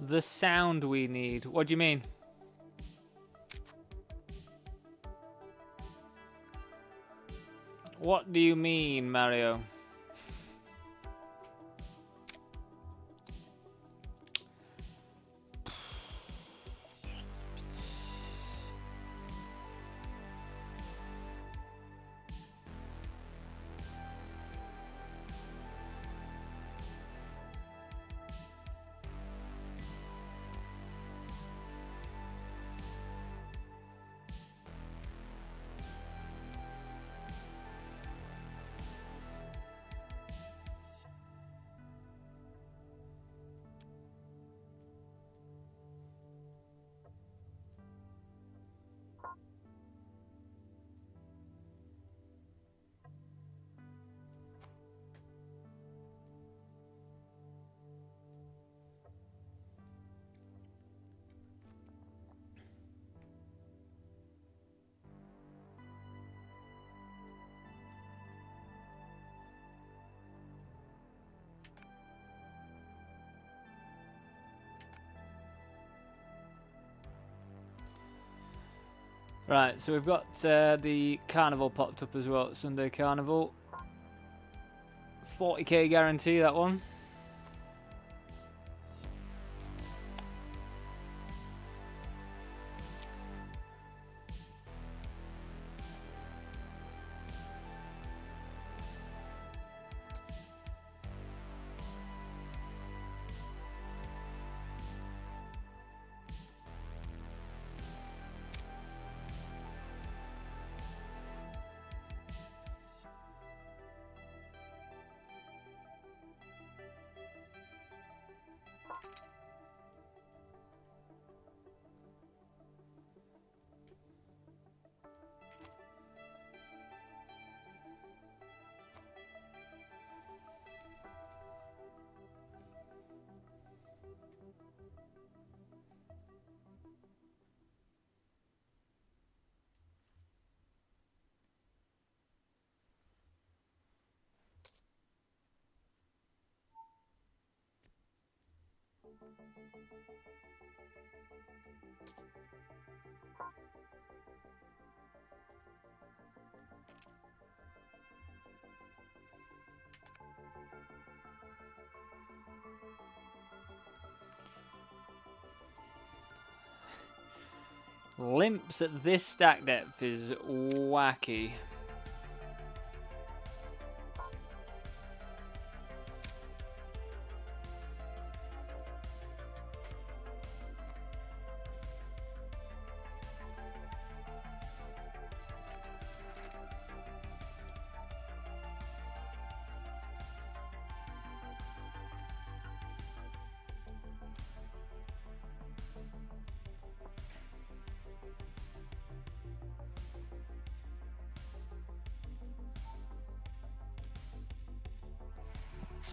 The sound we need. What do you mean? What do you mean, Mario? Right, so we've got the carnival popped up as well. Sunday carnival. 40k guarantee, that one. Limps at this stack depth is wacky.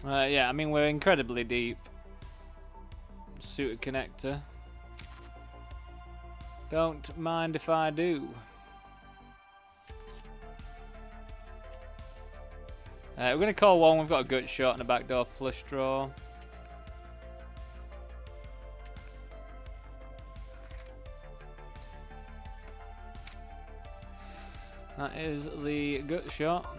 Yeah, I mean, we're incredibly deep. Suited connector. Don't mind if I do. We're going to call one. We've got a gut shot and a backdoor flush draw. That is the gut shot.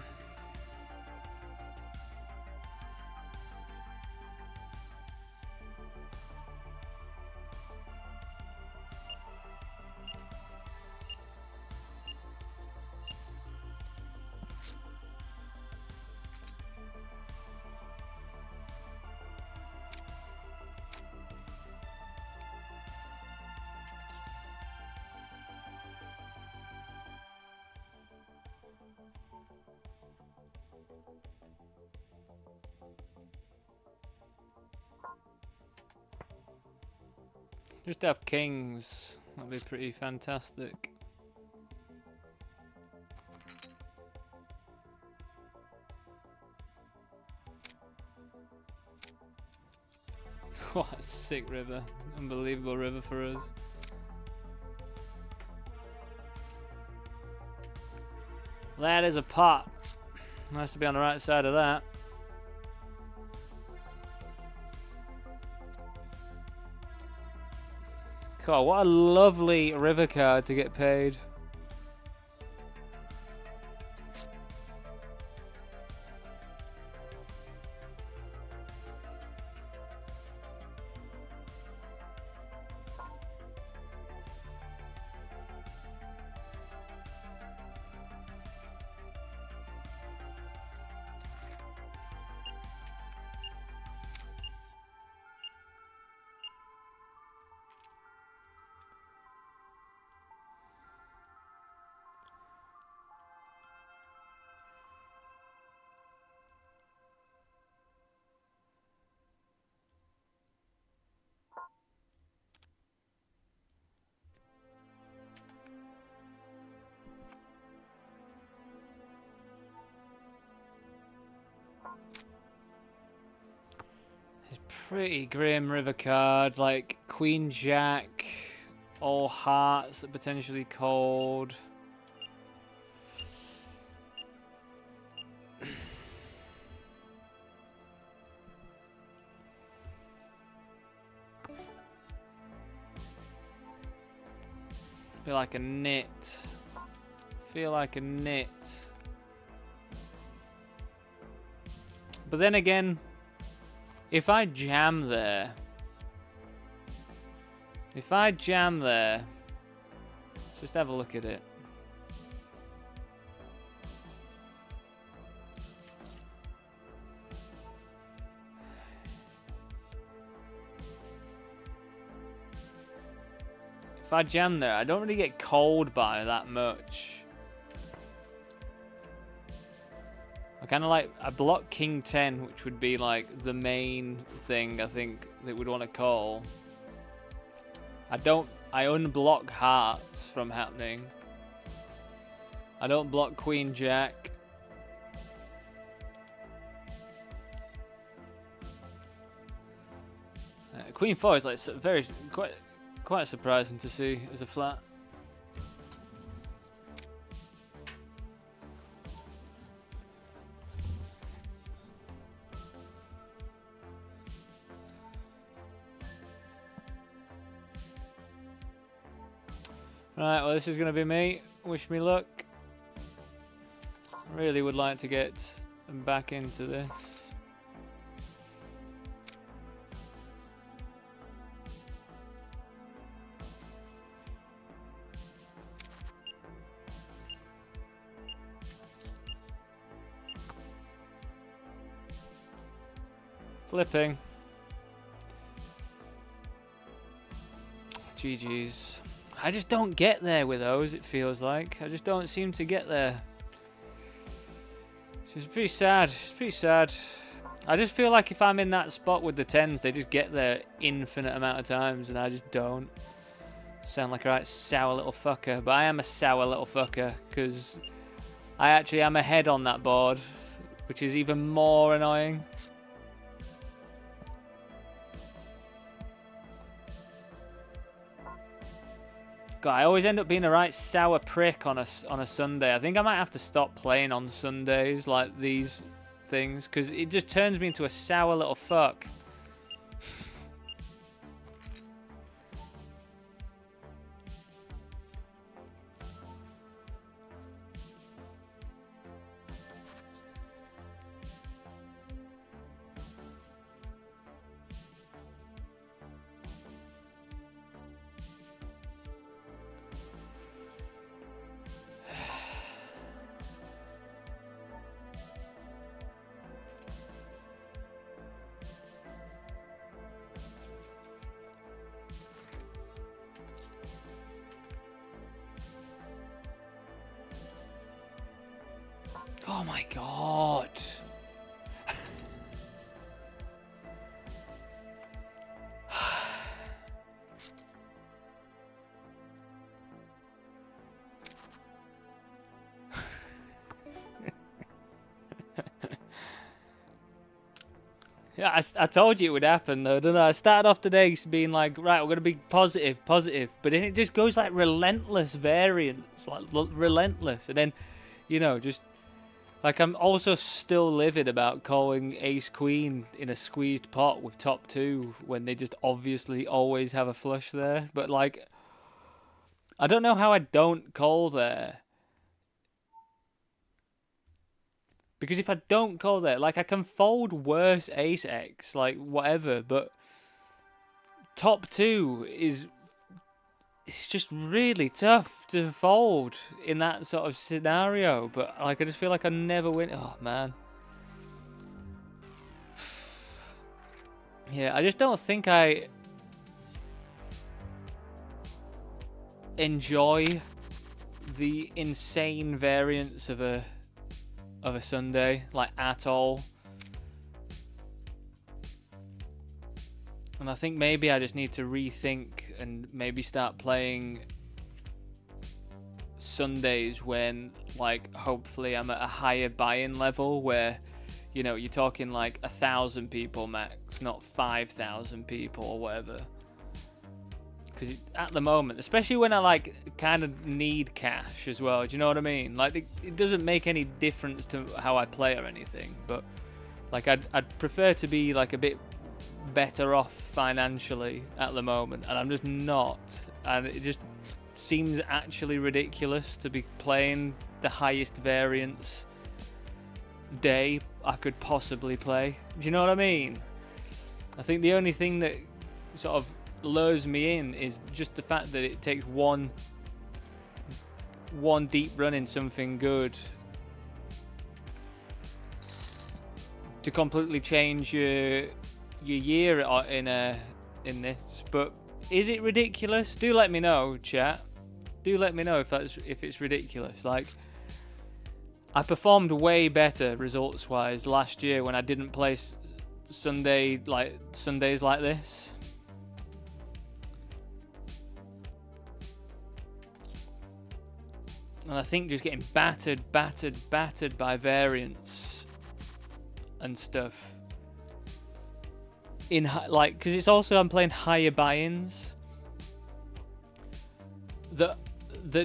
Just have kings. That'd be pretty fantastic. What a sick river. Unbelievable river for us. That is a pot. Nice to be on the right side of that. God, what a lovely river card to get paid. Pretty grim river card, like Queen Jack, all hearts that potentially cold. Be like a knit. feel like a nit. But then again, if I jam there, let's just have a look at it. If I jam there, I don't really get called by that much. I kind of like, I block King 10, which would be like the main thing I think that we'd want to call. I unblock hearts from happening. I don't block Queen Jack. Queen 4 is like quite surprising to see as a flat. Right, well this is going to be me. Wish me luck. I really would like to get back into this. Flipping. GG's. I just don't get there with those, it feels like. I just don't seem to get there. It's pretty sad. It's pretty sad. I just feel like if I'm in that spot with the 10s, they just get there infinite amount of times, and I just don't. Sound like a right sour little fucker. But I am a sour little fucker, because I actually am ahead on that board, which is even more annoying. God, I always end up being a right sour prick on a Sunday. I think I might have to stop playing on Sundays like these things, because it just turns me into a sour little fuck. Oh my god. Yeah, I told you it would happen though, didn't I? I started off today being like, right, we're going to be positive, but then it just goes like relentless variance, like relentless, and then, you know, just, like, I'm also still livid about calling ace-queen in a squeezed pot with top 2 when they just obviously always have a flush there, but, like, I don't know how I don't call there. Because if I don't call there, like, I can fold worse ace-x, like, whatever, but top 2 is... It's just really tough to fold in that sort of scenario. But, like, I just feel like I never win. Oh, man. Yeah, I just don't think I enjoy the insane variance of a Sunday, like, at all. And I think maybe I just need to rethink and maybe start playing Sundays when, like, hopefully I'm at a higher buy-in level where, you know, you're talking like 1,000 people max, not 5,000 people or whatever. Because at the moment, especially when I, like, kind of need cash as well, do you know what I mean? Like, it doesn't make any difference to how I play or anything, but, like, I'd prefer to be, like, a bit better off financially at the moment, and I'm just not, and it just seems actually ridiculous to be playing the highest variance day I could possibly play. Do you know what I mean? I think the only thing that sort of lures me in is just the fact that it takes one deep run in something good to completely change your year in this. But is it ridiculous? Do let me know, chat. Do let me know if it's ridiculous. Like, I performed way better results wise last year when I didn't play Sundays like this. And I think just getting battered by variance and stuff in like, because it's also I'm playing higher buy-ins that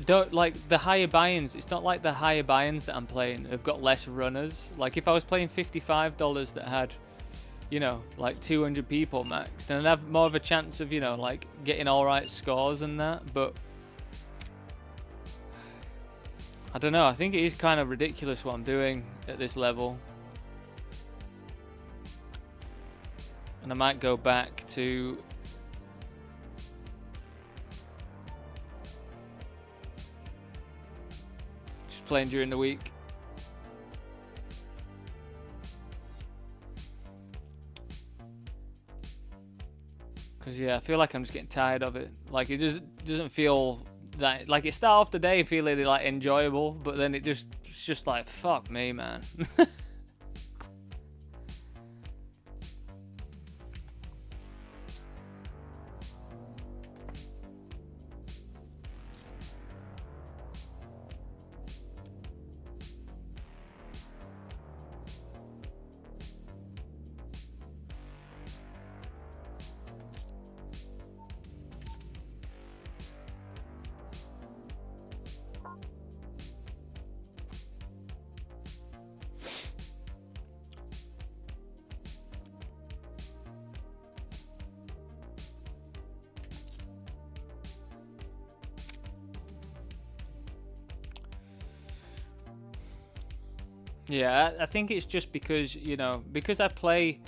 don't, like, the higher buy-ins. It's not like the higher buy-ins that I'm playing have got less runners. Like, if I was playing $55 that had, you know, like 200 people max, then I'd have more of a chance of, you know, like getting all right scores and that. But I don't know. I think it is kind of ridiculous what I'm doing at this level. And I might go back to just playing during the week. Because, yeah, I feel like I'm just getting tired of it. Like, it just doesn't feel that, like, it start off the day feeling like enjoyable, but then it's just like, fuck me, man. Yeah, I think it's just because, you know, because I play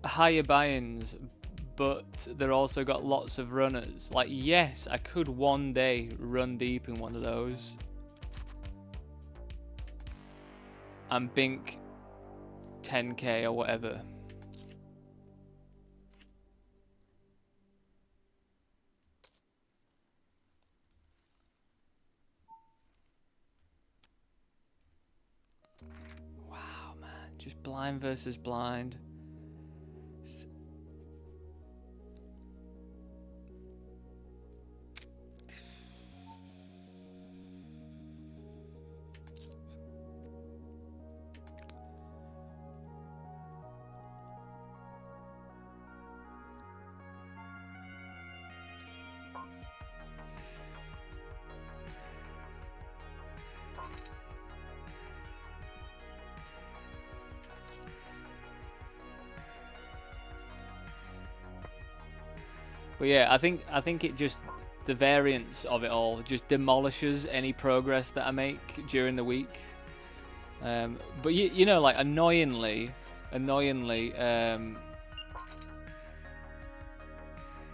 higher buy-ins, but they're also got lots of runners. Like, yes, I could one day run deep in one of those and bink 10k or whatever. Just blind versus blind. But yeah, I think it just, the variance of it all just demolishes any progress that I make during the week. But you know, like, annoyingly,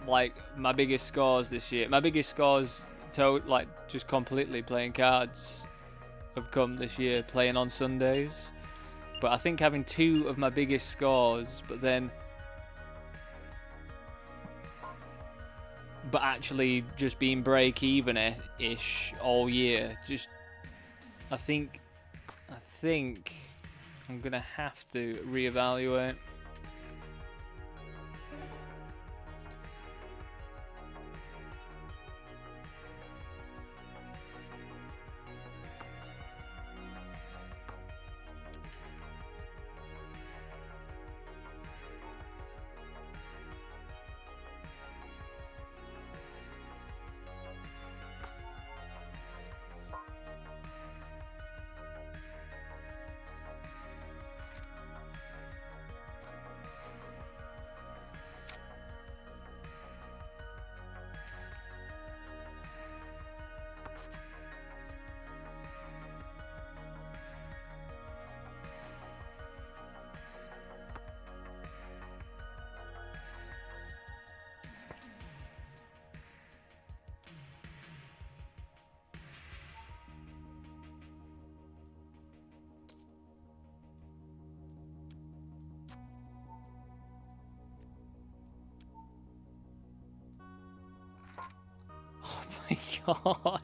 like, my biggest scores this year, like, just completely playing cards have come this year playing on Sundays. But I think having two of my biggest scores, but actually just being break-even-ish all year, just, I think I'm gonna have to reevaluate. God.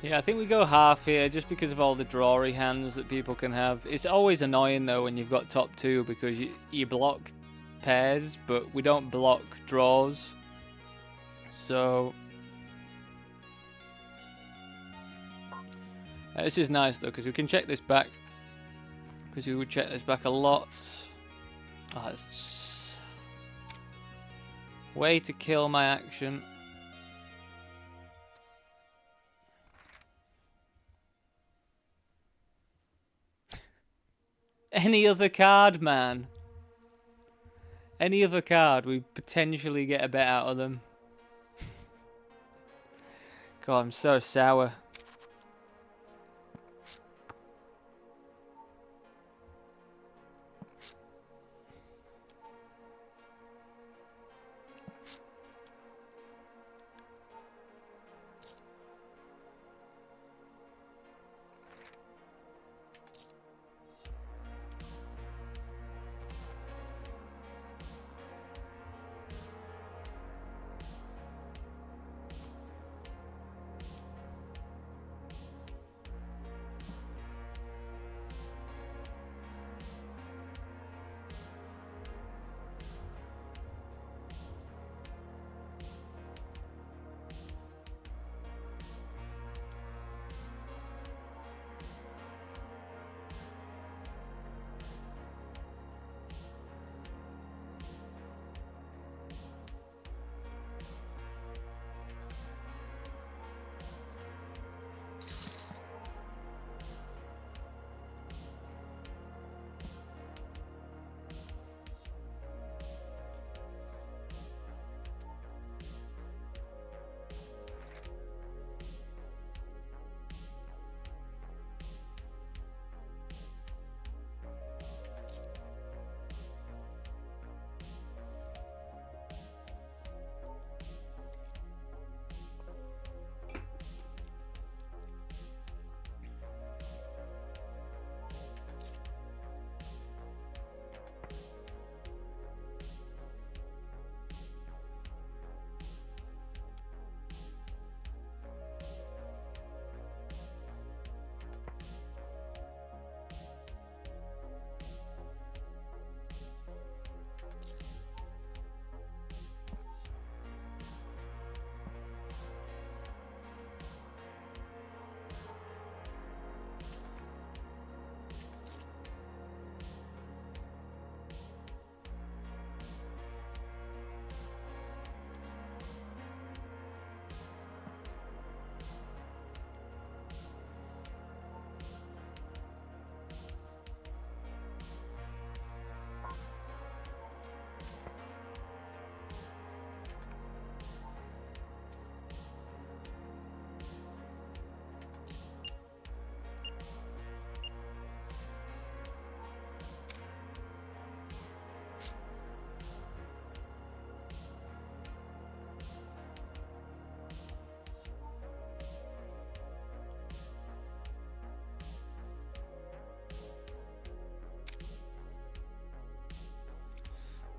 Yeah, I think we go half here just because of all the drawy hands that people can have. It's always annoying though when you've got top two because you block pairs, but we don't block draws. So this is nice though because we can check this back. Because we would check this back a lot. Oh, it's way to kill my action. Any other card, man. Any other card, we potentially get a bet out of them. God, I'm so sour.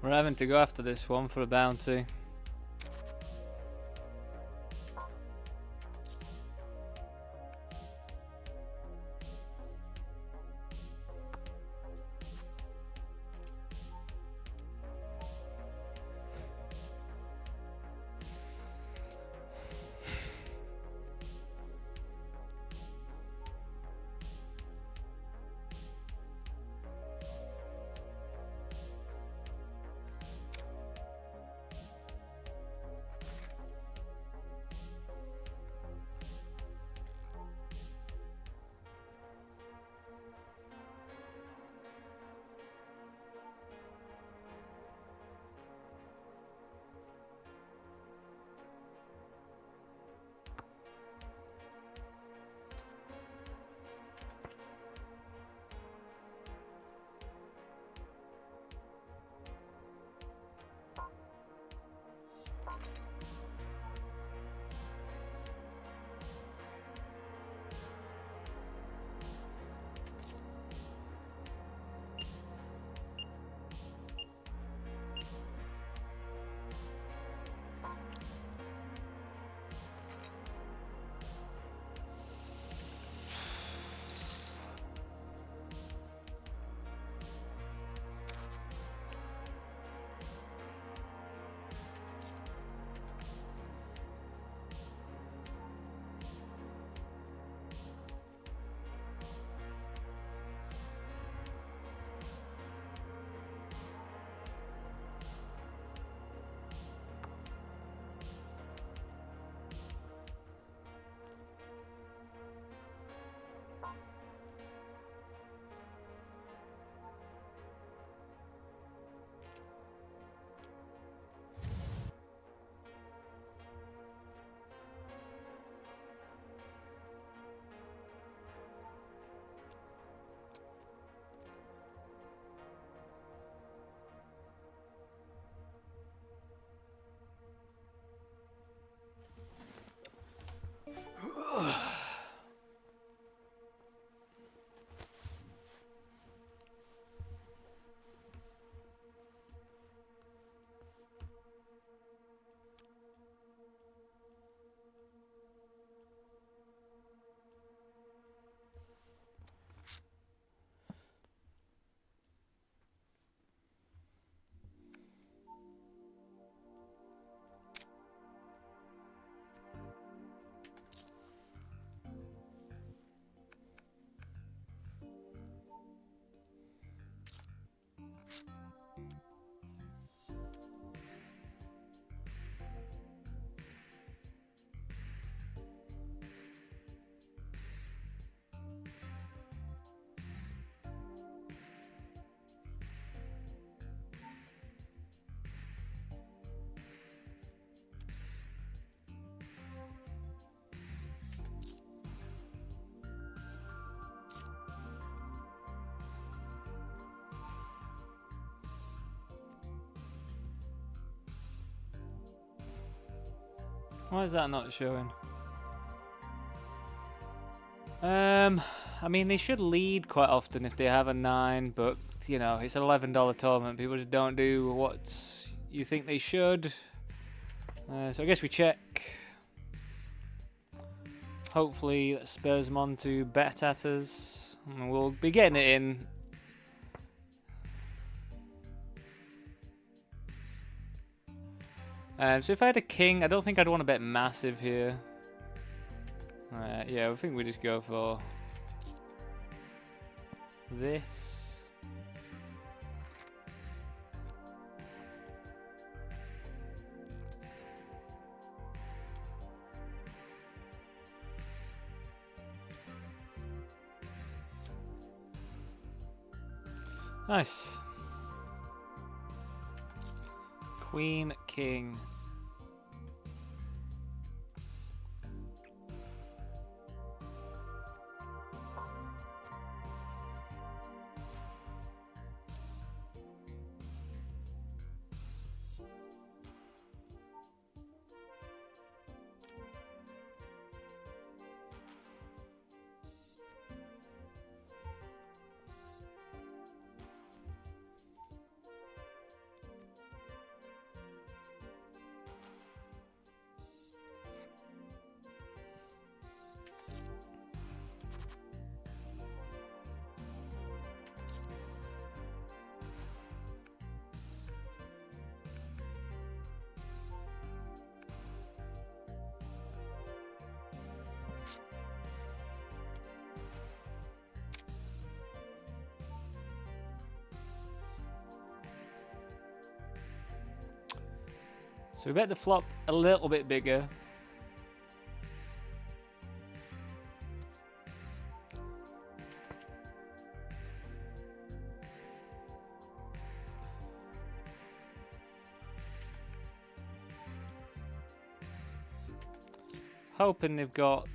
We're having to go after this one for a bounty. Why is that not showing? I mean, they should lead quite often if they have a 9, but, you know, it's an $11 tournament. People just don't do what you think they should. So I guess we check. Hopefully that spurs them on to bet at us. And we'll be getting it in. So if I had a king, I don't think I'd want to bet massive here. Yeah, I think we just go for this. Nice. Queen, king. So we bet the flop a little bit bigger. Hoping they've got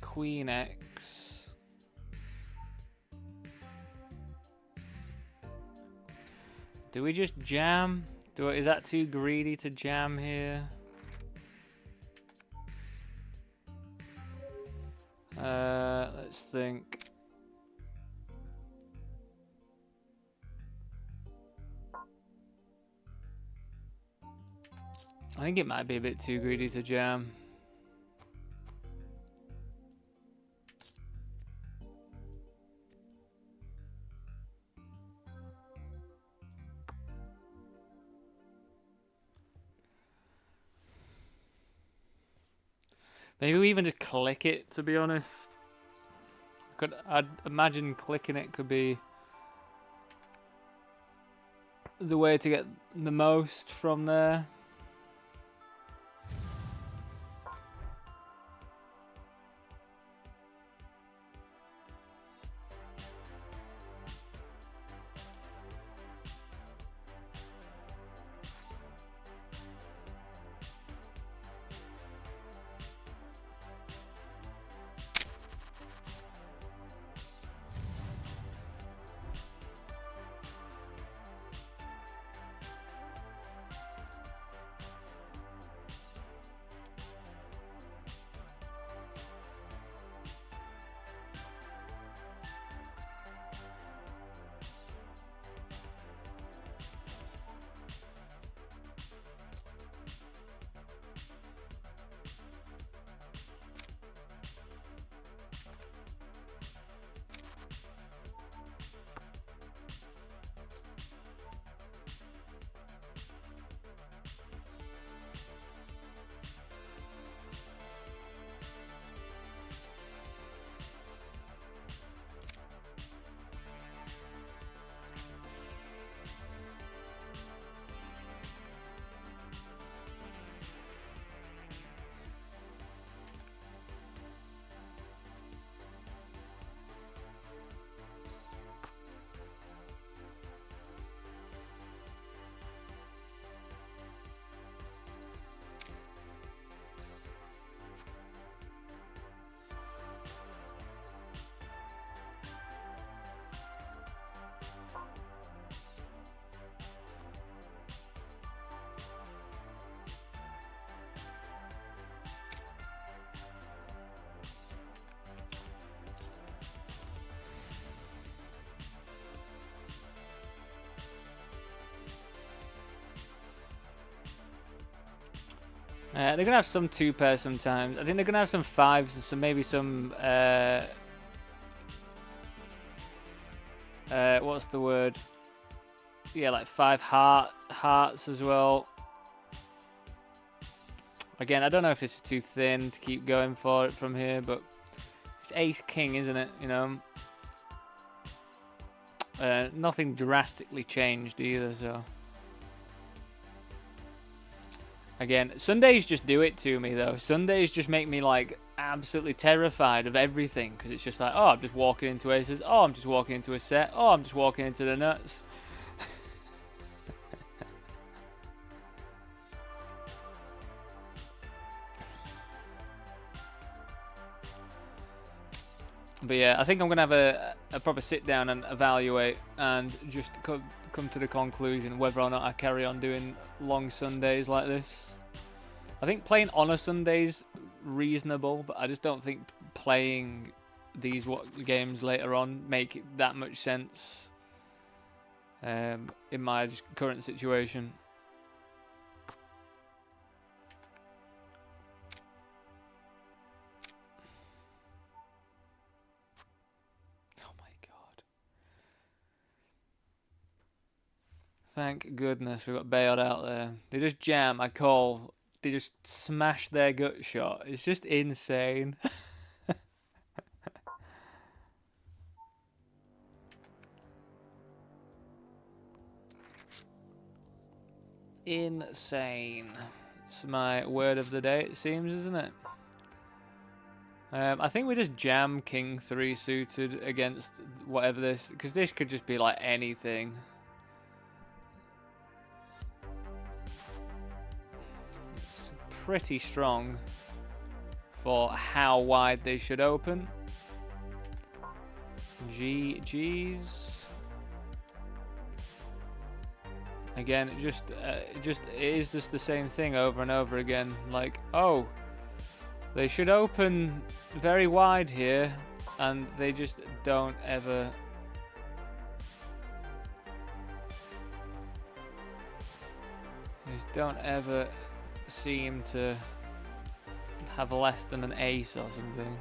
Queen X. Do we just jam? Is that too greedy to jam here? Let's think. I think it might be a bit too greedy to jam. Maybe we even just click it, to be honest. I'd imagine clicking it could be the way to get the most from there. They're going to have some 2 pairs sometimes. I think they're going to have some 5s and some, maybe some... what's the word? Yeah, like 5 hearts as well. Again, I don't know if it's too thin to keep going for it from here, but it's ace king, isn't it? You know, nothing drastically changed either. So again, Sundays just do it to me though. Sundays just make me like absolutely terrified of everything because it's just like, oh, I'm just walking into aces. Oh, I'm just walking into a set. Oh, I'm just walking into the nuts. But yeah, I think I'm going to have a proper sit down and evaluate and just come to the conclusion whether or not I carry on doing long Sundays like this. I think playing on a Sunday's reasonable, but I just don't think playing these games later on make that much sense in my current situation. Thank goodness we got bailed out there. They just jam, I call. They just smash their gut shot. It's just insane. Insane. It's my word of the day, it seems, isn't it? I think we just jam King 3 suited against whatever this... Because this could just be like anything. Pretty strong for how wide they should open. GG's. Again, it is just the same thing over and over again. Like, oh, they should open very wide here, and they just don't ever. They just don't ever seem to have less than an ace or something.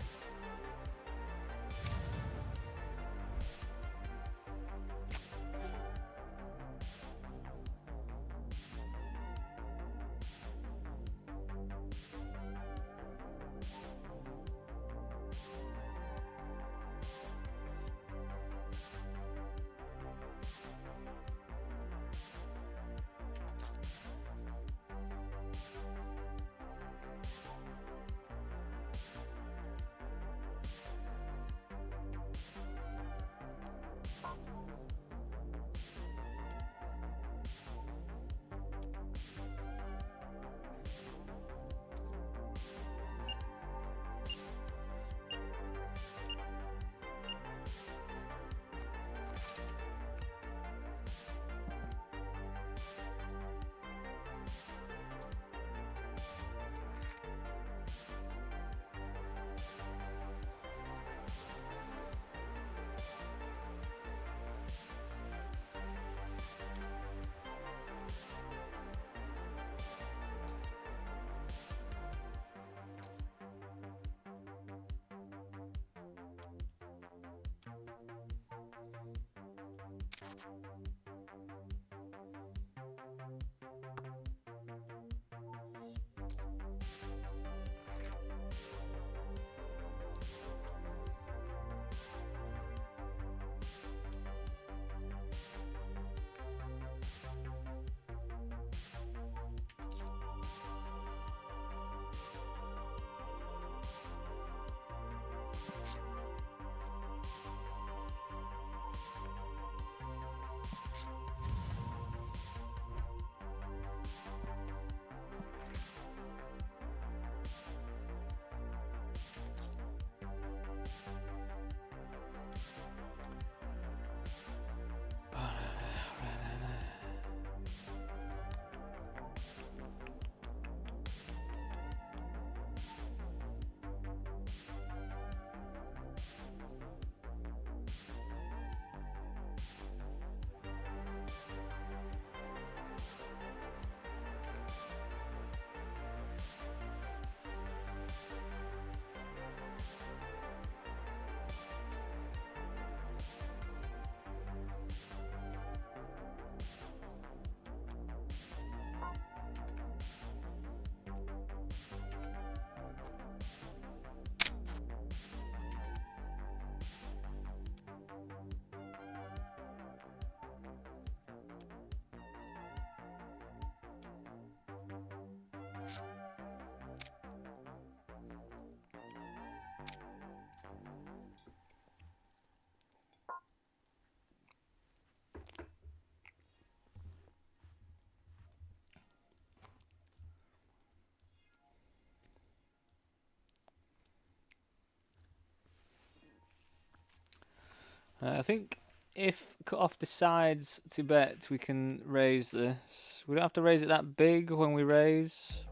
I think if cut off the sides to bet, we can raise this. We don't have to raise it that big when we raise.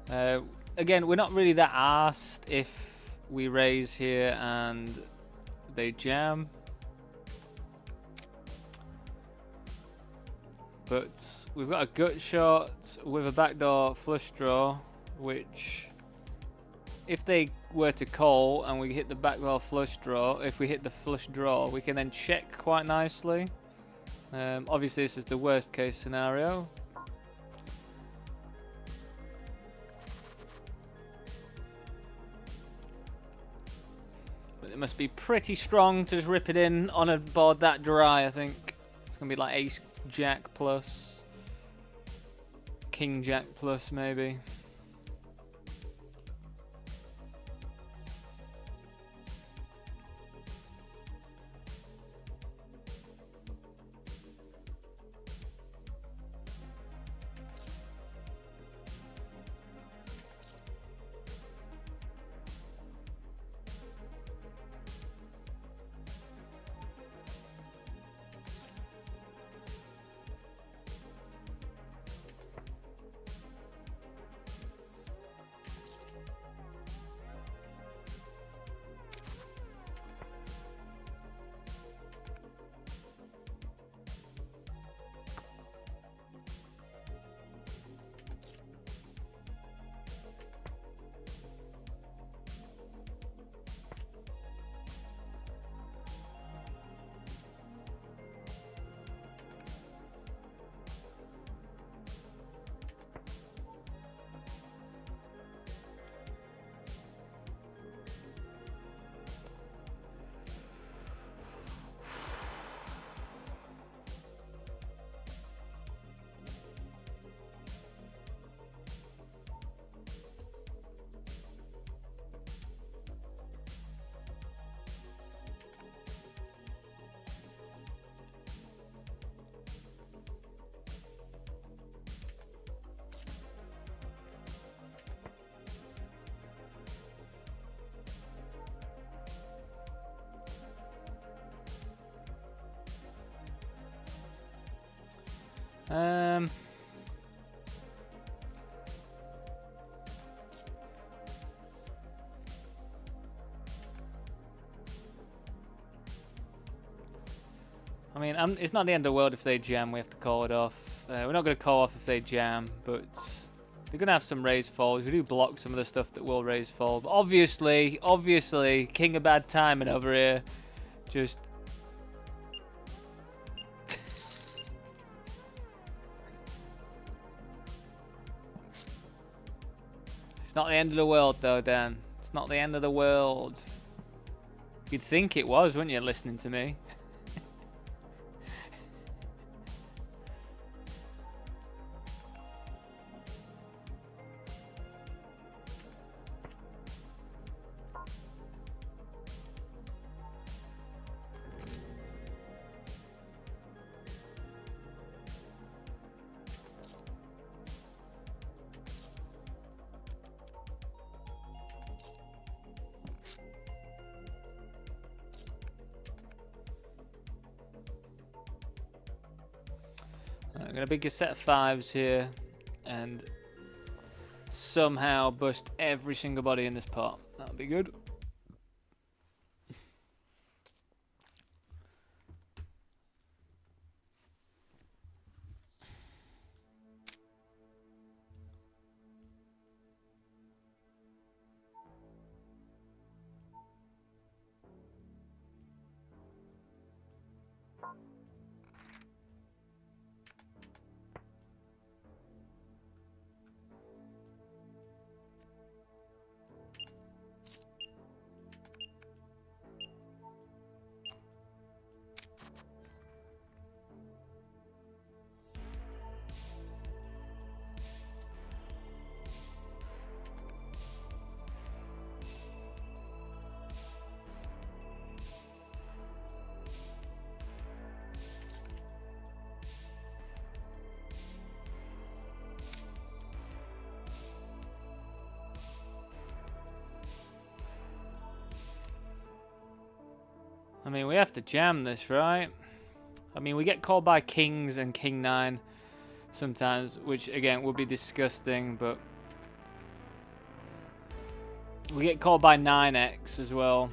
Again, we're not really that arsed if we raise here and they jam. But we've got a gut shot with a backdoor flush draw, which if they were to call and we hit the backdoor flush draw, if we hit the flush draw, we can then check quite nicely. Obviously this is the worst case scenario. But it must be pretty strong to just rip it in on a board that dry, I think. It's going to be like ace jack plus, king jack plus maybe. I mean, it's not the end of the world if they jam. We have to call it off. We're not going to call off if they jam, but they're going to have some raise falls. We do block some of the stuff that will raise fall. But obviously, king of bad timing over here. Just... It's not the end of the world, though, Dan. It's not the end of the world. You'd think it was, wouldn't you, listening to me? I'm going to pick a set of fives here and somehow bust every single body in this pot. That would be good. I mean, we have to jam this, right? I mean, we get called by kings and king 9 sometimes, which again would be disgusting, but we get called by 9x as well.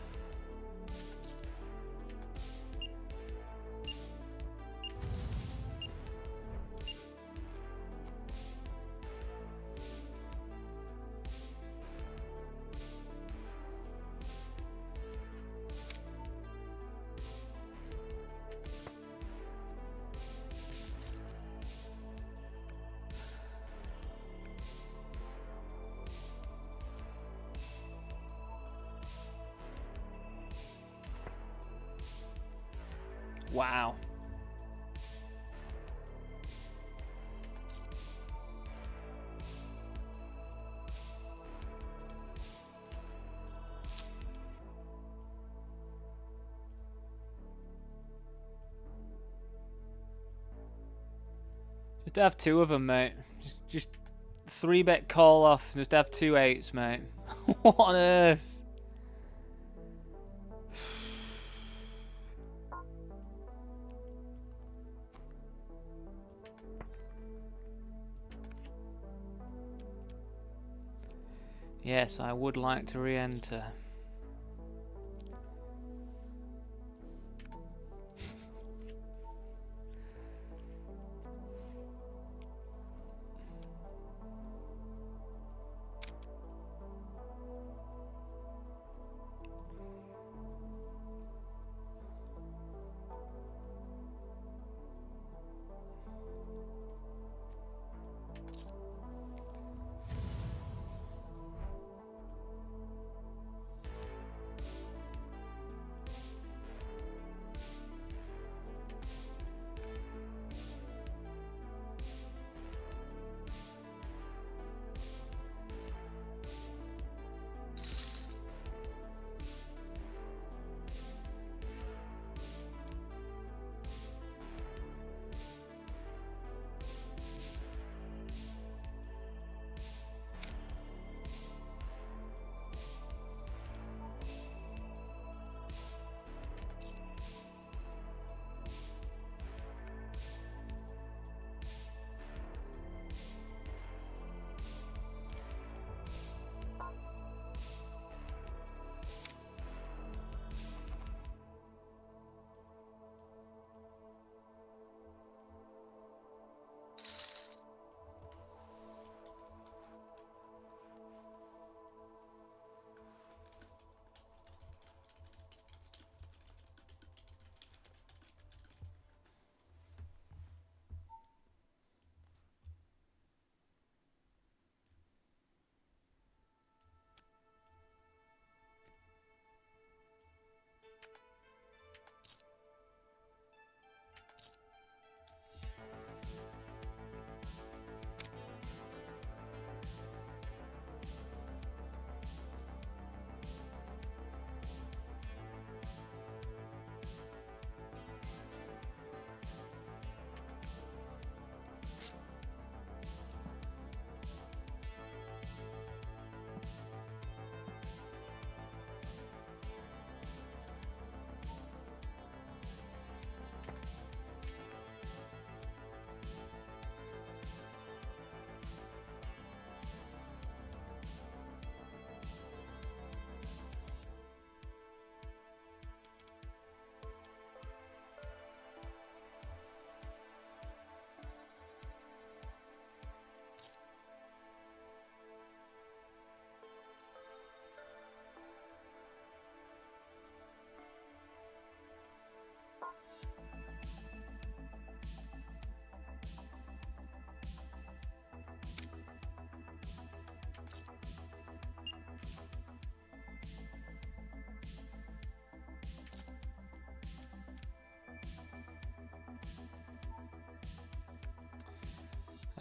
Wow. Just have 2 of them, mate. Just 3-bet call off. Just have 2 8s, mate. What on earth? Yes, I would like to re-enter.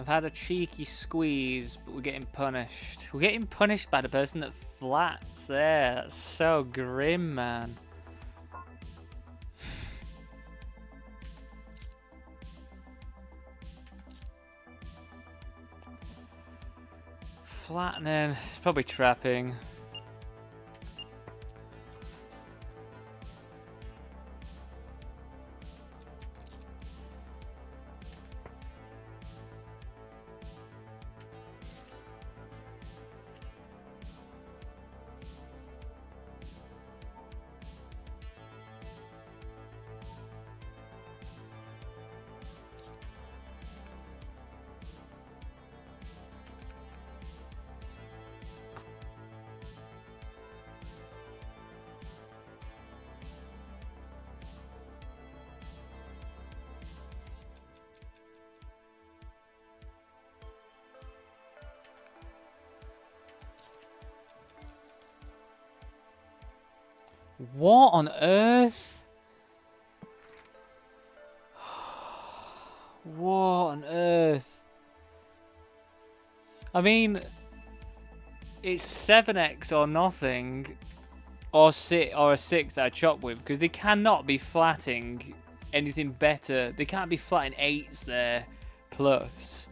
I've had a cheeky squeeze, but we're getting punished. We're getting punished by the person that flats there. That's so grim, man. Flattening. It's probably trapping. What on earth? What on earth? I mean, it's 7x or nothing, or a 6 that I chop with, because they cannot be flatting anything better. They can't be flatting 8s there plus.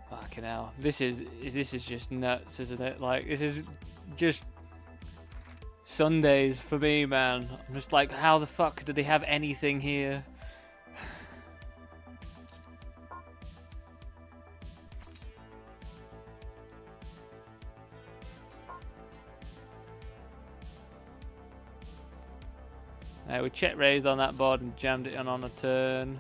Fucking hell. This is just nuts, isn't it? Like, this is just Sundays for me, man. I'm just like, how the fuck do they have anything here? We check raised on that board and jammed it on a turn.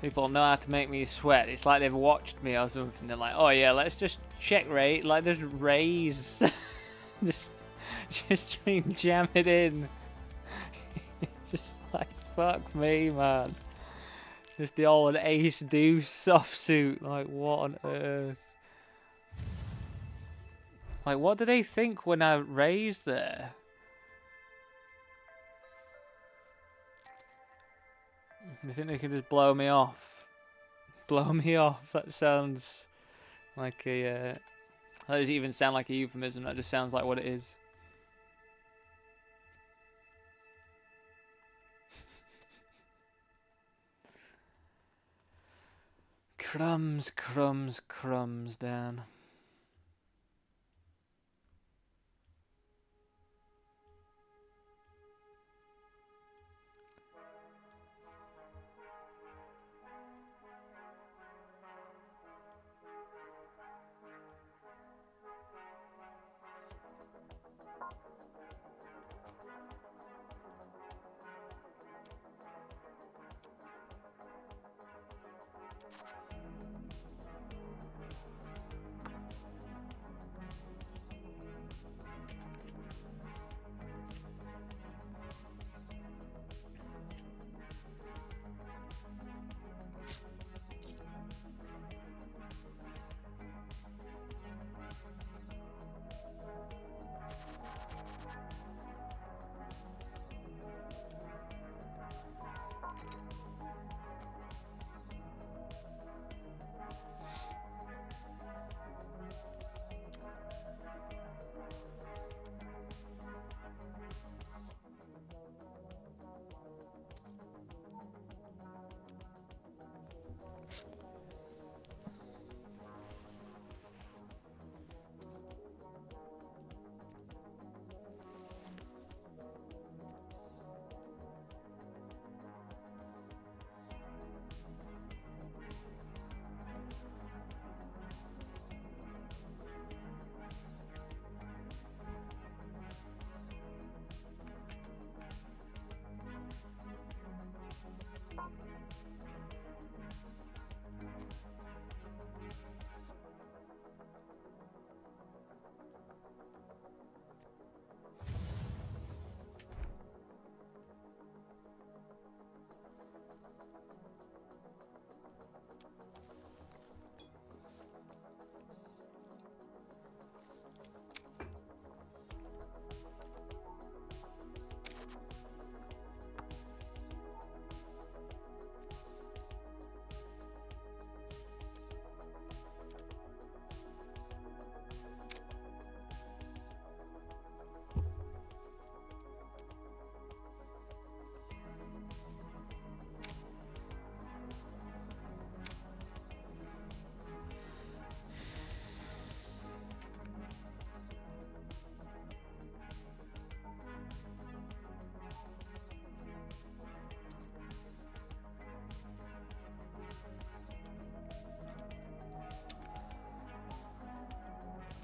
People know how to make me sweat. It's like they've watched me or something. They're like, oh yeah, let's just check rate. Like, just raise. just jam it in. Just like, fuck me, man. Just the old ace deuce soft suit. Like, what on earth? Like, what do they think when I raise there? They think they can just blow me off. Blow me off. That sounds like a... that doesn't even sound like a euphemism. That just sounds like what it is. Crumbs, crumbs, crumbs, Dan.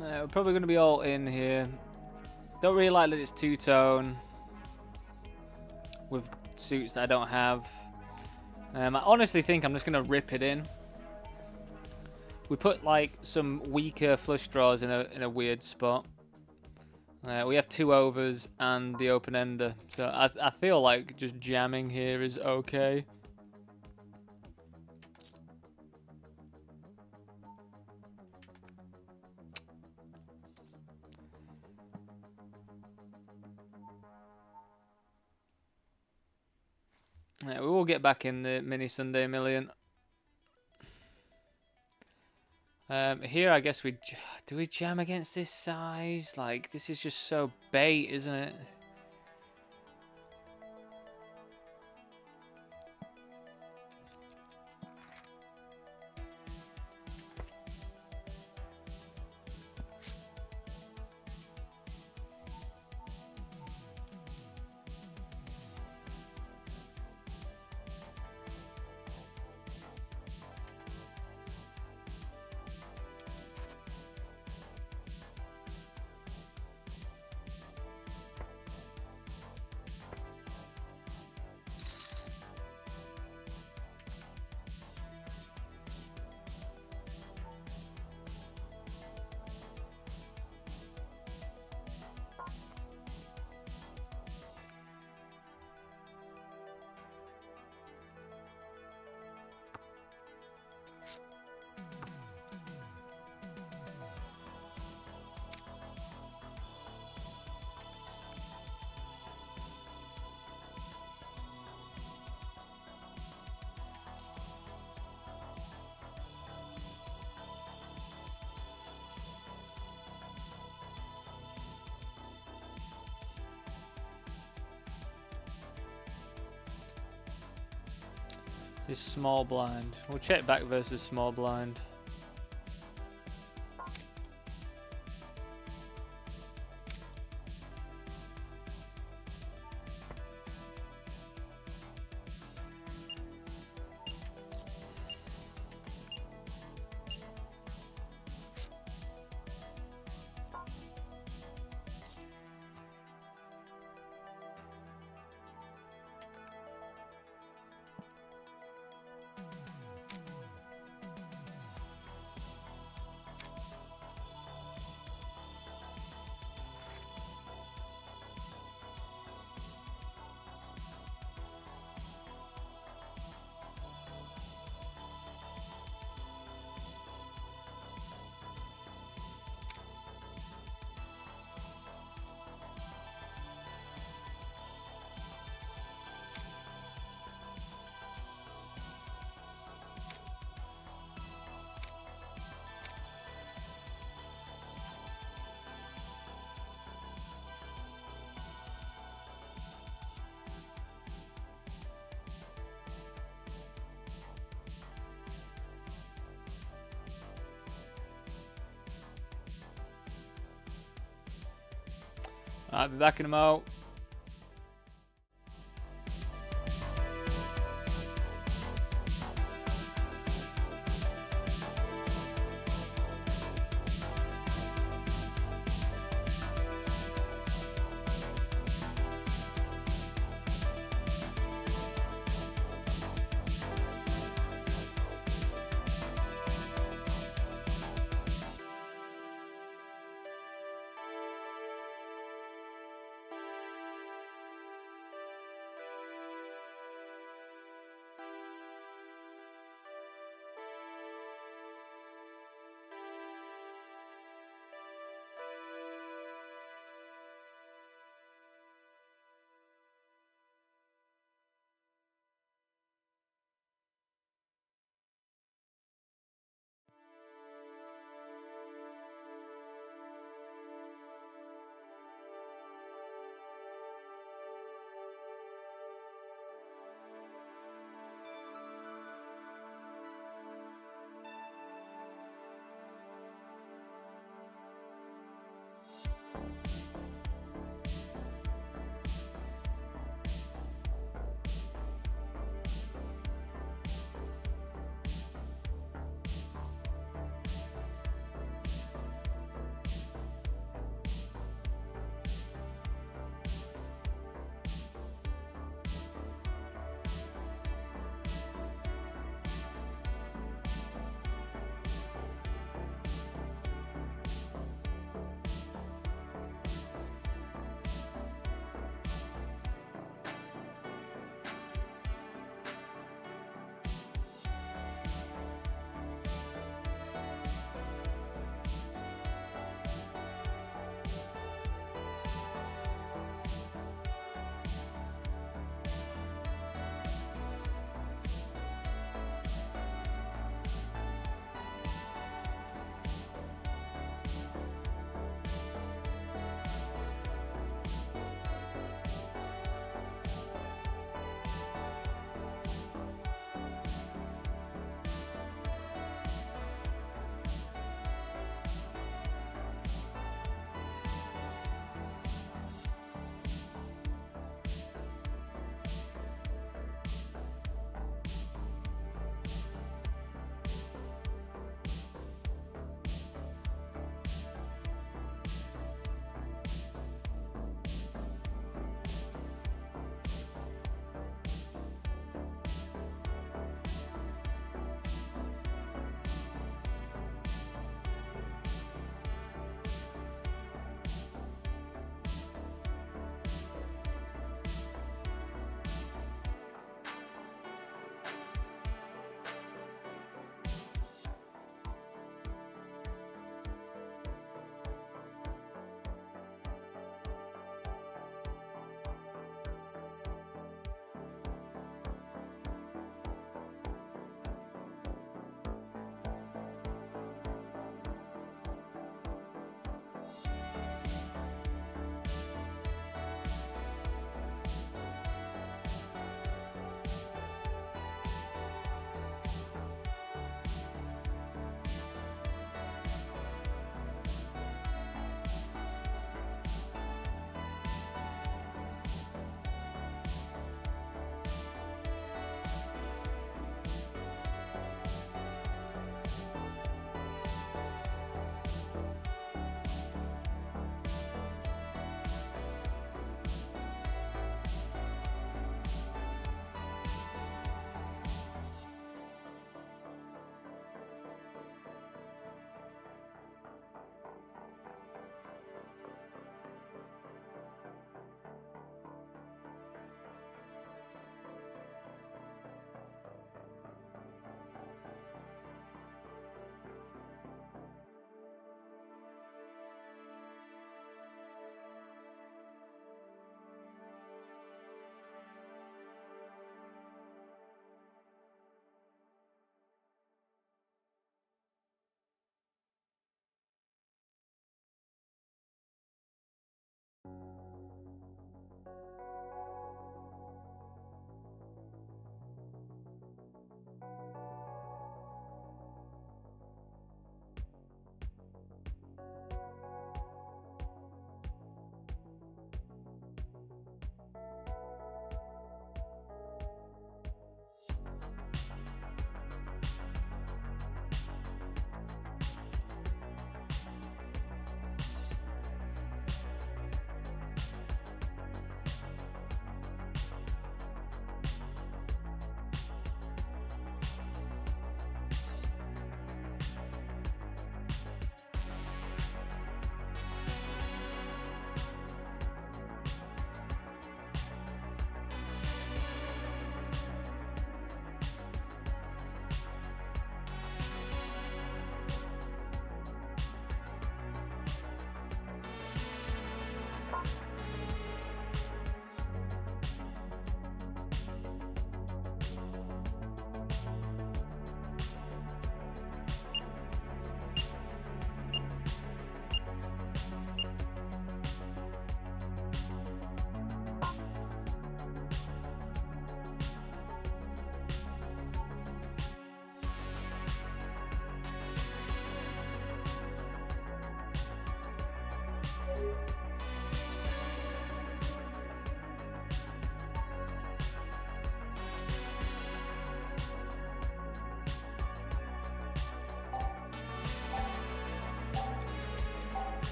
We're probably going to be all in here. Don't really like that it's two-tone with suits that I don't have. I honestly think I'm just going to rip it in. we put like some weaker flush draws in a weird spot. We have 2 overs and the open ender, so I feel like just jamming here is okay. We will get back in the mini Sunday Million. Here, I guess do we jam against this size? Like, this is just so bait, isn't it? This small blind. We'll check back versus small blind. I'll be backing them out.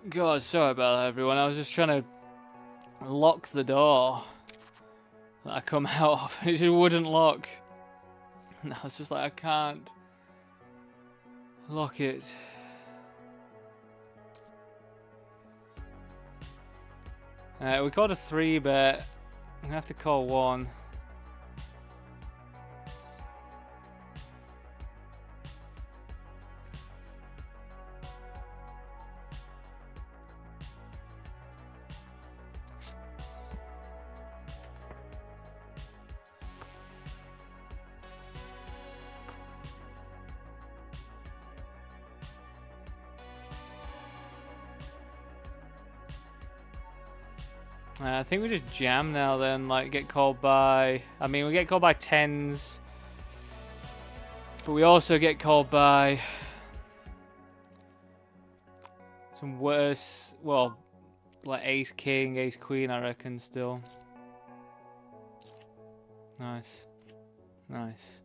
God, sorry about that, everyone. I was just trying to lock the door that I come out of, and it just wouldn't lock. And I was just like, I can't lock it. We called a 3-bet. I'm gonna have to call 1. I think we just jam now then, like get called by... I mean, we get called by 10s. But we also get called by... some worse... Well, like Ace King, Ace Queen, I reckon, still. Nice. Nice.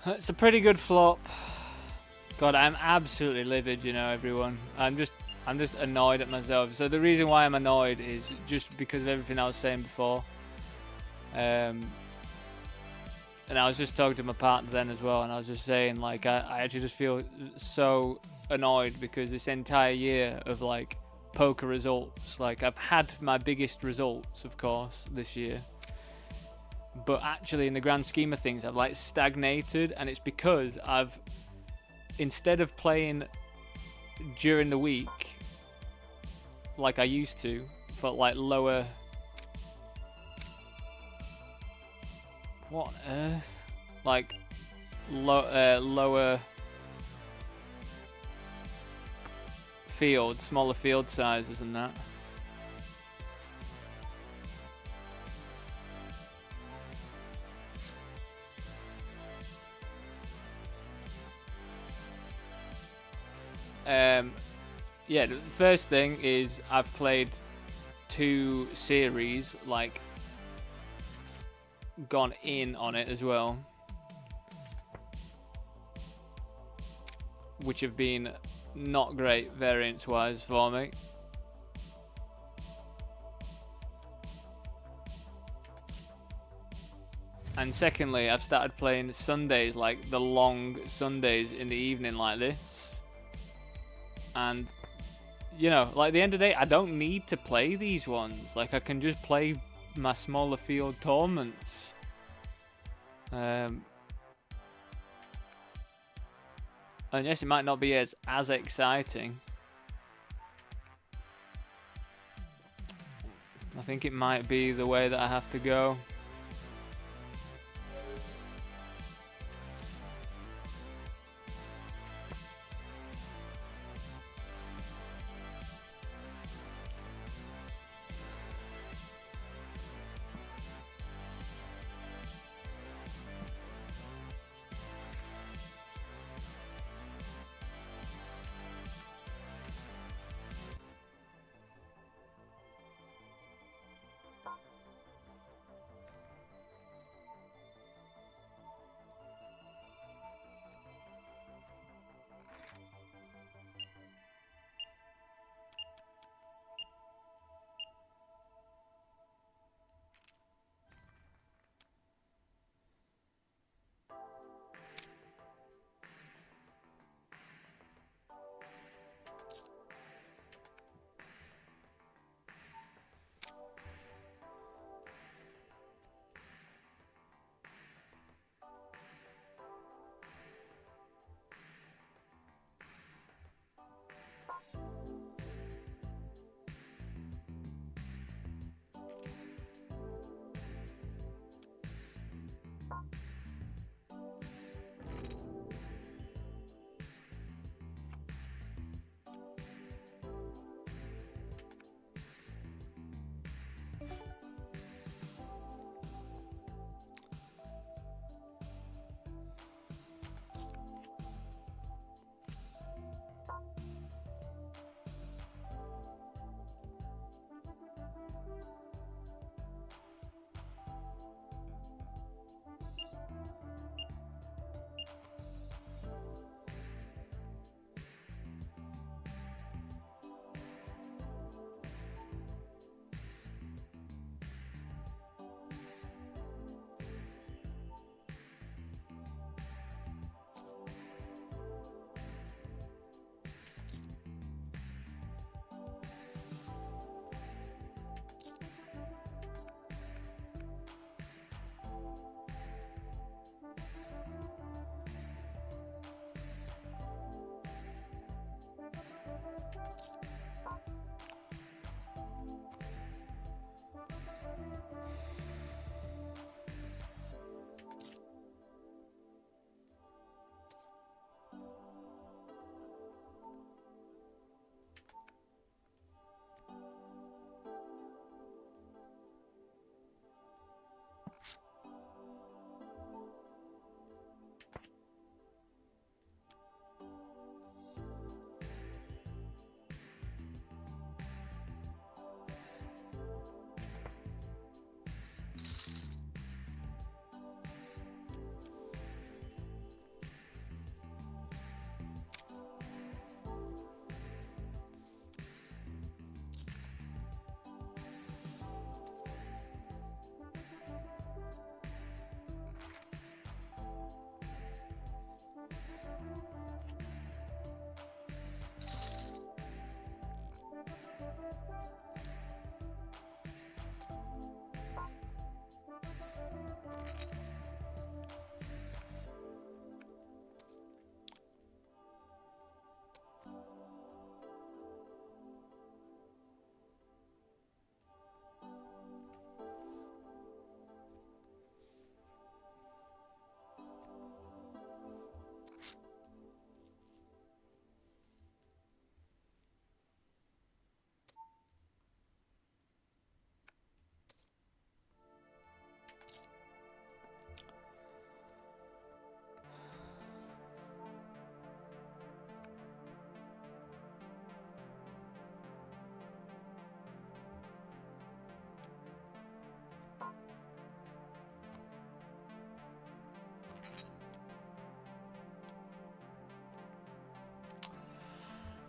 It's a pretty good flop. God, I'm absolutely livid, you know, everyone. I'm just annoyed at myself. So the reason why I'm annoyed is just because of everything I was saying before. And I was just talking to my partner then as well, and I was just saying, like, I actually just feel so annoyed because this entire year of, like, poker results, like, I've had my biggest results, of course, this year. But actually, in the grand scheme of things, I've, like, stagnated, and it's because I've, instead of playing during the week, like I used to, for, like, lower... What on earth? Like, lower field, smaller field sizes and that. Yeah, the first thing is I've played 2 series, like, gone in on it as well, which have been not great variance wise for me. And secondly, I've started playing Sundays, like the long Sundays in the evening like this, and you know, like, at the end of the day, I don't need to play these ones. Like, I can just play my smaller field tournaments. And yes, it might not be as exciting. I think it might be the way that I have to go.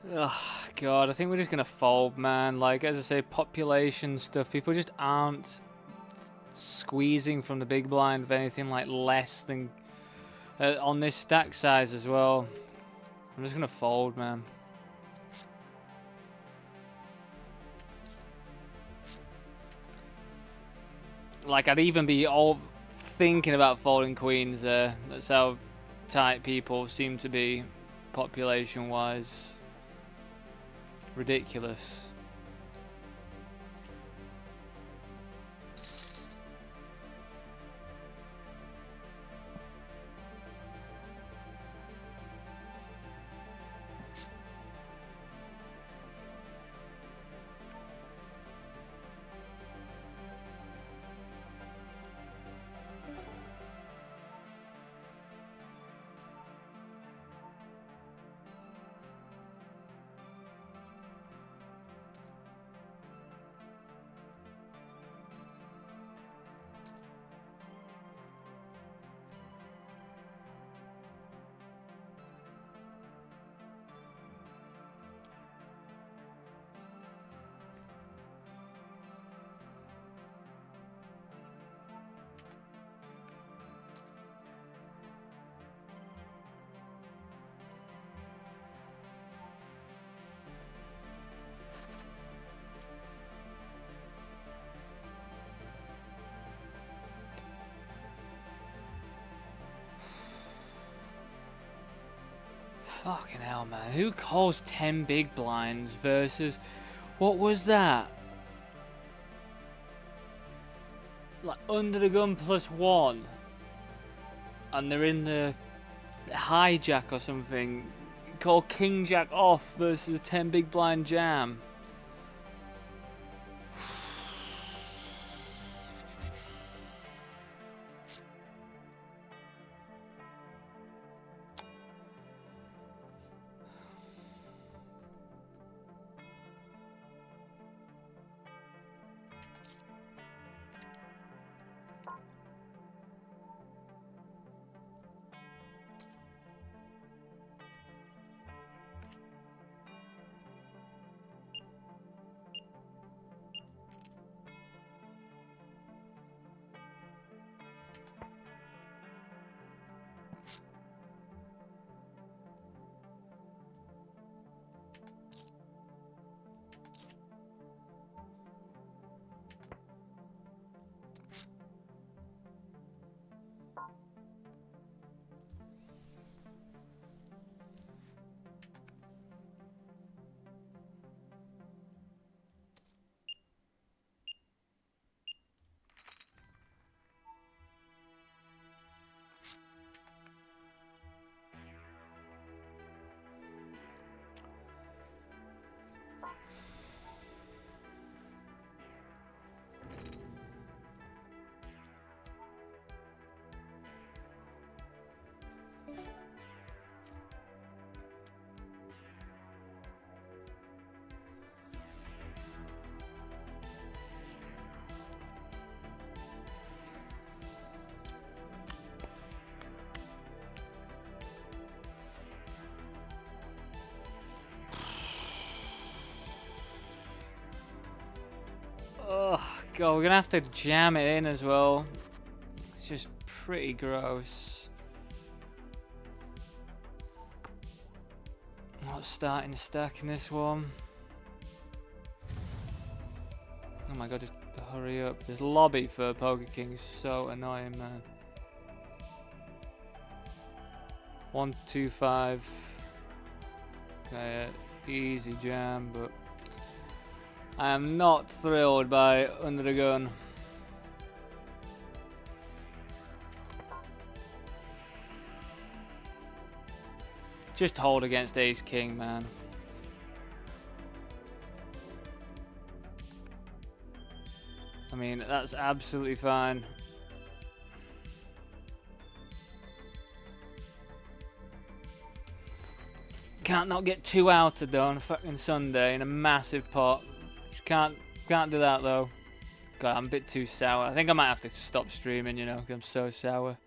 Oh, God, I think we're just going to fold, man. Like, as I say, population stuff. People just aren't squeezing from the big blind of anything like less than... on this stack size as well. I'm just going to fold, man. Like, I'd even be all thinking about folding queens there. That's how tight people seem to be population-wise. Ridiculous. Fucking hell, man. Who calls 10 big blinds versus... What was that? Like, under the gun +1. And they're in the hijack or something. Call king jack off versus a 10 big blind jam. Oh, God, we're gonna have to jam it in as well. It's just pretty gross. Not starting to stack in this one. Oh my God, just hurry up. This lobby for Poker King is so annoying, man. 1, 2, 5. Okay, easy jam, but I am not thrilled by under the gun. Just hold against ace king, man. I mean, that's absolutely fine. Can't not get 2 outed though on a fucking Sunday in a massive pot. Can't do that though. God, I'm a bit too sour. I think I might have to stop streaming, you know, because I'm so sour.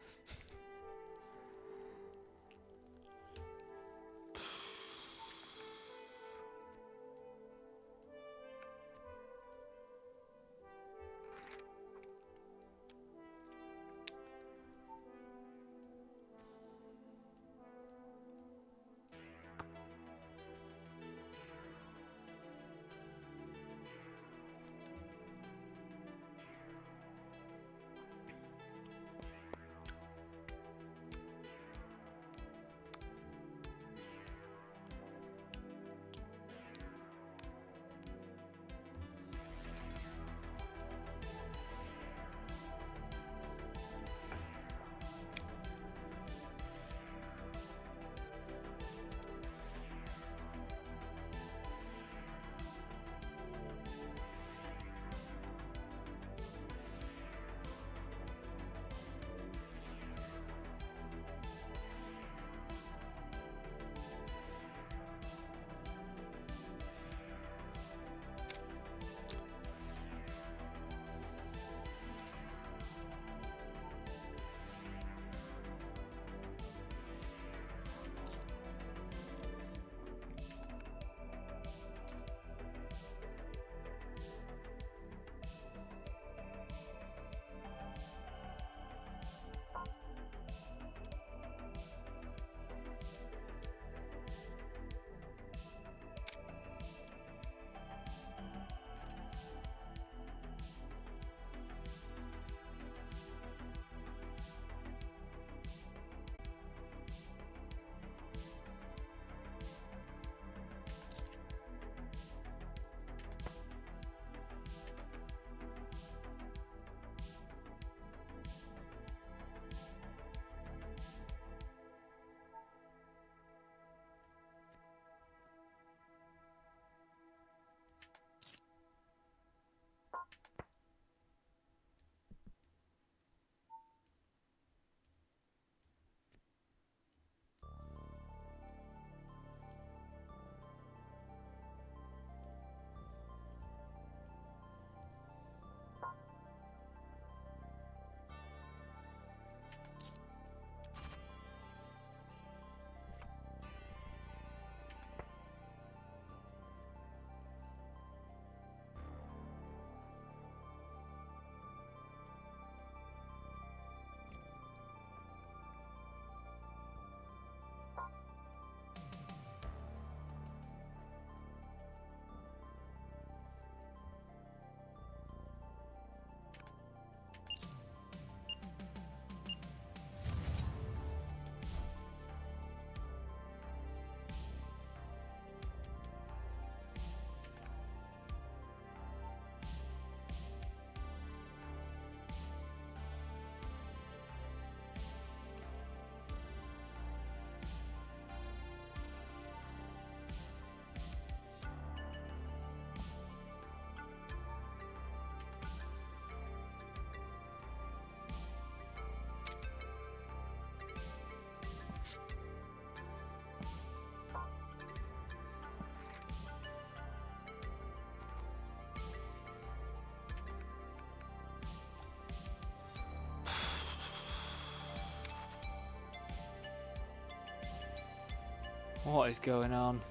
What is going on?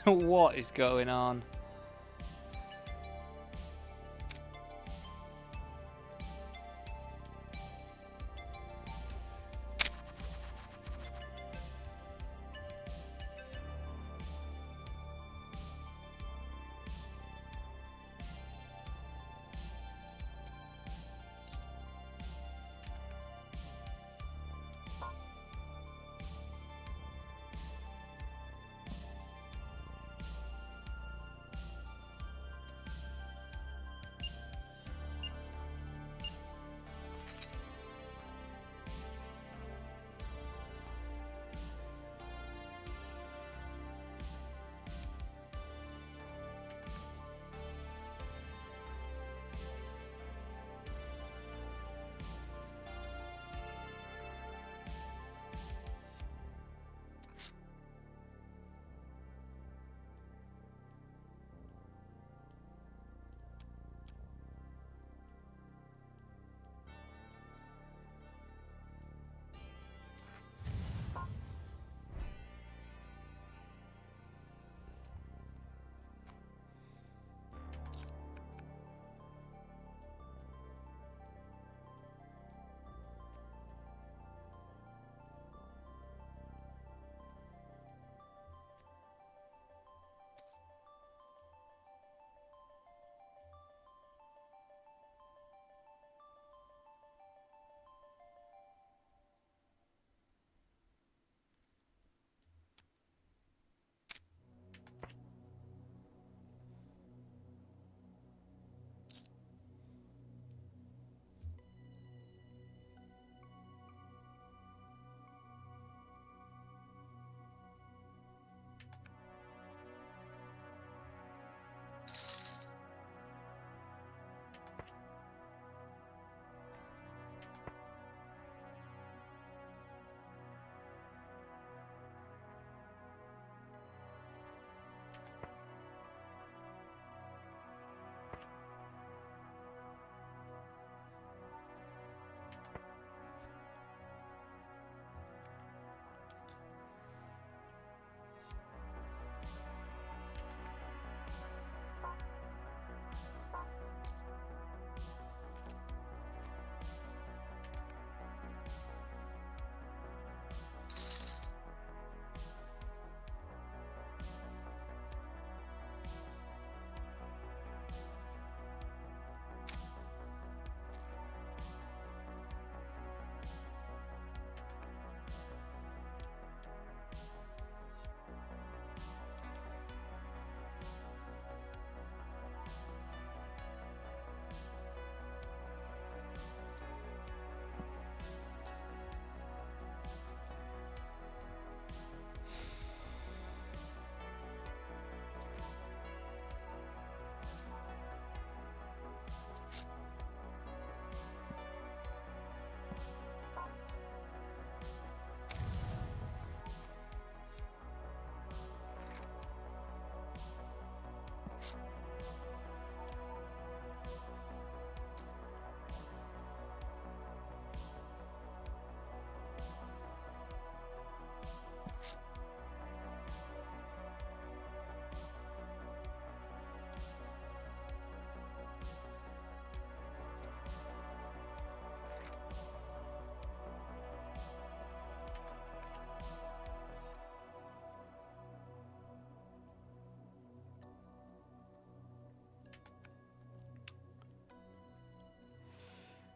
What is going on?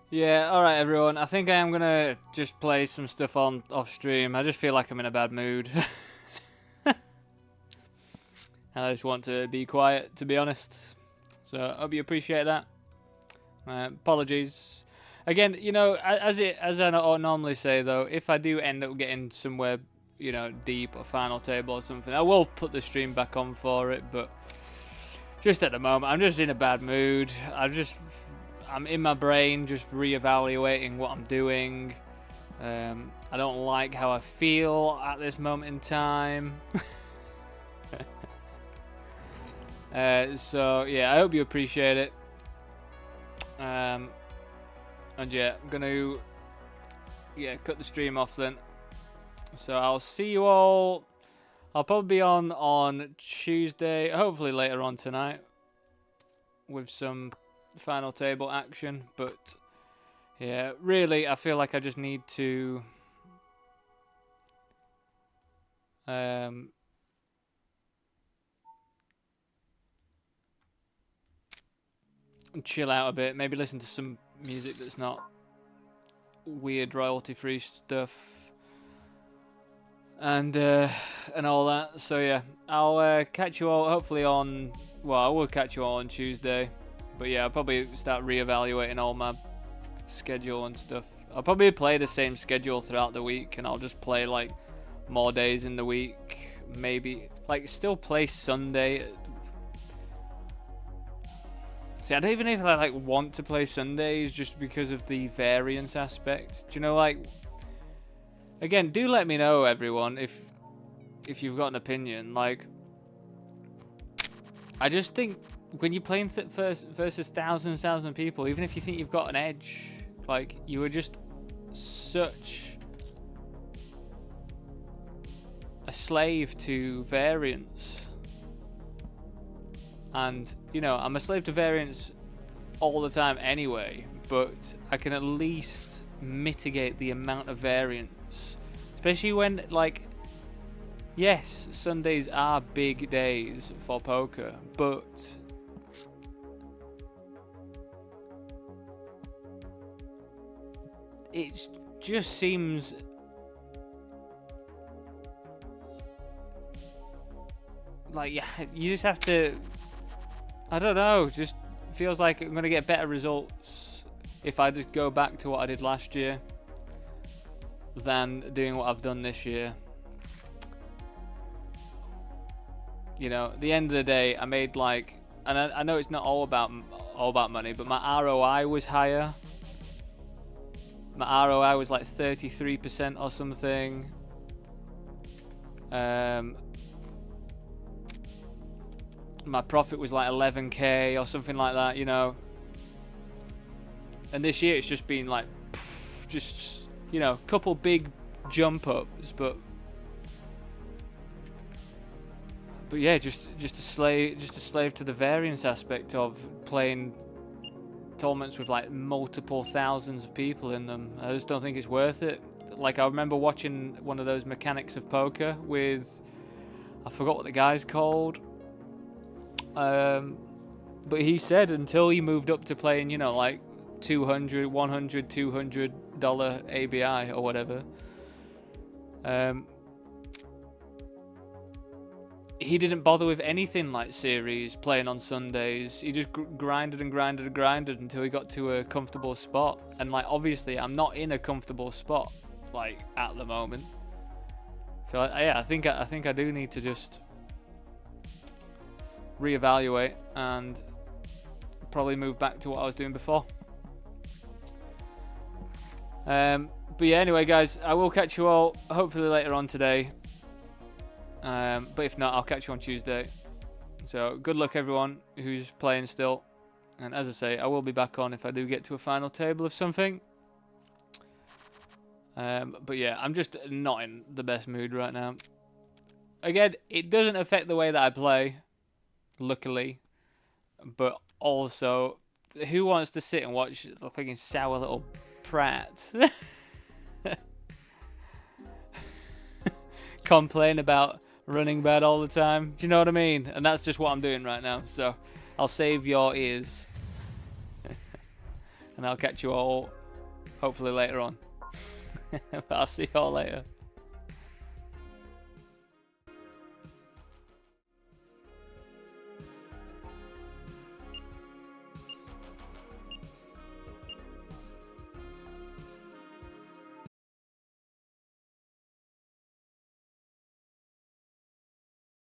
Yeah, alright everyone. I think I am gonna just play some stuff on off stream. I just feel like I'm in a bad mood. I just want to be quiet, to be honest. So I hope you appreciate that. Apologies. Again, you know, as I normally say though, if I do end up getting somewhere, you know, deep or final table or something, I will put the stream back on for it, but just at the moment, I'm just in a bad mood. I'm in my brain just re-evaluating what I'm doing. I don't like how I feel at this moment in time. So yeah, I hope you appreciate it. And yeah, I'm gonna cut the stream off then. So I'll see you all I'll probably be on Tuesday, hopefully later on tonight, with some final table action. But yeah, really, I feel like I just need to chill out a bit. Maybe listen to some music that's not weird royalty-free stuff. And all that. So yeah, I'll catch you all hopefully on. Well, I will catch you all on Tuesday. But yeah, I'll probably start reevaluating all my schedule and stuff. I'll probably play the same schedule throughout the week, and I'll just play like more days in the week. Maybe like still play Sunday. See, I don't even know if I like want to play Sundays just because of the variance aspect. Do you know, like? Again, do let me know, everyone, if you've got an opinion. Like, I just think when you're playing versus thousands of people, even if you think you've got an edge, like, you are just such a slave to variance. And, you know, I'm a slave to variance all the time anyway, but I can at least mitigate the amount of variance, especially when, like, yes, Sundays are big days for poker, but it just seems like, yeah, you just have to, I don't know, just feels like I'm gonna get better results if I just go back to what I did last year than doing what I've done this year. You know, at the end of the day, I made like, and I know it's not all about money, but my ROI was higher. My ROI was like 33% or something. My profit was like 11k or something like that, you know. And this year it's just been like, just, you know, a couple big jump ups, but yeah, just a slave to the variance aspect of playing tournaments with like multiple thousands of people in them. I just don't think it's worth it. Like, I remember watching one of those Mechanics of Poker with, I forgot what the guy's called, but he said until he moved up to playing, you know, like $200, $100, $200 ABI or whatever, he didn't bother with anything like series, playing on Sundays. He just grinded and grinded and grinded until he got to a comfortable spot. And like, obviously I'm not in a comfortable spot like at the moment, so yeah, I think I do need to just reevaluate and probably move back to what I was doing before. But yeah, anyway guys, I will catch you all hopefully later on today, but if not, I'll catch you on Tuesday. So good luck everyone who's playing still, and as I say, I will be back on if I do get to a final table of something. But yeah, I'm just not in the best mood right now. Again, it doesn't affect the way that I play, luckily, but also, who wants to sit and watch the fucking sour little prat complain about running bad all the time? Do you know what I mean? And that's just what I'm doing right now, so I'll save your ears and I'll catch you all hopefully later on. But I'll see you all later.